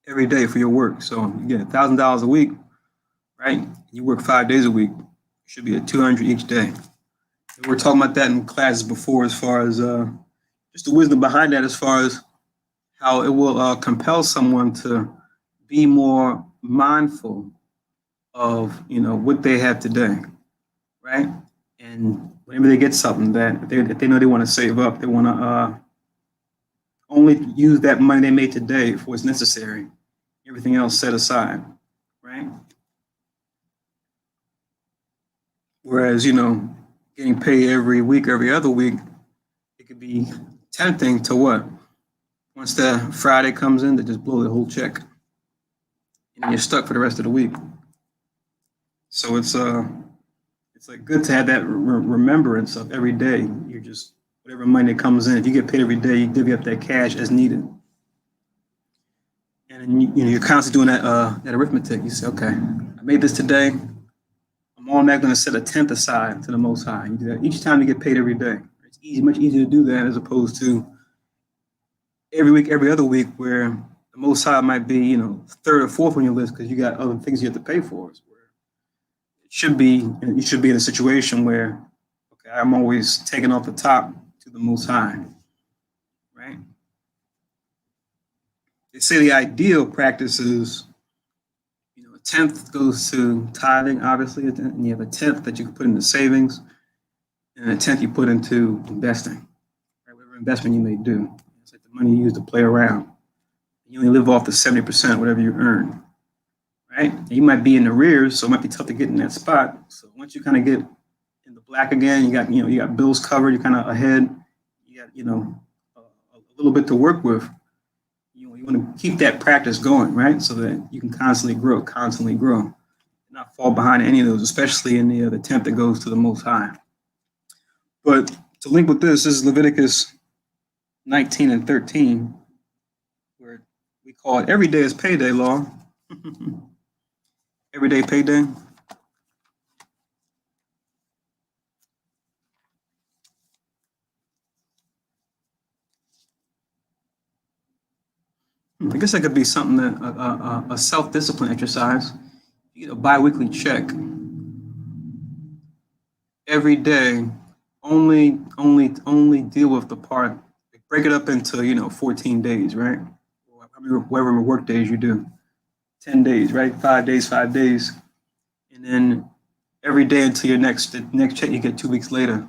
every day for your work. So you get $1,000 a week, right? You work 5 days a week. It should be at $200 each day. And we're talking about that in classes before, as far as just the wisdom behind that as far as how it will compel someone to be more mindful of what they have today, right? And whenever they get something that if they know they want to save up, they want to only use that money they made today for what's necessary. Everything else set aside, right? Whereas getting paid every week, every other week, it could be tempting to what? Once the Friday comes in, they just blow the whole check, and you're stuck for the rest of the week. So it's like good to have that remembrance of every day. You're just whatever money that comes in. If you get paid every day, you divvy up that cash as needed, and you're constantly doing that arithmetic. You say, okay, I made this today. I'm automatically going to set a tenth aside to the Most High. You do that each time you get paid every day. It's much easier to do that as opposed to every week, every other week, where the Most High might be, third or fourth on your list because you got other things you have to pay for. It should be, you should be in a situation where, okay, I'm always taking off the top to the Most High, right? They say the ideal practice is, a tenth goes to tithing, obviously, and you have a tenth that you can put into savings, and a tenth you put into investing, right? Whatever investment you may do. It's like the money you use to play around. You only live off the 70%, whatever you earn, right? And you might be in arrears, so it might be tough to get in that spot. So once you kind of get in the black again, you got bills covered, you're kind of ahead, you got, a little bit to work with. You want to keep that practice going, right? So that you can constantly grow, not fall behind any of those, especially in the tenth that goes to the Most High. But to link with this is Leviticus 19 and 13, where we call it every day is payday law. Everyday payday. I guess that could be something that a self-discipline exercise. You get a bi-weekly check every day. Only deal with the part. Break it up into 14 days, right? Whatever work days you do, 10 days, right? 5 days, 5 days, and then every day until the next check you get 2 weeks later.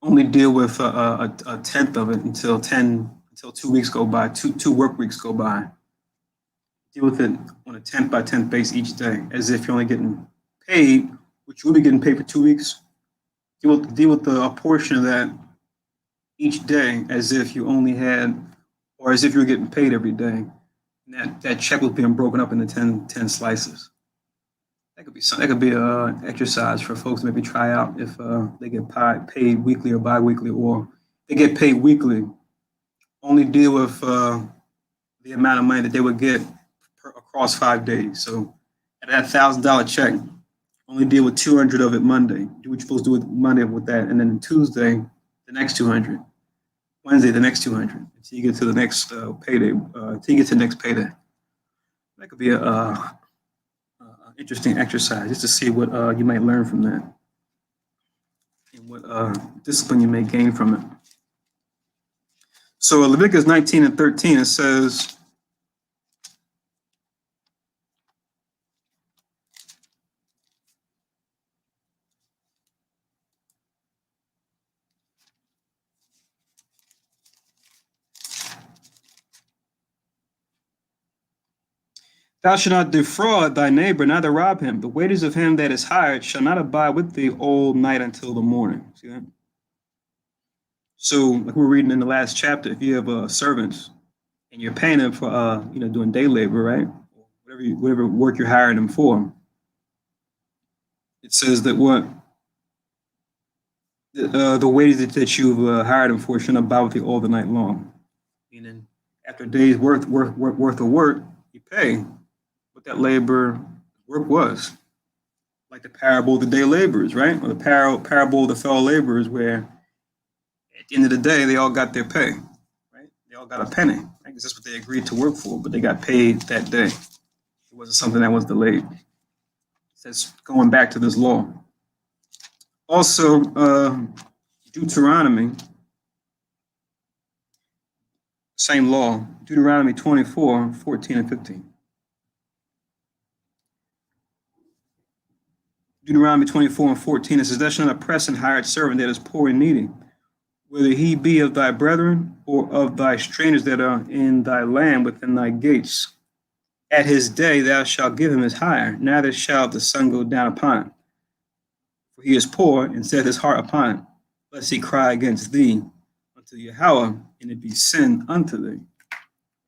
Only deal with a tenth of it until 2 weeks go by, two work weeks go by. Deal with it on a 10th by 10th base each day, as if you're only getting paid, which you will be getting paid for 2 weeks. Deal with a portion of that each day as if you only had, or as if you were getting paid every day. And that check was being broken up into 10 slices. That could be an exercise for folks to maybe try out if they get paid weekly or bi-weekly, or they get paid weekly. Only deal with the amount of money that they would get across 5 days. So at that $1,000 check, only deal with 200 of it Monday. Do what you're supposed to do with Monday with that, and then Tuesday, the next 200. Wednesday, the next 200. Until you get to the next payday. Until you get to the next payday. That could be a interesting exercise just to see what you might learn from that, and what discipline you may gain from it. So Leviticus 19 and 13, it says, thou shalt not defraud thy neighbor, neither rob him. The wages of him that is hired shall not abide with thee all night until the morning. See that? So, like we were reading in the last chapter, if you have servants and you're paying them for doing day labor, right? Whatever work you're hiring them for, it says that the wages that you've hired them for shouldn't abide with you all the night long. Meaning, after a day's worth of work, you pay what that labor work was. Like the parable of the day laborers, right? Or the parable of the fellow laborers, where at the end of the day, they all got their pay, right? They all got a penny. I guess that's what they agreed to work for, but they got paid that day. It wasn't something that was delayed. That's going back to this law. Also, Deuteronomy Same law, Deuteronomy 24, 14 and 15. Deuteronomy 24 and 14, it says, "Thou shalt not oppress an hired servant that is poor and needy, whether he be of thy brethren or of thy strangers that are in thy land within thy gates. At his day thou shalt give him his hire, neither shall the sun go down upon him. For he is poor, and set his heart upon him, lest he cry against thee unto Yahweh, and it be sin unto thee."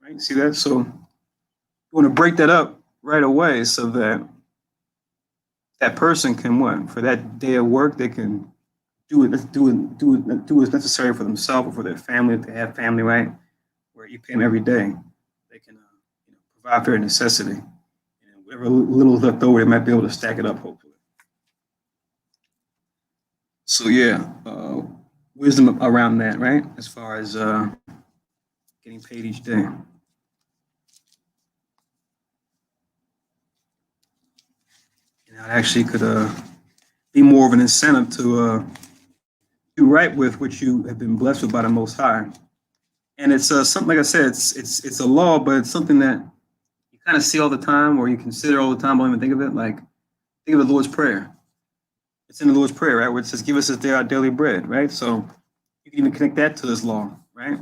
Right? See that? So you want to break that up right away so that that person can what? For that day of work, they can do what's necessary for themselves or for their family if they have family, right? Where you pay them every day, they can provide for their necessity, and whatever little is left over, they might be able to stack it up, hopefully. So yeah, wisdom around that, right? As far as getting paid each day. You know, it actually could be more of an incentive to do right with what you have been blessed with by the Most High. And it's something, like I said, it's a law, but it's something that you kind of see all the time, or you consider all the time, but don't even think of it. Like, think of the Lord's Prayer. It's in the Lord's Prayer, right, where it says, "Give us this day our daily bread," right? So you can even connect that to this law, right?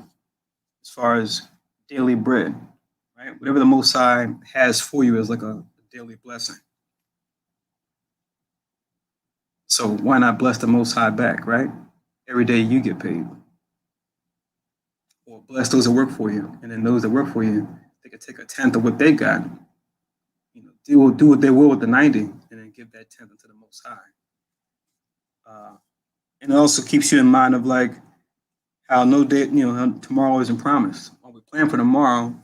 As far as daily bread, right? Whatever the Most High has for you is like a daily blessing. So why not bless the Most High back, right? Every day you get paid. Or bless those that work for you, and then those that work for you, they can take a tenth of what they got. You know, they will do what they will with the 90, and then give that tenth to the Most High. And it also keeps you in mind of like how no day, how tomorrow isn't promised. When we plan for tomorrow,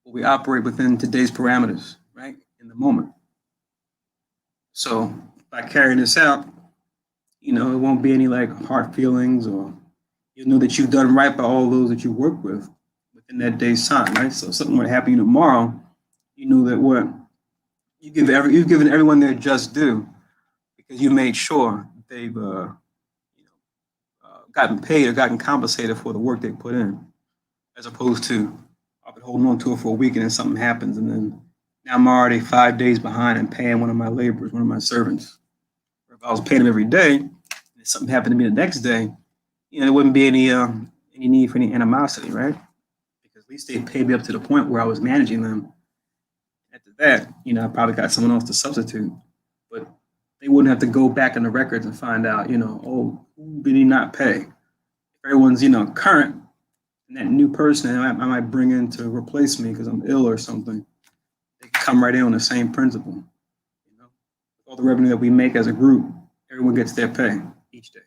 we operate within today's parameters, right? In the moment. So by carrying this out, it won't be any like hard feelings, or you'll know that you've done right by all those that you work with within that day's time, right? So if something would happen tomorrow, you know that what you've given everyone their just due, because you made sure they've gotten paid or gotten compensated for the work they put in, as opposed to I've been holding on to it for a week and then something happens, and then now I'm already 5 days behind in paying one of my laborers, one of my servants. Or if I was paying them every day, and something happened to me the next day, there wouldn't be any need for any animosity, right? Because at least they paid me up to the point where I was managing them. After that, I probably got someone else to substitute, but they wouldn't have to go back in the records and find out, oh, who did he not pay? If everyone's, current, and that new person I might bring in to replace me because I'm ill or something, they can come right in on the same principle. All the revenue that we make as a group, everyone gets their pay each day.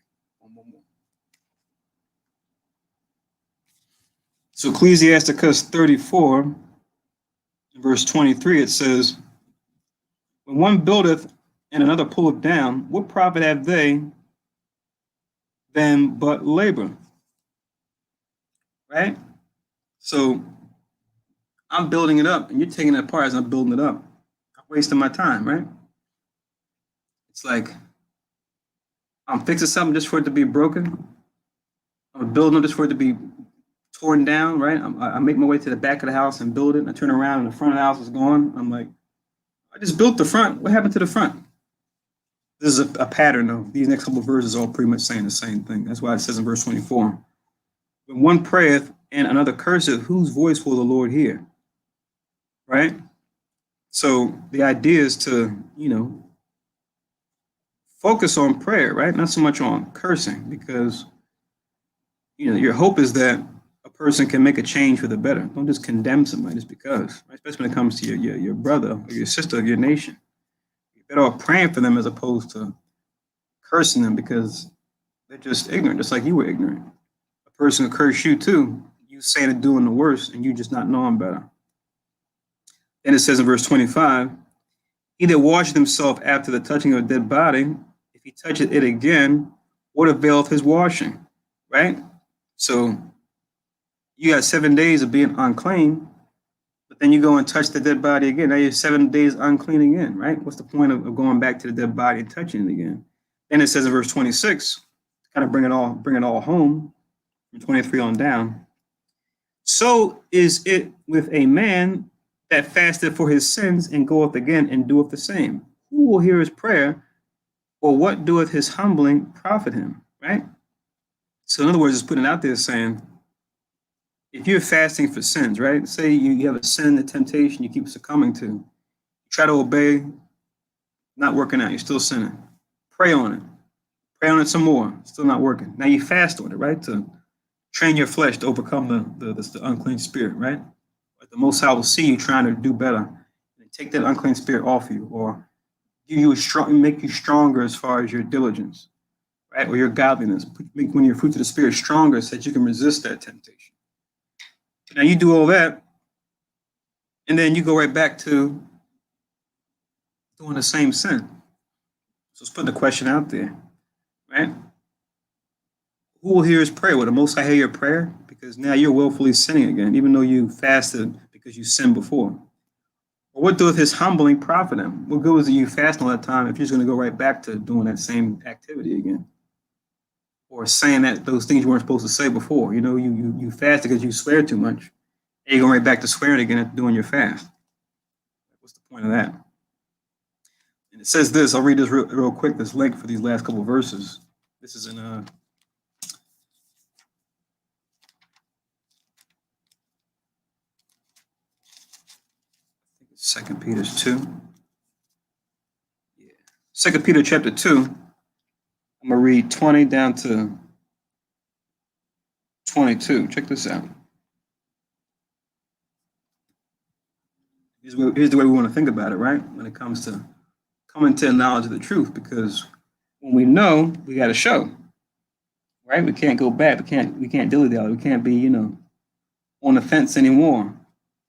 So Ecclesiasticus 34, verse 23, it says, "When one buildeth and another pulleth down, what profit have they than but labor?" Right? So I'm building it up, and you're taking it apart as I'm building it up. I'm wasting my time, right? It's like I'm fixing something just for it to be broken. I'm building it just for it to be torn down, right? I make my way to the back of the house and build it, and I turn around and the front of the house is gone. I'm like, I just built the front. What happened to the front? This is a pattern of these next couple of verses, all pretty much saying the same thing. That's why it says in verse 24, "When one prayeth and another curseth, whose voice will the Lord hear?" Right? So the idea is to, focus on prayer, right? Not so much on cursing, because, your hope is that a person can make a change for the better. Don't just condemn somebody just because, right? Especially when it comes to your brother or your sister of your nation. You're better off praying for them as opposed to cursing them because they're just ignorant, just like you were ignorant. A person could curse you too, you saying and doing the worst, and you just not knowing better. Then it says in verse 25, "He that washeth himself after the touching of a dead body, if he toucheth it again, what availeth his washing?" Right? So you got 7 days of being unclean, but then you go and touch the dead body again. Now you're 7 days unclean again, right? What's the point of going back to the dead body and touching it again? Then it says in verse 26, to kind of bring it all home, from 23 on down, So is it with a man that fasteth for his sins and goeth again and doeth the same. Who will hear his prayer, or what doeth his humbling profit him? Right? So in other words, it's putting it out there saying, if you're fasting for sins, right? Say you have a sin, a temptation you keep succumbing to. You try to obey, not working out, you're still sinning. Pray on it. Pray on it some more, still not working. Now you fast on it, right? To train your flesh to overcome the unclean spirit, right? But the Most High will see you trying to do better and take that unclean spirit off you, or give you a strong, make you stronger as far as your diligence, right? Or your godliness. Make one of your fruits of the spirit stronger so that you can resist that temptation. Now you do all that, and then you go right back to doing the same sin. So let's put the question out there, right? Who will hear his prayer? Will the Most High hear your prayer? Because now you're willfully sinning again, even though you fasted because you sinned before. Or what doeth his humbling profit him? What good was it you fast all that time if you're just going to go right back to doing that same activity again? Or saying that those things you weren't supposed to say before. You know, you fasted because you swear too much. And you're going right back to swearing again after doing your fast. What's the point of that? And it says this, I'll read this real quick, this link for these last couple of verses. This is in 2 Peter 2. Yeah. 2 Peter chapter 2. I'm going to read 20 down to 22. Check this out. Here's the way we want to think about it, right? When it comes to coming to a knowledge of the truth, because when we know, we got to show, right? We can't go back. We can't dilly-dally. We can't be, on the fence anymore.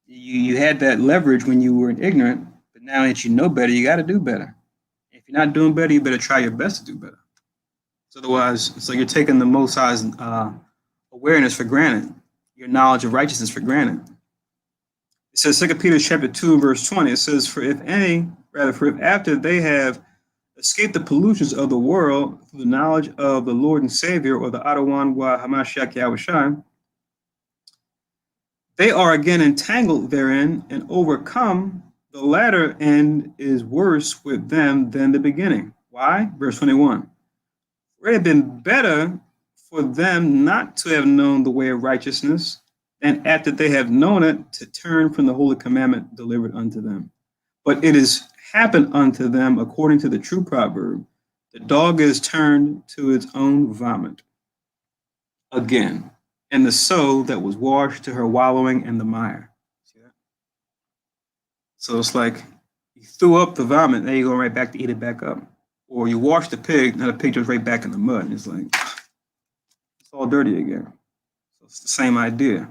You had that leverage when you were ignorant, but now that you know better, you got to do better. If you're not doing better, you better try your best to do better. So otherwise, it's like you're taking the Most High's awareness for granted, your knowledge of righteousness for granted. It says 2 Peter chapter 2, verse 20, it says, for if after they have escaped the pollutions of the world through the knowledge of the Lord and Savior, or the Adawan wa Hamashiach Yahushua, they are again entangled therein and overcome, the latter end is worse with them than the beginning. Why? Verse 21. For it had been better for them not to have known the way of righteousness, and after they have known it, to turn from the holy commandment delivered unto them. But it is happened unto them according to the true proverb, the dog is turned to its own vomit again, and the soul that was washed to her wallowing in the mire. See that? So it's like you threw up the vomit, now you're going right back to eat it back up. Or you wash the pig, now the pig goes right back in the mud. And it's like, it's all dirty again. So it's the same idea,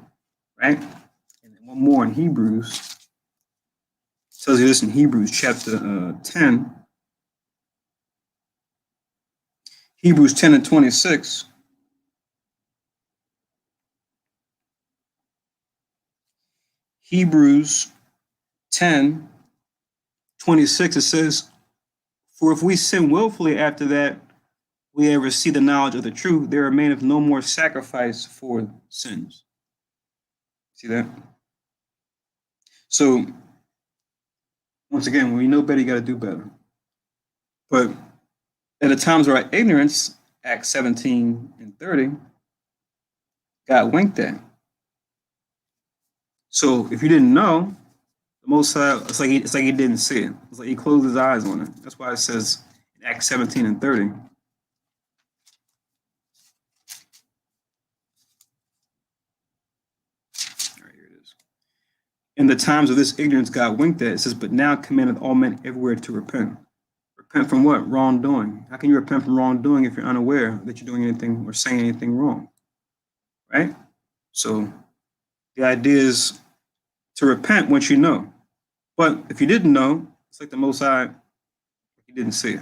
right? And then one more in Hebrews. It tells you this in Hebrews chapter 10. Hebrews 10 and 26. Hebrews 10, 26, it says, for if we sin willfully after that we have received the knowledge of the truth, there remaineth no more sacrifice for sins. See that? So, once again, when we know better, you got to do better. But at the times of our ignorance, Acts 17 and 30, God winked at. So if you didn't know, the Most High, it's like he didn't see it. It's like he closed his eyes on it. That's why it says in Acts 17 and 30. All right, here it is. In the times of this ignorance, God winked at. It says, but now commandeth all men everywhere to repent. Repent from what? Wrongdoing. How can you repent from wrongdoing if you're unaware that you're doing anything or saying anything wrong? Right? So the idea is to repent once you know. But if you didn't know, it's like the Most High, he didn't see it.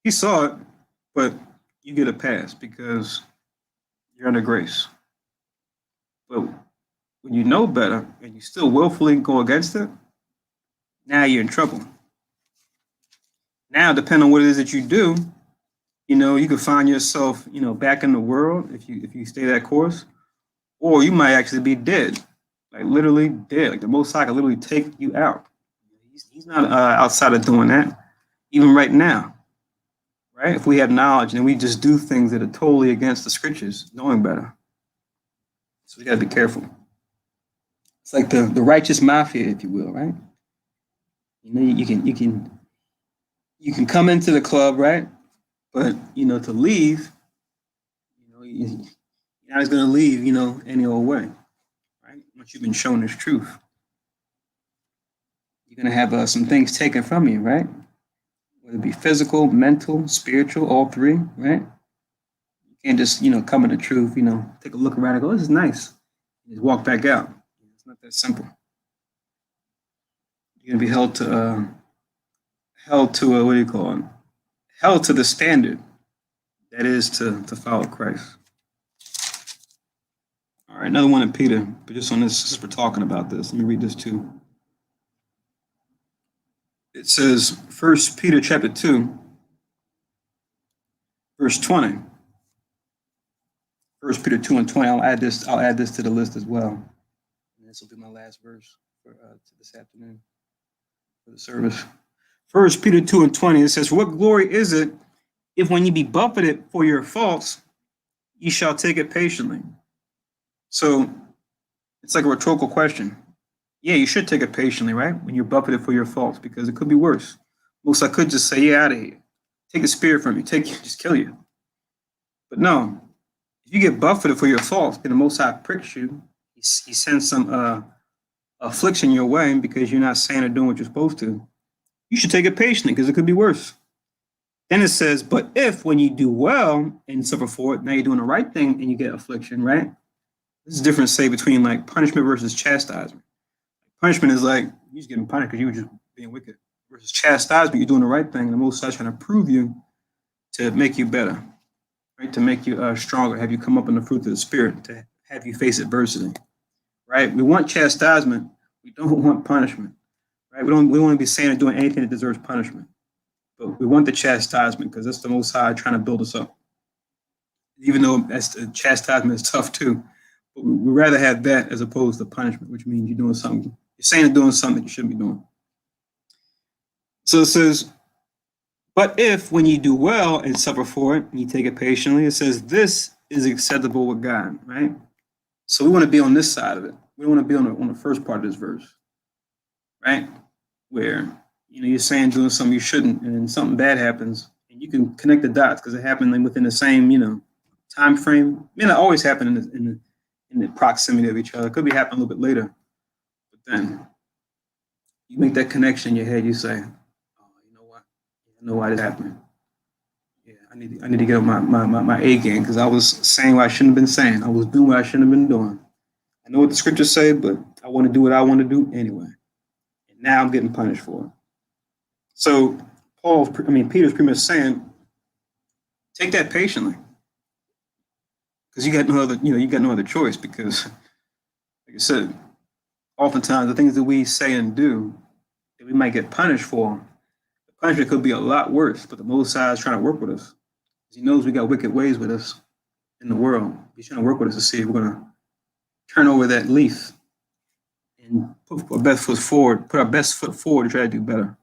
He saw it, but you get a pass because you're under grace. But when you know better and you still willfully go against it, now you're in trouble. Now, depending on what it is that you do, you could find yourself, back in the world if you stay that course, or you might actually be dead, like literally dead. Like the Most High could literally take you out. He's not outside of doing that, even right now, right? If we have knowledge and we just do things that are totally against the scriptures, knowing better. So we got to be careful. It's like the righteous mafia, if you will, right? You know, you can come into the club, right? But to leave, you're not going to leave, any old way, right? Once you've been shown this truth, you're going to have some things taken from you, right? Whether it be physical, mental, spiritual, all three, right? You can't just, come in the truth, take a look around and go, this is nice. And just walk back out. It's not that simple. You're going to be held to what do you call it? Held to the standard that is to follow Christ. All right, another one in Peter, but just on this, since we're talking about this, let me read this too. It says, 1 Peter chapter 2, verse 20. 1 Peter 2 and 20. I'll add this to the list as well. And this will be my last verse for this afternoon for the service. 1 Peter 2 and 20. It says, what glory is it if when you be buffeted for your faults, ye shall take it patiently? So it's like a rhetorical question. Yeah, you should take it patiently, right? When you're buffeted for your faults, because it could be worse. Most I could just say, yeah, out of here. Take the spirit from you. Just kill you. But no, if you get buffeted for your faults, then the Most High pricks you. He sends some affliction your way because you're not saying or doing what you're supposed to. You should take it patiently because it could be worse. Then it says, but if when you do well and suffer for it, now you're doing the right thing and you get affliction, right? This is different, say, between like punishment versus chastisement. Punishment is like you're just getting punished because you were just being wicked. Versus chastisement, you're doing the right thing, and the Most High is trying to prove you to make you better, right? To make you stronger, have you come up in the fruit of the Spirit, to have you face adversity, right? We want chastisement. We don't want punishment, right? We don't want to be saying or doing anything that deserves punishment, but we want the chastisement because that's the Most High trying to build us up. Even though chastisement is tough too, but we'd rather have that as opposed to punishment, which means you're doing something. You're saying and doing something that you shouldn't be doing. So it says, but if when you do well and suffer for it, and you take it patiently, it says this is acceptable with God, right? So we want to be on this side of it. We want to be on the first part of this verse, right? Where you're saying doing something you shouldn't, and then something bad happens, and you can connect the dots because it happened within the same time frame. It may not always happen in the proximity of each other. It could be happening a little bit later, but then you make that connection in your head. You say, I know why this happened. Yeah, I need to get on my A game because I was saying what I shouldn't have been saying. I was doing what I shouldn't have been doing. I know what the scriptures say, but I want to do what I want to do anyway. And now I'm getting punished for it. So Peter's pretty much saying, take that patiently. Because you got no other choice, because like I said, oftentimes the things that we say and do that we might get punished for, punishment could be a lot worse, but the Most High is trying to work with us. He knows we got wicked ways with us in the world. He's trying to work with us to see if we're going to turn over that leaf and put our best foot forward to try to do better.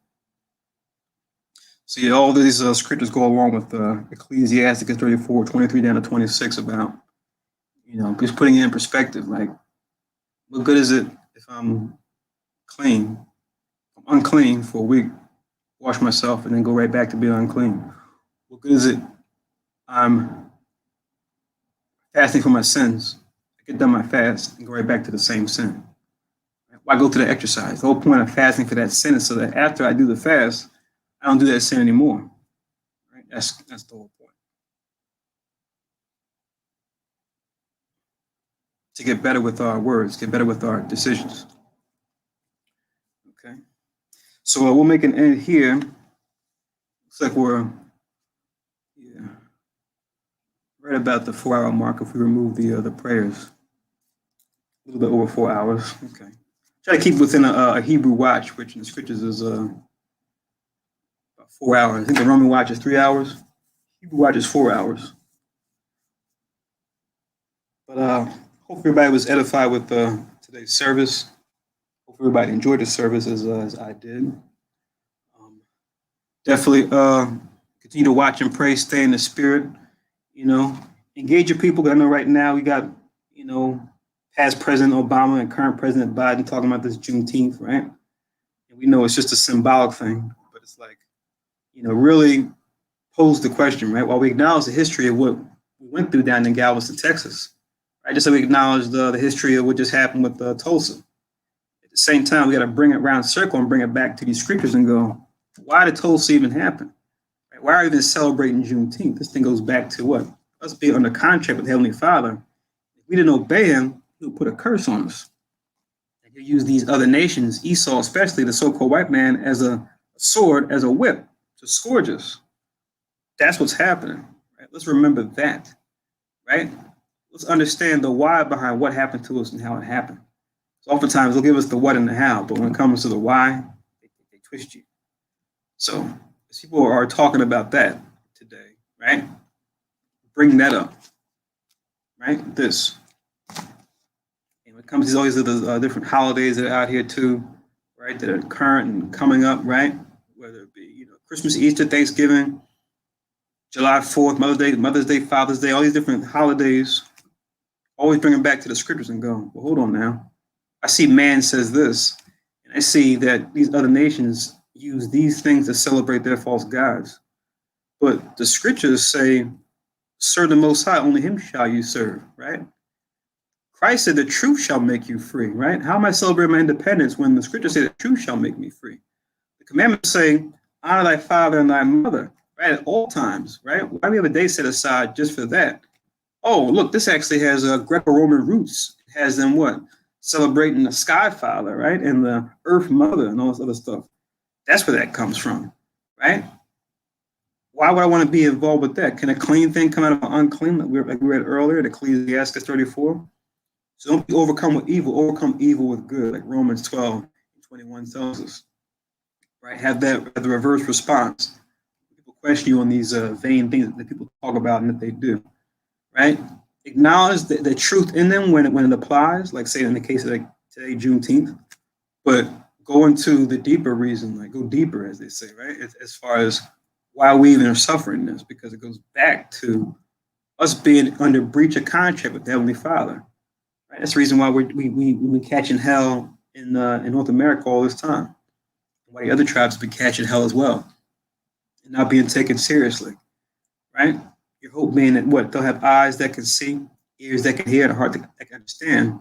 So yeah, all these scriptures go along with Ecclesiasticus 34, 23 down to 26 about, just putting it in perspective. Like, what good is it if I'm unclean for a week, wash myself, and then go right back to being unclean? What good is it I'm fasting for my sins, I get done my fast, and go right back to the same sin? Why go through the exercise? The whole point of fasting for that sin is so that after I do the fast, I don't do that sin anymore. Right? That's the whole point. To get better with our words, get better with our decisions. Okay. So we'll make an end here. Looks like we're right about the 4-hour mark if we remove the prayers. A little bit over 4 hours. Okay. Try to keep within a Hebrew watch, which in the scriptures is about 4 hours. I think the Roman watch is 3 hours. Hebrew watch is 4 hours. But Hope everybody was edified with today's service. Hope everybody enjoyed the service as I did. Um, Definitely continue to watch and pray, stay in the spirit, you know, engage your people. 'Cause I know right now we got, you know, past President Obama and current President Biden talking about this Juneteenth, right? And we know it's just a symbolic thing, but it's like, really pose the question, right? While we acknowledge the history of what we went through down in Galveston, Texas, right? Just so we acknowledge the history of what just happened with Tulsa. At the same time, we got to bring it around circle and bring it back to these scriptures and go, why did Tulsa even happen? Right? Why are we even celebrating Juneteenth? This thing goes back to what? Us being under contract with Heavenly Father. If we didn't obey him, he would put a curse on us. And he'll use these other nations, Esau especially, the so-called white man, as a sword, as a whip to scourge us. That's what's happening. Right? Let's remember that. Right? Let's understand the why behind what happened to us and how it happened. So oftentimes they'll give us the what and the how, but when it comes to the why, they twist you. So as people are talking about that today, right? Bring that up, right? This. And when it comes to all these other different holidays that are out here too, right? That are current and coming up, right? Whether it be Christmas, Easter, Thanksgiving, July 4th, Mother's Day, Father's Day, all these different holidays. Always bring them back to the scriptures and go, well, hold on now. I see man says this, and I see that these other nations use these things to celebrate their false gods. But the scriptures say, serve the Most High, only him shall you serve, right? Christ said the truth shall make you free, right? How am I celebrating my independence when the scriptures say the truth shall make me free? The commandments say, honor thy father and thy mother, right? At all times, right? Why do we have a day set aside just for that? Oh, look, this actually has Greco-Roman roots. It has them what? Celebrating the sky father, right? And the earth mother and all this other stuff. That's where that comes from, right? Why would I want to be involved with that? Can a clean thing come out of an unclean, like we read earlier in Ecclesiasticus 34? So don't be overcome with evil, overcome evil with good, like Romans 12:21 tells us, right? Have the reverse response. People question you on these vain things that people talk about and that they do, right? Acknowledge the truth in them when it applies, like say in the case of like today, Juneteenth, but go into the deeper reason, like go deeper, as they say, right? As far as why we even are suffering this, because it goes back to us being under breach of contract with the Heavenly Father. Right? That's the reason why we've been catching hell in North America all this time. Why the other tribes have been catching hell as well and not being taken seriously, right? Your hope being that what? They'll have eyes that can see, ears that can hear, and a heart that can understand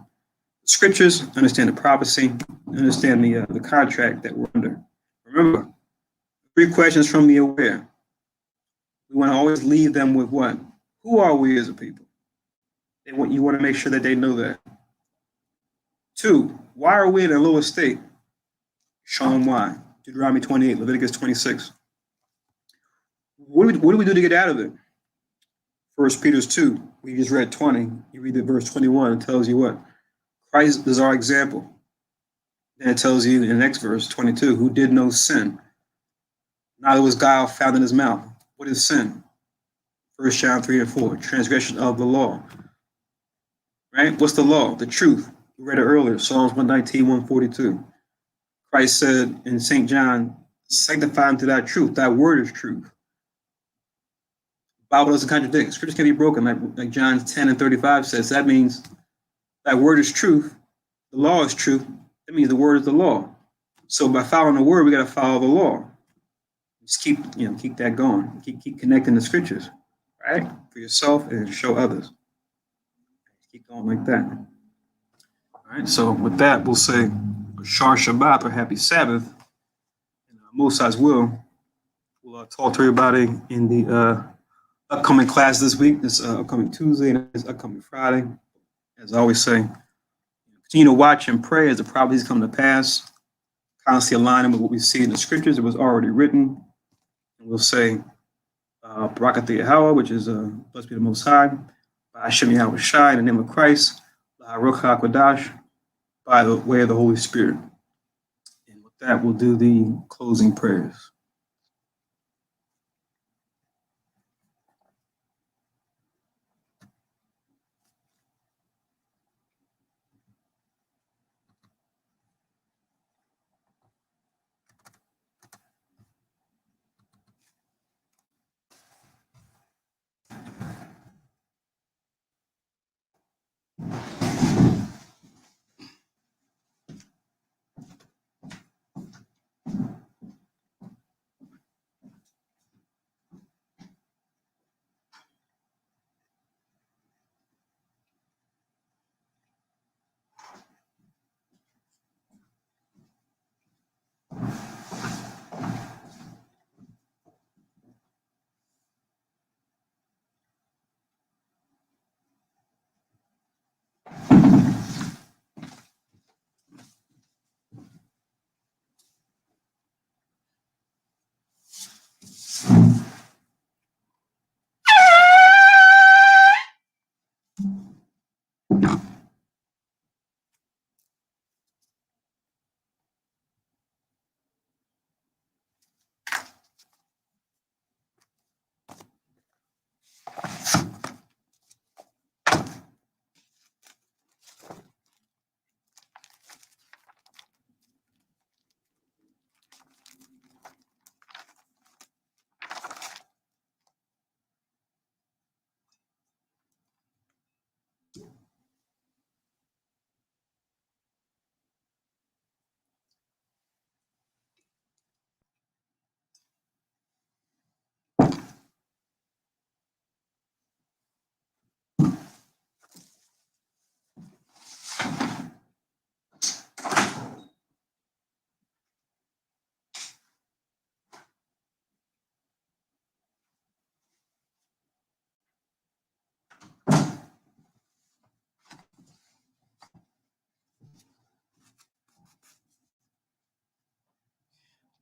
the scriptures, understand the prophecy, understand the contract that we're under. Remember, 3 questions from the aware. We want to always leave them with what? Who are we as a people? You want to make sure that they know that. 2, why are we in a lower state? Show them why. Deuteronomy 28, Leviticus 26. What do we do to get out of it? 1 Peter 2, we just read 20. You read the verse 21, it tells you what? Christ is our example. Then it tells you in the next verse, 22, who did no sin. Neither was guile found in his mouth. What is sin? 1 John 3 and 4, transgression of the law. Right? What's the law? The truth. We read it earlier, Psalms 119, 142. Christ said in St. John, sanctify them to thy truth. Thy word is truth. The Bible doesn't contradict. Scriptures can be broken, like John 10 and 35 says. That means thy word is truth. The law is truth. That means the word is the law. So by following the word, we got to follow the law. Just keep that going. Keep connecting the scriptures, right? For yourself and show others. Keep going like that. All right. So with that, we'll say Shar Shabbat or Happy Sabbath. And Most High's will. We'll talk to everybody in the upcoming class this week, this upcoming Tuesday, and this upcoming Friday. As I always say, continue to watch and pray as the prophecies come to pass, constantly aligning with what we see in the scriptures that was already written. And we'll say, Barak Yahweh, which is blessed be the Most High, by Hashem Yahweh Shai, in the name of Christ, Ruach HaKodash, by the way of the Holy Spirit. And with that, we'll do the closing prayers.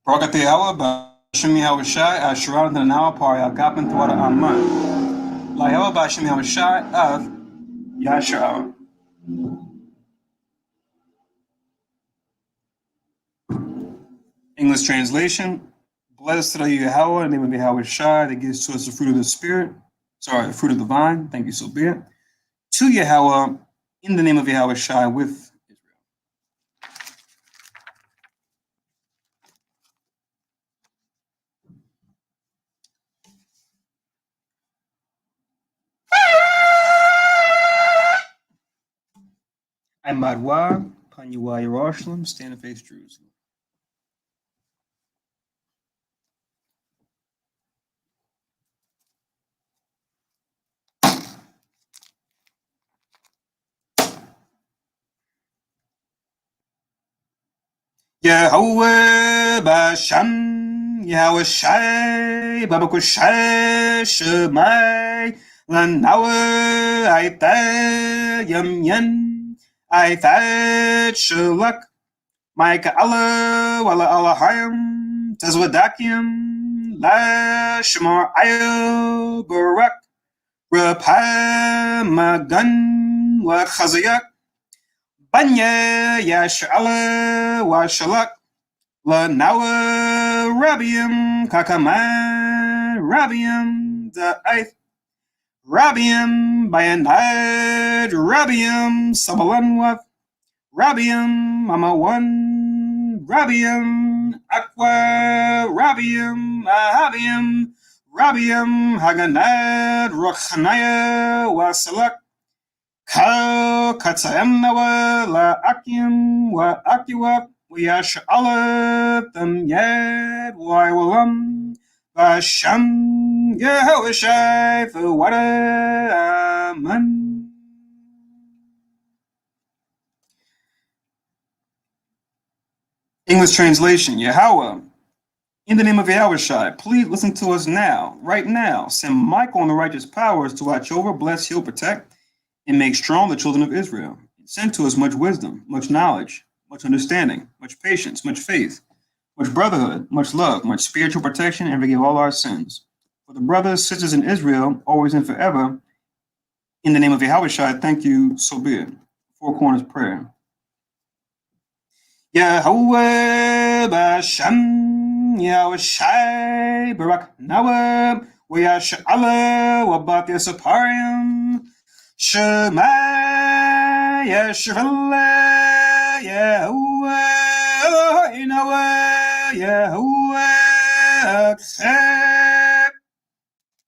Barakati Yahweh, Bashim Yahweh Shai, Asheran Tanawa, Pari Agapin Tuara Aman. La Yahweh Bashim Yahweh Shai, Av Yashar. English translation. Blessed are you, Yahweh, in the name of Yahweh Shai, that gives to us the fruit of the Spirit. Sorry, the fruit of the vine. Thank you, so be it. To Yahweh, in the name of Yahweh Shai, with Amadwa, Panyua Yerushalayim, stand and face Jerusalem. Yahweh Basham, Yahweh Shai, Babakushai, Shemai, Lanawa, Aita, Yam Yen, Aita, Shalak, Micah Allah, Walla Allahayim, Tazwadakim, La Shemar Ayel, Barak, Rapha, Magan, Wa Chazayak, Banya, Yashala, Washalak, La Nawa, Rabiam, Kakama, Rabiam, the Eighth, Rabiam, Bayanad, Rabiam, Sabalanwath, Rabiam, Mama One, Rabiam, Aqua, Rabiam, Ahabiam, Rabiam, Haganad, Rochanaya, Wasalak, Ka Katsayamnawa, La Akim, Wa Akiwa, Wiash Allah, Tam Yad, Waiwalam, Basham, Yehoshai, Wada, Aman. English translation, Yahweh, in the name of Yahushai, please listen to us now, right now. Send Michael and the righteous powers to watch over, bless, heal, protect, and make strong the children of Israel. Send to us much wisdom, much knowledge, much understanding, much patience, much faith, much brotherhood, much love, much spiritual protection, and forgive all our sins. For the brothers, sisters in Israel, always and forever, in the name of Yahushai, thank you, so be it. Four Corners Prayer. Yahweh Basham, Yahweh Shai, Barak Nawab, Wayash Allah, Wabat Yasaparim, Shema Yashvala, Yahweh, Yahweh,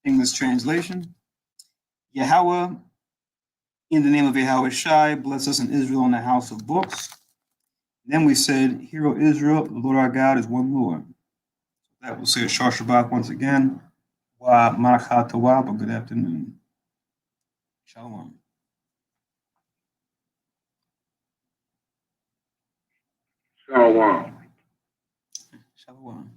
English translation. Yahweh, in the name of Yahweh Shai, bless us in Israel in the house of books. Then we said, Hear, O Israel, the Lord our God is one Lord. That will say a Shar Shabbat once again. Wa Marachat Tawah, but good afternoon. Shalom. Shalom. Shalom.